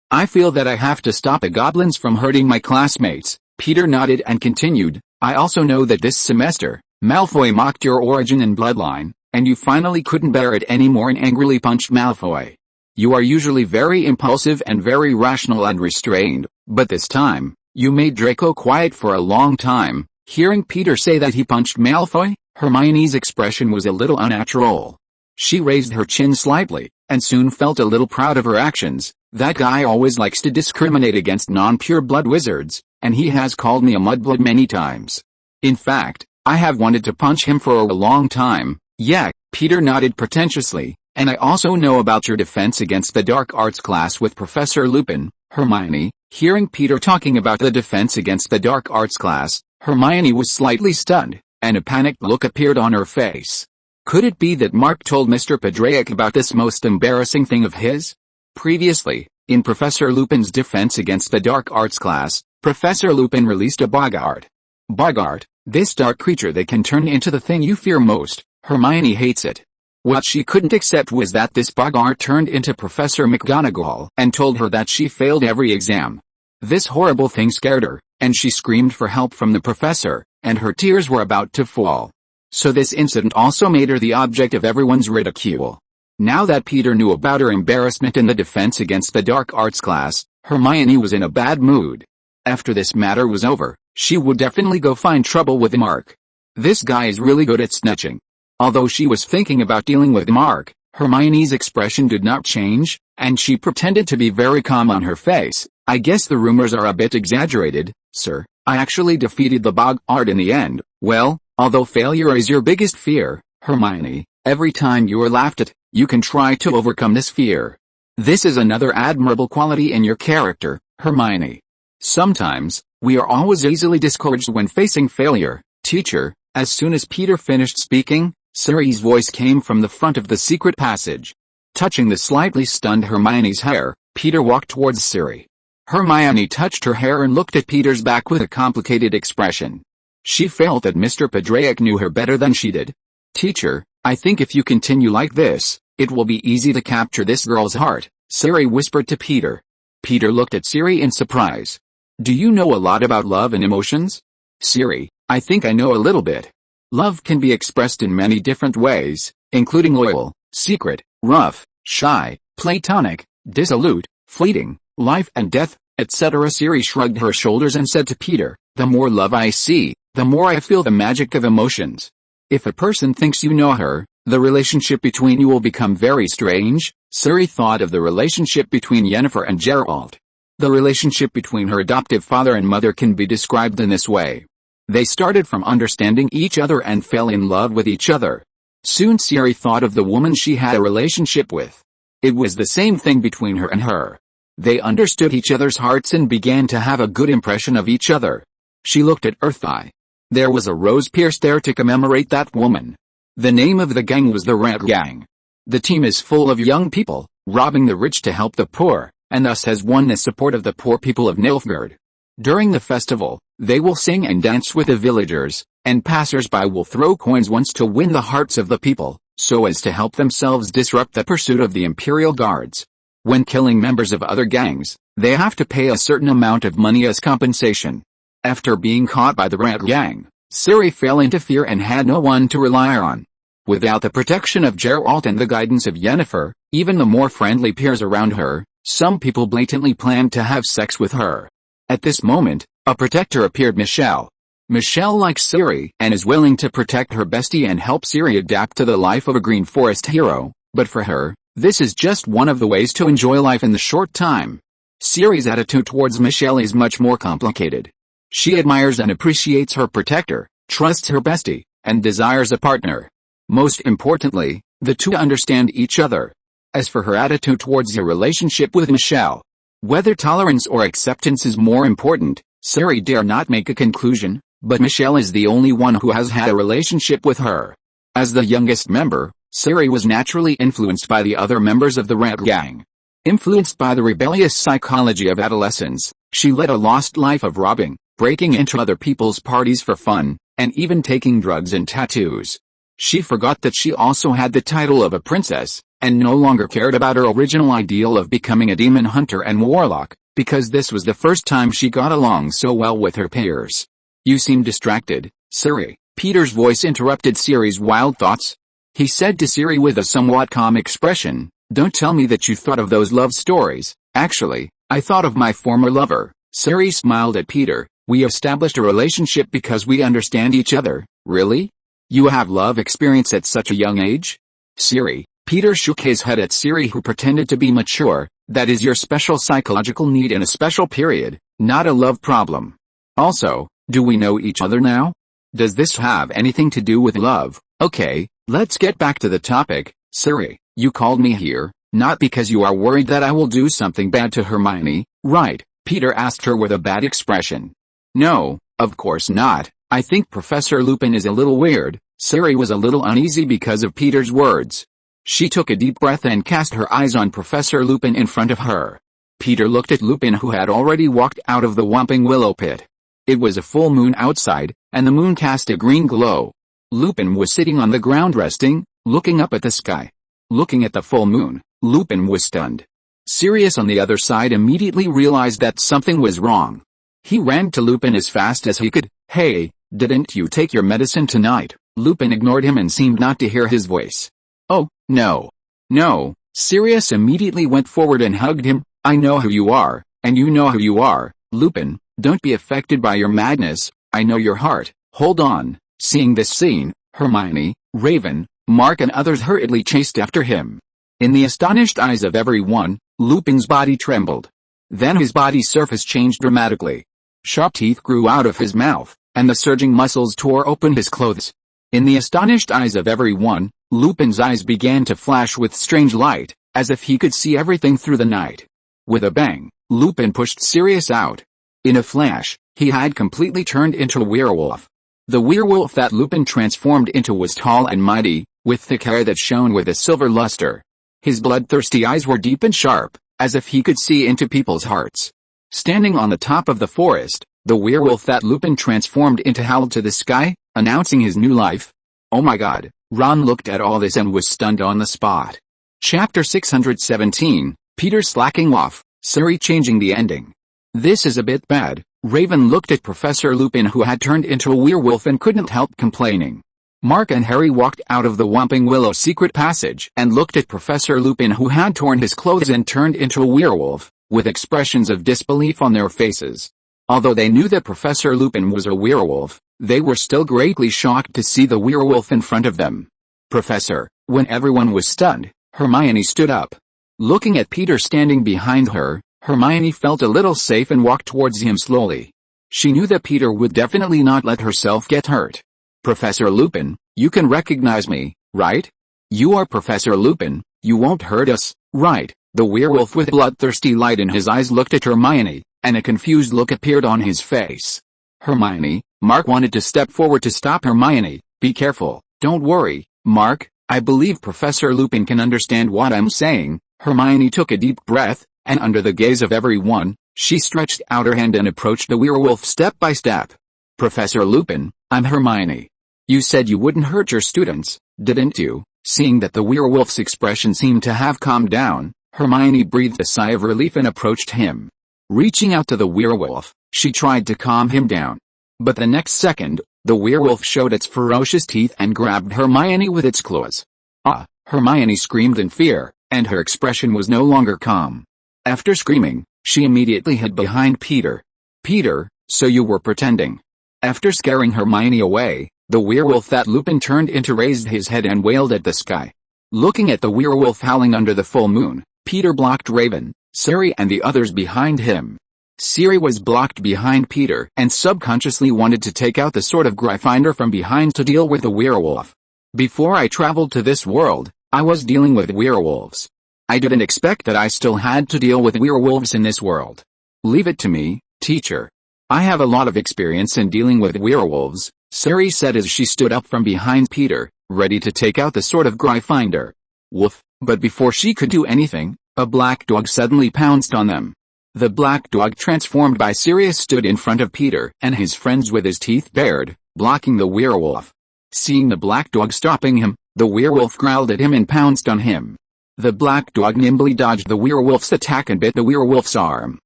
I feel that I have to stop the goblins from hurting my classmates. Peter nodded and continued, I also know that this semester, Malfoy mocked your origin and bloodline, and you finally couldn't bear it anymore and angrily punched Malfoy. You are usually very impulsive and very rational and restrained, but this time, you made Draco quiet for a long time. Hearing Peter say that he punched Malfoy, Hermione's expression was a little unnatural. She raised her chin slightly, and soon felt a little proud of her actions. That guy always likes to discriminate against non-pure blood wizards, and he has called me a mudblood many times. In fact, I have wanted to punch him for a long time. Yeah, Peter nodded pretentiously, and I also know about your defense against the dark arts class with Professor Lupin. Hermione, hearing Peter talking about the defense against the dark arts class, Hermione was slightly stunned, and a panicked look appeared on her face. Could it be that Mark told Mr. Padraic about this most embarrassing thing of his? Previously, in Professor Lupin's defense against the dark arts class, Professor Lupin released a boggart. Boggart, this dark creature that can turn into the thing you fear most. Hermione hates it. What she couldn't accept was that this boggart turned into Professor McGonagall and told her that she failed every exam. This horrible thing scared her, and she screamed for help from the professor, and her tears were about to fall. So this incident also made her the object of everyone's ridicule. Now that Peter knew about her embarrassment in the defense against the dark arts class, Hermione was in a bad mood. After this matter was over, she would definitely go find trouble with Mark. This guy is really good at snitching. Although she was thinking about dealing with Mark, Hermione's expression did not change, and she pretended to be very calm on her face. I guess the rumors are a bit exaggerated, sir. I actually defeated the Boggart in the end. Well, although failure is your biggest fear, Hermione, every time you are laughed at, you can try to overcome this fear. This is another admirable quality in your character, Hermione. Sometimes, we are always easily discouraged when facing failure, teacher. As soon as Peter finished speaking, Siri's voice came from the front of the secret passage. Touching the slightly stunned Hermione's hair, Peter walked towards Siri. Hermione touched her hair and looked at Peter's back with a complicated expression. She felt that Mr. Padraic knew her better than she did. Teacher, I think if you continue like this, it will be easy to capture this girl's heart, Siri whispered to Peter. Peter looked at Siri in surprise. Do you know a lot about love and emotions? Siri, I think I know a little bit. Love can be expressed in many different ways, including loyal, secret, rough, shy, platonic, dissolute, fleeting, life and death, etc. Siri shrugged her shoulders and said to Peter, the more love I see, the more I feel the magic of emotions. If a person thinks you know her, the relationship between you will become very strange. Siri thought of the relationship between Yennefer and Geralt. The relationship between her adoptive father and mother can be described in this way. They started from understanding each other and fell in love with each other. Soon Siri thought of the woman she had a relationship with. It was the same thing between her and her. They understood each other's hearts and began to have a good impression of each other. She looked at Eartheye. There was a rose pierced there to commemorate that woman. The name of the gang was the Rat Gang. The team is full of young people, robbing the rich to help the poor, and thus has won the support of the poor people of Nilfgaard. During the festival, they will sing and dance with the villagers, and passers-by will throw coins once to win the hearts of the people, so as to help themselves disrupt the pursuit of the Imperial Guards. When killing members of other gangs, they have to pay a certain amount of money as compensation. After being caught by the Rat Gang, Siri fell into fear and had no one to rely on. Without the protection of Geralt and the guidance of Yennefer, even the more friendly peers around her, some people blatantly planned to have sex with her. At this moment, a protector appeared, Michelle. Michelle likes Siri and is willing to protect her bestie and help Siri adapt to the life of a Green Forest hero, but for her, this is just one of the ways to enjoy life in the short time. Siri's attitude towards Michelle is much more complicated. She admires and appreciates her protector, trusts her bestie, and desires a partner. Most importantly, the two understand each other. As for her attitude towards her relationship with Michelle, whether tolerance or acceptance is more important, Siri dare not make a conclusion, but Michelle is the only one who has had a relationship with her. As the youngest member, Siri was naturally influenced by the other members of the Rat Gang. Influenced by the rebellious psychology of adolescence, she led a lost life of robbing, breaking into other people's parties for fun, and even taking drugs and tattoos. She forgot that she also had the title of a princess, and no longer cared about her original ideal of becoming a demon hunter and warlock, because this was the first time she got along so well with her peers. You seem distracted, Siri. Peter's voice interrupted Siri's wild thoughts. He said to Siri with a somewhat calm expression, don't tell me that you thought of those love stories. Actually, I thought of my former lover. Siri smiled at Peter. We established a relationship because we understand each other. Really? You have love experience at such a young age? Siri. Peter shook his head at Siri, who pretended to be mature. That is your special psychological need in a special period, not a love problem. Also, do we know each other now? Does this have anything to do with love? Okay, let's get back to the topic. Siri, you called me here, not because you are worried that I will do something bad to Hermione, right? Peter asked her with a bad expression. No, of course not. I think Professor Lupin is a little weird. Siri was a little uneasy because of Peter's words. She took a deep breath and cast her eyes on Professor Lupin in front of her. Peter looked at Lupin, who had already walked out of the Whomping Willow Pit. It was a full moon outside, and the moon cast a green glow. Lupin was sitting on the ground resting, looking up at the sky. Looking at the full moon, Lupin was stunned. Sirius on the other side immediately realized that something was wrong. He ran to Lupin as fast as he could. Hey, didn't you take your medicine tonight? Lupin ignored him and seemed not to hear his voice. Oh, no. No. Sirius immediately went forward and hugged him. I know who you are, and you know who you are. Lupin, don't be affected by your madness. I know your heart. Hold on. Seeing this scene, Hermione, Raven, Mark and others hurriedly chased after him. In the astonished eyes of everyone, Lupin's body trembled. Then his body's surface changed dramatically. Sharp teeth grew out of his mouth, and the surging muscles tore open his clothes. In the astonished eyes of everyone, Lupin's eyes began to flash with strange light, as if he could see everything through the night. With a bang, Lupin pushed Sirius out. In a flash, he had completely turned into a werewolf. The werewolf that Lupin transformed into was tall and mighty, with thick hair that shone with a silver luster. His bloodthirsty eyes were deep and sharp, as if he could see into people's hearts. Standing on the top of the forest, the werewolf that Lupin transformed into howled to the sky, announcing his new life. Oh my god, Ron looked at all this and was stunned on the spot. Chapter 617, Peter slacking off, Siri changing the ending. This is a bit bad. Raven looked at Professor Lupin who had turned into a werewolf and couldn't help complaining. Mark and Harry walked out of the Whomping Willow secret passage and looked at Professor Lupin who had torn his clothes and turned into a werewolf, with expressions of disbelief on their faces. Although they knew that Professor Lupin was a werewolf, they were still greatly shocked to see the werewolf in front of them. Professor, when everyone was stunned, Hermione stood up. Looking at Peter standing behind her, Hermione felt a little safe and walked towards him slowly. She knew that Peter would definitely not let herself get hurt. Professor Lupin, you can recognize me, right? You are Professor Lupin, you won't hurt us, right? The werewolf with bloodthirsty light in his eyes looked at Hermione, and a confused look appeared on his face. Hermione, Mark wanted to step forward to stop Hermione. Be careful, don't worry, Mark, I believe Professor Lupin can understand what I'm saying. Hermione took a deep breath, and under the gaze of everyone, she stretched out her hand and approached the werewolf step by step. Professor Lupin, I'm Hermione. You said you wouldn't hurt your students, didn't you? Seeing that the werewolf's expression seemed to have calmed down, Hermione breathed a sigh of relief and approached him. Reaching out to the werewolf, she tried to calm him down. But the next second, the werewolf showed its ferocious teeth and grabbed Hermione with its claws. Ah! Hermione screamed in fear, and her expression was no longer calm. After screaming, she immediately hid behind Peter. Peter, so you were pretending. After scaring Hermione away, the werewolf that Lupin turned into raised his head and wailed at the sky. Looking at the werewolf howling under the full moon, Peter blocked Raven, Siri and the others behind him. Siri was blocked behind Peter and subconsciously wanted to take out the sword of Gryffindor from behind to deal with the werewolf. Before I traveled to this world, I was dealing with werewolves. I didn't expect that I still had to deal with werewolves in this world. Leave it to me, teacher. I have a lot of experience in dealing with werewolves, Siri said as she stood up from behind Peter, ready to take out the sword of Gryffindor. Woof, but before she could do anything, a black dog suddenly pounced on them. The black dog transformed by Sirius stood in front of Peter and his friends with his teeth bared, blocking the werewolf. Seeing the black dog stopping him, the werewolf growled at him and pounced on him. The black dog nimbly dodged the werewolf's attack and bit the werewolf's arm.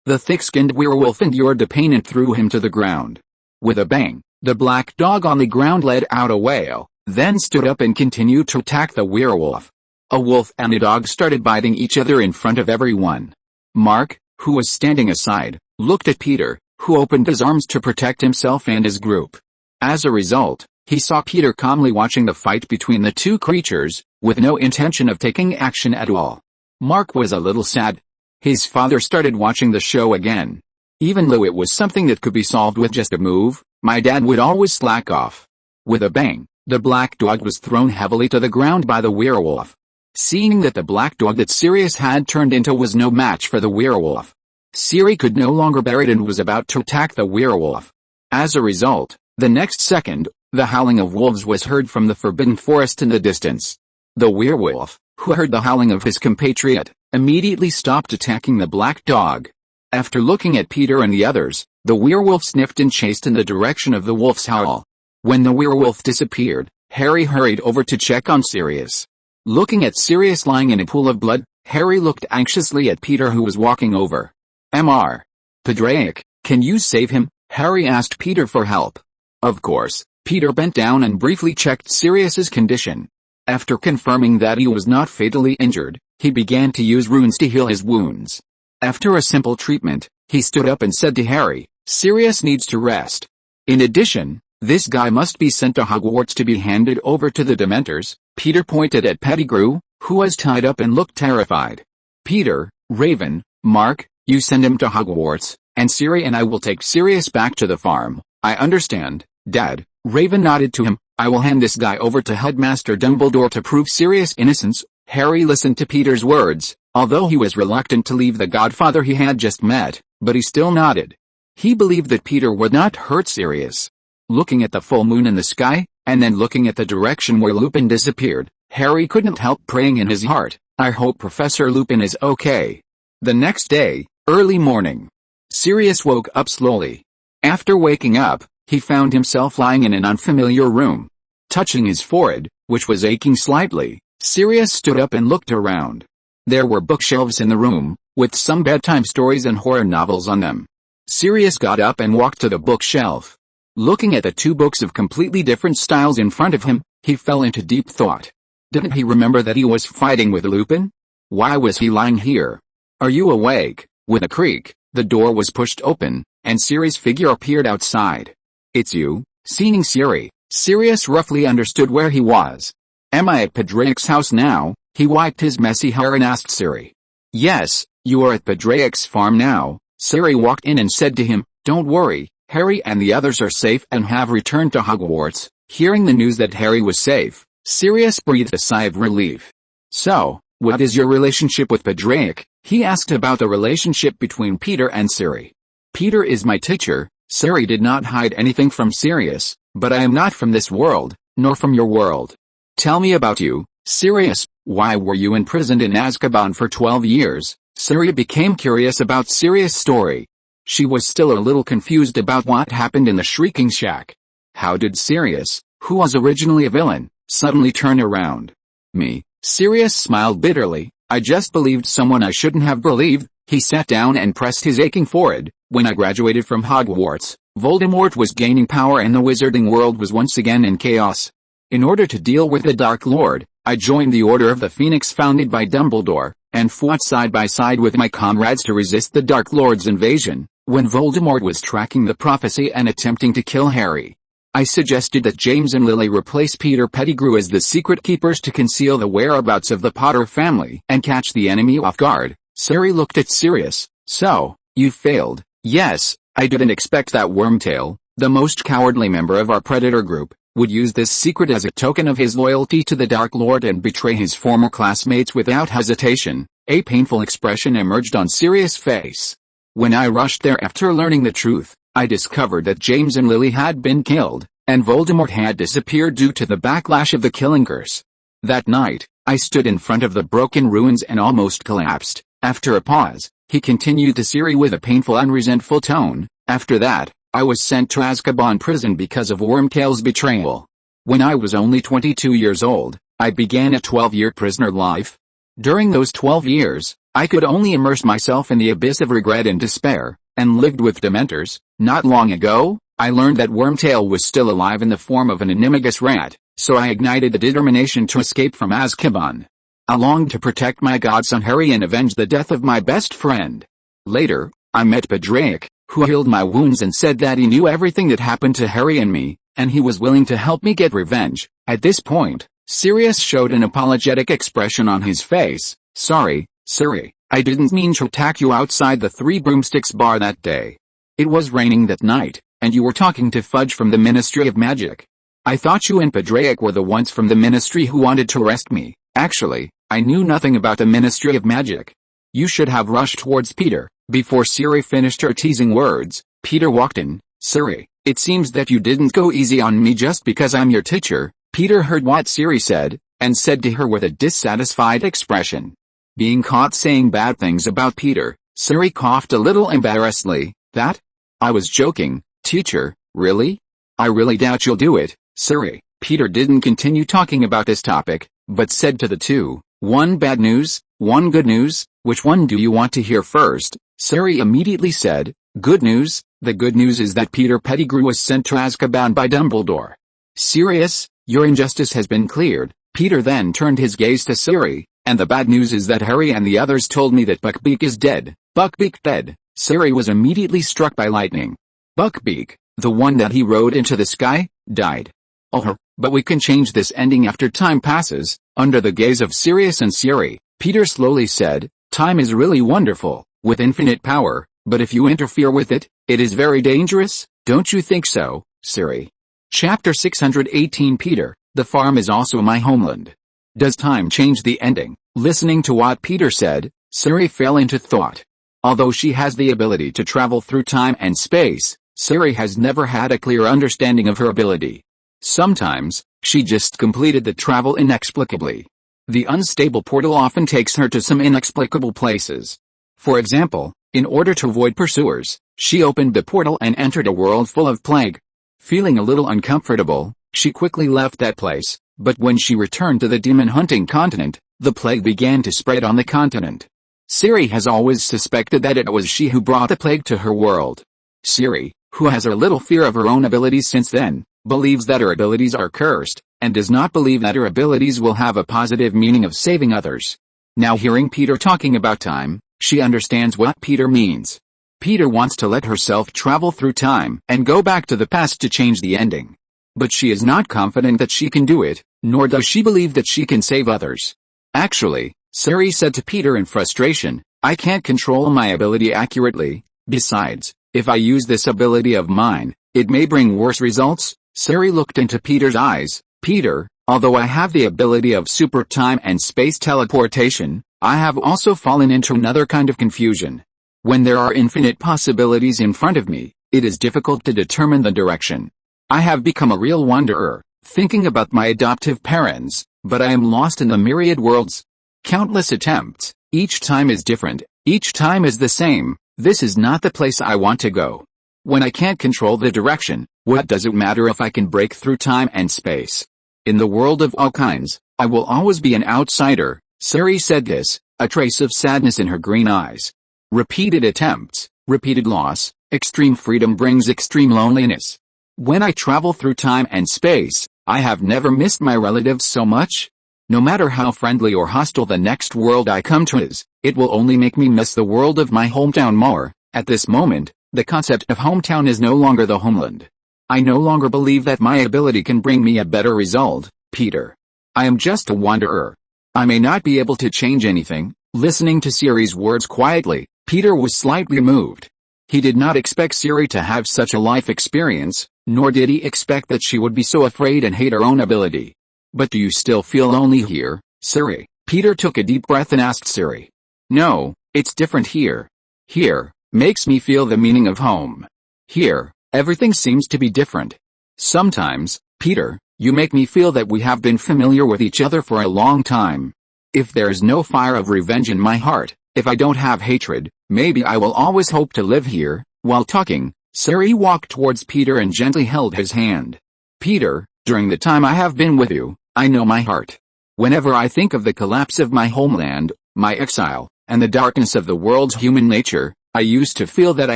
The thick-skinned werewolf endured the pain and threw him to the ground. With a bang, the black dog on the ground let out a wail, then stood up and continued to attack the werewolf. A wolf and a dog started biting each other in front of everyone. Mark, who was standing aside, looked at Peter, who opened his arms to protect himself and his group. As a result, he saw Peter calmly watching the fight between the two creatures, with no intention of taking action at all. Mark was a little sad. His father started watching the show again. Even though it was something that could be solved with just a move, my dad would always slack off. With a bang, the black dog was thrown heavily to the ground by the werewolf. Seeing that the black dog that Sirius had turned into was no match for the werewolf, Siri could no longer bear it and was about to attack the werewolf. As a result, the next second, the howling of wolves was heard from the forbidden forest in the distance. The werewolf, who heard the howling of his compatriot, immediately stopped attacking the black dog. After looking at Peter and the others, the werewolf sniffed and chased in the direction of the wolf's howl. When the werewolf disappeared, Harry hurried over to check on Sirius. Looking at Sirius lying in a pool of blood, Harry looked anxiously at Peter who was walking over. Mr. Padraic, can you save him? Harry asked Peter for help. Of course, Peter bent down and briefly checked Sirius's condition. After confirming that he was not fatally injured, he began to use runes to heal his wounds. After a simple treatment, he stood up and said to Harry, Sirius needs to rest. In addition, This guy must be sent to Hogwarts to be handed over to the Dementors. Peter pointed at Pettigrew, who was tied up and looked terrified. Peter, Raven, Mark, you send him to Hogwarts, and Siri and I will take Sirius back to the farm. I understand, Dad. Raven nodded to him. I will hand this guy over to Headmaster Dumbledore to prove Sirius' innocence. Harry listened to Peter's words, although he was reluctant to leave the godfather he had just met, but he still nodded. He believed that Peter would not hurt Sirius. Looking at the full moon in the sky, and then looking at the direction where Lupin disappeared, Harry couldn't help praying in his heart, I hope Professor Lupin is okay. The next day, early morning. Sirius woke up slowly. After waking up, he found himself lying in an unfamiliar room. Touching his forehead, which was aching slightly, Sirius stood up and looked around. There were bookshelves in the room, with some bedtime stories and horror novels on them. Sirius got up and walked to the bookshelf. Looking at the two books of completely different styles in front of him, he fell into deep thought. Didn't he remember that he was fighting with Lupin? Why was he lying here? Are you awake? With a creak, the door was pushed open, and Siri's figure appeared outside. It's you? Seeing Siri, Sirius roughly understood where he was. Am I at Padraic's house now? He wiped his messy hair and asked Siri. Yes, you are at Padraic's farm now. Siri walked in and said to him, don't worry, Harry and the others are safe and have returned to Hogwarts. Hearing the news that Harry was safe, Sirius breathed a sigh of relief. So, what is your relationship with Padraic? He asked about the relationship between Peter and Siri. Peter is my teacher. Siri did not hide anything from Sirius, but I am not from this world, nor from your world. Tell me about you, Sirius. Why were you imprisoned in Azkaban for 12 years? Siri became curious about Sirius' story. She was still a little confused about what happened in the Shrieking Shack. How did Sirius, who was originally a villain, suddenly turn around? Me? Sirius smiled bitterly. I just believed someone I shouldn't have believed. He sat down and pressed his aching forehead. When I graduated from Hogwarts, Voldemort was gaining power and the wizarding world was once again in chaos. In order to deal with the Dark Lord, I joined the Order of the Phoenix founded by Dumbledore, and fought side by side with my comrades to resist the Dark Lord's invasion. When Voldemort was tracking the prophecy and attempting to kill Harry, I suggested that James and Lily replace Peter Pettigrew as the secret keepers to conceal the whereabouts of the Potter family and catch the enemy off guard. Siri looked at Sirius. So, you failed. Yes, I didn't expect that Wormtail, the most cowardly member of our Predator group, would use this secret as a token of his loyalty to the Dark Lord and betray his former classmates without hesitation. A painful expression emerged on Sirius' face. When I rushed there after learning the truth, I discovered that James and Lily had been killed, and Voldemort had disappeared due to the backlash of the Killing Curse. That night, I stood in front of the broken ruins and almost collapsed. After a pause, he continued to Siri with a painful unresentful tone. After that, I was sent to Azkaban prison because of Wormtail's betrayal. When I was only 22 years old, I began a 12-year prisoner life. During those 12 years, I could only immerse myself in the abyss of regret and despair, and lived with Dementors. Not long ago, I learned that Wormtail was still alive in the form of an animagus rat, so I ignited the determination to escape from Azkaban. I longed to protect my godson Harry and avenge the death of my best friend. Later, I met Padraic, who healed my wounds and said that he knew everything that happened to Harry and me, and he was willing to help me get revenge. At this point, Sirius showed an apologetic expression on his face. Sorry, Siri, I didn't mean to attack you outside the Three Broomsticks bar that day. It was raining that night, and you were talking to Fudge from the Ministry of Magic. I thought you and Padraic were the ones from the Ministry who wanted to arrest me. Actually, I knew nothing about the Ministry of Magic. You should have rushed towards Peter. Before Siri finished her teasing words, Peter walked in. Siri, it seems that you didn't go easy on me just because I'm your teacher. Peter heard what Siri said, and said to her with a dissatisfied expression. Being caught saying bad things about Peter, Siri coughed a little embarrassedly. That? I was joking, teacher, really? I really doubt you'll do it, Siri. Peter didn't continue talking about this topic, but said to the two, one bad news, one good news, which one do you want to hear first? Siri immediately said, good news. The good news is that Peter Pettigrew was sent to Azkaban by Dumbledore. Sirius, your injustice has been cleared. Peter then turned his gaze to Siri, and the bad news is that Harry and the others told me that Buckbeak is dead. Buckbeak dead. Siri was immediately struck by lightning. Buckbeak, the one that he rode into the sky? died. Oh, but we can change this ending after time passes. Under the gaze of Sirius and Siri, Peter slowly said, time is really wonderful, with infinite power, but if you interfere with it, it is very dangerous, don't you think so, Siri? Chapter 618 Peter, the farm is also my homeland. Does time change the ending? Listening to what Peter said, Siri fell into thought. Although she has the ability to travel through time and space, Siri has never had a clear understanding of her ability. Sometimes, she just completed the travel inexplicably. The unstable portal often takes her to some inexplicable places. For example, in order to avoid pursuers, she opened the portal and entered a world full of plague. Feeling a little uncomfortable, she quickly left that place, but when she returned to the demon-hunting continent, the plague began to spread on the continent. Siri has always suspected that it was she who brought the plague to her world. Siri, who has a little fear of her own abilities since then, believes that her abilities are cursed, and does not believe that her abilities will have a positive meaning of saving others. Now hearing Peter talking about time, she understands what Peter means. Peter wants to let herself travel through time and go back to the past to change the ending. But she is not confident that she can do it, nor does she believe that she can save others. Actually, Siri said to Peter in frustration, I can't control my ability accurately. Besides, if I use this ability of mine, it may bring worse results. Siri looked into Peter's eyes. Peter, although I have the ability of super time and space teleportation, I have also fallen into another kind of confusion. When there are infinite possibilities in front of me, it is difficult to determine the direction. I have become a real wanderer, thinking about my adoptive parents, but I am lost in the myriad worlds. Countless attempts, each time is different, each time is the same. This is not the place I want to go. When I can't control the direction, what does it matter if I can break through time and space? In the world of all kinds, I will always be an outsider. Siri said this, a trace of sadness in her green eyes. Repeated attempts, repeated loss, extreme freedom brings extreme loneliness. When I travel through time and space, I have never missed my relatives so much. No matter how friendly or hostile the next world I come to is, it will only make me miss the world of my hometown more. At this moment, the concept of hometown is no longer the homeland. I no longer believe that my ability can bring me a better result, Peter. I am just a wanderer. I may not be able to change anything. Listening to Siri's words quietly, Peter was slightly moved. He did not expect Siri to have such a life experience, nor did he expect that she would be so afraid and hate her own ability. But do you still feel lonely here, Siri? Peter took a deep breath and asked Siri. No, it's different here. Here, makes me feel the meaning of home. Here, everything seems to be different. Sometimes, Peter, you make me feel that we have been familiar with each other for a long time. If there is no fire of revenge in my heart, if I don't have hatred, maybe I will always hope to live here. While talking, Siri walked towards Peter and gently held his hand. Peter, during the time I have been with you, I know my heart. Whenever I think of the collapse of my homeland, my exile, and the darkness of the world's human nature, I used to feel that I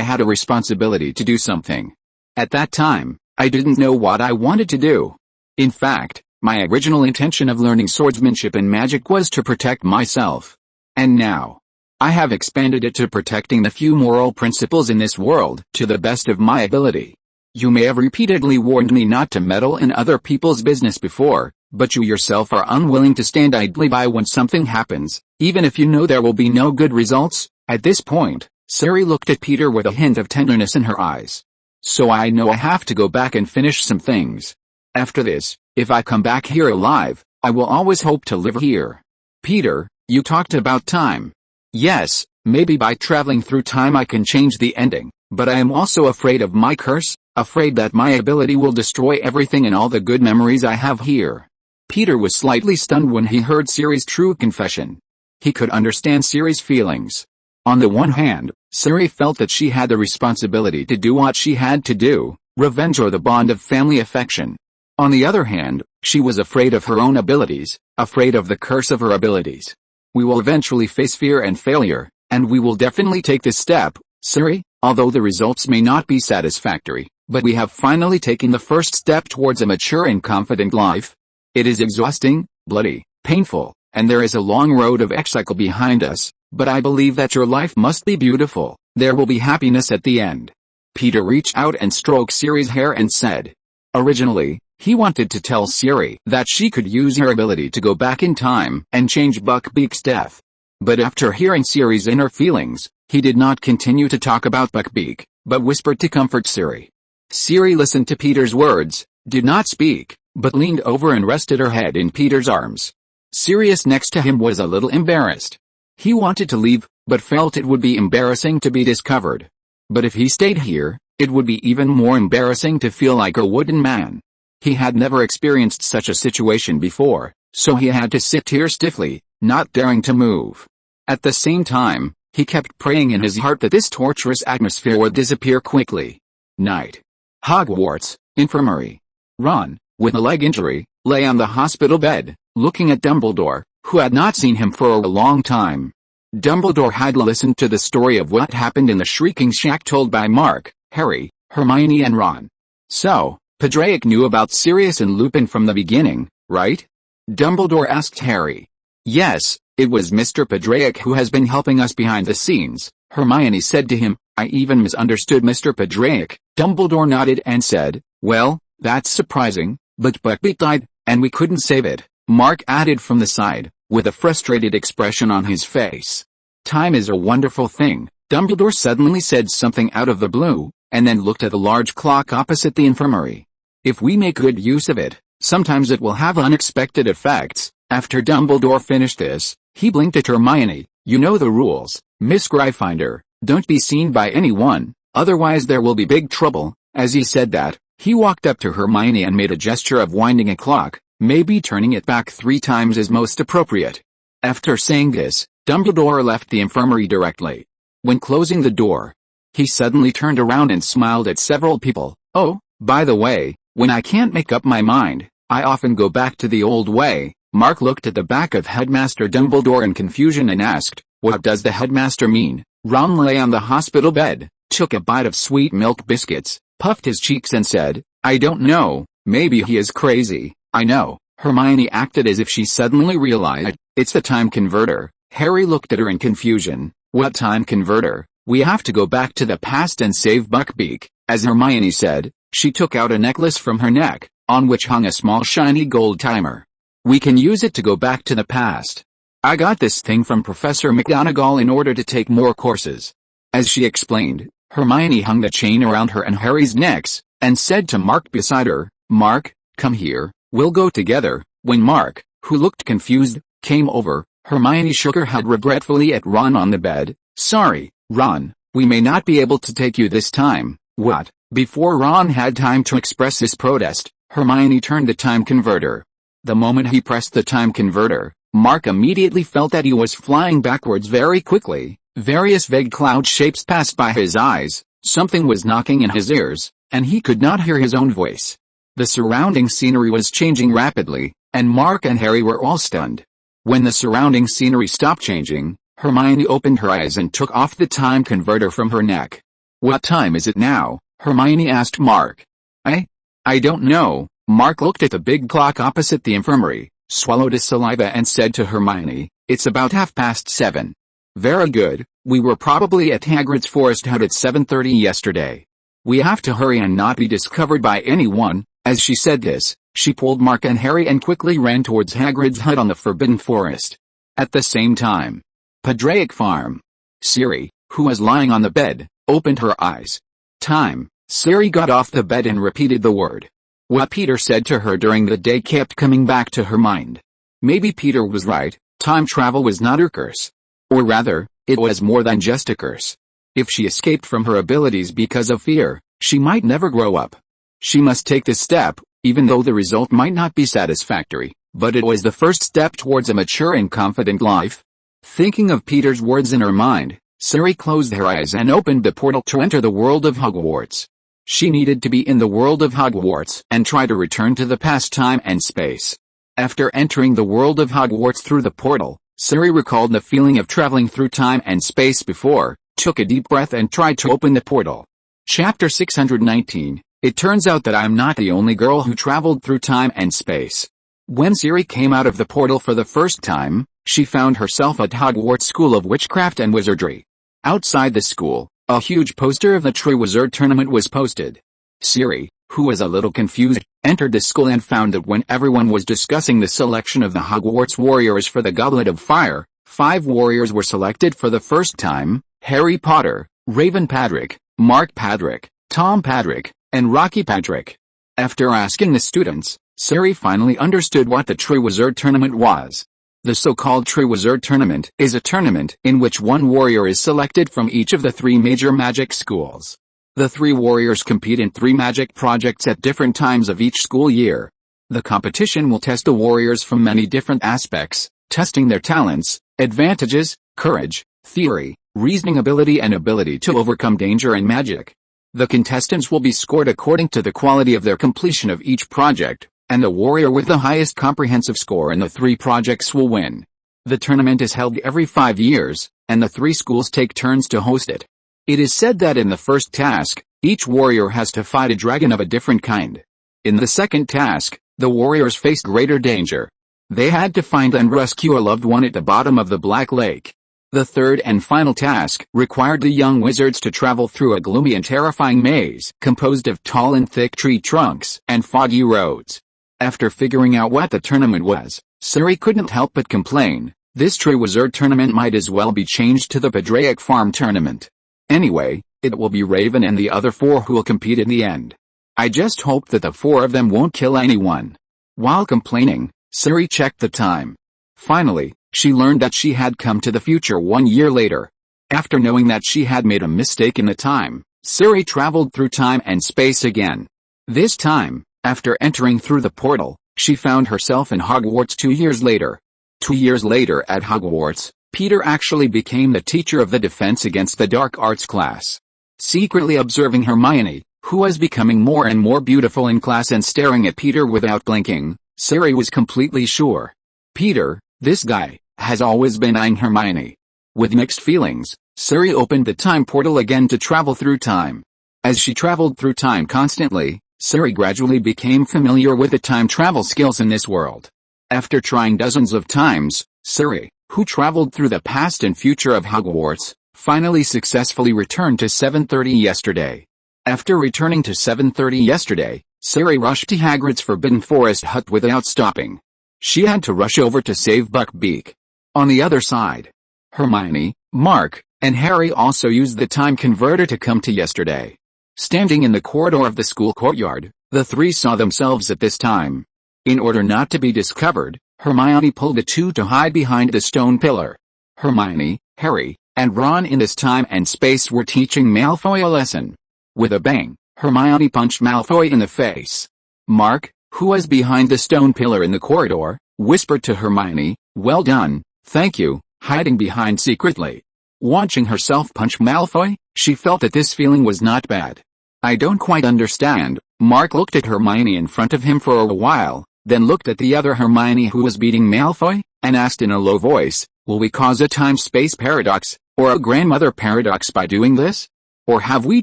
had a responsibility to do something. At that time, I didn't know what I wanted to do. In fact, my original intention of learning swordsmanship and magic was to protect myself. And now, I have expanded it to protecting the few moral principles in this world to the best of my ability. You may have repeatedly warned me not to meddle in other people's business before, but you yourself are unwilling to stand idly by when something happens, even if you know there will be no good results. At this point, Siri looked at Peter with a hint of tenderness in her eyes. So I know I have to go back and finish some things. After this, if I come back here alive, I will always hope to live here. Peter, you talked about time. Yes, maybe by traveling through time I can change the ending, but I am also afraid of my curse, afraid that my ability will destroy everything and all the good memories I have here. Peter was slightly stunned when he heard Siri's true confession. He could understand Siri's feelings. On the one hand, Siri felt that she had the responsibility to do what she had to do, revenge or the bond of family affection. On the other hand, she was afraid of her own abilities, afraid of the curse of her abilities. We will eventually face fear and failure, and we will definitely take this step, Siri, although the results may not be satisfactory, but we have finally taken the first step towards a mature and confident life. It is exhausting, bloody, painful, and there is a long road of exile behind us, but I believe that your life must be beautiful. There will be happiness at the end. Peter reached out and stroked Siri's hair and said, Originally, he wanted to tell Siri that she could use her ability to go back in time and change Buckbeak's death. But after hearing Siri's inner feelings, he did not continue to talk about Buckbeak, but whispered to comfort Siri. Siri listened to Peter's words, did not speak, but leaned over and rested her head in Peter's arms. Sirius next to him was a little embarrassed. He wanted to leave, but felt it would be embarrassing to be discovered. But if he stayed here, it would be even more embarrassing to feel like a wooden man. He had never experienced such a situation before, so he had to sit here stiffly, not daring to move. At the same time, he kept praying in his heart that this torturous atmosphere would disappear quickly. Night. Hogwarts, Infirmary. Ron, with a leg injury, lay on the hospital bed, looking at Dumbledore, who had not seen him for a long time. Dumbledore had listened to the story of what happened in the Shrieking Shack told by Mark, Harry, Hermione and Ron. So, Padraic knew about Sirius and Lupin from the beginning, right? Dumbledore asked Harry. Yes, it was Mr. Padraic who has been helping us behind the scenes, Hermione said to him. I even misunderstood Mr. Padraic. Dumbledore nodded and said, well, that's surprising, but Buckbeak died, and we couldn't save it, Mark added from the side, with a frustrated expression on his face. Time is a wonderful thing. Dumbledore suddenly said something out of the blue, and then looked at the large clock opposite the infirmary. If we make good use of it, sometimes it will have unexpected effects. After Dumbledore finished this, he blinked at Hermione. You know the rules, Miss Gryffindor, don't be seen by anyone, otherwise there will be big trouble. As he said that, he walked up to Hermione and made a gesture of winding a clock, maybe turning it back 3 times is most appropriate. After saying this, Dumbledore left the infirmary directly. When closing the door, he suddenly turned around and smiled at several people. Oh, by the way, when I can't make up my mind, I often go back to the old way. Mark looked at the back of Headmaster Dumbledore in confusion and asked, what does the headmaster mean? Ron lay on the hospital bed, took a bite of sweet milk biscuits, puffed his cheeks and said, I don't know, maybe he is crazy. I know. Hermione acted as if she suddenly realized, it's the time converter. Harry looked at her in confusion. What time converter? We have to go back to the past and save Buckbeak. As Hermione said, she took out a necklace from her neck, on which hung a small shiny gold timer. We can use it to go back to the past. I got this thing from Professor McGonagall in order to take more courses. As she explained, Hermione hung the chain around her and Harry's necks, and said to Mark beside her, Mark, come here, we'll go together. When Mark, who looked confused, came over, Hermione shook her head regretfully at Ron on the bed. Sorry, Ron, we may not be able to take you this time. What? Before Ron had time to express his protest, Hermione turned the time converter. The moment he pressed the time converter, Mark immediately felt that he was flying backwards very quickly. Various vague cloud shapes passed by his eyes, something was knocking in his ears, and he could not hear his own voice. The surrounding scenery was changing rapidly, and Mark and Harry were all stunned. When the surrounding scenery stopped changing, Hermione opened her eyes and took off the time converter from her neck. What time is it now? Hermione asked Mark. I don't know. Mark looked at the big clock opposite the infirmary, swallowed his saliva and said to Hermione, it's about 7:30. Very good, we were probably at Hagrid's forest hut at 7:30 yesterday. We have to hurry and not be discovered by anyone. As she said this, she pulled Mark and Harry and quickly ran towards Hagrid's hut on the Forbidden Forest. At the same time, Padraic Farm. Siri, who was lying on the bed, opened her eyes. Time. Siri got off the bed and repeated the word. What Peter said to her during the day kept coming back to her mind. Maybe Peter was right, time travel was not her curse. Or rather, it was more than just a curse. If she escaped from her abilities because of fear, she might never grow up. She must take this step, even though the result might not be satisfactory, but it was the first step towards a mature and confident life. Thinking of Peter's words in her mind, Siri closed her eyes and opened the portal to enter the world of Hogwarts. She needed to be in the world of Hogwarts and try to return to the past time and space. After entering the world of Hogwarts through the portal, Siri recalled the feeling of traveling through time and space before, took a deep breath and tried to open the portal. Chapter 619. It turns out that I'm not the only girl who traveled through time and space. When Siri came out of the portal for the first time, she found herself at Hogwarts School of Witchcraft and Wizardry. Outside the school, a huge poster of the Triwizard Tournament was posted. Siri, who was a little confused, entered the school and found that when everyone was discussing the selection of the Hogwarts warriors for the Goblet of Fire, 5 warriors were selected for the first time: Harry Potter, Raven Padrick, Mark Padrick, Tom Padrick, and Rocky Padrick. After asking the students, Siri finally understood what the Triwizard Tournament was. The so-called Triwizard Tournament is a tournament in which one warrior is selected from each of the 3 major magic schools. The 3 warriors compete in 3 magic projects at different times of each school year. The competition will test the warriors from many different aspects, testing their talents, advantages, courage, theory, reasoning ability and ability to overcome danger and magic. The contestants will be scored according to the quality of their completion of each project, and the warrior with the highest comprehensive score in the 3 projects will win. The tournament is held every 5 years, and the 3 schools take turns to host it. It is said that in the first task, each warrior has to fight a dragon of a different kind. In the second task, the warriors faced greater danger. They had to find and rescue a loved one at the bottom of the Black Lake. The third and final task required the young wizards to travel through a gloomy and terrifying maze composed of tall and thick tree trunks and foggy roads. After figuring out what the tournament was, Siri couldn't help but complain, this Triwizard Tournament might as well be changed to the Padraic Farm Tournament. Anyway, it will be Raven and the other 4 who will compete in the end. I just hope that the 4 of them won't kill anyone. While complaining, Siri checked the time. Finally, she learned that she had come to the future 1 year later. After knowing that she had made a mistake in the time, Siri traveled through time and space again. This time, after entering through the portal, she found herself in Hogwarts 2 years later. 2 years later at Hogwarts, Peter actually became the teacher of the Defense Against the Dark Arts class. Secretly observing Hermione, who was becoming more and more beautiful in class and staring at Peter without blinking, Siri was completely sure. Peter, this guy, has always been eyeing Hermione. With mixed feelings, Siri opened the time portal again to travel through time. As she traveled through time constantly, Siri gradually became familiar with the time travel skills in this world. After trying dozens of times, Siri, who traveled through the past and future of Hogwarts, finally successfully returned to 7:30 yesterday. After returning to 7:30 yesterday, Siri rushed to Hagrid's Forbidden Forest hut without stopping. She had to rush over to save Buckbeak. On the other side, Hermione, Mark, and Harry also used the time converter to come to yesterday. Standing in the corridor of the school courtyard, the 3 saw themselves at this time. In order not to be discovered, Hermione pulled the 2 to hide behind the stone pillar. Hermione, Harry, and Ron in this time and space were teaching Malfoy a lesson. With a bang, Hermione punched Malfoy in the face. Mark, who was behind the stone pillar in the corridor, whispered to Hermione, "Well done, thank you," hiding behind secretly. Watching herself punch Malfoy, she felt that this feeling was not bad. "I don't quite understand." Mark looked at Hermione in front of him for a while, then looked at the other Hermione who was beating Malfoy, and asked in a low voice, "Will we cause a time-space paradox, or a grandmother paradox by doing this? Or have we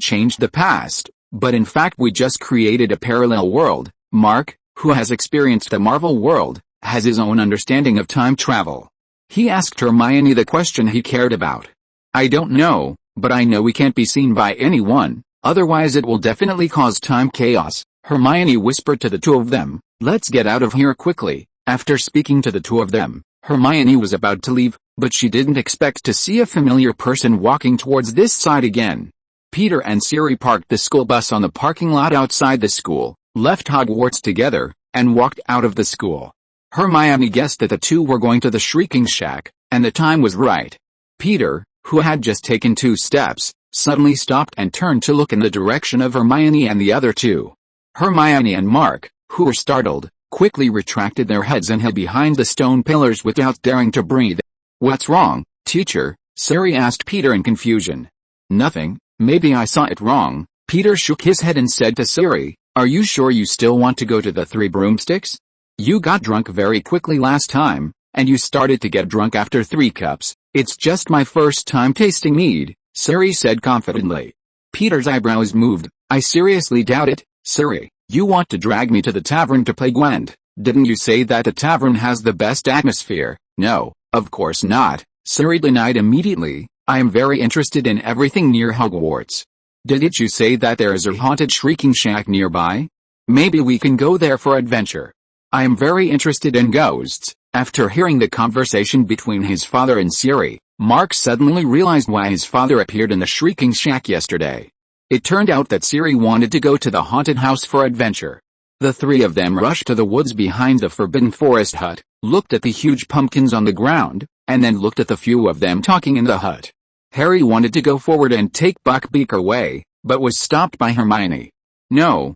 changed the past, but in fact we just created a parallel world?" Mark, who has experienced the Marvel world, has his own understanding of time travel. He asked Hermione the question he cared about. "I don't know, but I know we can't be seen by anyone, otherwise it will definitely cause time chaos," Hermione whispered to the 2 of them. "Let's get out of here quickly." After speaking to the 2 of them, Hermione was about to leave, but she didn't expect to see a familiar person walking towards this side again. Peter and Siri parked the school bus on the parking lot outside the school, left Hogwarts together, and walked out of the school. Hermione guessed that the 2 were going to the Shrieking Shack, and the time was right. Peter, who had just taken 2 steps, suddenly stopped and turned to look in the direction of Hermione and the other 2. Hermione and Mark, who were startled, quickly retracted their heads and hid behind the stone pillars without daring to breathe. "What's wrong, teacher?" Siri asked Peter in confusion. "Nothing, maybe I saw it wrong." Peter shook his head and said to Siri, "Are you sure you still want to go to the 3 broomsticks? You got drunk very quickly last time, and you started to get drunk after 3 cups. It's just my first time tasting mead," Siri said confidently. Peter's eyebrows moved. "I seriously doubt it, Siri. You want to drag me to the tavern to play Gwent. Didn't you say that the tavern has the best atmosphere?" "No, of course not," Siri denied immediately. "I am very interested in everything near Hogwarts." "Didn't you say that there is a haunted Shrieking Shack nearby?" Maybe we can go there for adventure. I am very interested in ghosts. After hearing the conversation between his father and Siri, Mark suddenly realized why his father appeared in the Shrieking Shack yesterday. It turned out that Siri wanted to go to the haunted house for adventure. The three of them rushed to the woods behind the Forbidden Forest hut, looked at the huge pumpkins on the ground, and then looked at the few of them talking in the hut. Harry wanted to go forward and take Buckbeak away, but was stopped by Hermione. No,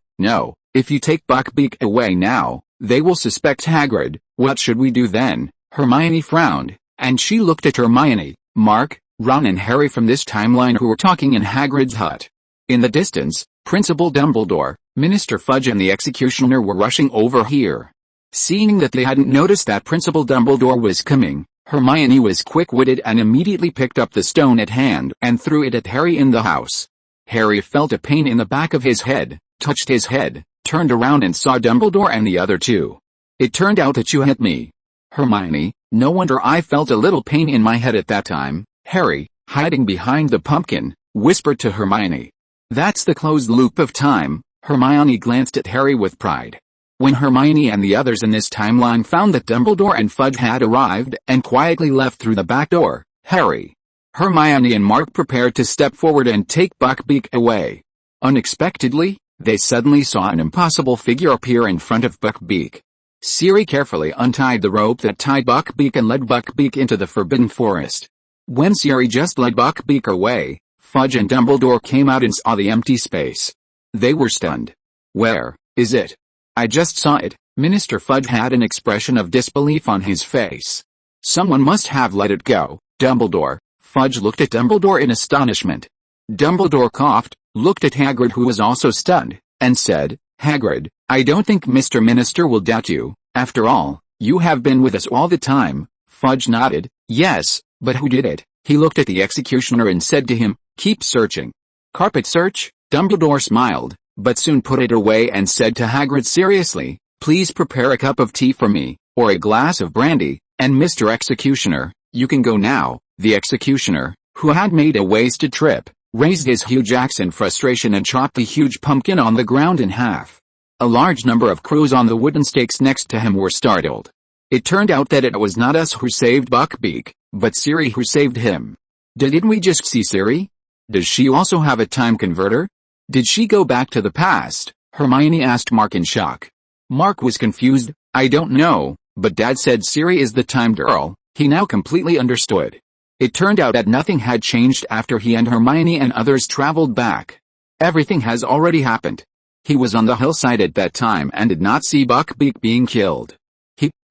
if you take Buckbeak away now, they will suspect Hagrid. What should we do then? Hermione frowned, and she looked at Hermione, Mark, Ron and Harry from this timeline who were talking in Hagrid's hut. In the distance, Principal Dumbledore, Minister Fudge and the Executioner were rushing over here. Seeing that they hadn't noticed that Principal Dumbledore was coming, Hermione was quick-witted and immediately picked up the stone at hand and threw it at Harry in the house. Harry felt a pain in the back of his head, touched his head, turned around and saw Dumbledore and the other two. It turned out that you hit me. Hermione, no wonder I felt a little pain in my head at that time. Harry, hiding behind the pumpkin, whispered to Hermione. That's the closed loop of time. Hermione glanced at Harry with pride. When Hermione and the others in this timeline found that Dumbledore and Fudge had arrived and quietly left through the back door, Harry, Hermione and Mark prepared to step forward and take Buckbeak away. Unexpectedly, they suddenly saw an impossible figure appear in front of Buckbeak. Siri carefully untied the rope that tied Buckbeak and led Buckbeak into the Forbidden Forest. When Siri just led Buckbeak away, Fudge and Dumbledore came out and saw the empty space. They were stunned. Where is it? I just saw it. Minister Fudge had an expression of disbelief on his face. Someone must have let it go. Dumbledore. Fudge looked at Dumbledore in astonishment. Dumbledore coughed, looked at Hagrid who was also stunned, and said, Hagrid, I don't think Mr. Minister will doubt you. After all, you have been with us all the time. Fudge nodded. Yes, but who did it? He looked at the executioner and said to him, keep searching. Carpet search? Dumbledore smiled, but soon put it away and said to Hagrid seriously, please prepare a cup of tea for me, or a glass of brandy, and Mr. Executioner, you can go now. The executioner, who had made a wasted trip, raised his huge axe in frustration and chopped the huge pumpkin on the ground in half. A large number of crows on the wooden stakes next to him were startled. It turned out that it was not us who saved Buckbeak, but Siri who saved him. Didn't we just see Siri? Does she also have a time converter? Did she go back to the past? Hermione asked Mark in shock. Mark was confused. I don't know, but Dad said Siri is the time girl. He now completely understood. It turned out that nothing had changed after he and Hermione and others traveled back. Everything has already happened. He was on the hillside at that time and did not see Buckbeak being killed.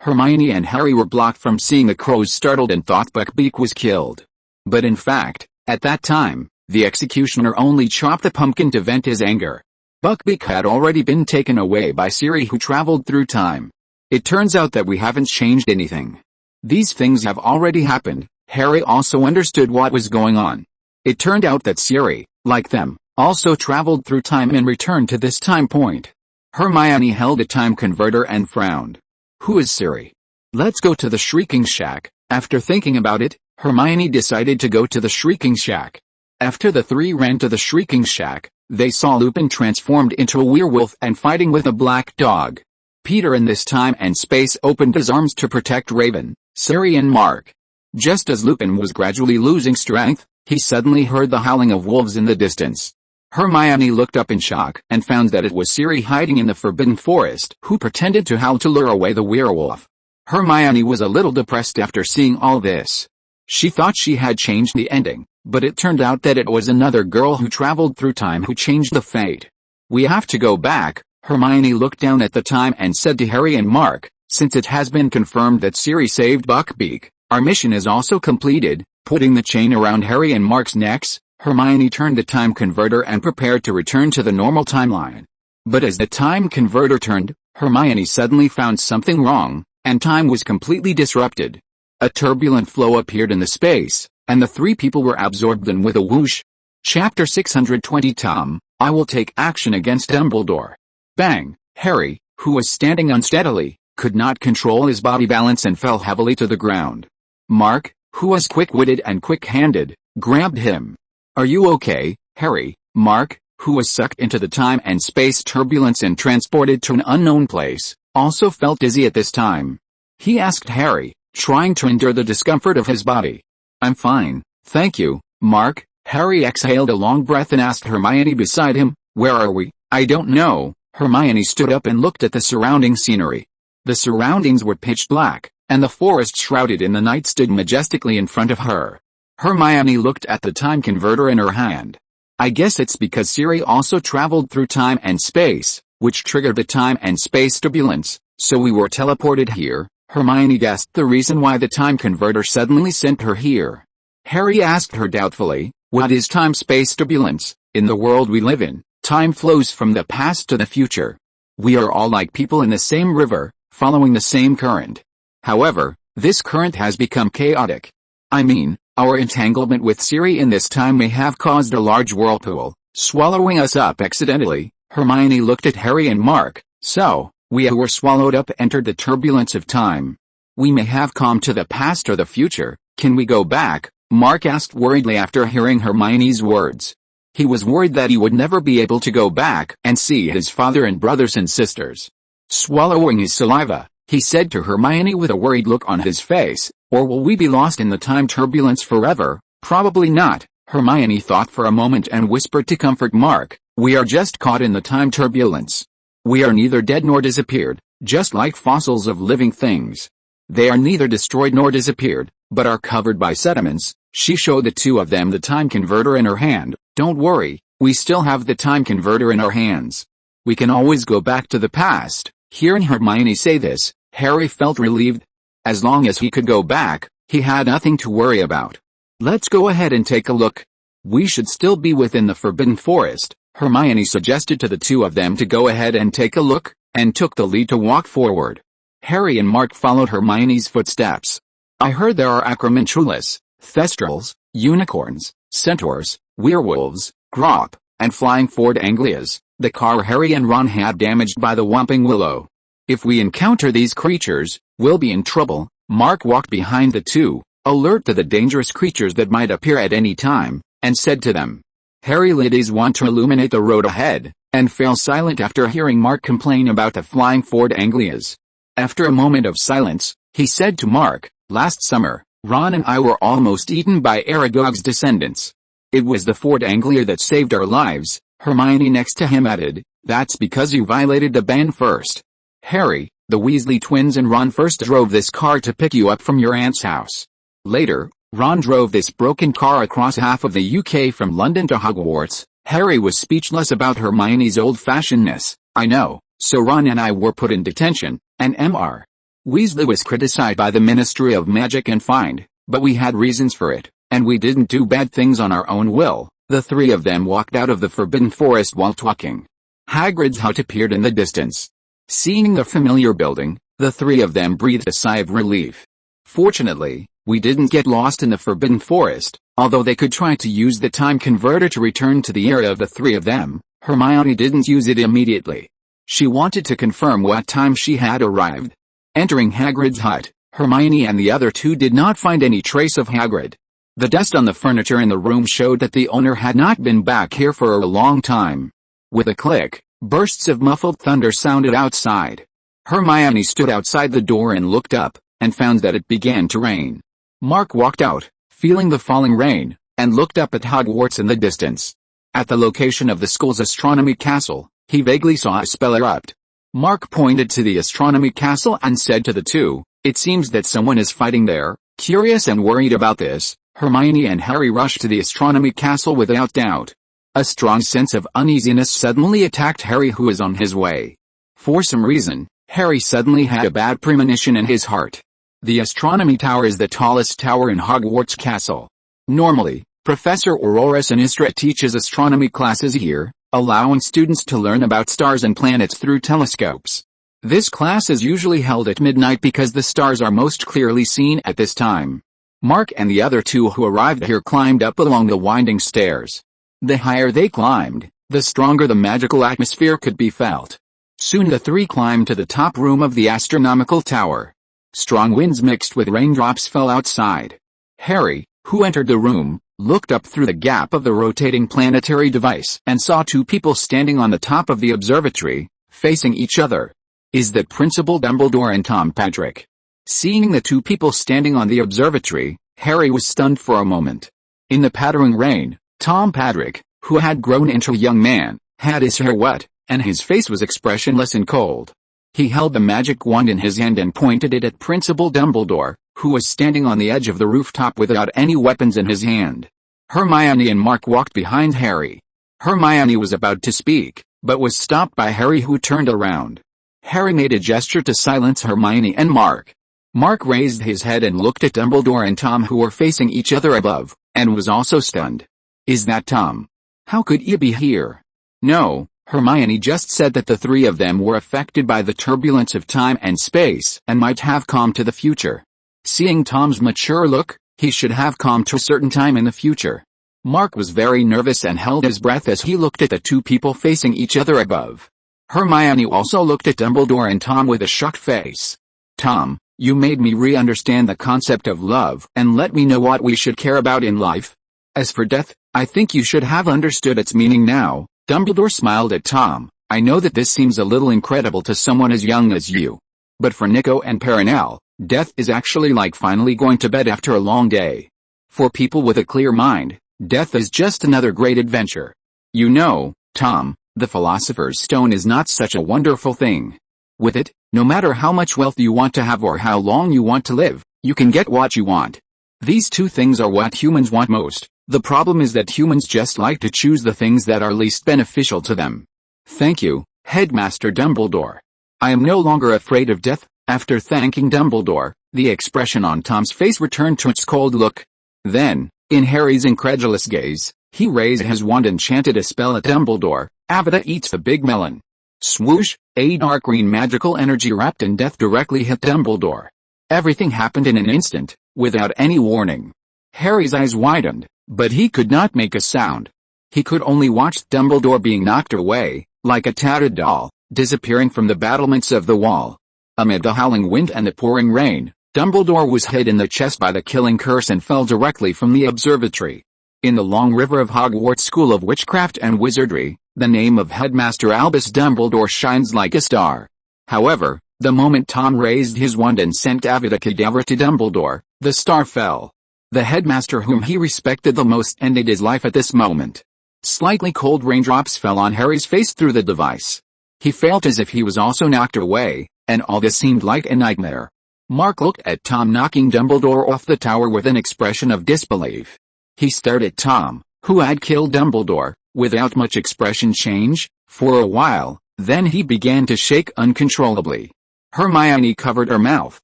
Hermione and Harry were blocked from seeing the crows startled and thought Buckbeak was killed. But in fact, at that time, the executioner only chopped the pumpkin to vent his anger. Buckbeak had already been taken away by Siri who traveled through time. It turns out that we haven't changed anything. These things have already happened. Harry also understood what was going on. It turned out that Siri, like them, also traveled through time and returned to this time point. Hermione held a time converter and frowned. Who is Siri? Let's go to the Shrieking Shack. After thinking about it, Hermione decided to go to the Shrieking Shack. After the three ran to the Shrieking Shack, they saw Lupin transformed into a werewolf and fighting with a black dog. Peter in this time and space opened his arms to protect Raven, Siri and Mark. Just as Lupin was gradually losing strength, he suddenly heard the howling of wolves in the distance. Hermione looked up in shock and found that it was Siri hiding in the Forbidden Forest who pretended to howl to lure away the werewolf. Hermione was a little depressed after seeing all this. She thought she had changed the ending, but it turned out that it was another girl who traveled through time who changed the fate. We have to go back. Hermione looked down at the time and said to Harry and Mark, since it has been confirmed that Siri saved Buckbeak, our mission is also completed. Putting the chain around Harry and Mark's necks, Hermione turned the time converter and prepared to return to the normal timeline. But as the time converter turned, Hermione suddenly found something wrong, and time was completely disrupted. A turbulent flow appeared in the space, and the three people were absorbed in with a whoosh. Chapter 620 Tom, I will take action against Dumbledore. Bang! Harry, who was standing unsteadily, could not control his body balance and fell heavily to the ground. Mark, who was quick-witted and quick-handed, grabbed him. Are you okay, Harry? Mark, who was sucked into the time and space turbulence and transported to an unknown place, also felt dizzy at this time. He asked Harry, trying to endure the discomfort of his body. "I'm fine, thank you, Mark." Harry exhaled a long breath and asked Hermione beside him, "Where are we?" "I don't know." Hermione stood up and looked at the surrounding scenery. The surroundings were pitch black, and the forest shrouded in the night stood majestically in front of her. Hermione looked at the time converter in her hand. "I guess it's because Siri also traveled through time and space, which triggered the time and space turbulence, so we were teleported here." Hermione guessed the reason why the time converter suddenly sent her here. Harry asked her doubtfully, "What is time-space turbulence?" "In the world we live in, time flows from the past to the future. We are all like people in the same river, following the same current. However, this current has become chaotic. I mean, our entanglement with Siri in this time may have caused a large whirlpool, swallowing us up accidentally." Hermione looked at Harry and Mark. "So, we who were swallowed up entered the turbulence of time. We may have come to the past or the future. Can we go back?" Mark asked worriedly after hearing Hermione's words. He was worried that he would never be able to go back and see his father and brothers and sisters. Swallowing his saliva, he said to Hermione with a worried look on his face, "Or will we be lost in the time turbulence forever?" "Probably not," Hermione thought for a moment and whispered to comfort Mark, "We are just caught in the time turbulence. We are neither dead nor disappeared, just like fossils of living things. They are neither destroyed nor disappeared, but are covered by sediments." She showed the two of them the time converter in her hand. "Don't worry, we still have the time converter in our hands. We can always go back to the past." Hearing Hermione say this, Harry felt relieved. As long as he could go back, he had nothing to worry about. "Let's go ahead and take a look." "We should still be within the Forbidden Forest," Hermione suggested to the two of them to go ahead and take a look, and took the lead to walk forward. Harry and Mark followed Hermione's footsteps. "I heard there are acromantulas, thestrals, unicorns, centaurs, werewolves, grop, and flying Ford Anglias, the car Harry and Ron had damaged by the Whomping Willow. If we encounter these creatures, we'll be in trouble." Mark walked behind the two, alert to the dangerous creatures that might appear at any time, and said to them. Harry lit his wand to illuminate the road ahead, and fell silent after hearing Mark complain about the flying Ford Anglias. After a moment of silence, he said to Mark, "Last summer, Ron and I were almost eaten by Aragog's descendants. It was the Ford Anglia that saved our lives." Hermione next to him added, "That's because you violated the ban first. Harry, the Weasley twins and Ron first drove this car to pick you up from your aunt's house. Later, Ron drove this broken car across half of the UK from London to Hogwarts." Harry was speechless about Hermione's old-fashionedness. "I know, so Ron and I were put in detention, and Mr. Weasley was criticized by the Ministry of Magic and fined, but we had reasons for it, and we didn't do bad things on our own will." The three of them walked out of the Forbidden Forest while talking. Hagrid's hut appeared in the distance. Seeing the familiar building, the three of them breathed a sigh of relief. "Fortunately, we didn't get lost in the Forbidden Forest," although they could try to use the time converter to return to the area of the three of them. Hermione didn't use it immediately. She wanted to confirm what time she had arrived. Entering Hagrid's hut, Hermione and the other two did not find any trace of Hagrid. The dust on the furniture in the room showed that the owner had not been back here for a long time. With a click, bursts of muffled thunder sounded outside. Hermione stood outside the door and looked up, and found that it began to rain. Mark walked out, feeling the falling rain, and looked up at Hogwarts in the distance. At the location of the school's astronomy castle, he vaguely saw a spell erupt. Mark pointed to the astronomy castle and said to the two, "It seems that someone is fighting there." Curious and worried about this, Hermione and Harry rushed to the astronomy castle without doubt. A strong sense of uneasiness suddenly attacked Harry, who was on his way. For some reason, Harry suddenly had a bad premonition in his heart. The astronomy tower is the tallest tower in Hogwarts Castle. Normally, Professor Aurora Sinistra teaches astronomy classes here, allowing students to learn about stars and planets through telescopes. This class is usually held at midnight because the stars are most clearly seen at this time. Mark and the other two who arrived here climbed up along the winding stairs. The higher they climbed, the stronger the magical atmosphere could be felt. Soon the three climbed to the top room of the astronomical tower. Strong winds mixed with raindrops fell outside. Harry, who entered the room, looked up through the gap of the rotating planetary device and saw two people standing on the top of the observatory, facing each other. Is that Principal Dumbledore and Tom Patrick? Seeing the two people standing on the observatory, Harry was stunned for a moment. In the pattering rain, Tom Patrick, who had grown into a young man, had his hair wet, and his face was expressionless and cold. He held the magic wand in his hand and pointed it at Principal Dumbledore, who was standing on the edge of the rooftop without any weapons in his hand. Hermione and Mark walked behind Harry. Hermione was about to speak, but was stopped by Harry, who turned around. Harry made a gesture to silence Hermione and Mark. Mark raised his head and looked at Dumbledore and Tom, who were facing each other above, and was also stunned. Is that Tom? How could he be here? No, Hermione just said that the three of them were affected by the turbulence of time and space and might have come to the future. Seeing Tom's mature look, he should have come to a certain time in the future. Mark was very nervous and held his breath as he looked at the two people facing each other above. Hermione also looked at Dumbledore and Tom with a shocked face. Tom, you made me re-understand the concept of love and let me know what we should care about in life. As for death, I think you should have understood its meaning now. Dumbledore smiled at Tom. I know that this seems a little incredible to someone as young as you. But for Nico and Perenelle, death is actually like finally going to bed after a long day. For people with a clear mind, death is just another great adventure. You know, Tom, the Philosopher's Stone is not such a wonderful thing. With it, no matter how much wealth you want to have or how long you want to live, you can get what you want. These two things are what humans want most. The problem is that humans just like to choose the things that are least beneficial to them. Thank you, Headmaster Dumbledore. I am no longer afraid of death. After thanking Dumbledore, the expression on Tom's face returned to its cold look. Then, in Harry's incredulous gaze, he raised his wand and chanted a spell at Dumbledore. Avada eats the big melon. Swoosh, a dark green magical energy wrapped in death directly hit Dumbledore. Everything happened in an instant, without any warning. Harry's eyes widened, but he could not make a sound. He could only watch Dumbledore being knocked away, like a tattered doll, disappearing from the battlements of the wall. Amid the howling wind and the pouring rain, Dumbledore was hit in the chest by the killing curse and fell directly from the observatory. In the long river of Hogwarts School of Witchcraft and Wizardry, the name of Headmaster Albus Dumbledore shines like a star. However, the moment Tom raised his wand and sent Avada Kedavra to Dumbledore, the star fell. The headmaster whom he respected the most ended his life at this moment. Slightly cold raindrops fell on Harry's face through the device. He felt as if he was also knocked away, and all this seemed like a nightmare. Mark looked at Tom knocking Dumbledore off the tower with an expression of disbelief. He stared at Tom, who had killed Dumbledore, without much expression change, for a while, then he began to shake uncontrollably. Hermione covered her mouth,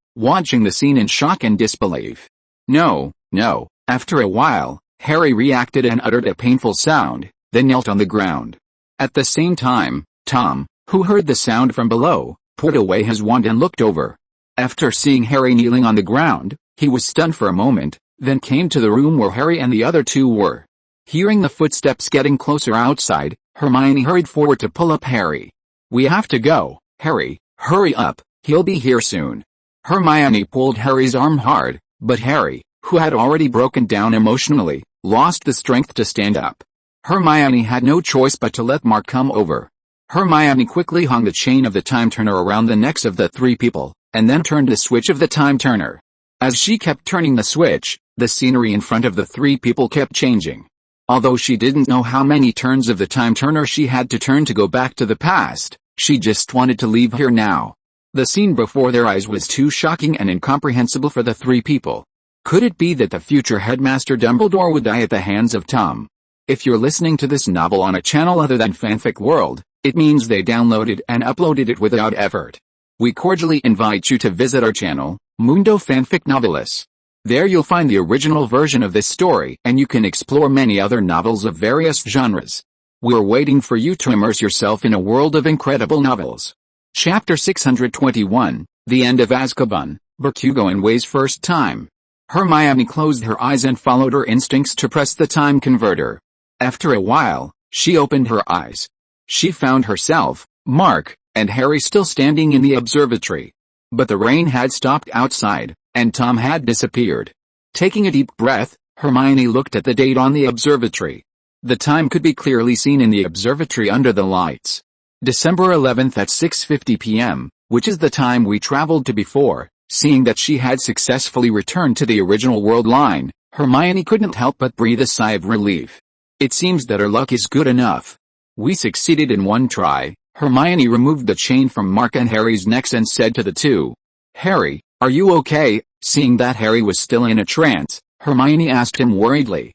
watching the scene in shock and disbelief. No. After a while, Harry reacted and uttered a painful sound, then knelt on the ground. At the same time, Tom, who heard the sound from below, put away his wand and looked over. After seeing Harry kneeling on the ground, he was stunned for a moment, then came to the room where Harry and the other two were. Hearing the footsteps getting closer outside, Hermione hurried forward to pull up Harry. We have to go, Harry, hurry up, he'll be here soon. Hermione pulled Harry's arm hard, but Harry, who had already broken down emotionally, lost the strength to stand up. Hermione had no choice but to let Mark come over. Hermione quickly hung the chain of the time turner around the necks of the three people, and then turned the switch of the time turner. As she kept turning the switch, the scenery in front of the three people kept changing. Although she didn't know how many turns of the time turner she had to turn to go back to the past, she just wanted to leave here now. The scene before their eyes was too shocking and incomprehensible for the three people. Could it be that the future Headmaster Dumbledore would die at the hands of Tom? If you're listening to this novel on a channel other than Fanfic World, it means they downloaded and uploaded it without effort. We cordially invite you to visit our channel, Mundo Fanfic Novelis. There you'll find the original version of this story and you can explore many other novels of various genres. We're waiting for you to immerse yourself in a world of incredible novels. Chapter 621, The End of Azkaban, Bakugo and Way's First Time. Hermione closed her eyes and followed her instincts to press the time converter. After a while, she opened her eyes. She found herself, Mark, and Harry still standing in the observatory. But the rain had stopped outside, and Tom had disappeared. Taking a deep breath, Hermione looked at the date on the observatory. The time could be clearly seen in the observatory under the lights. December 11th at 6:50 p.m., which is the time we traveled to before. Seeing that she had successfully returned to the original world line, Hermione couldn't help but breathe a sigh of relief. It seems that her luck is good enough. We succeeded in one try. Hermione removed the chain from Mark and Harry's necks and said to the two, "Harry, are you okay?" Seeing that Harry was still in a trance, Hermione asked him worriedly.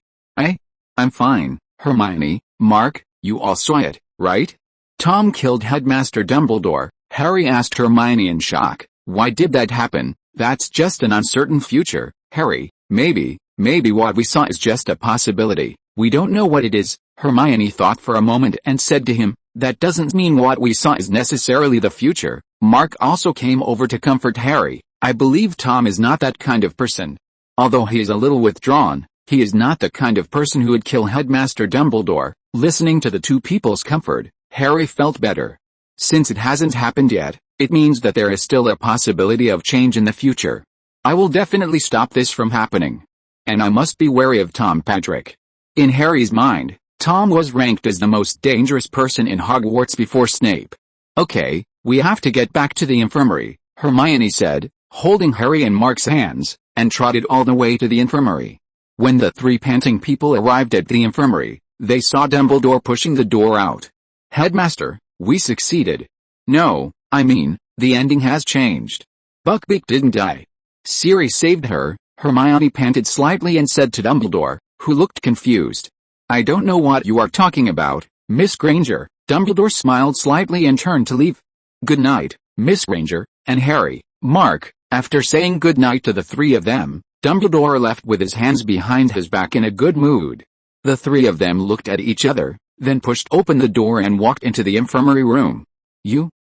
I'm fine, Hermione. Mark, you all saw it, right? Tom killed Headmaster Dumbledore. Harry asked Hermione in shock. Why did that happen? That's just an uncertain future, Harry. Maybe what we saw is just a possibility. We don't know what it is. Hermione thought for a moment and said to him, that doesn't mean what we saw is necessarily the future. Mark also came over to comfort Harry. I believe Tom is not that kind of person. Although he is a little withdrawn, he is not the kind of person who would kill Headmaster Dumbledore. Listening to the two people's comfort, Harry felt better. Since it hasn't happened yet, it means that there is still a possibility of change in the future. I will definitely stop this from happening. And I must be wary of Tom Patrick. In Harry's mind, Tom was ranked as the most dangerous person in Hogwarts before Snape. Okay, we have to get back to the infirmary, Hermione said, holding Harry and Mark's hands, and trotted all the way to the infirmary. When the three panting people arrived at the infirmary, they saw Dumbledore pushing the door out. Headmaster, we succeeded. No, I mean, the ending has changed. Buckbeak didn't die. Siri saved her. Hermione panted slightly and said to Dumbledore, who looked confused. I don't know what you are talking about, Miss Granger. Dumbledore smiled slightly and turned to leave. Good night, Miss Granger, and Harry. Mark. After saying good night to the three of them, Dumbledore left with his hands behind his back in a good mood. The three of them looked at each other, then pushed open the door and walked into the infirmary room.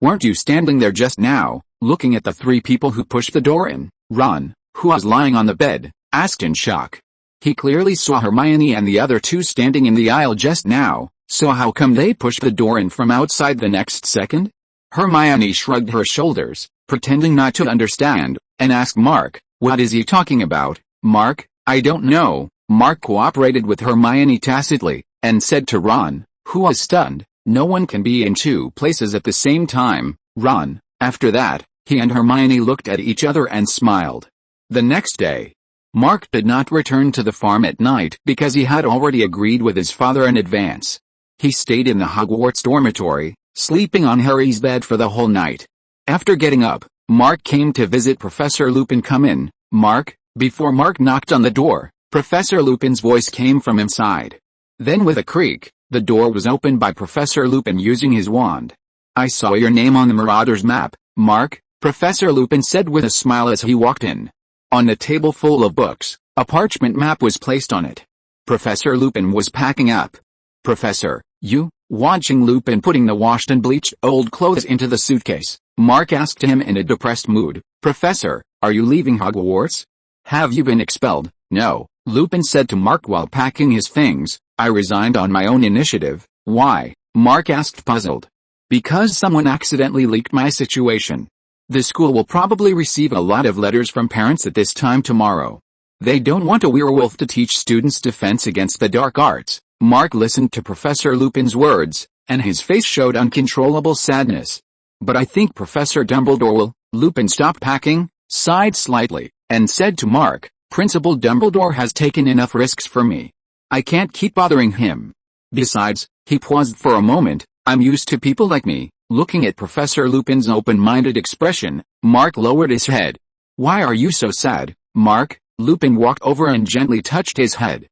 Weren't you standing there just now, looking at the three people who pushed the door in? Ron, who was lying on the bed, asked in shock. He clearly saw Hermione and the other two standing in the aisle just now, so how come they pushed the door in from outside the next second? Hermione shrugged her shoulders, pretending not to understand, and asked Mark, what is he talking about? Mark, I don't know. Mark cooperated with Hermione tacitly, and said to Ron, who was stunned, no one can be in two places at the same time, Ron. After that, he and Hermione looked at each other and smiled. The next day, Mark did not return to the farm at night because he had already agreed with his father in advance. He stayed in the Hogwarts dormitory, sleeping on Harry's bed for the whole night. After getting up, Mark came to visit Professor Lupin. Come in, Mark. Before Mark knocked on the door, Professor Lupin's voice came from inside. Then with a creak, the door was opened by Professor Lupin using his wand. I saw your name on the Marauders map, Mark, Professor Lupin said with a smile as he walked in. On a table full of books, a parchment map was placed on it. Professor Lupin was packing up. Professor, you? Watching Lupin putting the washed and bleached old clothes into the suitcase, Mark asked him in a depressed mood, Professor, are you leaving Hogwarts? Have you been expelled? No, Lupin said to Mark while packing his things. I resigned on my own initiative. Why? Mark asked puzzled. Because someone accidentally leaked my situation. The school will probably receive a lot of letters from parents at this time tomorrow. They don't want a werewolf to teach students defense against the dark arts. Mark listened to Professor Lupin's words, and his face showed uncontrollable sadness. But I think Professor Dumbledore will. Lupin stopped packing, sighed slightly, and said to Mark, Principal Dumbledore has taken enough risks for me. I can't keep bothering him. Besides, he paused for a moment, I'm used to people like me. Looking at Professor Lupin's open-minded expression, Mark lowered his head. Why are you so sad, Mark? Lupin walked over and gently touched his head.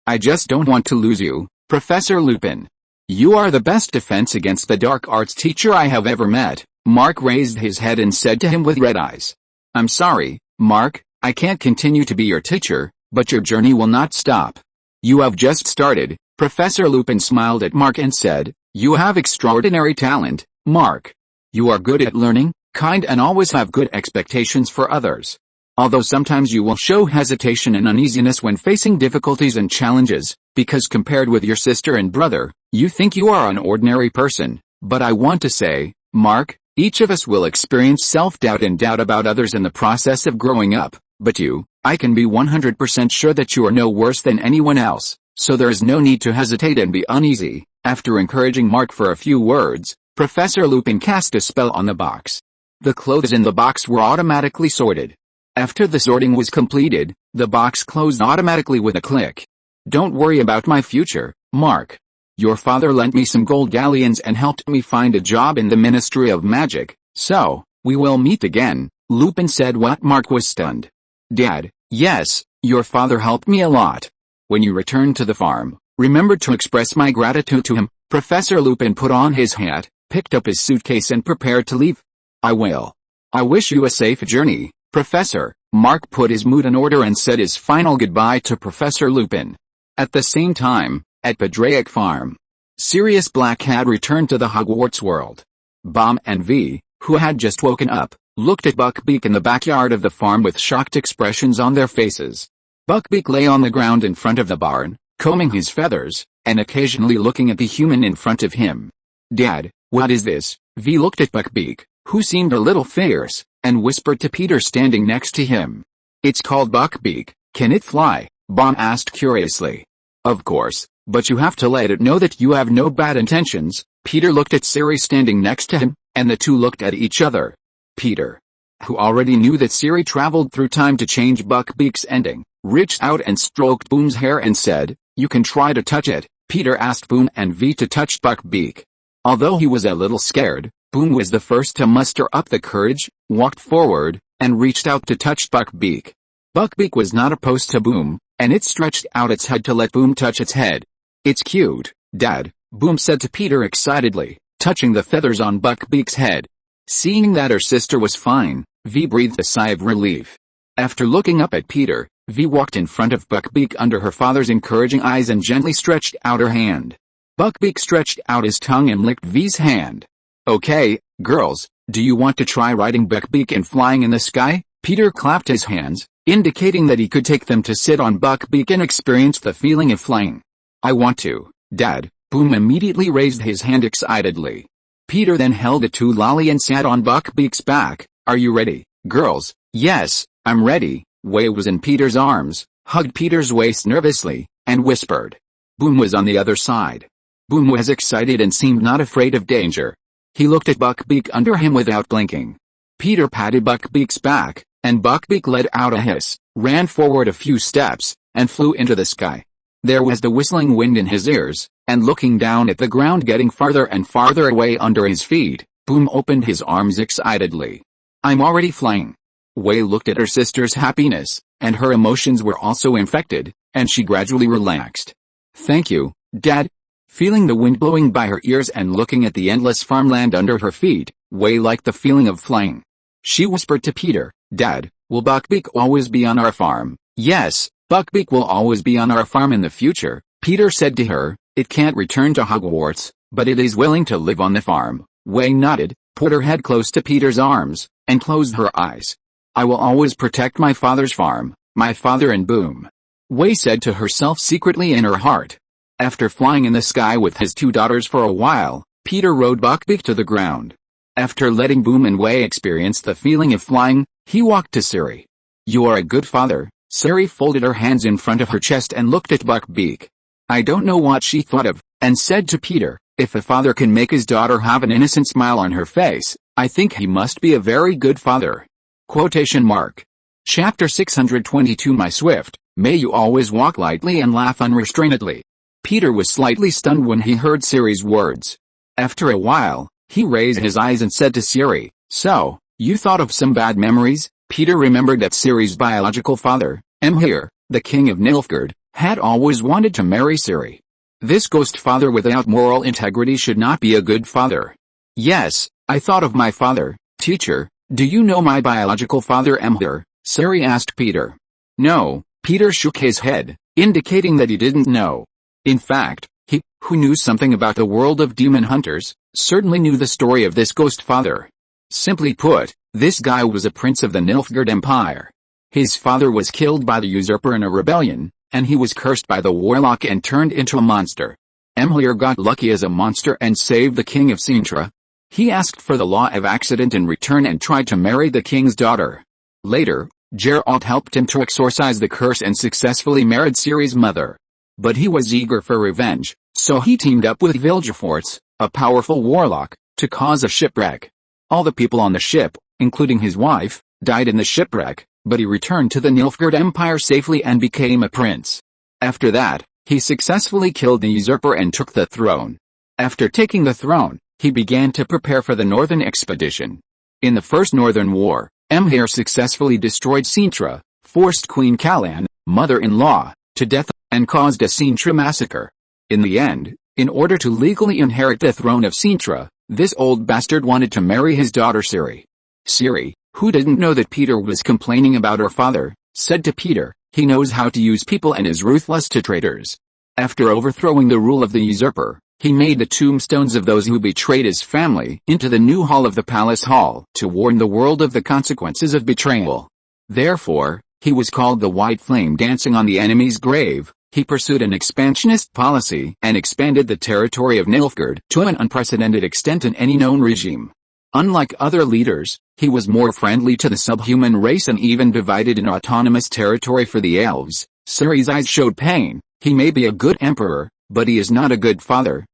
I just don't want to lose you, Professor Lupin. You are the best defense against the dark arts teacher I have ever met. Mark raised his head and said to him with red eyes. I'm sorry, Mark, I can't continue to be your teacher, but your journey will not stop. You have just started. Professor Lupin smiled at Mark and said, You have extraordinary talent, Mark. You are good at learning, kind and always have good expectations for others. Although sometimes you will show hesitation and uneasiness when facing difficulties and challenges, because compared with your sister and brother, you think you are an ordinary person. But I want to say, Mark, each of us will experience self-doubt and doubt about others in the process of growing up, but you, I can be 100% sure that you are no worse than anyone else, so there is no need to hesitate and be uneasy." After encouraging Mark for a few words, Professor Lupin cast a spell on the box. The clothes in the box were automatically sorted. After the sorting was completed, the box closed automatically with a click. "Don't worry about my future, Mark. Your father lent me some gold galleons and helped me find a job in the Ministry of Magic, so we will meet again," Lupin said. What? Mark was stunned. "Dad, yes, your father helped me a lot. When you return to the farm, remember to express my gratitude to him." Professor Lupin put on his hat, picked up his suitcase and prepared to leave. "I will. I wish you a safe journey, Professor." Mark put his mood in order and said his final goodbye to Professor Lupin. At the same time, at Padraic Farm, Sirius Black had returned to the Hogwarts world. Bomb and V, who had just woken up, looked at Buckbeak in the backyard of the farm with shocked expressions on their faces. Buckbeak lay on the ground in front of the barn, combing his feathers, and occasionally looking at the human in front of him. "Dad, what is this?" V looked at Buckbeak, who seemed a little fierce, and whispered to Peter standing next to him. "It's called Buckbeak. Can it fly?" Bomb asked curiously. "Of course, but you have to let it know that you have no bad intentions." Peter looked at Siri standing next to him, and the two looked at each other. Peter, who already knew that Siri traveled through time to change Buckbeak's ending, reached out and stroked Boom's hair and said, "You can try to touch it." Peter asked Boom and V to touch Buckbeak. Although he was a little scared, Boom was the first to muster up the courage, walked forward, and reached out to touch Buckbeak. Buckbeak was not opposed to Boom, and it stretched out its head to let Boom touch its head. "It's cute, Dad," Boom said to Peter excitedly, touching the feathers on Buckbeak's head. Seeing that her sister was fine, V breathed a sigh of relief. After looking up at Peter, V walked in front of Buckbeak under her father's encouraging eyes and gently stretched out her hand. Buckbeak stretched out his tongue and licked V's hand. "Okay, girls, do you want to try riding Buckbeak and flying in the sky?" Peter clapped his hands, indicating that he could take them to sit on Buckbeak and experience the feeling of flying. "I want to, Dad." Boom immediately raised his hand excitedly. Peter then held a lolly and sat on Buckbeak's back. "Are you ready, girls?" "Yes, I'm ready." Way was in Peter's arms, hugged Peter's waist nervously, and whispered. Boom was on the other side. Boom was excited and seemed not afraid of danger. He looked at Buckbeak under him without blinking. Peter patted Buckbeak's back, and Buckbeak let out a hiss, ran forward a few steps, and flew into the sky. There was the whistling wind in his ears, and looking down at the ground getting farther and farther away under his feet, Boom opened his arms excitedly. "I'm already flying." Way looked at her sister's happiness, and her emotions were also infected, and she gradually relaxed. "Thank you, Dad." Feeling the wind blowing by her ears and looking at the endless farmland under her feet, Way liked the feeling of flying. She whispered to Peter, "Dad, will Buckbeak always be on our farm?" "Yes, Buckbeak will always be on our farm in the future," Peter said to her. "It can't return to Hogwarts, but it is willing to live on the farm." Way nodded, put her head close to Peter's arms, and closed her eyes. "I will always protect my father's farm, my father and Boom," Way said to herself secretly in her heart. After flying in the sky with his two daughters for a while, Peter rode Buckbeak to the ground. After letting Boom and Way experience the feeling of flying, he walked to Siri. "You are a good father." Siri folded her hands in front of her chest and looked at Buckbeak. I don't know what she thought of, and said to Peter, "If a father can make his daughter have an innocent smile on her face, I think he must be a very good father." Quotation mark. Chapter 622 My Swift, may you always walk lightly and laugh unrestrainedly. Peter was slightly stunned when he heard Siri's words. After a while, he raised his eyes and said to Siri, "So, you thought of some bad memories?" Peter remembered that Siri's biological father, Emhyr, the king of Nilfgaard, had always wanted to marry Siri. This ghost father without moral integrity should not be a good father. "Yes, I thought of my father, teacher." "Do you know my biological father Emhyr?" Siri asked Peter. "No," Peter shook his head, indicating that he didn't know. In fact, he, who knew something about the world of demon hunters, certainly knew the story of this ghost father. Simply put, this guy was a prince of the Nilfgaard Empire. His father was killed by the usurper in a rebellion, and he was cursed by the warlock and turned into a monster. Emhyr got lucky as a monster and saved the king of Sintra. He asked for the law of accident in return and tried to marry the king's daughter. Later, Geralt helped him to exorcise the curse and successfully married Ciri's mother. But he was eager for revenge, so he teamed up with Vilgefortz, a powerful warlock, to cause a shipwreck. All the people on the ship, including his wife, died in the shipwreck, but he returned to the Nilfgaard Empire safely and became a prince. After that, he successfully killed the usurper and took the throne. After taking the throne, he began to prepare for the Northern Expedition. In the First Northern War, Emhyr successfully destroyed Sintra, forced Queen Callan, mother-in-law, to death, and caused a Sintra massacre. In the end, in order to legally inherit the throne of Sintra, this old bastard wanted to marry his daughter Ciri. Ciri, who didn't know that Peter was complaining about her father, said to Peter, "He knows how to use people and is ruthless to traitors." After overthrowing the rule of the usurper, he made the tombstones of those who betrayed his family into the new hall of the palace hall to warn the world of the consequences of betrayal. Therefore, he was called the White Flame dancing on the enemy's grave. He pursued an expansionist policy and expanded the territory of Nilfgaard to an unprecedented extent in any known regime. Unlike other leaders, he was more friendly to the subhuman race and even divided an autonomous territory for the elves. Ciri's eyes showed pain. He may be a good emperor, but he is not a good father.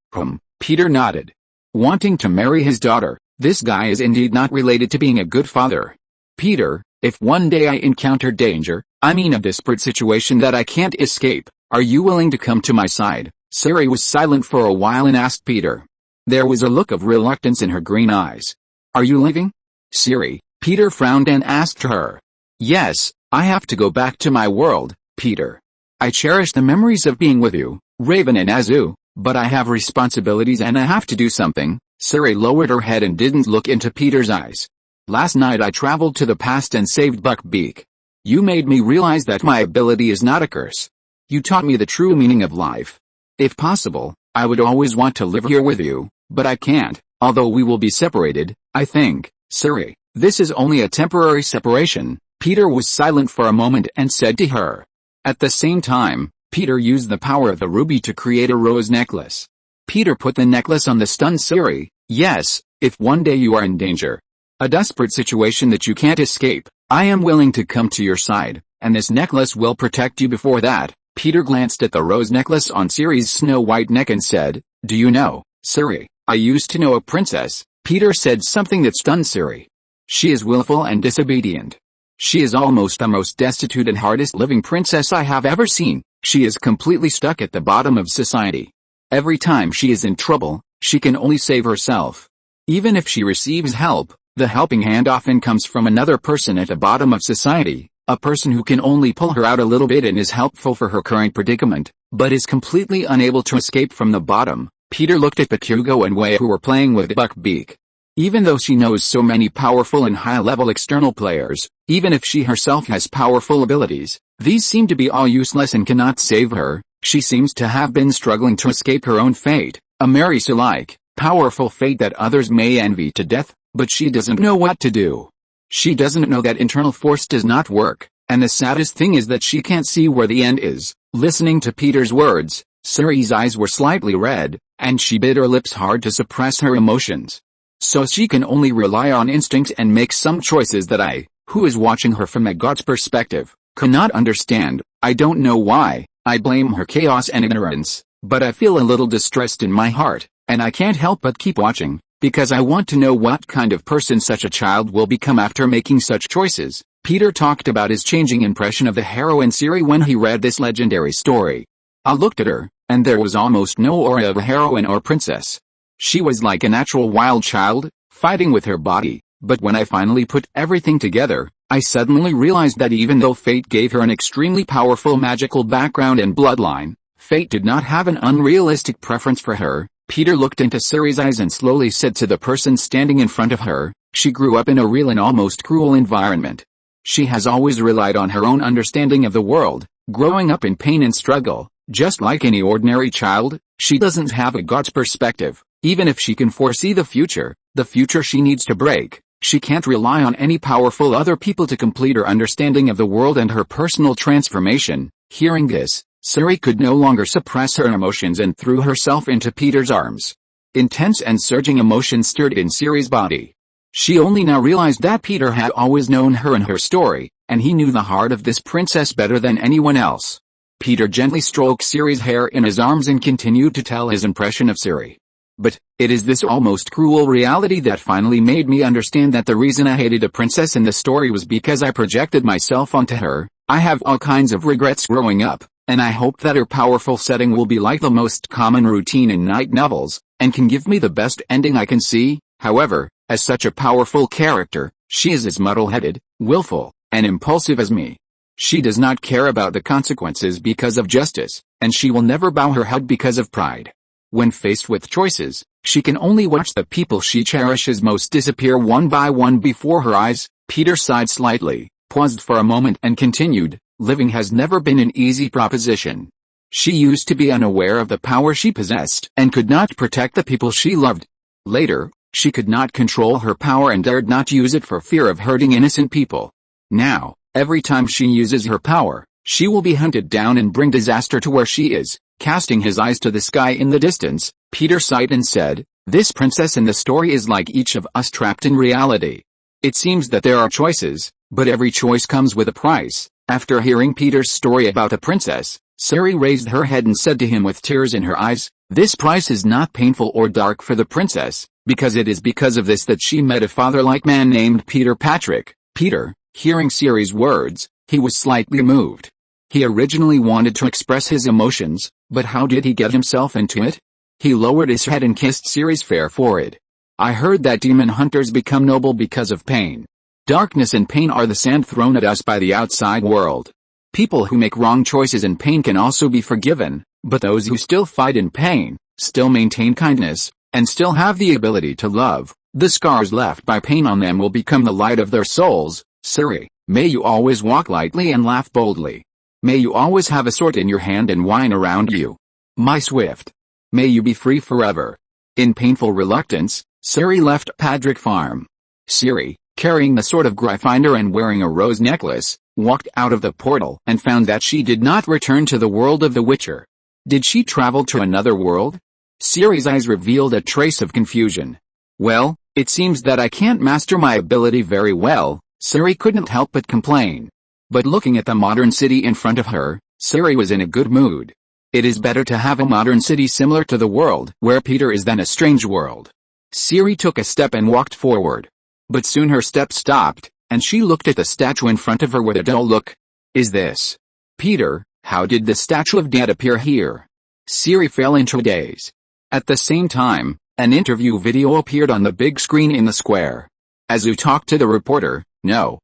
Peter nodded. Wanting to marry his daughter, this guy is indeed not related to being a good father. Peter, if one day I encounter danger, I mean a desperate situation that I can't escape, are you willing to come to my side? Ciri was silent for a while and asked Peter. There was a look of reluctance in her green eyes. Are you leaving? Ciri, Peter frowned and asked her. Yes, I have to go back to my world, Peter. I cherish the memories of being with you, Raven and Azu, but I have responsibilities and I have to do something. Ciri lowered her head and didn't look into Peter's eyes. Last night I traveled to the past and saved Buckbeak. You made me realize that my ability is not a curse. You taught me the true meaning of life. If possible, I would always want to live here with you, but I can't, although we will be separated, I think. Ciri, this is only a temporary separation. Peter was silent for a moment and said to her. At the same time, Peter used the power of the ruby to create a rose necklace. Peter put the necklace on the stunned Ciri. Yes, if one day you are in danger, a desperate situation that you can't escape, I am willing to come to your side, and this necklace will protect you. Before that, Peter glanced at the rose necklace on Ciri's snow-white neck and said, Do you know, Ciri, I used to know a princess. Peter said something that stunned Ciri. She is willful and disobedient. She is almost the most destitute and hardest living princess I have ever seen. She is completely stuck at the bottom of society. Every time she is in trouble, she can only save herself. Even if she receives help, the helping hand often comes from another person at the bottom of society, a person who can only pull her out a little bit and is helpful for her current predicament, but is completely unable to escape from the bottom. Peter looked at Bakugo and Wei, who were playing with Buckbeak. Even though she knows so many powerful and high-level external players, even if she herself has powerful abilities, these seem to be all useless and cannot save her. She seems to have been struggling to escape her own fate, a Marisa-like, powerful fate that others may envy to death, but she doesn't know what to do. She doesn't know that internal force does not work, and the saddest thing is that she can't see where the end is. Listening to Peter's words, Ciri's eyes were slightly red, and she bit her lips hard to suppress her emotions. So she can only rely on instinct and make some choices that I, who is watching her from a god's perspective, cannot understand. I don't know why. I blame her chaos and ignorance, but I feel a little distressed in my heart, and I can't help but keep watching, because I want to know what kind of person such a child will become after making such choices. Peter talked about his changing impression of the heroine Ciri when he read this legendary story. I looked at her, and there was almost no aura of a heroine or princess. She was like a natural wild child, fighting with her body, but when I finally put everything together, I suddenly realized that even though fate gave her an extremely powerful magical background and bloodline, fate did not have an unrealistic preference for her. Peter looked into Ciri's eyes and slowly said to the person standing in front of her, she grew up in a real and almost cruel environment. She has always relied on her own understanding of the world, growing up in pain and struggle, just like any ordinary child. She doesn't have a god's perspective. Even if she can foresee the future she needs to break, she can't rely on any powerful other people to complete her understanding of the world and her personal transformation. Hearing this, Ciri could no longer suppress her emotions and threw herself into Peter's arms. Intense and surging emotions stirred in Ciri's body. She only now realized that Peter had always known her and her story, and he knew the heart of this princess better than anyone else. Peter gently stroked Siri's hair in his arms and continued to tell his impression of Siri. But, it is this almost cruel reality that finally made me understand that the reason I hated a princess in the story was because I projected myself onto her. I have all kinds of regrets growing up, and I hope that her powerful setting will be like the most common routine in night novels, and can give me the best ending I can see. However, as such a powerful character, she is as muddle-headed, willful, and impulsive as me. She does not care about the consequences because of justice, and she will never bow her head because of pride. When faced with choices, she can only watch the people she cherishes most disappear one by one before her eyes. Peter sighed slightly, paused for a moment and continued, living has never been an easy proposition. She used to be unaware of the power she possessed and could not protect the people she loved. Later, she could not control her power and dared not use it for fear of hurting innocent people. Now, every time she uses her power, she will be hunted down and bring disaster to where she is. Casting his eyes to the sky in the distance, Peter sighed and said, "This princess in the story is like each of us trapped in reality. It seems that there are choices, but every choice comes with a price." After hearing Peter's story about the princess, Siri raised her head and said to him with tears in her eyes, "This price is not painful or dark for the princess, because it is because of this that she met a father-like man named Peter Patrick." Peter, hearing Siri's words, he was slightly moved. He originally wanted to express his emotions, but how did he get himself into it? He lowered his head and kissed Siri's fair forehead. "I heard that demon hunters become noble because of pain. Darkness and pain are the sand thrown at us by the outside world. People who make wrong choices in pain can also be forgiven, but those who still fight in pain, still maintain kindness, and still have the ability to love, the scars left by pain on them will become the light of their souls." Siri, may you always walk lightly and laugh boldly. May you always have a sword in your hand and wine around you. My Swift. May you be free forever. In painful reluctance, Siri left Patrick Farm. Siri, carrying the sword of Gryffindor and wearing a rose necklace, walked out of the portal and found that she did not return to the world of the Witcher. Did she travel to another world? Siri's eyes revealed a trace of confusion. "Well, it seems that I can't master my ability very well," Siri couldn't help but complain. But looking at the modern city in front of her, Siri was in a good mood. It is better to have a modern city similar to the world where Peter is than a strange world. Siri took a step and walked forward. But soon her step stopped, and she looked at the statue in front of her with a dull look. "Is this Peter? How did the statue of Dad appear here?" Siri fell into a daze. At the same time, an interview video appeared on the big screen in the square. Azu talked to the reporter, No,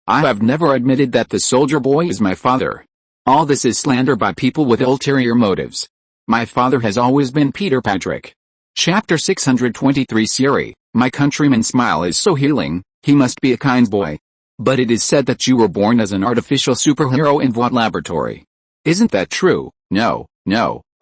I have never admitted that the soldier boy is my father. All this is slander by people with ulterior motives. My father has always been Peter Patrick." Chapter 623 Siri, my countryman's smile is so healing, he must be a kind boy. But it is said that you were born as an artificial superhero in what laboratory? Isn't that true? No,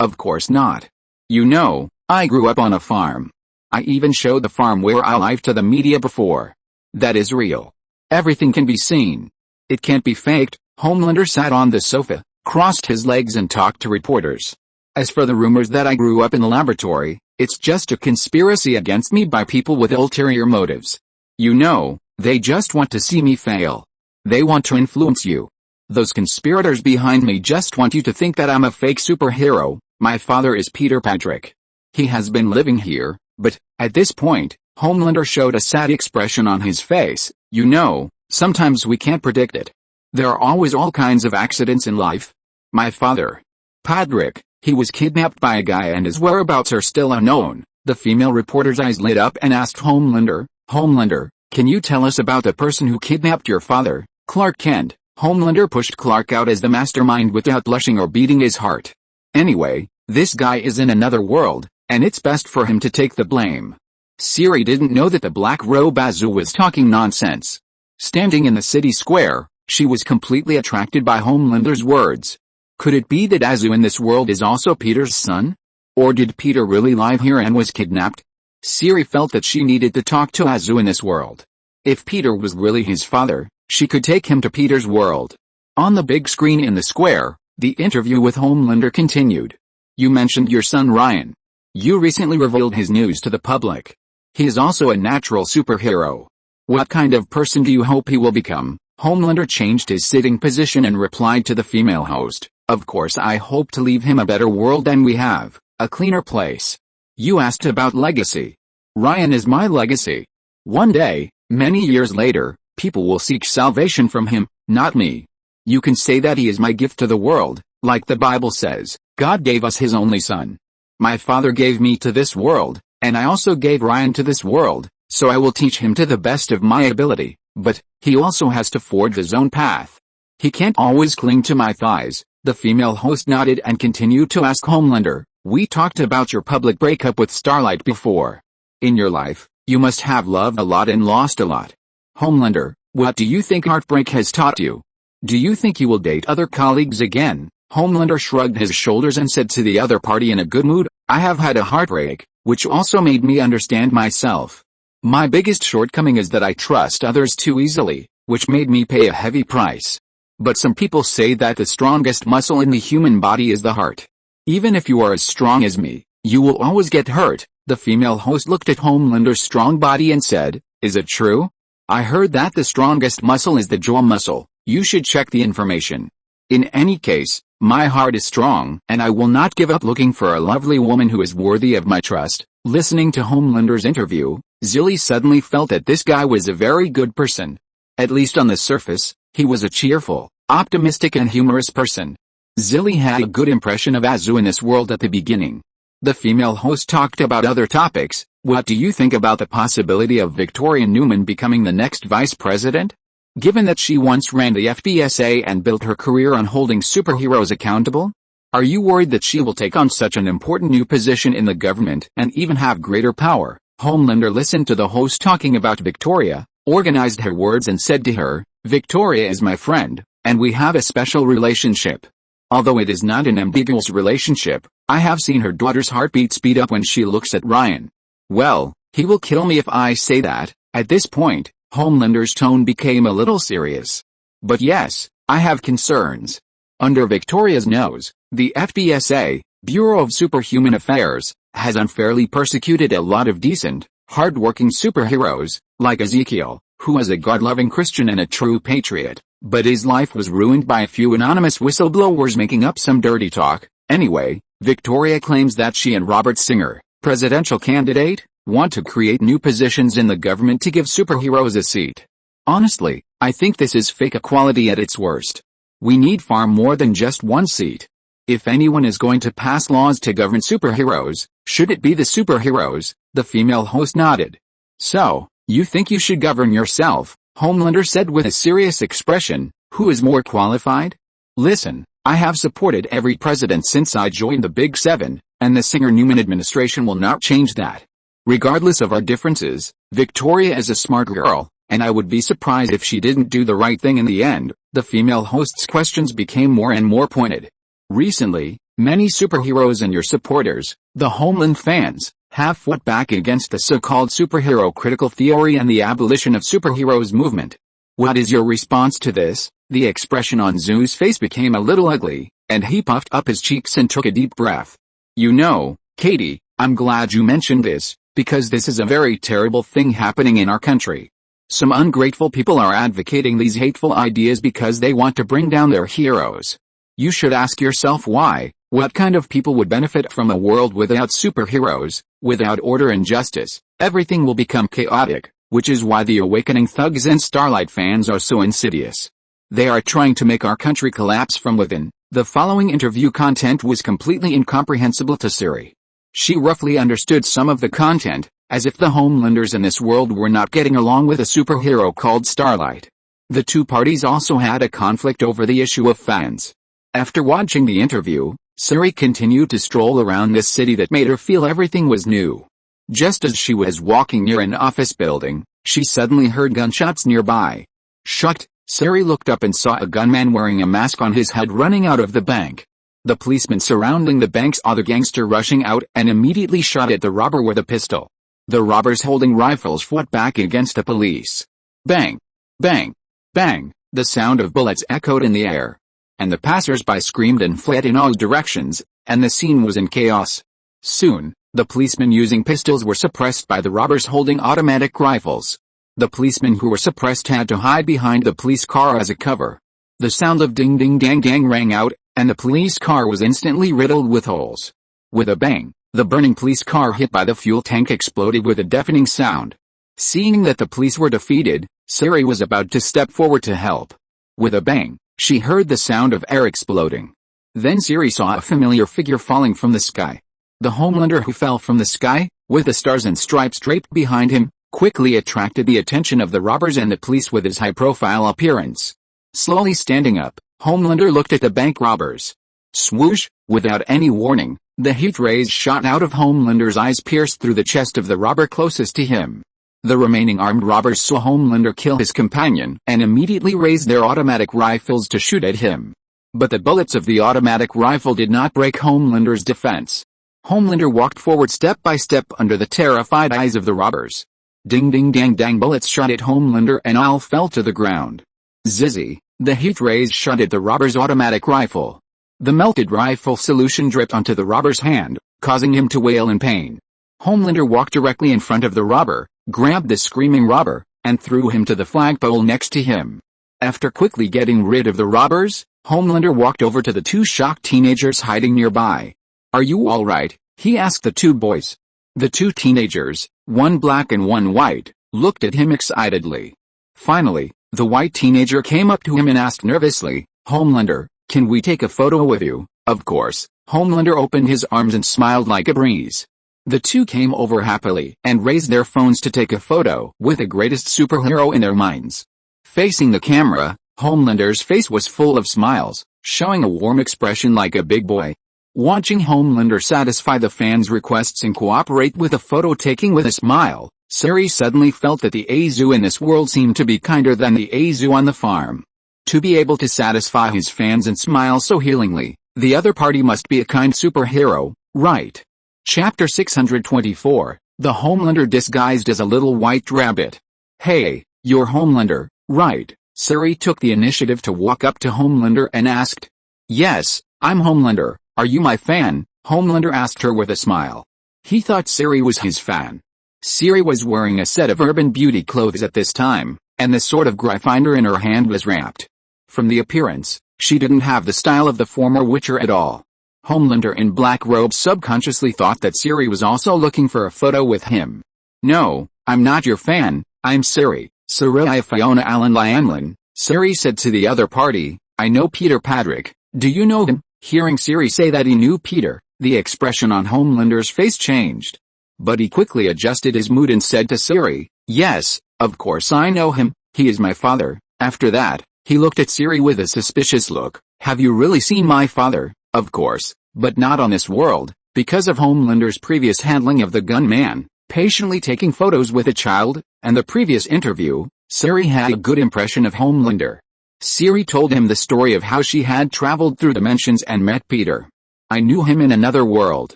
of course not. You know, I grew up on a farm. I even showed the farm where I lived to the media before. That is real. Everything can be seen. It can't be faked. Homelander sat on the sofa, crossed his legs and talked to reporters. As for the rumors that I grew up in the laboratory, it's just a conspiracy against me by people with ulterior motives. You know, they just want to see me fail. They want to influence you. Those conspirators behind me just want you to think that I'm a fake superhero. My father is Peter Patrick. He has been living here, but, at this point, Homelander showed a sad expression on his face. You know, sometimes we can't predict it. There are always all kinds of accidents in life. My father, Patrick, he was kidnapped by a guy and his whereabouts are still unknown. The female reporter's eyes lit up and asked Homelander, can you tell us about the person who kidnapped your father, Clark Kent? Homelander pushed Clark out as the mastermind without blushing or beating his heart. Anyway, this guy is in another world, and it's best for him to take the blame. Siri didn't know that the black robe Azu was talking nonsense. Standing in the city square, she was completely attracted by Homelander's words. Could it be that Azu in this world is also Peter's son? Or did Peter really live here and was kidnapped? Siri felt that she needed to talk to Azu in this world. If Peter was really his father, she could take him to Peter's world. On the big screen in the square, the interview with Homelander continued. You mentioned your son Ryan. You recently revealed his news to the public. He is also a natural superhero. What kind of person do you hope he will become? Homelander changed his sitting position and replied to the female host, "Of course I hope to leave him a better world than we have, a cleaner place. You asked about legacy. Ryan is my legacy. One day, many years later, people will seek salvation from him, not me. You can say that he is my gift to the world, like the Bible says, God gave us his only son. My father gave me to this world, and I also gave Ryan to this world, so I will teach him to the best of my ability, but he also has to forge his own path. He can't always cling to my thighs." The female host nodded and continued to ask Homelander, "We talked about your public breakup with Starlight before. In your life, you must have loved a lot and lost a lot. Homelander, what do you think heartbreak has taught you? Do you think you will date other colleagues again?" Homelander shrugged his shoulders and said to the other party in a good mood, "I have had a heartbreak, which also made me understand myself. My biggest shortcoming is that I trust others too easily, which made me pay a heavy price. But some people say that the strongest muscle in the human body is the heart. Even if you are as strong as me, you will always get hurt." The female host looked at Homelander's strong body and said, "Is it true? I heard that the strongest muscle is the jaw muscle. You should check the information. In any case, my heart is strong, and I will not give up looking for a lovely woman who is worthy of my trust." Listening to Homelander's interview, Zilly suddenly felt that this guy was a very good person. At least on the surface, he was a cheerful, optimistic and humorous person. Zilly had a good impression of Azu in this world at the beginning. The female host talked about other topics. "What do you think about the possibility of Victoria Newman becoming the next vice president? Given that she once ran the FBSA and built her career on holding superheroes accountable? Are you worried that she will take on such an important new position in the government and even have greater power?" Homelander listened to the host talking about Victoria, organized her words and said to her, "Victoria is my friend, and we have a special relationship. Although it is not an ambiguous relationship, I have seen her daughter's heartbeat speed up when she looks at Ryan. Well, he will kill me if I say that." At this point, Homelander's tone became a little serious. "But yes, I have concerns. Under Victoria's nose, the FBSA, Bureau of Superhuman Affairs, has unfairly persecuted a lot of decent, hard-working superheroes, like Ezekiel, who is a God-loving Christian and a true patriot, but his life was ruined by a few anonymous whistleblowers making up some dirty talk. Anyway, Victoria claims that she and Robert Singer, presidential candidate, want to create new positions in the government to give superheroes a seat. Honestly, I think this is fake equality at its worst. We need far more than just one seat. If anyone is going to pass laws to govern superheroes, should it be the superheroes?" The female host nodded. "So, you think you should govern yourself?" Homelander said with a serious expression. "Who is more qualified? Listen, I have supported every president since I joined the Big Seven, and the Singer-Newman administration will not change that. Regardless of our differences, Victoria is a smart girl, and I would be surprised if she didn't do the right thing in the end." The female host's questions became more and more pointed. "Recently, many superheroes and your supporters, the Homeland fans, have fought back against the so-called superhero critical theory and the abolition of superheroes movement. What is your response to this?" The expression on Zoo's face became a little ugly, and he puffed up his cheeks and took a deep breath. "You know, Katie, I'm glad you mentioned this, because this is a very terrible thing happening in our country. Some ungrateful people are advocating these hateful ideas because they want to bring down their heroes. You should ask yourself why. What kind of people would benefit from a world without superheroes, without order and justice? Everything will become chaotic, which is why the awakening thugs and Starlight fans are so insidious. They are trying to make our country collapse from within." The following interview content was completely incomprehensible to Siri. She roughly understood some of the content, as if the Homelanders in this world were not getting along with a superhero called Starlight. The two parties also had a conflict over the issue of fans. After watching the interview, Siri continued to stroll around this city that made her feel everything was new. Just as she was walking near an office building, she suddenly heard gunshots nearby. Shocked, Siri looked up and saw a gunman wearing a mask on his head running out of the bank. The policemen surrounding the bank saw the gangster rushing out and immediately shot at the robber with a pistol. The robbers holding rifles fought back against the police. Bang! Bang! Bang! The sound of bullets echoed in the air. And the passers-by screamed and fled in all directions, and the scene was in chaos. Soon, the policemen using pistols were suppressed by the robbers holding automatic rifles. The policemen who were suppressed had to hide behind the police car as a cover. The sound of ding ding dang dang rang out, and the police car was instantly riddled with holes. With a bang, the burning police car hit by the fuel tank exploded with a deafening sound. Seeing that the police were defeated, Siri was about to step forward to help. With a bang, she heard the sound of air exploding. Then Siri saw a familiar figure falling from the sky. The Homelander who fell from the sky, with the stars and stripes draped behind him, quickly attracted the attention of the robbers and the police with his high-profile appearance. Slowly standing up, Homelander looked at the bank robbers. Swoosh! Without any warning, the heat rays shot out of Homelander's eyes pierced through the chest of the robber closest to him. The remaining armed robbers saw Homelander kill his companion and immediately raised their automatic rifles to shoot at him. But the bullets of the automatic rifle did not break Homelander's defense. Homelander walked forward step by step under the terrified eyes of the robbers. Ding ding dang dang bullets shot at Homelander and all fell to the ground. Zizzy, the heat rays shot at the robber's automatic rifle. The melted rifle solution dripped onto the robber's hand, causing him to wail in pain. Homelander walked directly in front of the robber, grabbed the screaming robber, and threw him to the flagpole next to him. After quickly getting rid of the robbers, Homelander walked over to the two shocked teenagers hiding nearby. "Are you all right?" he asked the two boys. The two teenagers, one black and one white, looked at him excitedly. Finally, the white teenager came up to him and asked nervously, "Homelander, can we take a photo with you?" Of course, Homelander opened his arms and smiled like a breeze. The two came over happily and raised their phones to take a photo with the greatest superhero in their minds. Facing the camera, Homelander's face was full of smiles, showing a warm expression like a big boy. Watching Homelander satisfy the fans' requests and cooperate with a photo taking with a smile, Siri suddenly felt that the Azu in this world seemed to be kinder than the Azu on the farm. To be able to satisfy his fans and smile so healingly, the other party must be a kind superhero, right? Chapter 624, The Homelander Disguised as a Little White Rabbit. "Hey, you're Homelander, right?" Siri took the initiative to walk up to Homelander and asked. "Yes, I'm Homelander. Are you my fan?" Homelander asked her with a smile. He thought Siri was his fan. Siri was wearing a set of urban beauty clothes at this time, and the sword of Gryffindor in her hand was wrapped. From the appearance, she didn't have the style of the former Witcher at all. Homelander in black robes subconsciously thought that Siri was also looking for a photo with him. "No, I'm not your fan, I'm Siri, Siri Fiona Allen Lyanlin," Siri said to the other party. "I know Peter Padrick, do you know him?" Hearing Siri say that he knew Peter, the expression on Homelander's face changed. But he quickly adjusted his mood and said to Siri, "Yes, of course I know him, he is my father." After that, he looked at Siri with a suspicious look. "Have you really seen my father?" Of course, but not on this world, because of Homelander's previous handling of the gunman, patiently taking photos with a child, and the previous interview, Siri had a good impression of Homelander. Siri told him the story of how she had traveled through dimensions and met Peter. "I knew him in another world.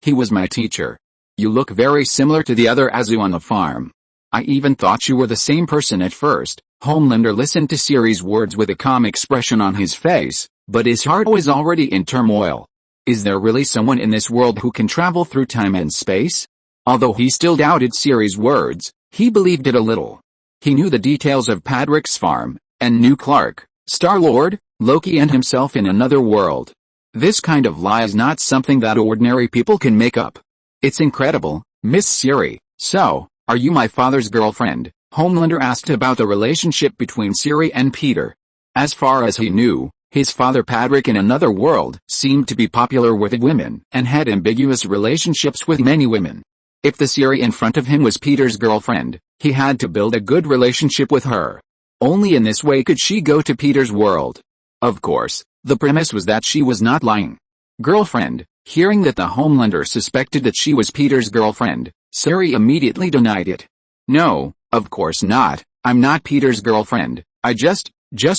He was my teacher. You look very similar to the other Azu on the farm. I even thought you were the same person at first." Homelander listened to Siri's words with a calm expression on his face, but his heart was already in turmoil. Is there really someone in this world who can travel through time and space? Although he still doubted Siri's words, he believed it a little. He knew the details of Padrick's farm, and knew Clark, Star-Lord, Loki and himself in another world. This kind of lie is not something that ordinary people can make up. "It's incredible, Miss Siri. So, are you my father's girlfriend?" Homelander asked about the relationship between Siri and Peter. As far as he knew, his father Padrick in another world seemed to be popular with women and had ambiguous relationships with many women. If the Siri in front of him was Peter's girlfriend, he had to build a good relationship with her. Only in this way could she go to Peter's world. Of course, the premise was that she was not lying. Girlfriend. Hearing that the Homelander suspected that she was Peter's girlfriend, Siri immediately denied it. "No, of course not. I'm not Peter's girlfriend. I just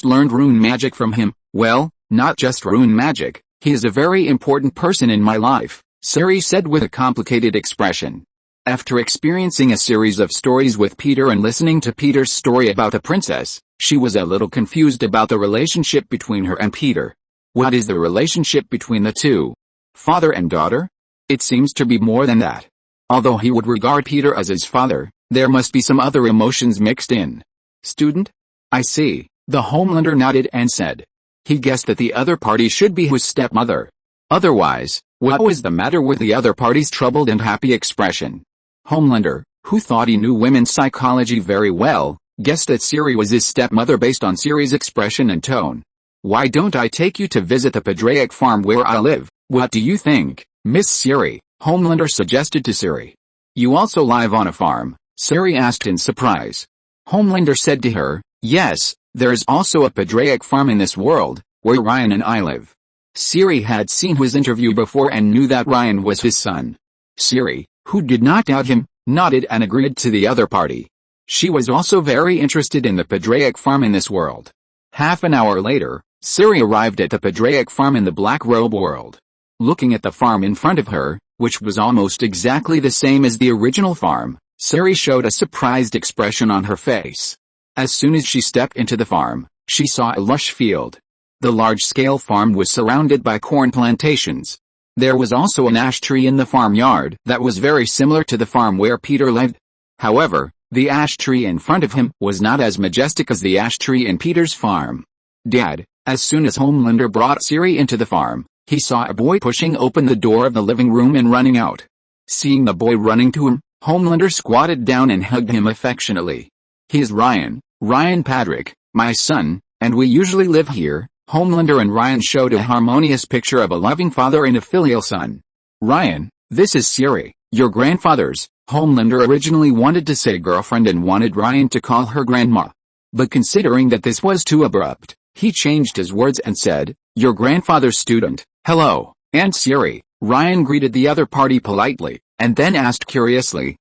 learned rune magic from him." "Well, not just rune magic, he is a very important person in my life," Siri said with a complicated expression. After experiencing a series of stories with Peter and listening to Peter's story about a princess, she was a little confused about the relationship between her and Peter. What is the relationship between the two? Father and daughter? It seems to be more than that. Although he would regard Peter as his father, There must be some other emotions mixed in. Student? I see. The Homelander nodded and said. He guessed that the other party should be his stepmother. Otherwise, what was the matter with the other party's troubled and happy expression? Homelander, who thought he knew women's psychology very well, guessed that Siri was his stepmother based on Siri's expression and tone. Why don't I take you to visit the Padraic farm where I live? What do you think, Miss Siri? Homelander suggested to Siri. You also live on a farm? Siri asked in surprise. Homelander said to her, yes, there is also a Padraic farm in this world, where Ryan and I live. Siri had seen his interview before and knew that Ryan was his son. Siri, who did not doubt him, nodded and agreed to the other party. She was also very interested in the Padraic farm in this world. Half an hour later, Siri arrived at the Padraic farm in the Black Robe world. Looking at the farm in front of her, which was almost exactly the same as the original farm, Siri showed a surprised expression on her face. As soon as she stepped into the farm, she saw a lush field. The large-scale farm was surrounded by corn plantations. There was also an ash tree in the farmyard that was very similar to the farm where Peter lived. However, the ash tree in front of him was not as majestic as the ash tree in Peter's farm. Dad, as soon as Homelander brought Siri into the farm, he saw a boy pushing open the door of the living room and running out. Seeing the boy running to him, Homelander squatted down and hugged him affectionately. He is Ryan Patrick, my son, and we usually live here. Homelander and Ryan showed a harmonious picture of a loving father and a filial son. Ryan, this is Siri, your grandfather's. Homelander originally wanted to say girlfriend and wanted Ryan to call her grandma. But considering that this was too abrupt, he changed his words and said, your grandfather's student. Hello, Aunt Siri. Ryan greeted the other party politely, and then asked curiously,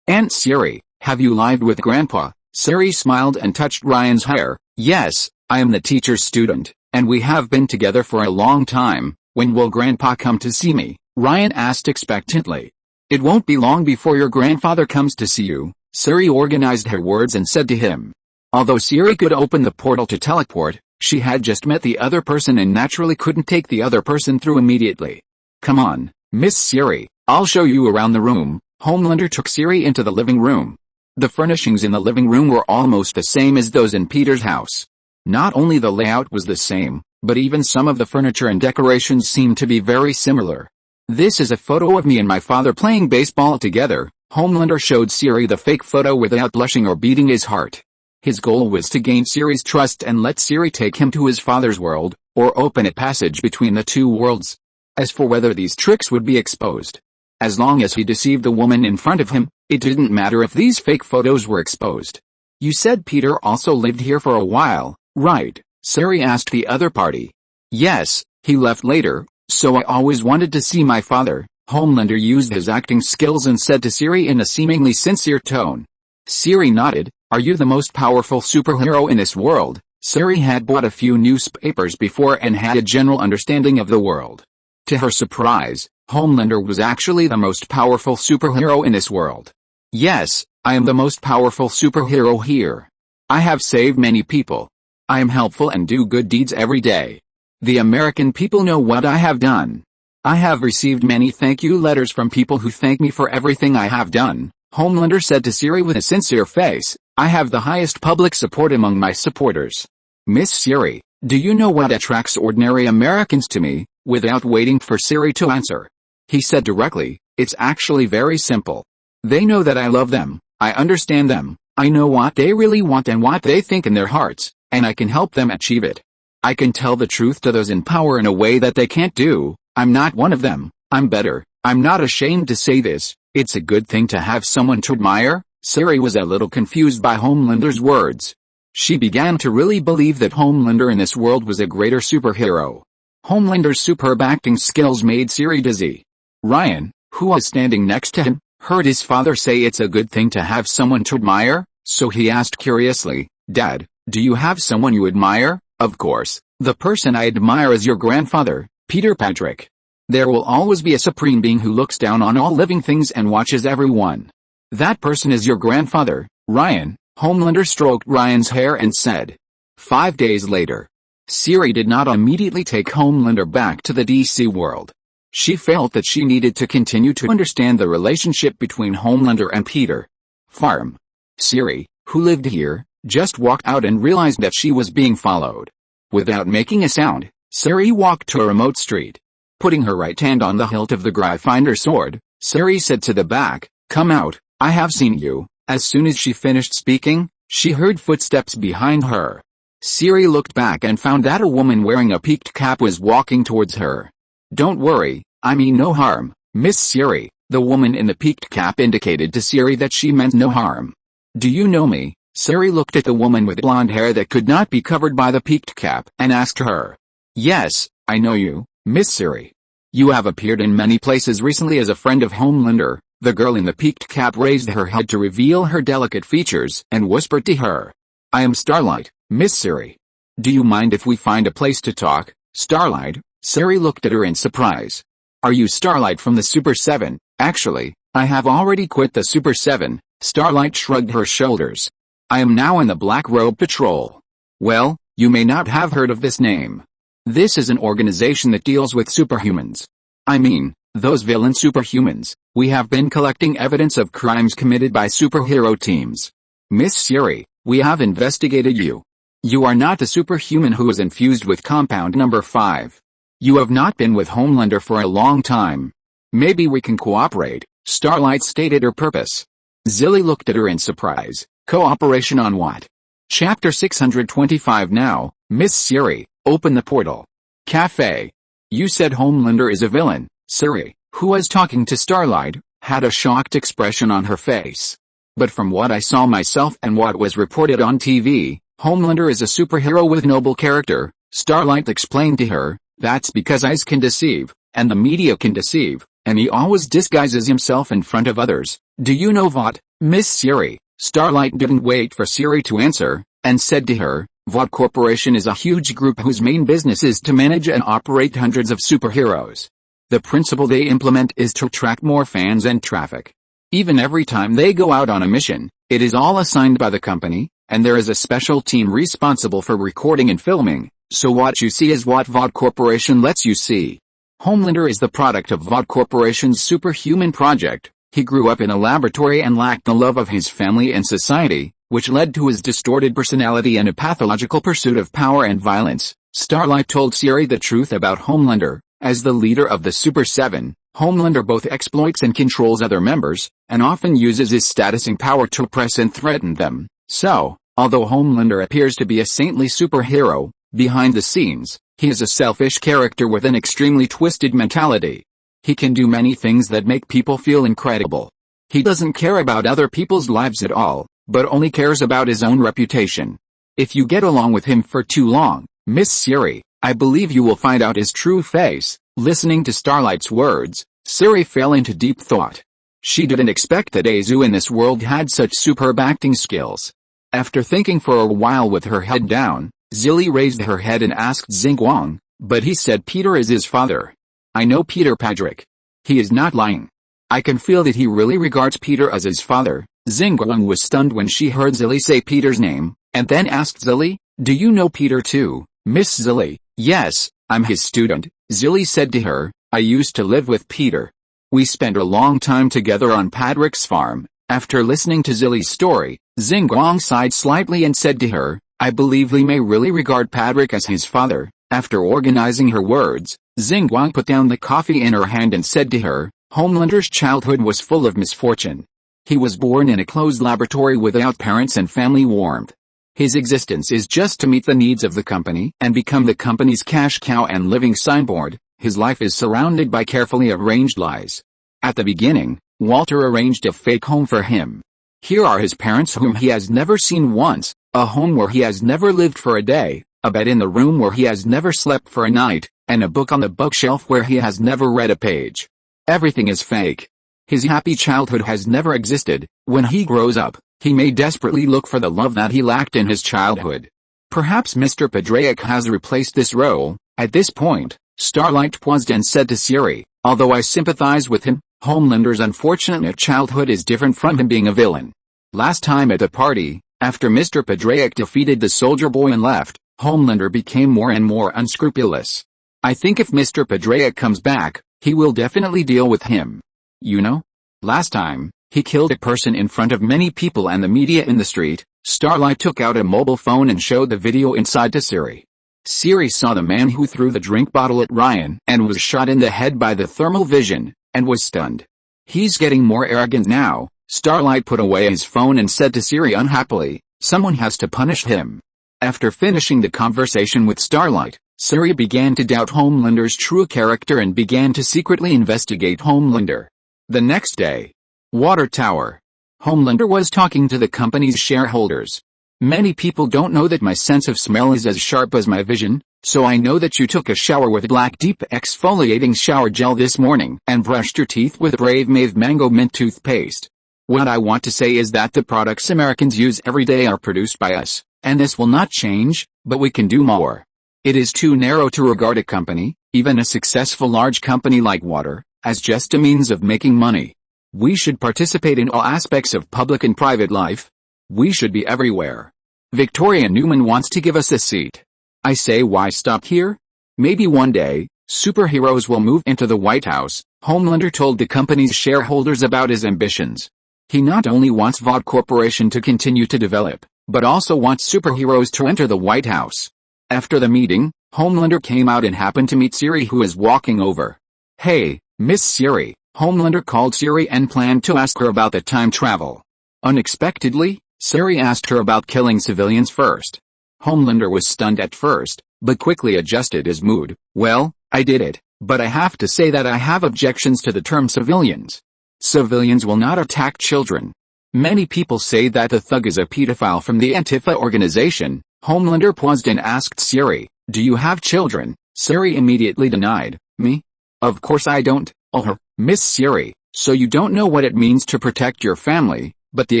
Aunt Siri, have you lived with Grandpa? Siri smiled and touched Ryan's hair. Yes, I am the teacher's student, and we have been together for a long time. When will Grandpa come to see me? Ryan asked expectantly. It won't be long before your grandfather comes to see you. Siri organized her words and said to him. Although Siri could open the portal to teleport, she had just met the other person and naturally couldn't take the other person through immediately. Come on, Miss Siri, I'll show you around the room. Homelander took Siri into the living room. The furnishings in the living room were almost the same as those in Peter's house. Not only the layout was the same, but even some of the furniture and decorations seemed to be very similar. This is a photo of me and my father playing baseball together. Homelander showed Siri the fake photo without blushing or beating his heart. His goal was to gain Siri's trust and let Siri take him to his father's world, or open a passage between the two worlds. As for whether these tricks would be exposed, as long as he deceived the woman in front of him, it didn't matter if these fake photos were exposed. You said Peter also lived here for a while, right? Siri asked the other party. Yes, he left later, so I always wanted to see my father. Homelander used his acting skills and said to Siri in a seemingly sincere tone. Siri nodded. Are you the most powerful superhero in this world? Siri had bought a few newspapers before and had a general understanding of the world. To her surprise, Homelander was actually the most powerful superhero in this world. Yes, I am the most powerful superhero here. I have saved many people. I am helpful and do good deeds every day. The American people know what I have done. I have received many thank you letters from people who thank me for everything I have done. Homelander said to Siri with a sincere face, I have the highest public support among my supporters. Miss Siri, do you know what attracts ordinary Americans to me? Without waiting for Siri to answer, he said directly, it's actually very simple. They know that I love them, I understand them, I know what they really want and what they think in their hearts, and I can help them achieve it. I can tell the truth to those in power in a way that they can't do. I'm not one of them, I'm better. I'm not ashamed to say this. It's a good thing to have someone to admire. Siri was a little confused by Homelander's words. She began to really believe that Homelander in this world was a greater superhero. Homelander's superb acting skills made Siri dizzy. Ryan, who was standing next to him, heard his father say it's a good thing to have someone to admire, so he asked curiously, Dad, do you have someone you admire? Of course, the person I admire is your grandfather, Peter Patrick. There will always be a supreme being who looks down on all living things and watches everyone. That person is your grandfather, Ryan. Homelander stroked Ryan's hair and said. 5 days later. Siri did not immediately take Homelander back to the DC world. She felt that she needed to continue to understand the relationship between Homelander and Peter. farm. Siri, who lived here, just walked out and realized that she was being followed. Without making a sound, Siri walked to a remote street. Putting her right hand on the hilt of the Gryffindor sword, Siri said to the back, "Come out, I have seen you." As soon as she finished speaking, she heard footsteps behind her. Siri looked back and found that a woman wearing a peaked cap was walking towards her. "Don't worry, I mean no harm, Miss Siri," the woman in the peaked cap indicated to Siri that she meant no harm. "Do you know me?" Siri looked at the woman with blonde hair that could not be covered by the peaked cap and asked her. "Yes, I know you, Miss Siri. You have appeared in many places recently as a friend of Homelander." The girl in the peaked cap raised her head to reveal her delicate features and whispered to her. "I am Starlight, Miss Siri. Do you mind if we find a place to talk?" "Starlight?" Siri looked at her in surprise. "Are you Starlight from the Super 7? Actually, I have already quit the Super 7, Starlight shrugged her shoulders. "I am now in the Black Robe Patrol." "Well, you may not have heard of this name. This is an organization that deals with superhumans. I mean, those villain superhumans. We have been collecting evidence of crimes committed by superhero teams. Miss Siri, we have investigated you. You are not the superhuman who is infused with compound number 5. You have not been with Homelander for a long time. Maybe we can cooperate," Starlight stated her purpose. Zilly looked at her in surprise. "Cooperation on what?" Chapter 625 Now, Miss Siri, open the portal. Cafe. "You said Homelander is a villain." Siri, who was talking to Starlight, had a shocked expression on her face. "But from what I saw myself and what was reported on TV, Homelander is a superhero with noble character," Starlight explained to her. "That's because eyes can deceive, and the media can deceive, and he always disguises himself in front of others. Do you know what, Miss Siri?" Starlight didn't wait for Siri to answer, and said to her, "VOD Corporation is a huge group whose main business is to manage and operate hundreds of superheroes. The principle they implement is to attract more fans and traffic. Even every time they go out on a mission, it is all assigned by the company, and there is a special team responsible for recording and filming, so what you see is what VOD Corporation lets you see. Homelander is the product of VOD Corporation's superhuman project. He grew up in a laboratory and lacked the love of his family and society, which led to his distorted personality and a pathological pursuit of power and violence." Starlight told Siri the truth about Homelander. As the leader of the Super 7, Homelander both exploits and controls other members, and often uses his status and power to oppress and threaten them. So, although Homelander appears to be a saintly superhero, behind the scenes, he is a selfish character with an extremely twisted mentality. He can do many things that make people feel incredible. He doesn't care about other people's lives at all, but only cares about his own reputation. If you get along with him for too long, Miss Siri, I believe you will find out his true face." Listening to Starlight's words, Siri fell into deep thought. She didn't expect that Azu in this world had such superb acting skills. After thinking for a while with her head down, Zilly raised her head and asked Xinguang, "But he said Peter is his father." "I know Peter Padrick. He is not lying. I can feel that he really regards Peter as his father." Xinguang was stunned when she heard Zilly say Peter's name, and then asked Zilly, "Do you know Peter too, Miss Zilly?" "Yes, I'm his student," Zilly said to her. "I used to live with Peter. We spent a long time together on Padrick's farm." After listening to Zilly's story, Xinguang sighed slightly and said to her, "I believe Li may really regard Padrick as his father." After organizing her words, Xinguang put down the coffee in her hand and said to her, "Homelander's childhood was full of misfortune. He was born in a closed laboratory without parents and family warmth. His existence is just to meet the needs of the company and become the company's cash cow and living signboard. His life is surrounded by carefully arranged lies. At the beginning, Walter arranged a fake home for him. Here are his parents whom he has never seen once, a home where he has never lived for a day, a bed in the room where he has never slept for a night, and a book on the bookshelf where he has never read a page. Everything is fake. His happy childhood has never existed. When he grows up, he may desperately look for the love that he lacked in his childhood. Perhaps Mr. Padraic has replaced this role." At this point, Starlight paused and said to Siri, "Although I sympathize with him, Homelander's unfortunate childhood is different from him being a villain. Last time at the party, after Mr. Padraic defeated the soldier boy and left, Homelander became more and more unscrupulous. I think if Mr. Padraic comes back, he will definitely deal with him. You know? Last time, He killed a person in front of many people and the media in the street. Starlight took out a mobile phone and showed the video inside to Siri. Siri saw the man who threw the drink bottle at Ryan and was shot in the head by the thermal vision, and was stunned. He's getting more arrogant now. Starlight put away his phone and said to Siri unhappily, someone has to punish him. After finishing the conversation with Starlight, Siri began to doubt Homelander's true character and began to secretly investigate Homelander. The next day. Water Tower. Homelander was talking to the company's shareholders. Many people don't know that my sense of smell is as sharp as my vision, so I know that you took a shower with Black Deep exfoliating shower gel this morning and brushed your teeth with Brave Mave Mango Mint toothpaste. What I want to say is that the products Americans use every day are produced by us, and this will not change, but we can do more. It is too narrow to regard a company, even a successful large company like water, as just a means of making money. We should participate in all aspects of public and private life. We should be everywhere. Victoria Newman wants to give us a seat. I say, why stop here? Maybe one day, superheroes will move into the White House. Homelander told the company's shareholders about his ambitions. He not only wants Vought Corporation to continue to develop, but also wants superheroes to enter the White House. After the meeting, Homelander came out and happened to meet Siri, who is walking over. Hey, Miss Siri. Homelander called Siri and planned to ask her about the time travel. Unexpectedly, Siri asked her about killing civilians first. Homelander was stunned at first, but quickly adjusted his mood. Well, I did it, but I have to say that I have objections to the term civilians. Civilians will not attack children. Many people say that the thug is a pedophile from the Antifa organization. Homelander paused and asked Siri, do you have children? Siri immediately denied. Me? Of course I don't. Oh, Miss Siri, so you don't know what it means to protect your family, but the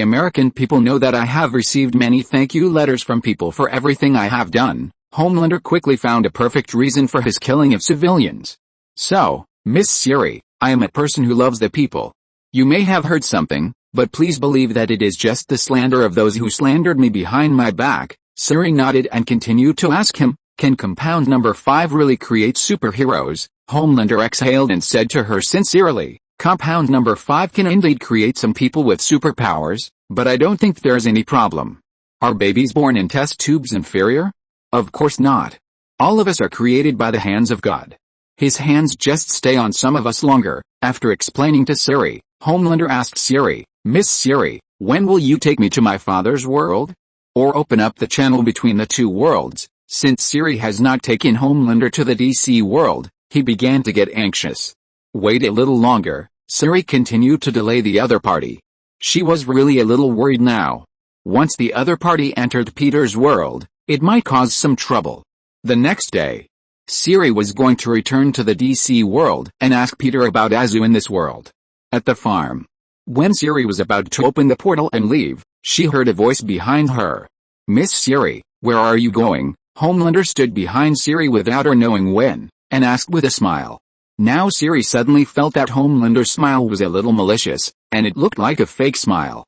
American people know that I have received many thank you letters from people for everything I have done. Homelander quickly found a perfect reason for his killing of civilians. So, Miss Siri, I am a person who loves the people. You may have heard something, but please believe that it is just the slander of those who slandered me behind my back. Siri nodded and continued to ask him, can compound number 5 really create superheroes? Homelander exhaled and said to her sincerely, compound number 5 can indeed create some people with superpowers, but I don't think there's any problem. Are babies born in test tubes inferior? Of course not. All of us are created by the hands of God. His hands just stay on some of us longer. After explaining to Siri, Homelander asked Siri, Miss Siri, when will you take me to my father's world? Or open up the channel between the two worlds? Since Siri has not taken Homelander to the DC world, he began to get anxious. Wait a little longer. Siri continued to delay the other party. She was really a little worried now. Once the other party entered Peter's world, it might cause some trouble. The next day, Siri was going to return to the DC world and ask Peter about Azu in this world. At the farm. When Siri was about to open the portal and leave, she heard a voice behind her. Miss Siri, where are you going? Homelander stood behind Siri without her knowing when, and asked with a smile. Now Siri suddenly felt that Homelander's smile was a little malicious, and it looked like a fake smile.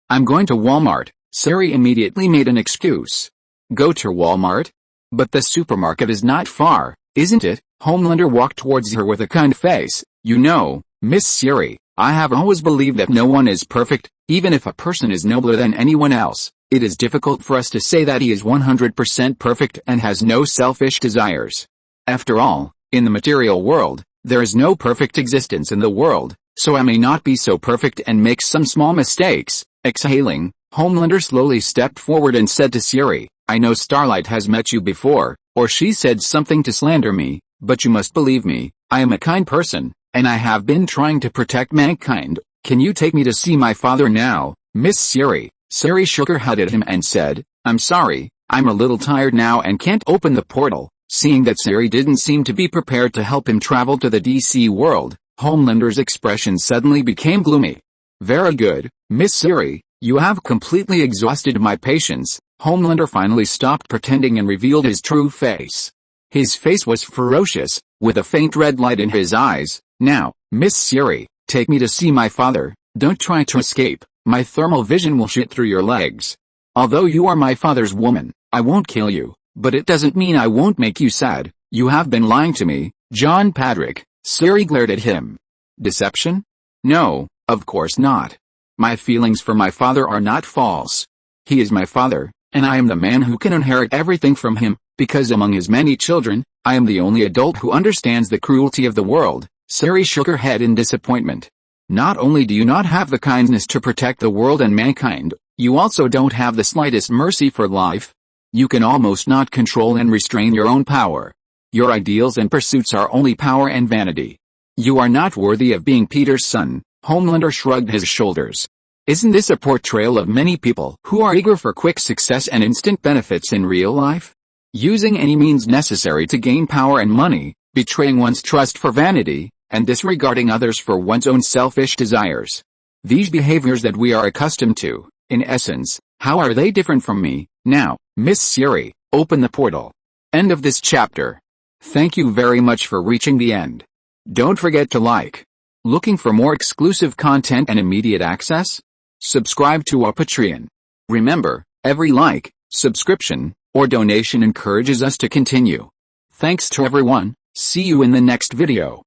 I'm going to Walmart. Siri immediately made an excuse. Go to Walmart? But the supermarket is not far, isn't it? Homelander walked towards her with a kind face. You know, Miss Siri, I have always believed that no one is perfect, even if a person is nobler than anyone else. It is difficult for us to say that he is 100% perfect and has no selfish desires. After all, in the material world, there is no perfect existence in the world, so I may not be so perfect and make some small mistakes. Exhaling, Homelander slowly stepped forward and said to Siri, I know Starlight has met you before, or she said something to slander me, but you must believe me, I am a kind person, and I have been trying to protect mankind. Can you take me to see my father now, Miss Siri? Siri shook her head at him and said, I'm sorry, I'm a little tired now and can't open the portal. Seeing that Siri didn't seem to be prepared to help him travel to the DC world, Homelander's expression suddenly became gloomy. Very good, Miss Siri, you have completely exhausted my patience. Homelander finally stopped pretending and revealed his true face. His face was ferocious, with a faint red light in his eyes. Now, Miss Siri, take me to see my father. Don't try to escape. My thermal vision will shoot through your legs. Although you are my father's woman, I won't kill you, but it doesn't mean I won't make you sad. You have been lying to me, John Patrick. Siri glared at him. Deception? No, Of course not. My feelings for my father are not false. He is my father, and I am the man who can inherit everything from him, because among his many children, I am the only adult who understands the cruelty of the world. Sari shook her head in disappointment. Not only do you not have the kindness to protect the world and mankind, you also don't have the slightest mercy for life. You can almost not control and restrain your own power. Your ideals and pursuits are only power and vanity. You are not worthy of being Peter's son. Homelander shrugged his shoulders. Isn't this a portrayal of many people who are eager for quick success and instant benefits in real life? Using any means necessary to gain power and money, betraying one's trust for vanity, and disregarding others for one's own selfish desires. These behaviors that we are accustomed to, in essence, how are they different from me? Now, Miss Siri, open the portal. End of this chapter. Thank you very much for reaching the end. Don't forget to like. Looking for more exclusive content and immediate access? Subscribe to our Patreon. Remember, every like, subscription, or donation encourages us to continue. Thanks to everyone. See you in the next video.